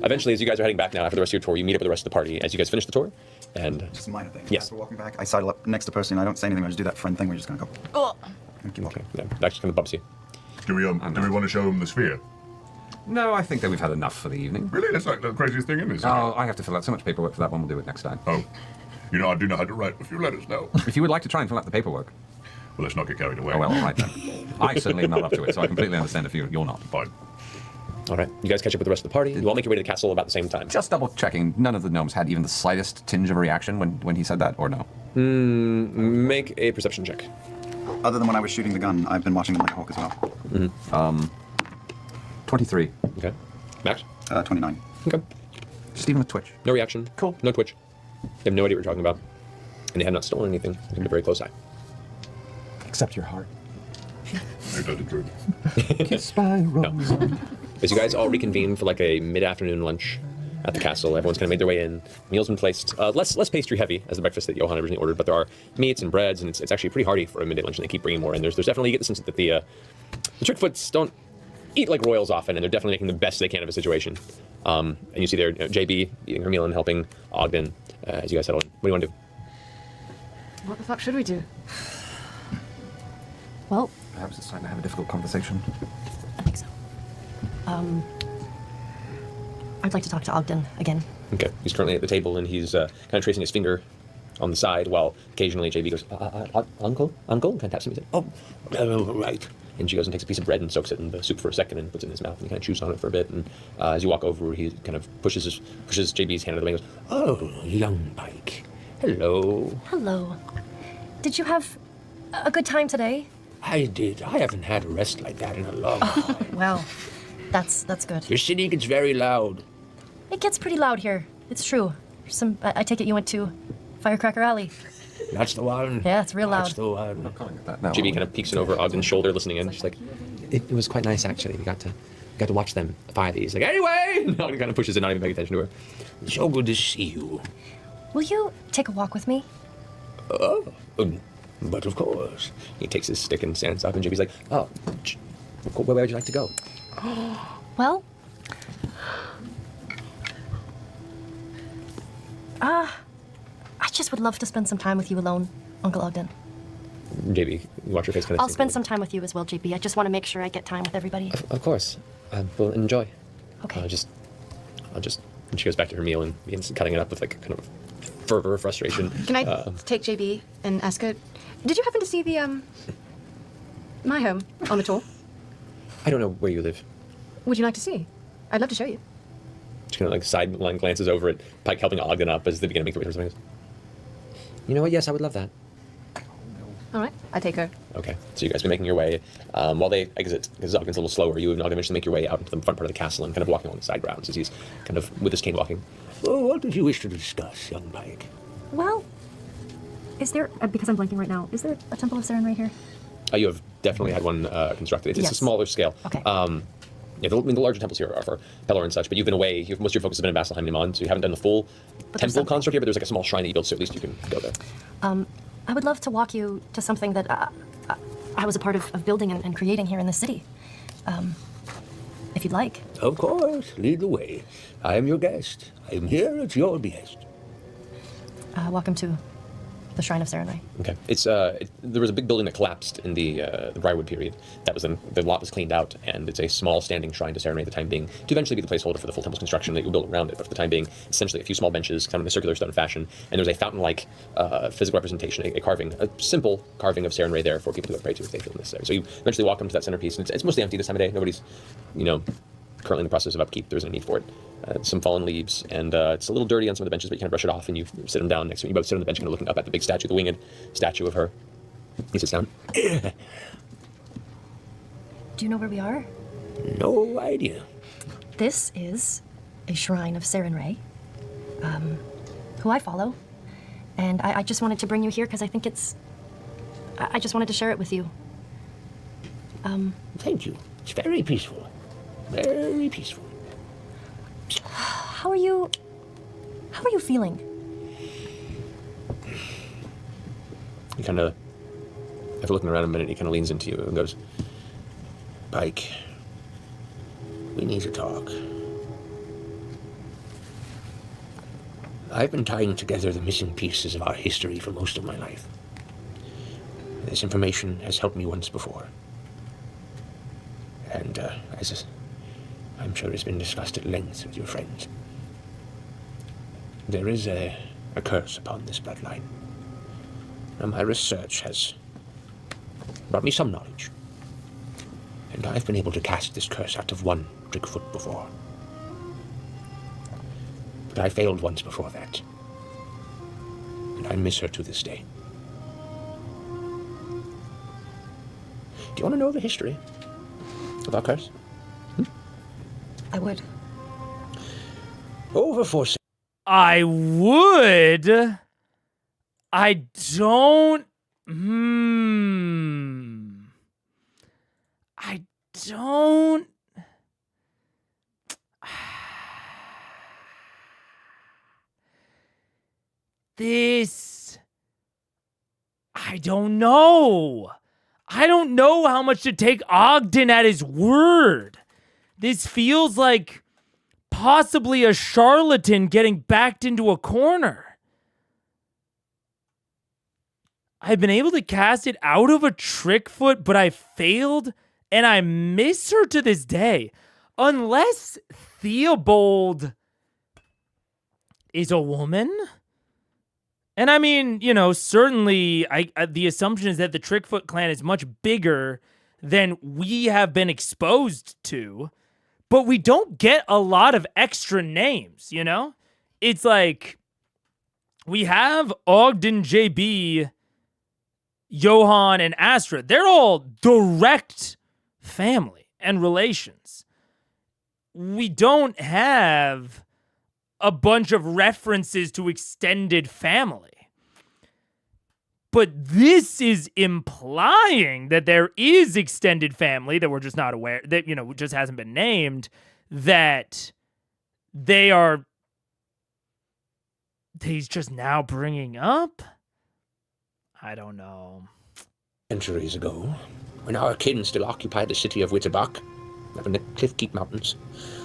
Eventually, as you guys are heading back now after the rest of your tour, you meet up with the rest of the party as you guys finish the tour. And Just a minor thing. Yes. After walking back, I sidle up next to Percy and I don't say anything. I just do that friend thing. We're just gonna go. And keep walking. yeah, that just kind of bumps you. Do we want to show him the sphere? No, I think that we've had enough for the evening. Really? That's like the craziest thing in this. Oh, I have to fill out so much paperwork for that one. We'll do it next time. Oh. You know, I do know how to write a few letters now. If you would like to try and fill out the paperwork. Well, let's not get carried away. Oh, well, all right then. I certainly am not up to it, so I completely understand if you're not. Fine. All right, you guys catch up with the rest of the party. You all make your way to the castle about the same time. Just double checking, none of the gnomes had even the slightest tinge of a reaction when he said that, or no? Make a perception check. Other than when I was shooting the gun, I've been watching the Nighthawk as well. 23. Okay. Max? 29. Okay. Just even a twitch. No reaction. Cool. No twitch. They have no idea what you're talking about. And they have not stolen anything. They keep a very close eye. Except your heart. Kiss by Rose. No. As you guys all reconvene for like a mid-afternoon lunch at the castle, everyone's kind of made their way in. Meals been placed. Less pastry heavy as the breakfast that Johan originally ordered, but there are meats and breads, and it's actually pretty hearty for a midday lunch, and they keep bringing more in. There's definitely, you get the sense that the Trickfoots don't eat like royals often, and they're definitely making the best they can of a situation. And you see there, JB eating her meal and helping Ogden as you guys settle in. What do you want to do? What the fuck should we do? Well, perhaps it's time to have a difficult conversation. I think so. I'd like to talk to Ogden again. Okay, he's currently at the table, and he's kind of tracing his finger on the side, while occasionally JB goes, Uncle? Kind of taps him and says, right. And she goes and takes a piece of bread and soaks it in the soup for a second and puts it in his mouth, and he kind of chews on it for a bit. And as you walk over, he kind of pushes JB's hand out of the way and goes, oh, young Pike. Hello. Hello. Did you have a good time today? I did. I haven't had a rest like that in a long time. Well, that's good. Your city gets very loud. It gets pretty loud here. It's true. I take it you went to Firecracker Alley. That's the one. Yeah, it's real loud. That's the one. JB kind of peeks in over Ogden's shoulder, listening in. She's like, it was quite nice, actually. We got to watch them fire these. Like, anyway! And Ogden kind of pushes it, not even paying attention to her. So good to see you. Will you take a walk with me? Oh, but of course. He takes his stick and stands up, and JB's like, oh, where would you like to go? Well, I just would love to spend some time with you alone, Uncle Ogden. JB, you watch your face kind of. I'll spend some time with you as well, JB. I just want to make sure I get time with everybody. Of course. We'll enjoy. Okay. I'll just. And she goes back to her meal and begins cutting it up with like kind of fervor of frustration. Can I take JB and ask her, did you happen to see the, my home on the tour? I don't know where you live. Would you like to see? I'd love to show you. She kind of like sideline glances over at Pike helping Ogden up as they begin to make their way towards something. You know what? Yes, I would love that. All right, I take her. Okay, so you guys are making your way. While they exit, because Ogden's a little slower, you and Ogden manage to make your way out into the front part of the castle and kind of walking along the side grounds as he's kind of with his cane walking. Well, what did you wish to discuss, young Pike? Well, is there, because I'm blanking right now, is there a Temple of Saren right here? You have definitely had one constructed. It's Yes. a smaller scale. Okay. Yeah, the larger temples here are for Pelor and such, but you've been away. Most of your focus has been in Vasselheim and Iman, so you haven't done the full temple construct here, but there's like a small shrine that you built, so at least you can go there. I would love to walk you to something that I was a part of building and creating here in the city. If you'd like. Of course. Lead the way. I am your guest. I am here at your behest. Welcome to the Shrine of Sarenrae. Okay. It's there was a big building that collapsed in the Briarwood period. That was then the lot was cleaned out, and it's a small standing shrine to Sarenrae at the time being, to eventually be the placeholder for the full temple's construction that you'll build around it. But for the time being, essentially a few small benches, kind of in a circular stone fashion, and there's a fountain-like physical representation, a carving, a simple carving of Sarenrae there for people to go pray to if they feel necessary. So you eventually walk them to that centerpiece, and it's mostly empty this time of day. Nobody's, currently in the process of upkeep. There isn't a need for it. Some fallen leaves, and it's a little dirty on some of the benches, but you kind of brush it off, and you sit them down next to it. You both sit on the bench, kind of looking up at the big statue, the winged statue of her. He sits down. Do you know where we are? No idea. This is a shrine of Sarenrae, who I follow. And I just wanted to bring you here because I think I just wanted to share it with you. Thank you. It's very peaceful. Very peaceful. How are you feeling? He kind of, after looking around a minute, he kind of leans into you and goes, Pike, we need to talk. I've been tying together the missing pieces of our history for most of my life. This information has helped me once before. And I'm sure it's been discussed at length with your friends. There is a curse upon this bloodline. Now, my research has brought me some knowledge, and I've been able to cast this curse out of one Trickfoot before. But I failed once before that, and I miss her to this day. Do you want to know the history of our curse? I would. Over 4 I would. I don't. I don't. This. I don't know. I don't know how much to take Ogden at his word. This feels like possibly a charlatan getting backed into a corner. I've been able to cast it out of a Trickfoot, but I failed, and I miss her to this day. Unless Theobald is a woman. And I mean, you know, certainly the assumption is that the Trickfoot clan is much bigger than we have been exposed to. But we don't get a lot of extra names, you know? It's like, we have Ogden, JB, Johan, and Astra. They're all direct family and relations. We don't have a bunch of references to extended family. But this is implying that there is extended family that we're just not aware, that, you know, just hasn't been named, that he's just now bringing up? I don't know. centuries ago, when our kin still occupied the city of Witterbach, up in the Cliffkeep Mountains,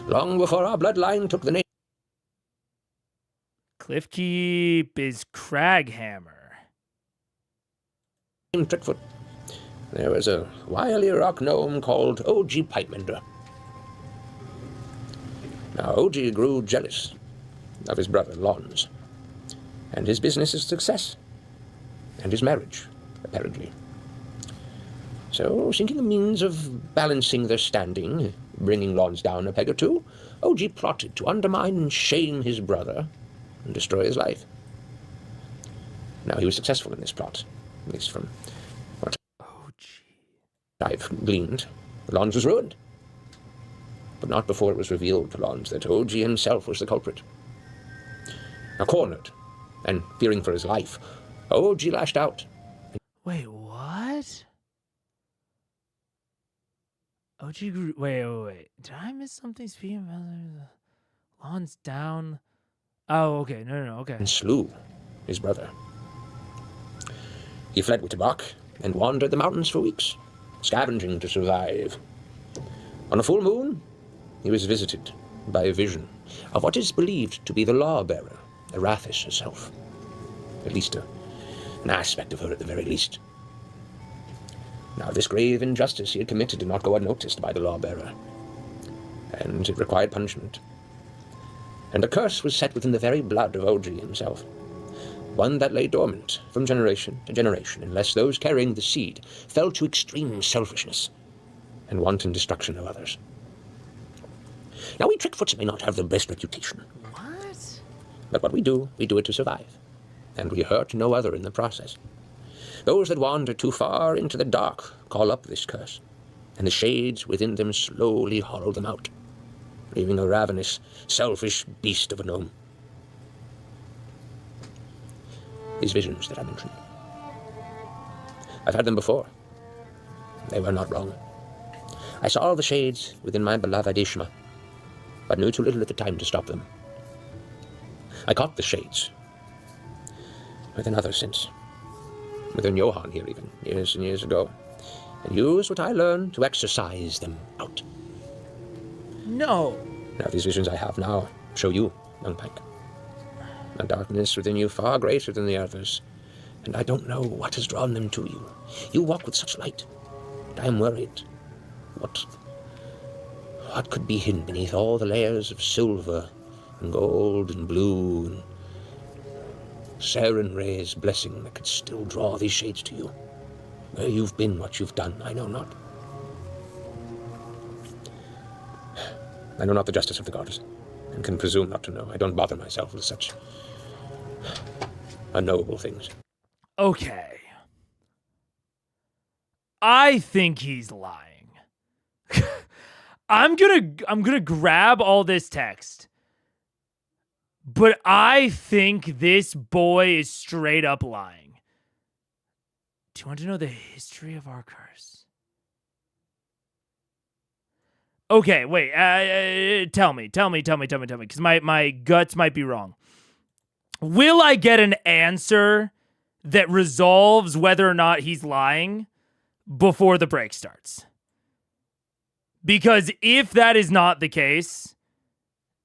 long before our bloodline took the name. Cliffkeep is Craghammer. Trickfoot. There was a wily rock gnome called O.G. Pipemender. Now, O.G. grew jealous of his brother, Lons, and his business's success, and his marriage, apparently. So, seeking a means of balancing their standing, bringing Lons down a peg or two, O.G. plotted to undermine and shame his brother and destroy his life. Now, he was successful in this plot, at least from what I've gleaned. Lons was ruined. But not before it was revealed to Lons that O.G. himself was the culprit. Now, cornered and fearing for his life, O.G. lashed out. Wait, what? OG grew. Wait. Did I miss something? Speaking of Lon's down. Oh, okay. No. Okay. And slew his brother. He fled Witterbach and wandered the mountains for weeks, scavenging to survive. On a full moon, he was visited by a vision of what is believed to be the law-bearer, Arathis herself. At least an aspect of her at the very least. Now, this grave injustice he had committed did not go unnoticed by the law-bearer, and it required punishment. And a curse was set within the very blood of O.G. himself, one that lay dormant from generation to generation, unless those carrying the seed fell to extreme selfishness and wanton destruction of others. Now, we Trickfoots may not have the best reputation. What? But what we do it to survive, and we hurt no other in the process. Those that wander too far into the dark call up this curse, and the shades within them slowly hollow them out, leaving a ravenous, selfish beast of a gnome. These visions that I mentioned, I've had them before. They were not wrong. I saw the shades within my beloved Ishma, but knew too little at the time to stop them. I caught the shades with another since, within Johan here even, years and years ago, and used what I learned to exorcise them out. No. Now these visions I have now show you, young Pike, a darkness within you far greater than the others, and I don't know what has drawn them to you. You walk with such light, and I am worried What could be hidden beneath all the layers of silver and gold and blue and Saren Ray's blessing that could still draw these shades to you? Where you've been, what you've done, I know not. I know not the justice of the gods, and can presume not to know. I don't bother myself with such unknowable things. Okay. I think he's lying. I'm gonna grab all this text. But I think this boy is straight up lying. Do you want to know the history of our curse? Okay, wait. Tell me, because my guts might be wrong. Will I get an answer that resolves whether or not he's lying before the break starts? Because if that is not the case,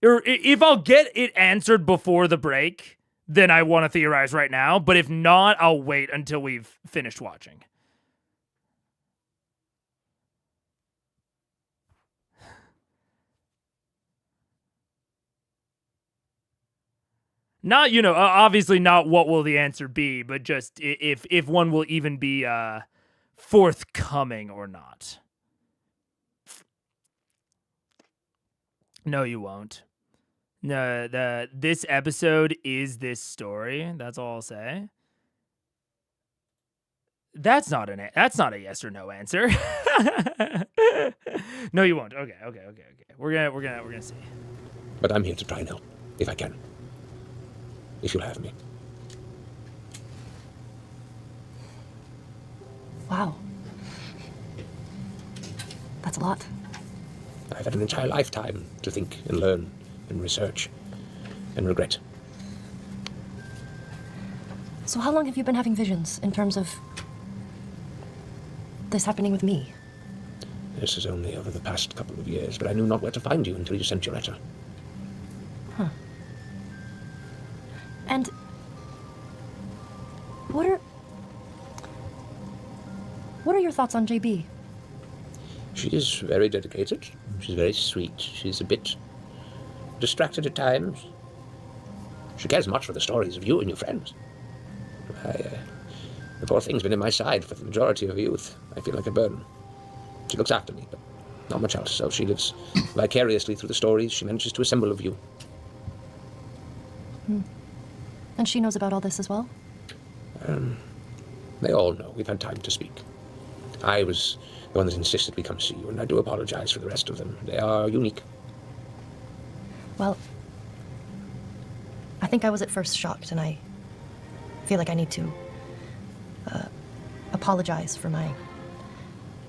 or if I'll get it answered before the break, then I want to theorize right now. But if not, I'll wait until we've finished watching. Not, obviously not what will the answer be, but just if one will even be forthcoming or not. No, you won't. No, this episode is this story. That's all I'll say. That's not a yes or no answer. No, you won't. Okay. We're gonna see. But I'm here to try and help, if I can. If you'll have me. Wow. That's a lot. I've had an entire lifetime to think and learn and research and regret. So how long have you been having visions in terms of this happening with me? This is only over the past couple of years, but I knew not where to find you until you sent your letter. Huh. And what are your thoughts on JB? She is very dedicated. She's very sweet. She's a bit distracted at times. She cares much for the stories of you and your friends. The poor thing's been in my side for the majority of her youth. I feel like a burden. She looks after me, but not much else, so she lives vicariously through the stories she manages to assemble of you. And she knows about all this as well? They all know. We've had time to speak. I was the one that insisted we come see you, and I do apologize for the rest of them. They are unique. Well, I think I was at first shocked, and I feel like I need to apologize for my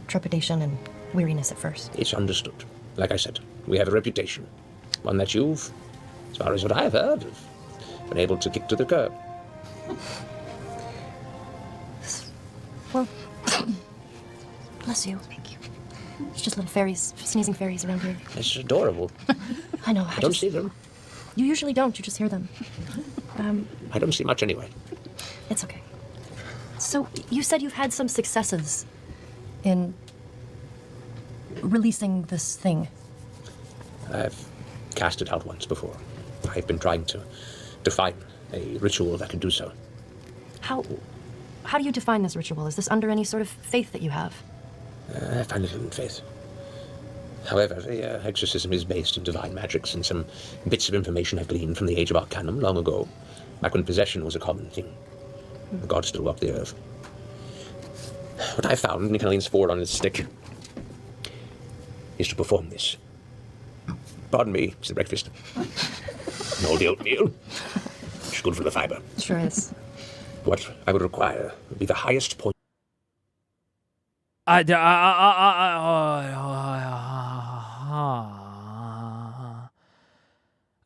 trepidation and weariness at first. It's understood. Like I said, we have a reputation. One that you've, as far as what I've heard, have been able to kick to the curb. Well, bless you. Thank you. It's just little fairies, sneezing fairies around here. It's adorable. I know. I don't see them. You usually don't. You just hear them. I don't see much anyway. It's okay. So, you said you've had some successes in releasing this thing. I've cast it out once before. I've been trying to define a ritual that can do so. How do you define this ritual? Is this under any sort of faith that you have? I find it in faith. However, the exorcism is based in divine magics and some bits of information I've gleaned from the Age of Arcanum long ago, back when possession was a common thing. The gods still walk the earth. What I found, and he kind of leans forward on his stick, is to perform this. Pardon me, it's the breakfast. And all the oatmeal. It's good for the fiber. Sure is. What I would require would be the highest point. I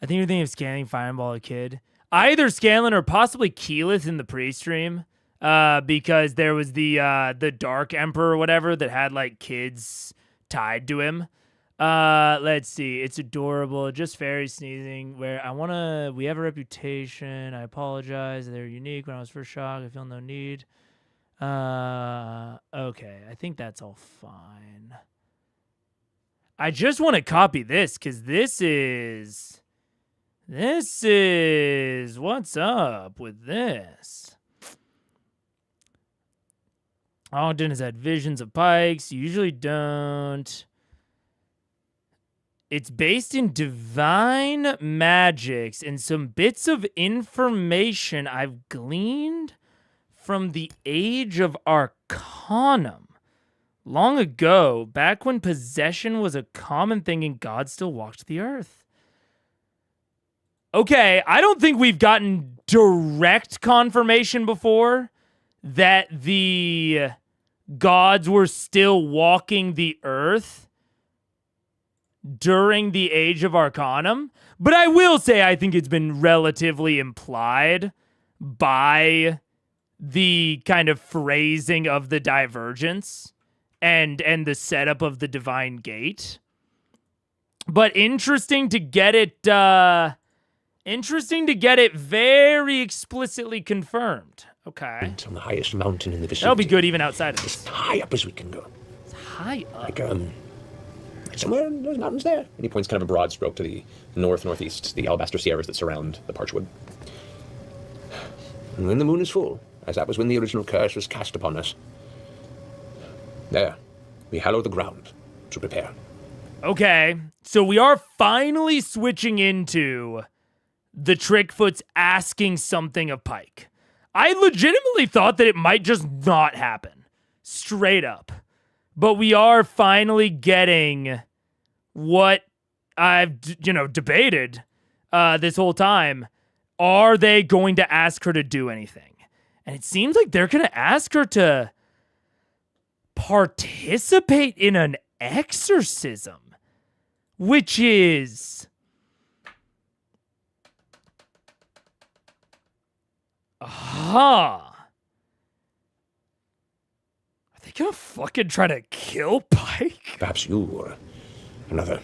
think you're thinking of Scanlan Fireball, a kid. Either Scanlan or possibly Keyleth in the pre-stream, because there was the Dark Emperor or whatever that had like kids tied to him. Let's see. It's adorable. Just fairies sneezing. We have a reputation. I apologize. They're unique. When I was first shocked, I feel no need. Okay. I think that's all fine. I just want to copy this because this is what's up with this. Ogden has had visions of pikes. You usually don't. It's based in divine magics and some bits of information I've gleaned from the Age of Arcanum. Long ago, back when possession was a common thing and God still walked the earth. Okay, I don't think we've gotten direct confirmation before that the gods were still walking the earth during the Age of Arcanum, but I will say I think it's been relatively implied by the kind of phrasing of the divergence and the setup of the divine gate. But interesting to get it very explicitly confirmed. Okay. It's on the highest mountain in the vicinity. That'll be good even outside of this. As high up as we can go. It's high up. Like, somewhere in those mountains there. And he points kind of a broad stroke to the northeast, the Alabaster Sierras that surround the Parchwood. And when the moon is full, as that was when the original curse was cast upon us, there, we hallow the ground to prepare. Okay, so we are finally switching into the Trickfoots asking something of Pike. I legitimately thought that it might just not happen. Straight up. But we are finally getting what I've, debated this whole time. Are they going to ask her to do anything? And it seems like they're going to ask her to participate in an exorcism, which is... Are they gonna fucking try to kill Pike? Perhaps you or another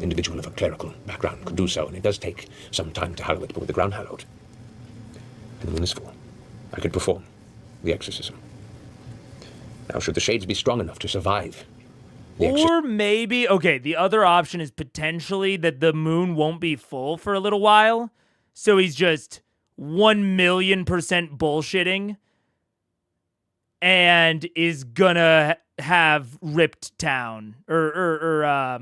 individual of a clerical background could do so, and it does take some time to hallow it, but with the ground hallowed, and the moon is full, I could perform the exorcism. Now, should the shades be strong enough to survive the Or maybe, okay, the other option is potentially that the moon won't be full for a little while, so he's just 1,000,000% bullshitting and is gonna have ripped town or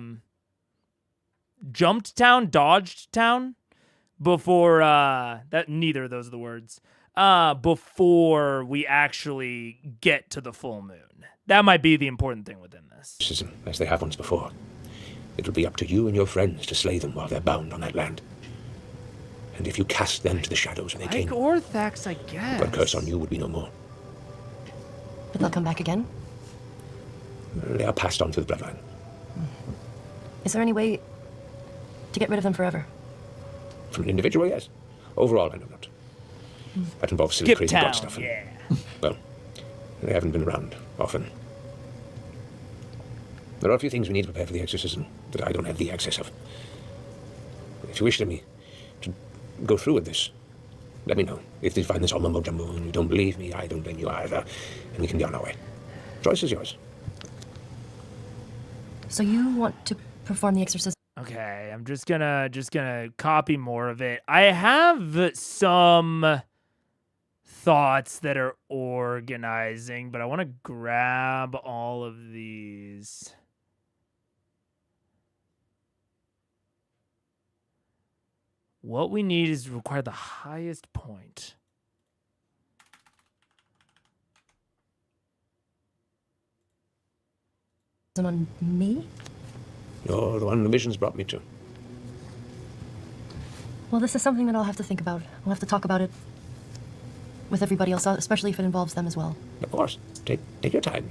jumped town, dodged town before that neither of those are the words. Before we actually get to the full moon. That might be the important thing within this. exorcism, as they have once before. It will be up to you and your friends to slay them while they're bound on that land. And if you cast them to the shadows when they came, Orthax, I guess. but curse on you would be no more. But they'll come back again? They are passed on through the bloodline. Is there any way to get rid of them forever? From an individual, yes. Overall, I know not. That involves silly, crazy Town, blood stuff. And, yeah. well, they haven't been around often. There are a few things we need to prepare for the exorcism that I don't have the access of. If you wish me to go through with this, let me know. If you find this all mumbo jumbo and you don't believe me, I don't blame you either, and we can be on our way. Choice is yours. So you want to perform the exorcism? Okay, I'm just gonna copy more of it. I have some thoughts that are organizing, but I want to grab all of these. What we need is require the highest point. On me? You're the one the visions brought me to. Well, this is something that I'll have to think about. We'll have to talk about it with everybody else, especially if it involves them as well. Of course. Take your time.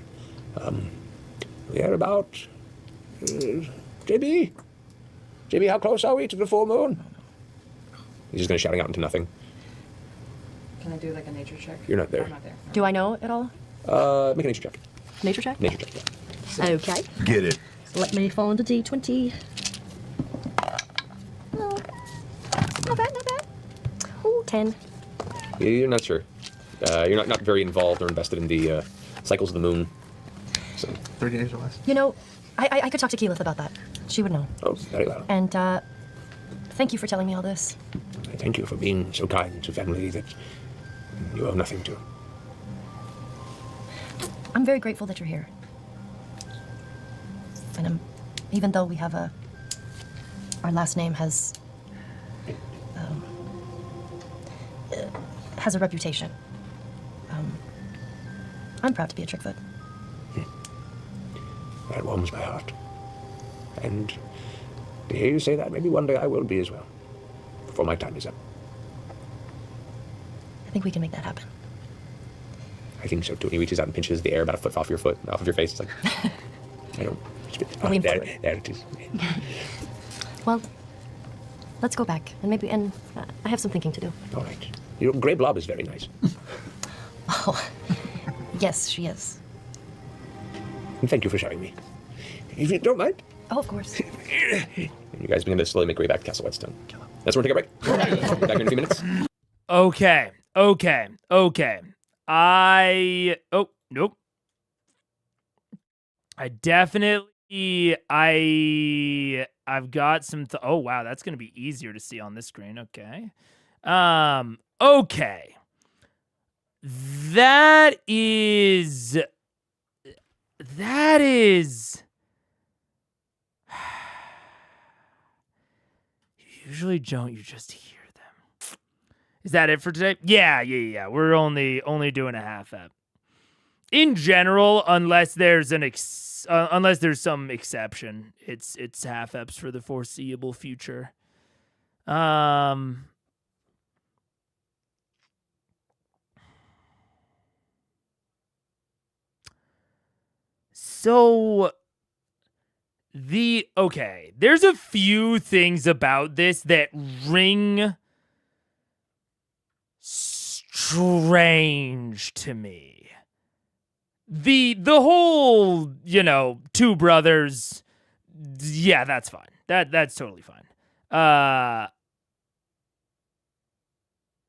We are about... JB? JB, how close are we to the full moon? He's just going to shouting out into nothing. Can I do like a nature check? You're not there. I'm not there. Do I know it all? Make a nature check. Nature check? Nature check, yeah. Okay. Get it. Let me fall into D20. Oh. Not bad, not bad. Ooh, 10. You're not sure. You're not very involved or invested in the cycles of the moon. So 30 days or less. You know, I could talk to Keyleth about that. She would know. Oh, very well. And thank you for telling me all this. Thank you for being so kind to family that you owe nothing to. I'm very grateful that you're here. And even though we have our last name has a reputation, I'm proud to be a Trickfoot. That warms my heart. And to hear you say that, maybe one day I will be as well, before my time is up. I think we can make that happen. I think so too. And he reaches out and pinches the air about a foot off your face. It's like, I don't. Oh, there it is. Well, let's go back, and I have some thinking to do. All right. Your grey blob is very nice. Oh, yes, she is. And thank you for showing me. If you don't mind. Oh, of course. You guys begin to slowly make your way back to Castle Whitestone. That's where we take a break. Back in a few minutes. Okay. Oh, nope. I definitely, I've got some, oh, wow, that's going to be easier to see on this screen. Okay. Okay. That is, usually don't you just hear them. Is that it for today? Yeah. We're only doing a half ep. In general, unless there's some exception, it's half eps for the foreseeable future. So there's a few things about this that ring strange to me. The whole, two brothers, yeah, that's fine. That's totally fine.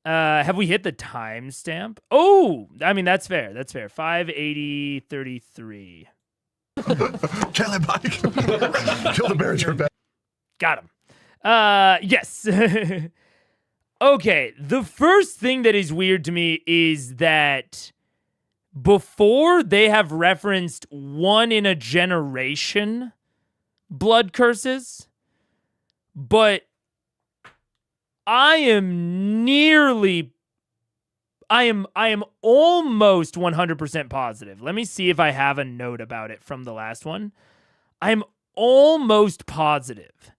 Have we hit the timestamp? Oh, I mean, that's fair. 5:80:33. Kill him, Mike. Kill the bear at your back. Got him. Yes. Okay, the first thing that is weird to me is that before they have referenced one in a generation blood curses, but I am almost 100% positive. Let me see if I have a note about it from the last one. I'm almost positive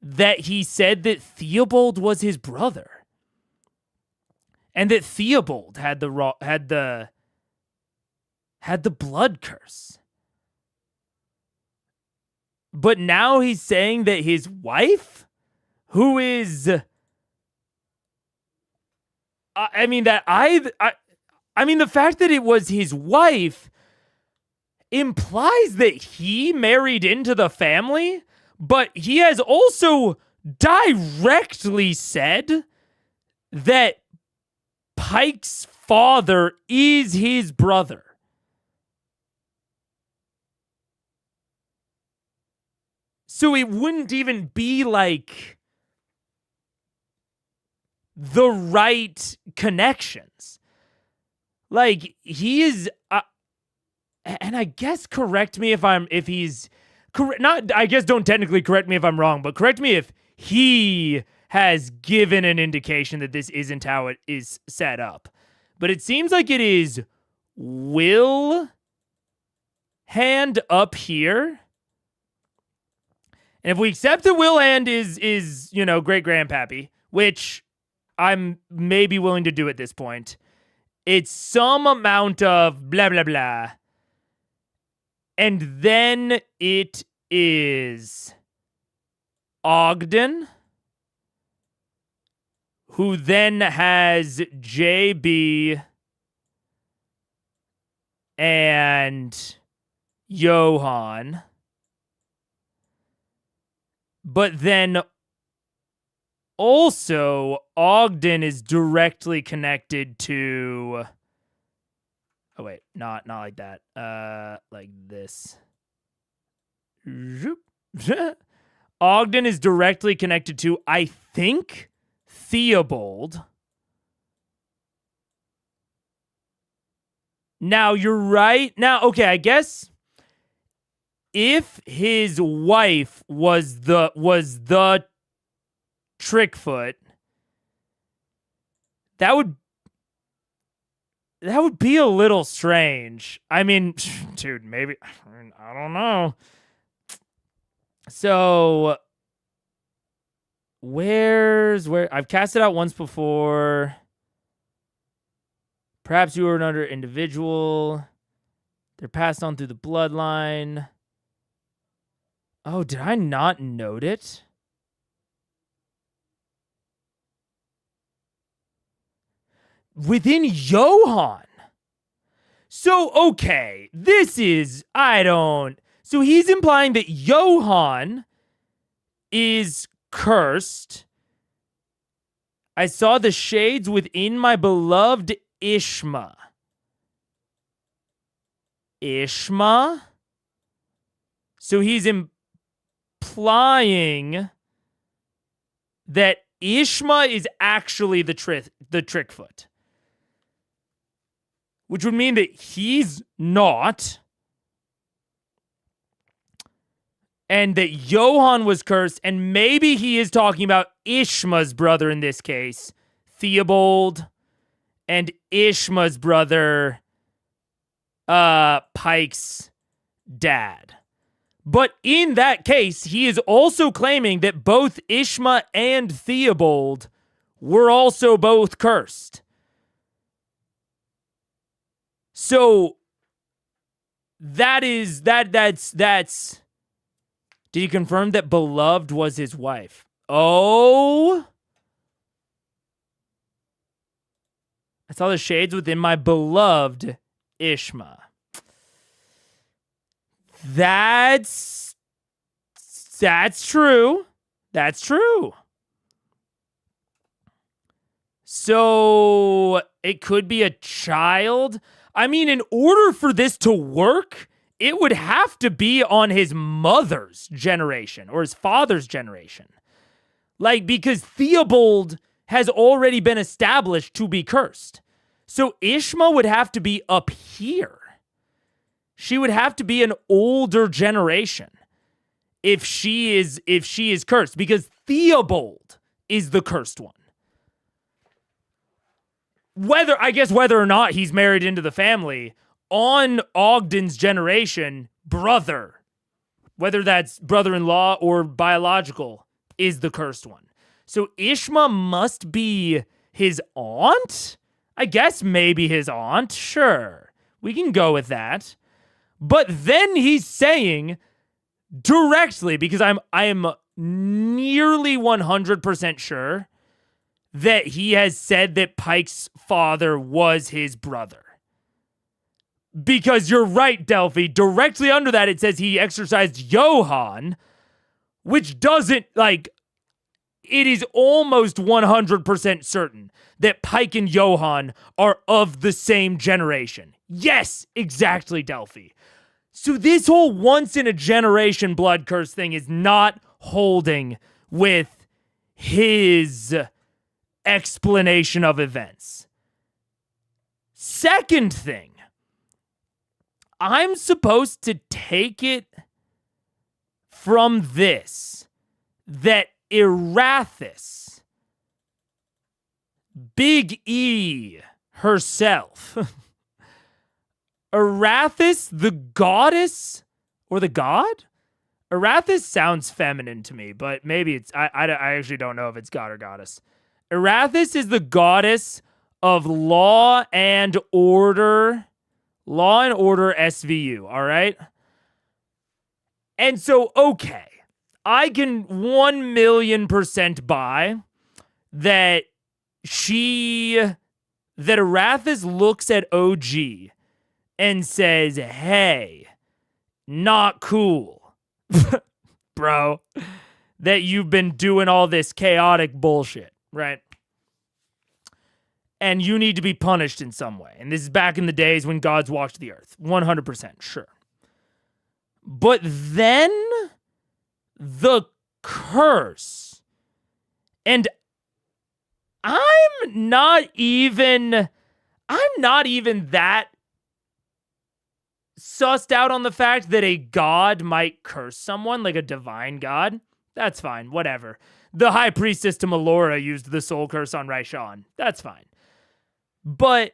that he said that Theobald was his brother. And that Theobald had the blood curse. But now he's saying that his wife, who is the fact that it was his wife implies that he married into the family, but he has also directly said that Pike's father is his brother. So it wouldn't even be like the right connections. Like, he is, and I guess correct me if he's correct. Not, I guess don't technically correct me if I'm wrong, but correct me if he has given an indication that this isn't how it is set up. But it seems like it is Will Hand up here. And if we accept that Will Hand is great grandpappy, which I'm maybe willing to do at this point, it's some amount of blah, blah, blah. And then it is Ogden, who then has JB and Johan. But then also Ogden is directly connected to, oh wait, not like that. Like this. Ogden is directly connected to, I think, Theobald. Now, you're right. Now, okay, I guess if his wife was the Trickfoot, that would be a little strange. I mean, dude, maybe, I don't know. So, where? I've cast it out once before. Perhaps you were another individual. They're passed on through the bloodline. Oh, did I not note it? Within Johann. So, okay, so he's implying that Johann is cursed. I saw the shades within my beloved Ishma. Ishma? So he's implying that Ishma is actually the Trickfoot. Which would mean that he's not. And that Johann was cursed. And maybe he is talking about Ishma's brother in this case. Theobald. And Ishma's brother, Pike's dad. But in that case, he is also claiming that both Ishma and Theobald were also both cursed. So that's did he confirm that beloved was his wife? Oh, I saw the shades within my beloved Ishma. That's true. That's true. So it could be a child. I mean, in order for this to work, it would have to be on his mother's generation or his father's generation. Like, because Theobald has already been established to be cursed. So Ishma would have to be up here. She would have to be an older generation if she is cursed, because Theobald is the cursed one. Whether or not he's married into the family, on Ogden's generation, brother, whether that's brother-in-law or biological, is the cursed one. So Ishma must be his aunt? I guess maybe his aunt. Sure. We can go with that. But then he's saying directly, because I am nearly 100% sure that he has said that Pike's father was his brother. Because you're right, Delphi. Directly under that, it says he exorcised Johann, which doesn't, like, it is almost 100% certain that Pike and Johann are of the same generation. Yes, exactly, Delphi. So this whole once-in-a-generation blood curse thing is not holding with his explanation of events. Second thing, I'm supposed to take it from this that Erathis, Big E herself, Erathis, the goddess or the god? Erathis sounds feminine to me, but maybe it's, I actually don't know if it's god or goddess. Erathis is the goddess of law and order SVU, all right? And so, okay, I can 1,000,000% buy that Erathis looks at OG and says, hey, not cool, bro, that you've been doing all this chaotic bullshit, right? And you need to be punished in some way. And this is back in the days when gods walked the earth. 100%, sure. But then the curse. And I'm not even that sussed out on the fact that a god might curse someone, like a divine god. That's fine, whatever. The high priestess to Melora used the soul curse on Raishan. That's fine. But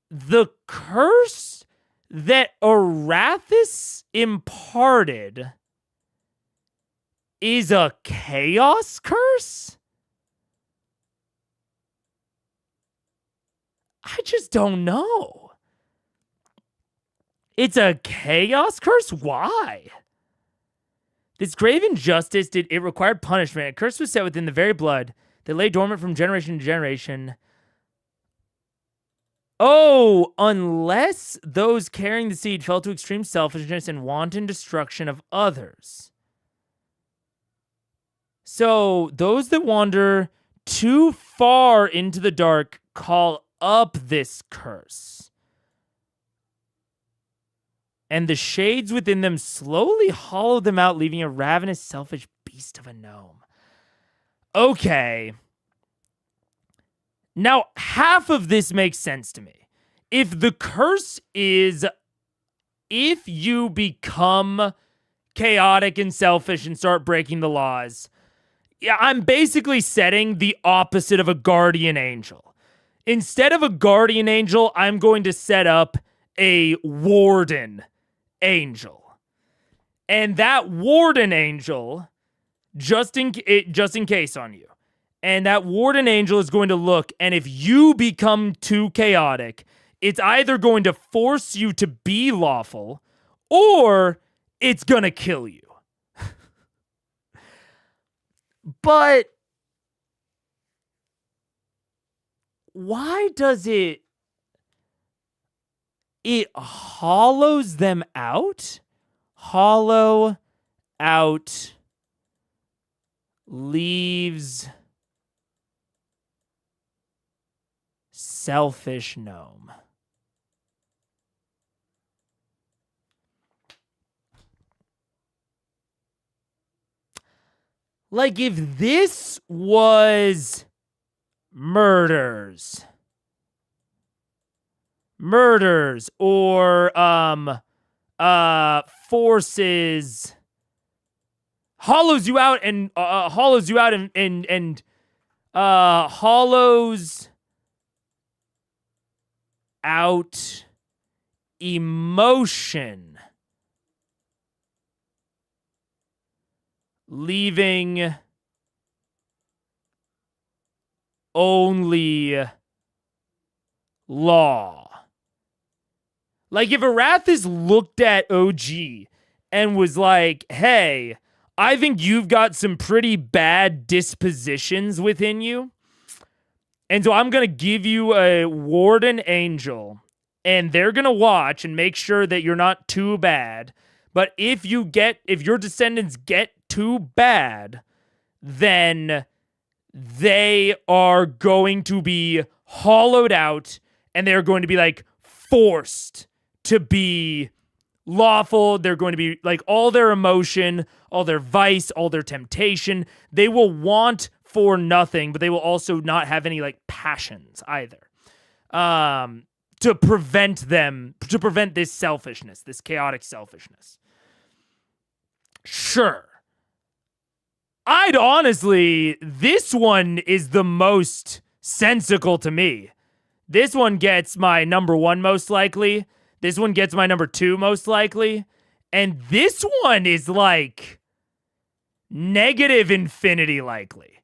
the curse that Arathis imparted is a chaos curse? I just don't know. It's a chaos curse? Why? This grave injustice it required punishment. A curse was set within the very blood that lay dormant from generation to generation. Oh, unless those carrying the seed fell to extreme selfishness and wanton destruction of others. So those that wander too far into the dark call up this curse. And the shades within them slowly hollow them out, leaving a ravenous, selfish beast of a gnome. Okay. Now, half of this makes sense to me. If the curse is, if you become chaotic and selfish and start breaking the laws, yeah, I'm basically setting the opposite of a guardian angel. Instead of a guardian angel, I'm going to set up a warden angel. And that warden angel, just in case on you, and that warden angel is going to look, and if you become too chaotic, it's either going to force you to be lawful, or it's going to kill you. But why does it hollows them out? Hollow out leaves selfish gnome. Like if this was murders or forces hollows you out and hollows out emotion, leaving only law. Like if Arathis looked at OG and was like, hey, I think you've got some pretty bad dispositions within you, and so I'm going to give you a warden angel, and they're going to watch and make sure that you're not too bad. But if your descendants get too bad, then they are going to be hollowed out, and they're going to be like forced to be lawful. They're going to be like all their emotion, all their vice, all their temptation. They will want for nothing, but they will also not have any like passions either. To prevent this selfishness, this chaotic selfishness. Sure. I'd honestly, this one is the most sensical to me. This one gets my number 1 most likely. This one gets my number 2 most likely. And this one is like negative infinity likely.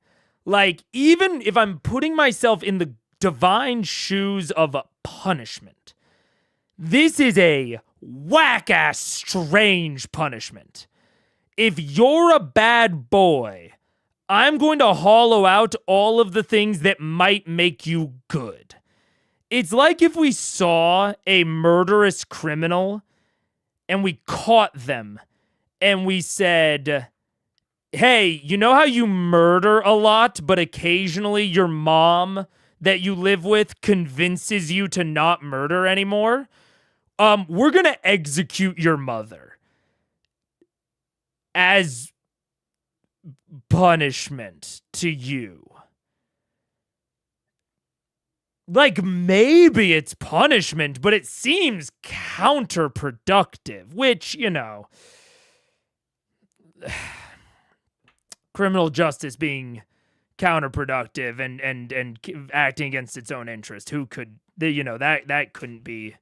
Like, even if I'm putting myself in the divine shoes of a punishment, this is a whack-ass strange punishment. If you're a bad boy, I'm going to hollow out all of the things that might make you good. It's like if we saw a murderous criminal and we caught them and we said, hey, you know how you murder a lot, but occasionally your mom that you live with convinces you to not murder anymore? We're going to execute your mother. as punishment to you. Like, maybe it's punishment, but it seems counterproductive, which, you know, criminal justice being counterproductive and acting against its own interest. Who could, you know, that couldn't be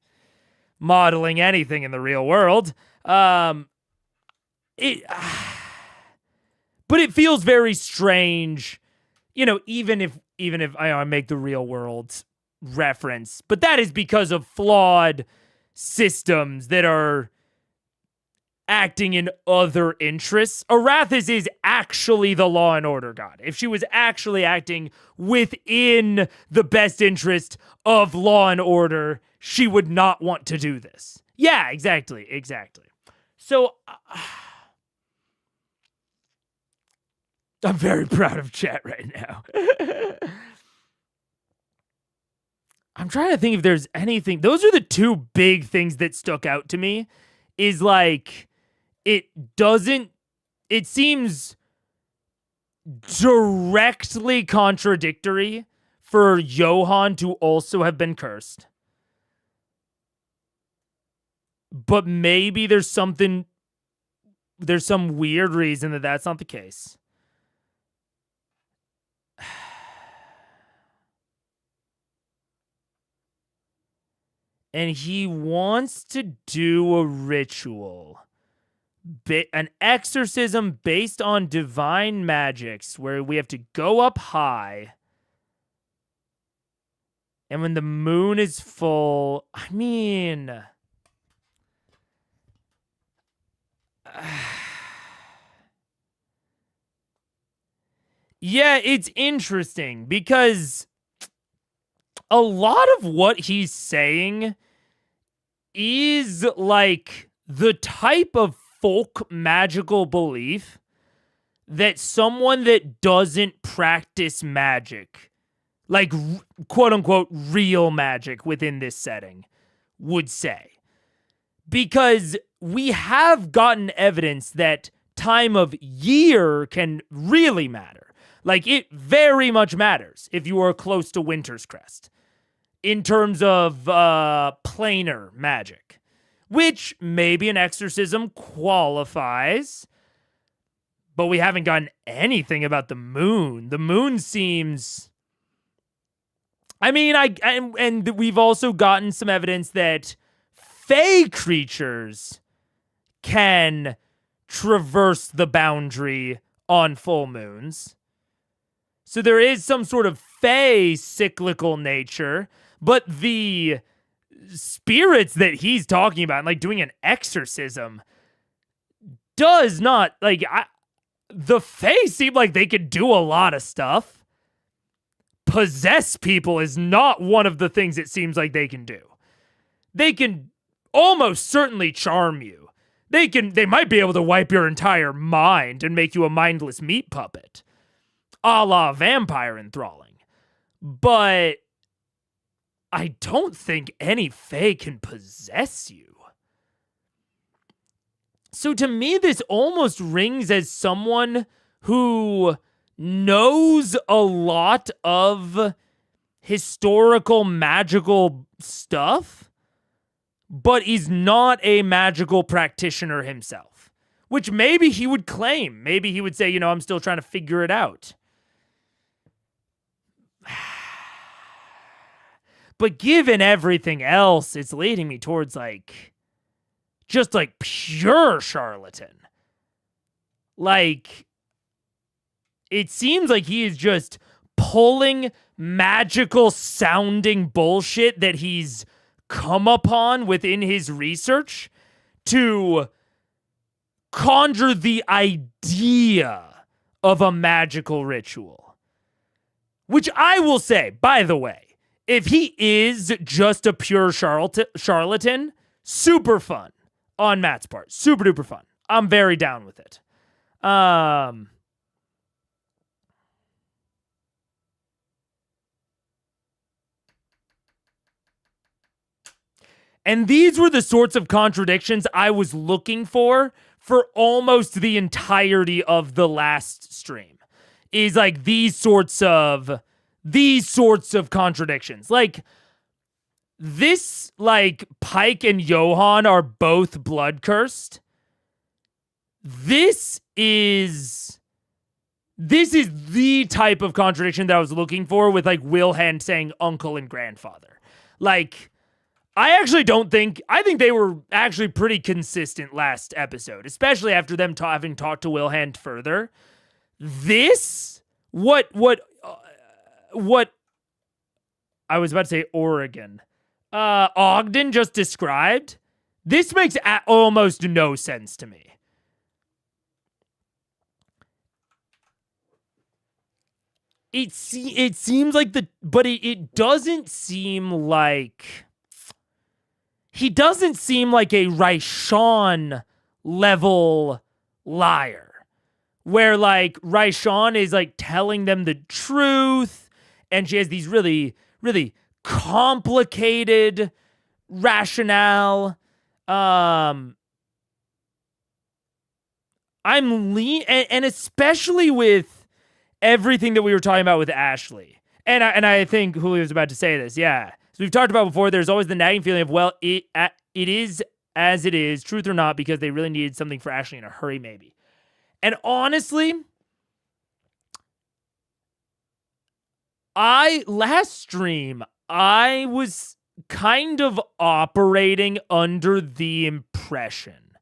modeling anything in the real world. But it feels very strange, you know, even if I make the real world reference, but that is because of flawed systems that are acting in other interests. Arathis is actually the law and order god. If she was actually acting within the best interest of law and order, she would not want to do this. Yeah, exactly. So I'm very proud of chat right now. I'm trying to think if there's anything. Those are the two big things that stuck out to me. Is like, it seems directly contradictory for Johann to also have been cursed. But maybe there's some weird reason that that's not the case. And he wants to do a ritual. An exorcism based on divine magics where we have to go up high. And when the moon is full, I mean... yeah, it's interesting because a lot of what he's saying is like the type of folk magical belief that someone that doesn't practice magic, like quote unquote real magic within this setting, would say. Because we have gotten evidence that time of year can really matter. Like, it very much matters if you are close to Winter's Crest in terms of planar magic, which maybe an exorcism qualifies, but we haven't gotten anything about the moon. The moon seems... I mean, and we've also gotten some evidence that Fey creatures can traverse the boundary on full moons. So there is some sort of Fey cyclical nature, but the spirits that he's talking about, like doing an exorcism, does not, like, the Fey seem like they could do a lot of stuff. Possess people is not one of the things it seems like they can do. They can almost certainly charm you. They might be able to wipe your entire mind and make you a mindless meat puppet, a la vampire enthralling. But I don't think any Fae can possess you. So to me, this almost rings as someone who knows a lot of historical magical stuff, but he's not a magical practitioner himself, which maybe he would claim. Maybe he would say, you know, I'm still trying to figure it out. But given everything else, it's leading me towards just pure charlatan. Like, it seems like he is just pulling magical sounding bullshit that he's come upon within his research to conjure the idea of a magical ritual. Which I will say, by the way, if he is just a pure charlatan, super fun on Matt's part. Super duper fun. I'm very down with it. And these were the sorts of contradictions I was looking for for almost the entirety of the last stream is like these sorts of contradictions. Like this, like Pike and Johan are both blood cursed. This is the type of contradiction that I was looking for with like Wilhand saying uncle and grandfather. Like, I think they were actually pretty consistent last episode, especially after them having talked to Wilhand further. This, what I was about to say Oregon, Ogden just described, this makes almost no sense to me. It seems like but it doesn't seem like, he doesn't seem like a Raishan level liar, where like Raishan is like telling them the truth, and she has these really, really complicated rationale. And especially with everything that we were talking about with Ashley. And I think Julio was about to say this. Yeah. So we've talked about before, there's always the nagging feeling of, well, it is as it is, truth or not, because they really needed something for Ashley in a hurry, maybe. And honestly, last stream, I was kind of operating under the impression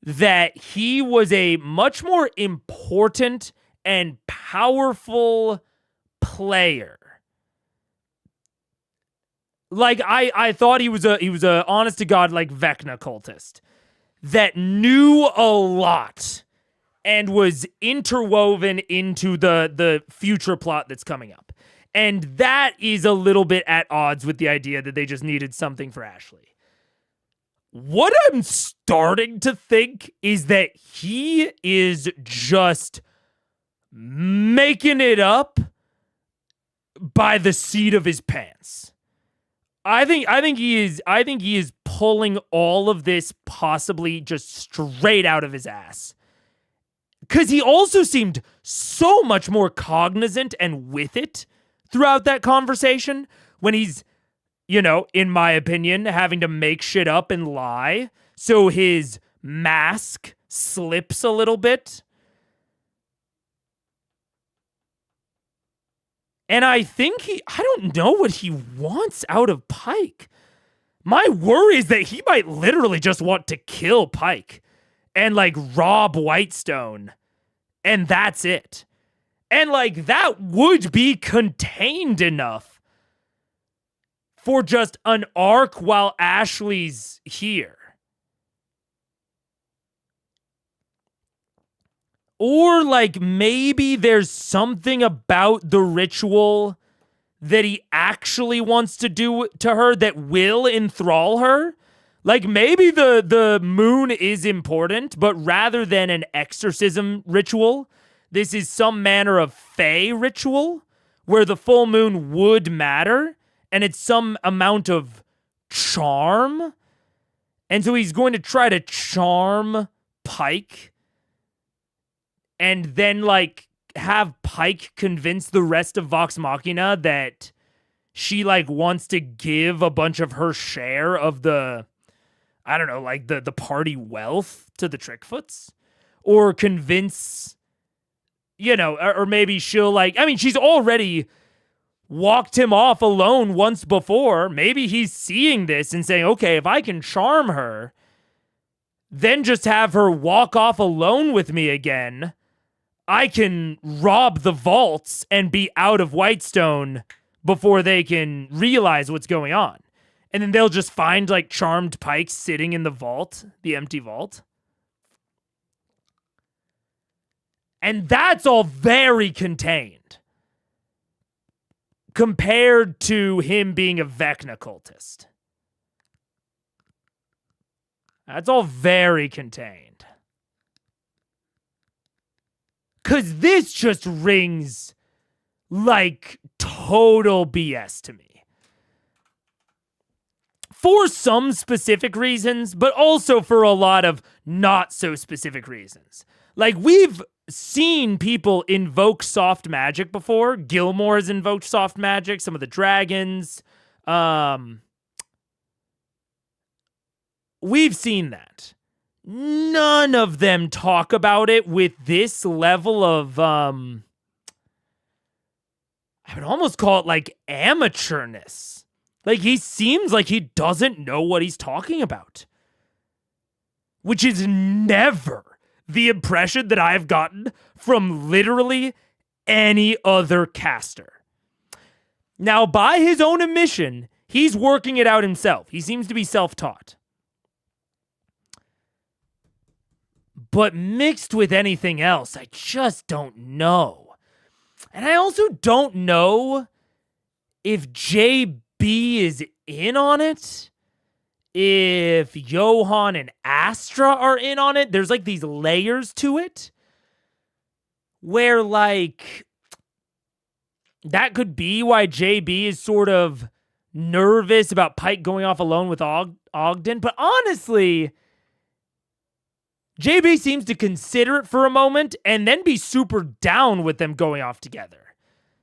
that he was a much more important and powerful player. Like, I thought he was a honest to God, like, Vecna cultist that knew a lot and was interwoven into the future plot that's coming up. And that is a little bit at odds with the idea that they just needed something for Ashley. What I'm starting to think is that he is just making it up by the seat of his pants. I think he is pulling all of this possibly just straight out of his ass. Because he also seemed so much more cognizant and with it throughout that conversation when he's, in my opinion, having to make shit up and lie. So his mask slips a little bit. And I think I don't know what he wants out of Pike. My worry is that he might literally just want to kill Pike and like rob Whitestone. And that's it. And like that would be contained enough for just an arc while Ashley's here. Or like maybe there's something about the ritual that he actually wants to do to her that will enthrall her. Like maybe the moon is important, but rather than an exorcism ritual, this is some manner of fae ritual where the full moon would matter and it's some amount of charm. And so he's going to try to charm Pike and then, like, have Pike convince the rest of Vox Machina that she, like, wants to give a bunch of her share of the, I don't know, like, the party wealth to the Trickfoots? Or convince, or maybe she'll, like, I mean, she's already walked him off alone once before. Maybe he's seeing this and saying, okay, if I can charm her, then just have her walk off alone with me again, I can rob the vaults and be out of Whitestone before they can realize what's going on. And then they'll just find, like, charmed Pike sitting in the vault, the empty vault. And that's all very contained compared to him being a Vecna cultist. That's all very contained. Because this just rings like total BS to me. for some specific reasons, but also for a lot of not so specific reasons. Like, we've seen people invoke soft magic before. Gilmore has invoked soft magic, some of the dragons. We've seen that. None of them talk about it with this level of, I would almost call it like amateurness. Like, he seems like he doesn't know what he's talking about. Which is never the impression that I've gotten from literally any other caster. Now, by his own admission, he's working it out himself. He seems to be self-taught. But mixed with anything else, I just don't know. And I also don't know if JB is in on it. If Johan and Astra are in on it. There's like these layers to it. Where like, that could be why JB is sort of nervous about Pike going off alone with Ogden. But honestly, JB seems to consider it for a moment and then be super down with them going off together.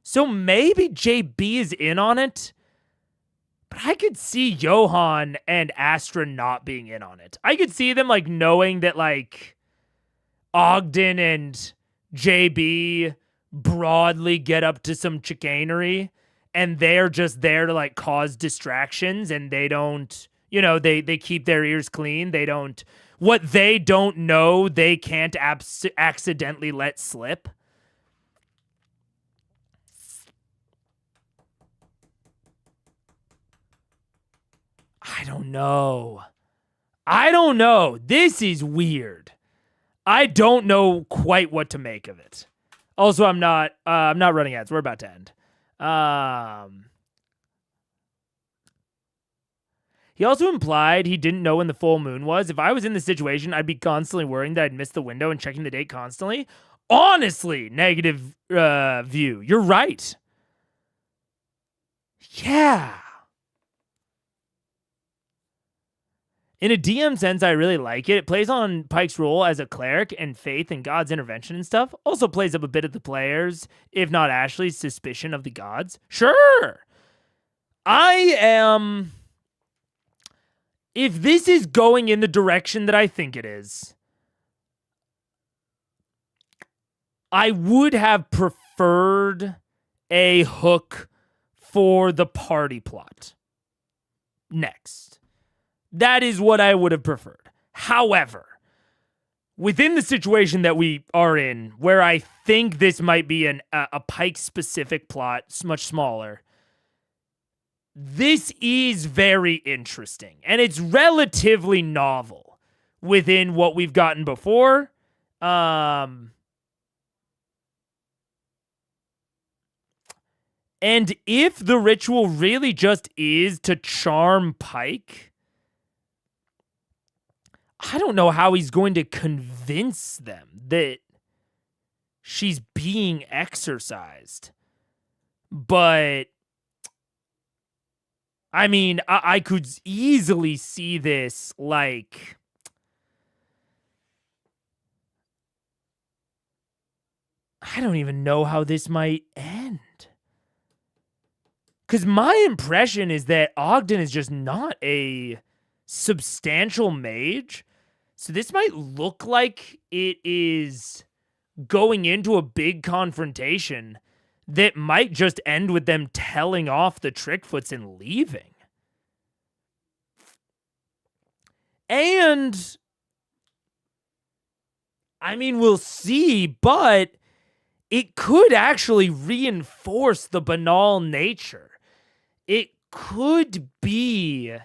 So maybe JB is in on it, but I could see Johan and Astra not being in on it. I could see them like knowing that like Ogden and JB broadly get up to some chicanery and they're just there to like cause distractions and they don't, you know, they keep their ears clean. They don't, what they don't know, they can't accidentally let slip. I don't know. This is weird. I don't know quite what to make of it. Also, I'm not running ads. We're about to end. He also implied he didn't know when the full moon was. If I was in the situation, I'd be constantly worrying that I'd miss the window and checking the date constantly. Honestly, negative view. You're right. Yeah. In a DM sense, I really like it. It plays on Pike's role as a cleric and faith and God's intervention and stuff. Also plays up a bit of the players, if not Ashley's, suspicion of the gods. Sure. If this is going in the direction that I think it is, I would have preferred a hook for the party plot next. That is what I would have preferred. However, within the situation that we are in, where I think this might be a Pike-specific plot, much smaller, this is very interesting, and it's relatively novel within what we've gotten before. And if the ritual really just is to charm Pike, I don't know how he's going to convince them that she's being exorcised. But I mean, I could easily see this, like, I don't even know how this might end. Because my impression is that Ogden is just not a substantial mage. So this might look like it is going into a big confrontation that might just end with them telling off the Trickfoots and leaving. And I mean, we'll see, but it could actually reinforce the banal nature. It could be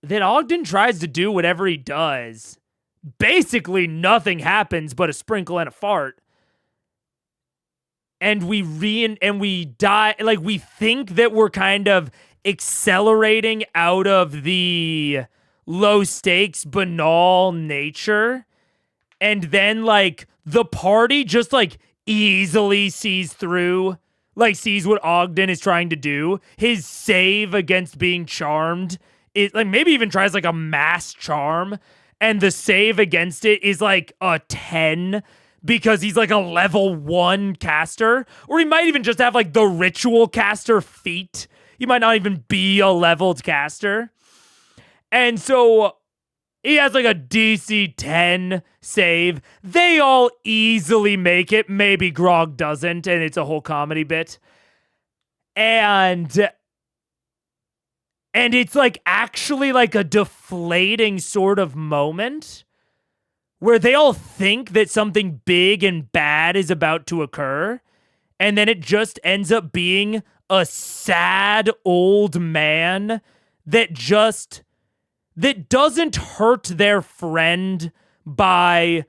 that Ogden tries to do whatever he does. Basically, nothing happens but a sprinkle and a fart. And we die, like, we think that we're kind of accelerating out of the low stakes, banal nature. And then, like, the party just, like, easily sees through, like sees what Ogden is trying to do, his save against being charmed is like maybe even tries like a mass charm, and the save against it is like a 10 because he's like a level 1 caster, or he might even just have like the ritual caster feat. He might not even be a leveled caster. And so he has like a DC 10 save. They all easily make it. Maybe Grog doesn't, and it's a whole comedy bit. And it's like actually like a deflating sort of moment where they all think that something big and bad is about to occur. And then it just ends up being a sad old man that doesn't hurt their friend by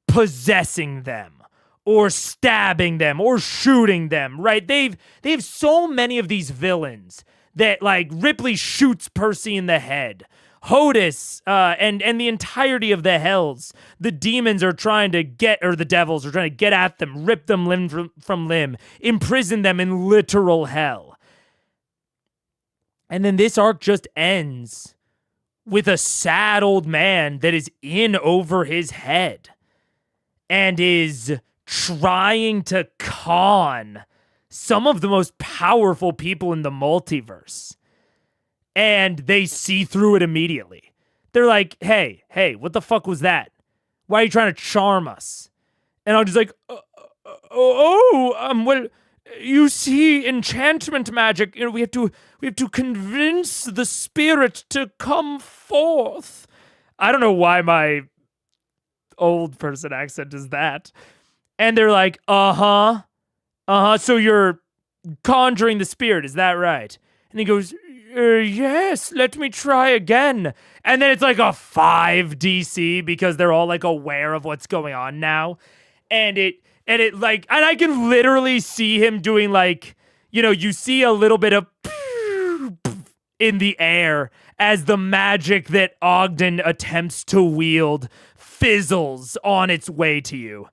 possessing them or stabbing them or shooting them, right? They have so many of these villains that like Ripley shoots Percy in the head. Hodis and the entirety of the hells, the demons are trying to get, or the devils are trying to get at them, rip them limb from limb, imprison them in literal hell. And then this arc just ends with a sad old man that is in over his head and is trying to con some of the most powerful people in the multiverse. And they see through it immediately. They're like, hey, what the fuck was that? Why are you trying to charm us? And I'm just like, well, you see, enchantment magic, we have to convince the spirit to come forth. I don't know why my old person accent is that. And they're like, so you're conjuring the spirit, is that right? And he goes, yes, let me try again. And then it's like a 5 DC because they're all like aware of what's going on now. And I can literally see him doing like, you see a little bit of in the air as the magic that Ogden attempts to wield fizzles on its way to you.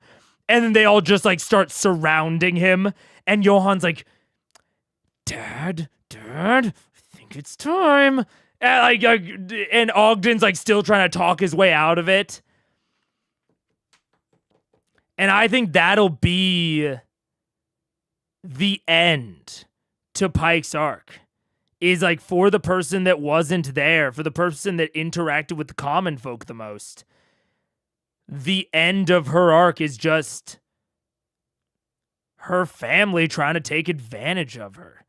And then they all just like start surrounding him. And Johan's like, Dad, I think it's time. And Ogden's like still trying to talk his way out of it. And I think that'll be the end to Pike's arc. Is like for the person that wasn't there, for the person that interacted with the common folk the most. The end of her arc is just her family trying to take advantage of her.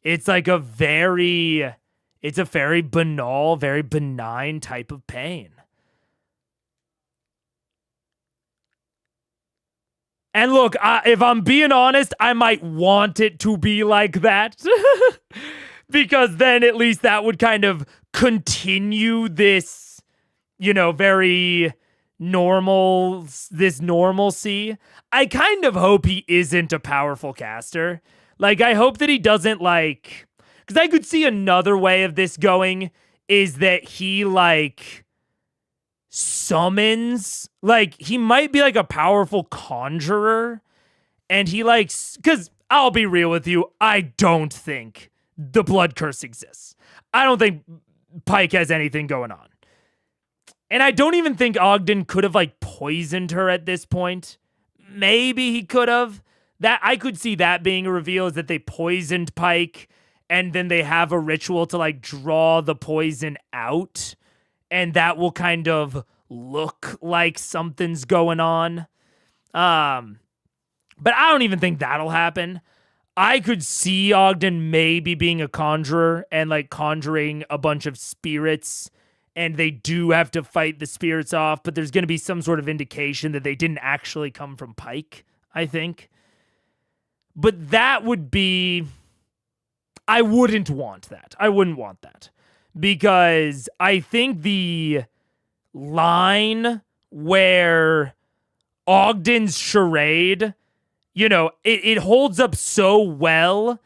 It's like a very banal, very benign type of pain. And look, if I'm being honest, I might want it to be like that. Because then at least that would kind of continue this, very normalcy. I kind of hope he isn't a powerful caster. Like, I hope that he doesn't because I could see another way of this going is that he summons, he might be a powerful conjurer, and he because I'll be real with you, I don't think the blood curse exists. I don't think Pike has anything going on. And I don't even think Ogden could have poisoned her at this point. Maybe he could have. That I could see that being a reveal, is that they poisoned Pike and then they have a ritual to draw the poison out, and that will kind of look like something's going on. But I don't even think that'll happen. I could see Ogden maybe being a conjurer and conjuring a bunch of spirits, and they do have to fight the spirits off, but there's going to be some sort of indication that they didn't actually come from Pike, I think. But that would be... I wouldn't want that. I wouldn't want that. Because I think the line where Ogden's charade, it holds up so well,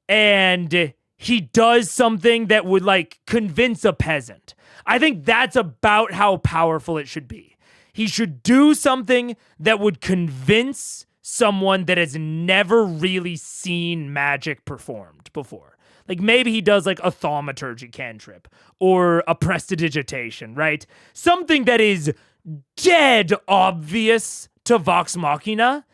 and he does something that would convince a peasant. I think that's about how powerful it should be. He should do something that would convince someone that has never really seen magic performed before. Like maybe he does like a thaumaturgy cantrip or a prestidigitation, right? Something that is dead obvious to Vox Machina,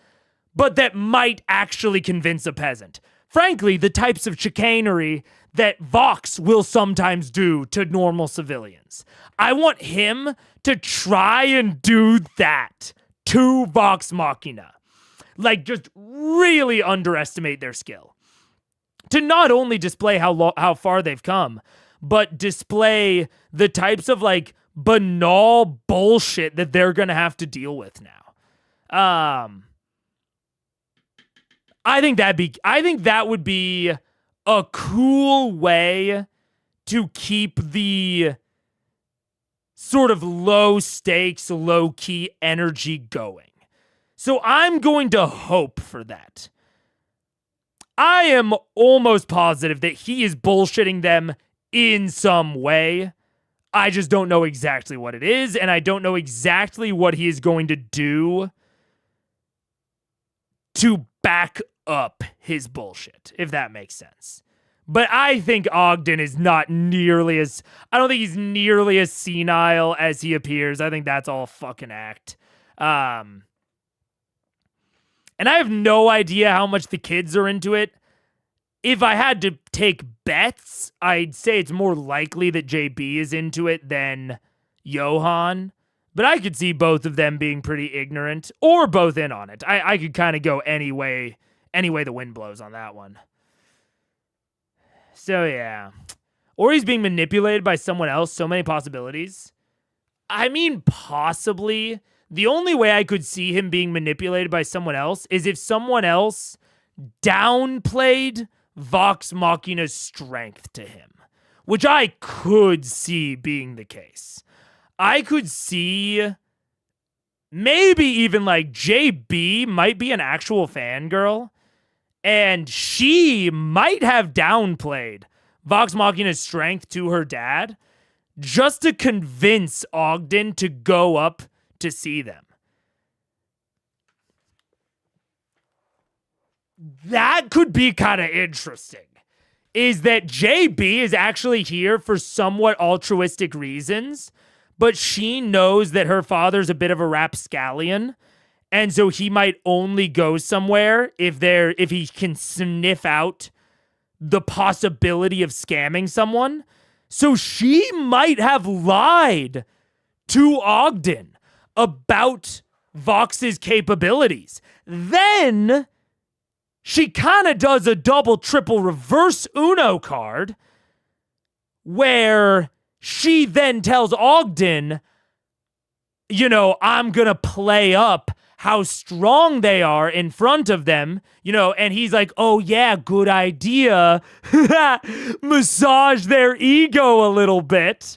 but that might actually convince a peasant. Frankly, the types of chicanery that Vox will sometimes do to normal civilians. I want him to try and do that to Vox Machina. Like, just really underestimate their skill. To not only display how far they've come, but display the types of, like, banal bullshit that they're gonna have to deal with now. I think that would be a cool way to keep the sort of low stakes, low key energy going. So I'm going to hope for that. I am almost positive that he is bullshitting them in some way. I just don't know exactly what it is, and I don't know exactly what he is going to do to back up his bullshit, if that makes sense. But I think Ogden is not nearly as... I don't think he's nearly as senile as he appears. I think that's all fucking act. And I have no idea how much the kids are into it. If I had to take bets, I'd say it's more likely that JB is into it than Johan. But I could see both of them being pretty ignorant, or both in on it. I could kind of go any way the wind blows on that one. So yeah. Or he's being manipulated by someone else. So many possibilities. I mean, possibly. The only way I could see him being manipulated by someone else is if someone else downplayed Vox Machina's strength to him, which I could see being the case. I could see maybe even like JB might be an actual fangirl, and she might have downplayed Vox Machina's strength to her dad just to convince Ogden to go up to see them. That could be kind of interesting. Is that JB is actually here for somewhat altruistic reasons, but she knows that her father's a bit of a rapscallion, and so he might only go somewhere if he can sniff out the possibility of scamming someone. So she might have lied to Ogden about Vox's capabilities. Then she kind of does a double, triple reverse Uno card where she then tells Ogden, you know, I'm going to play up how strong they are in front of them, you know, and he's like, oh yeah, good idea. Massage their ego a little bit.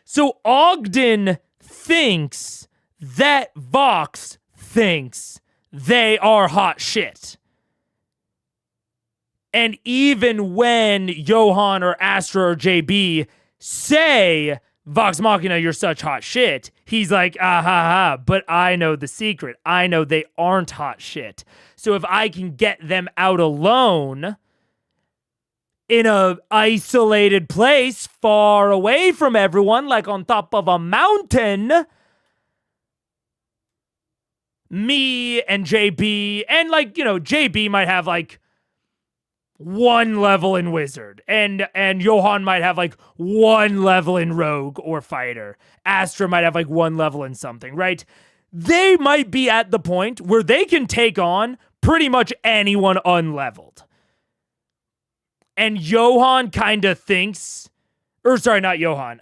So Ogden thinks that Vox thinks they are hot shit. And even when Johan or Astra or JB say, Vox Machina, you're such hot shit, he's like, ah ha ha, but I know the secret. I know they aren't hot shit. So if I can get them out alone in a isolated place far away from everyone, like on top of a mountain, me and JB, and like, you know, JB might have like 1 level in wizard, and Johan might have like 1 level in rogue or fighter. Astra might have like 1 level in something, right? They might be at the point where they can take on pretty much anyone unleveled. And Johan kind of thinks, or sorry, not Johan.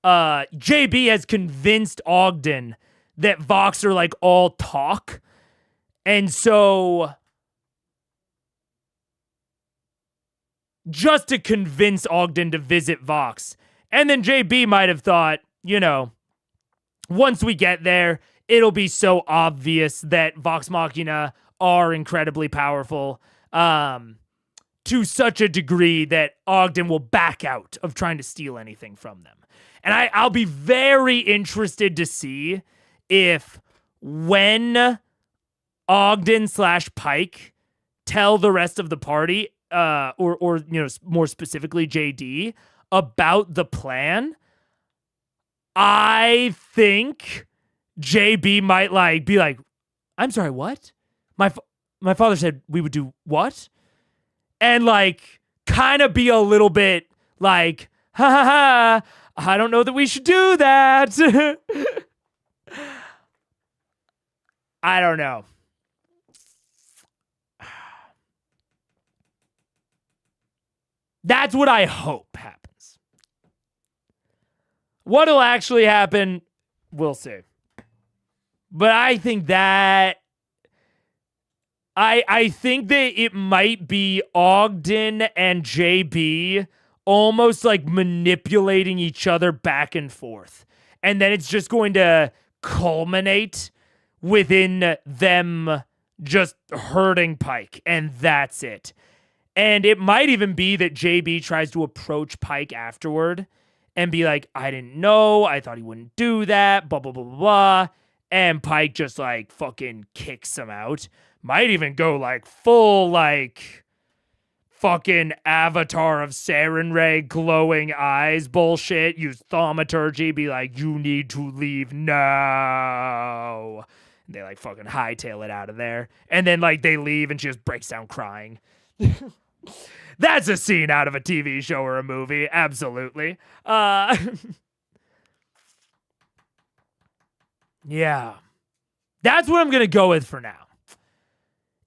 JB has convinced Ogden that Vox are like all talk. And so just to convince Ogden to visit Vox. And then JB might have thought, you know, once we get there, it'll be so obvious that Vox Machina are incredibly powerful, to such a degree that Ogden will back out of trying to steal anything from them. And I'll be very interested to see if when Ogden / Pike tell the rest of the party, or more specifically JD, about the plan, I think JB might be like, I'm sorry, what? My father said we would do what? And kind of be a little bit like, ha ha ha, I don't know that we should do that. I don't know. That's what I hope happens. What'll actually happen, we'll see. But I think that I think that it might be Ogden and JB almost manipulating each other back and forth. And then it's just going to culminate within them just hurting Pike. And that's it. And it might even be that JB tries to approach Pike afterward and be like, I didn't know. I thought he wouldn't do that. Blah, blah, blah, blah, blah. And Pike just fucking kicks him out. Might even go full fucking Avatar of Sarenrae glowing eyes bullshit. Use thaumaturgy. Be like, you need to leave now. And they fucking hightail it out of there. And then they leave and she just breaks down crying. That's a scene out of a TV show or a movie. Absolutely. Yeah. That's what I'm going to go with for now.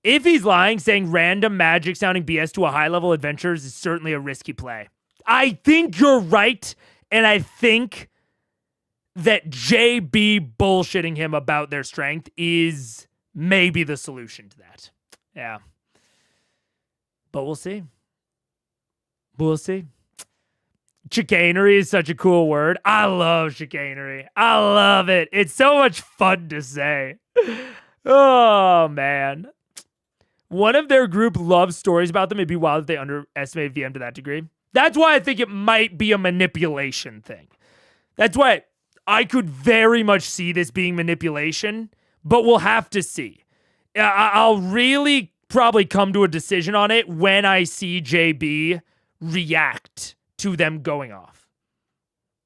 If he's lying, saying random magic sounding BS to a high-level adventurers is certainly a risky play. I think you're right, and I think that JB bullshitting him about their strength is maybe the solution to that. Yeah. But we'll see. We'll see. Chicanery is such a cool word. I love chicanery. I love it. It's so much fun to say. Oh, man. One of their group loves stories about them. It'd be wild if they underestimated VM to that degree. That's why I think it might be a manipulation thing. That's why I could very much see this being manipulation, but we'll have to see. I'll really probably come to a decision on it when I see JB react to them going off.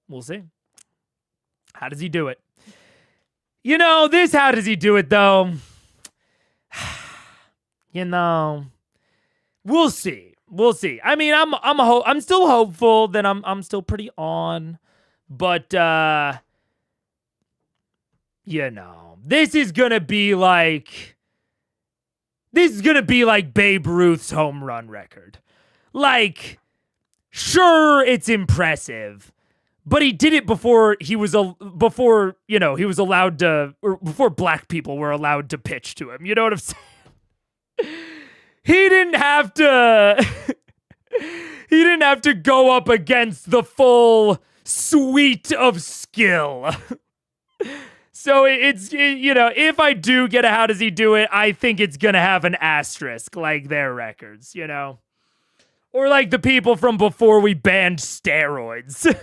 We'll see. How does he do it? How does he do it, though? We'll see. We'll see. I mean, I'm still hopeful that I'm still pretty on, but this is gonna be like Babe Ruth's home run record. Sure, it's impressive, but he did it before he was allowed to, or before black people were allowed to pitch to him. You know what I'm saying? He didn't have to go up against the full suite of skill. So if I do get a how does he do it, I think it's going to have an asterisk like their records, Or like the people from before we banned steroids.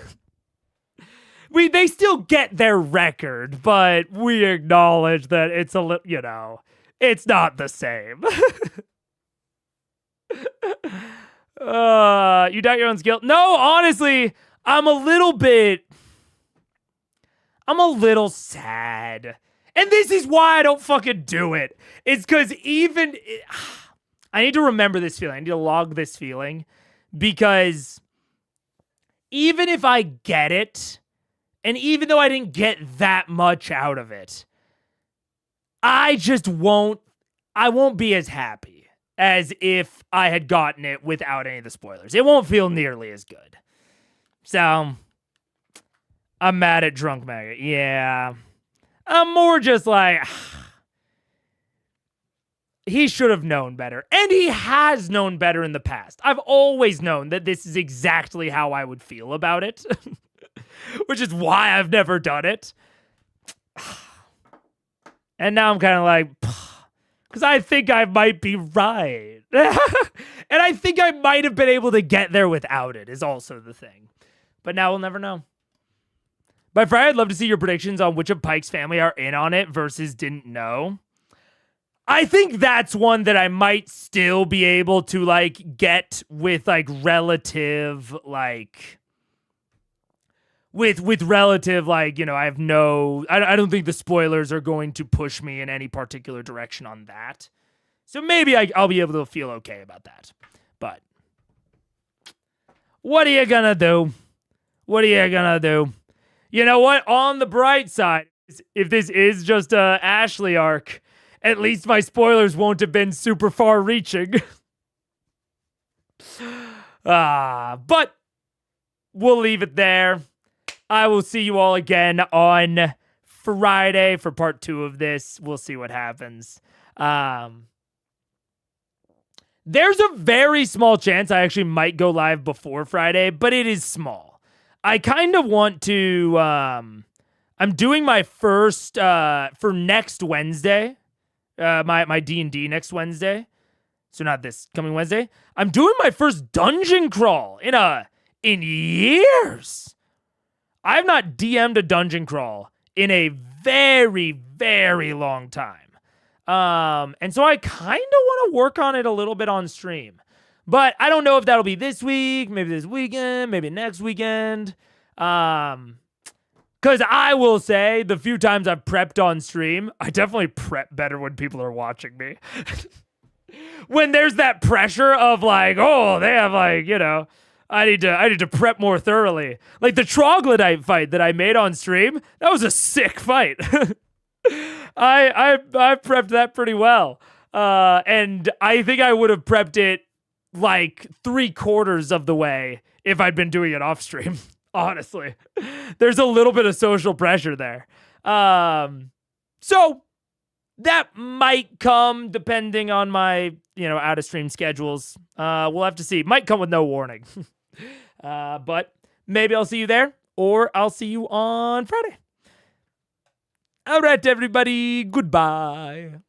They still get their record, but we acknowledge that it's a little, it's not the same. You doubt your own skill? No, honestly, I'm a little sad. And this is why I don't fucking do it. It's because I need to remember this feeling. I need to log this feeling. Because even if I get it, and even though I didn't get that much out of it, I won't be as happy as if I had gotten it without any of the spoilers. It won't feel nearly as good. So, I'm mad at Drunk Maggot. Yeah. I'm more just like, he should have known better. And he has known better in the past. I've always known that this is exactly how I would feel about it. Which is why I've never done it. And now I'm kind of like, because I think I might be right. And I think I might have been able to get there without it is also the thing. But now we'll never know. By Friday, I'd love to see your predictions on which of Pike's family are in on it versus didn't know. I think that's one that I might still be able to, like, get with, like, relative, like... With relative, like, you know, I don't think the spoilers are going to push me in any particular direction on that. So maybe I'll be able to feel okay about that. But what are you gonna do? What are you gonna do? You know what? On the bright side, if this is just a Ashley arc, at least my spoilers won't have been super far reaching. But we'll leave it there. I will see you all again on Friday for part 2 of this. We'll see what happens. There's a very small chance I actually might go live before Friday, but it is small. I kind of want to... I'm doing my first... for next Wednesday. My D&D next Wednesday. So not this coming Wednesday. I'm doing my first dungeon crawl in years. I have not DM'd a dungeon crawl in a very, very long time. And so I kind of want to work on it a little bit on stream. But I don't know if that'll be this week, maybe this weekend, maybe next weekend. Because I will say, the few times I've prepped on stream, I definitely prep better when people are watching me. When there's that pressure of like, oh, they have like, you know... I need to prep more thoroughly. Like the troglodyte fight that I made on stream, that was a sick fight. I prepped that pretty well. And I think I would have prepped it like 3/4 of the way if I'd been doing it off stream. Honestly, there's a little bit of social pressure there. So that might come depending on my, out of stream schedules. We'll have to see. Might come with no warning. But maybe I'll see you there, or I'll see you on Friday. All right, everybody. Goodbye.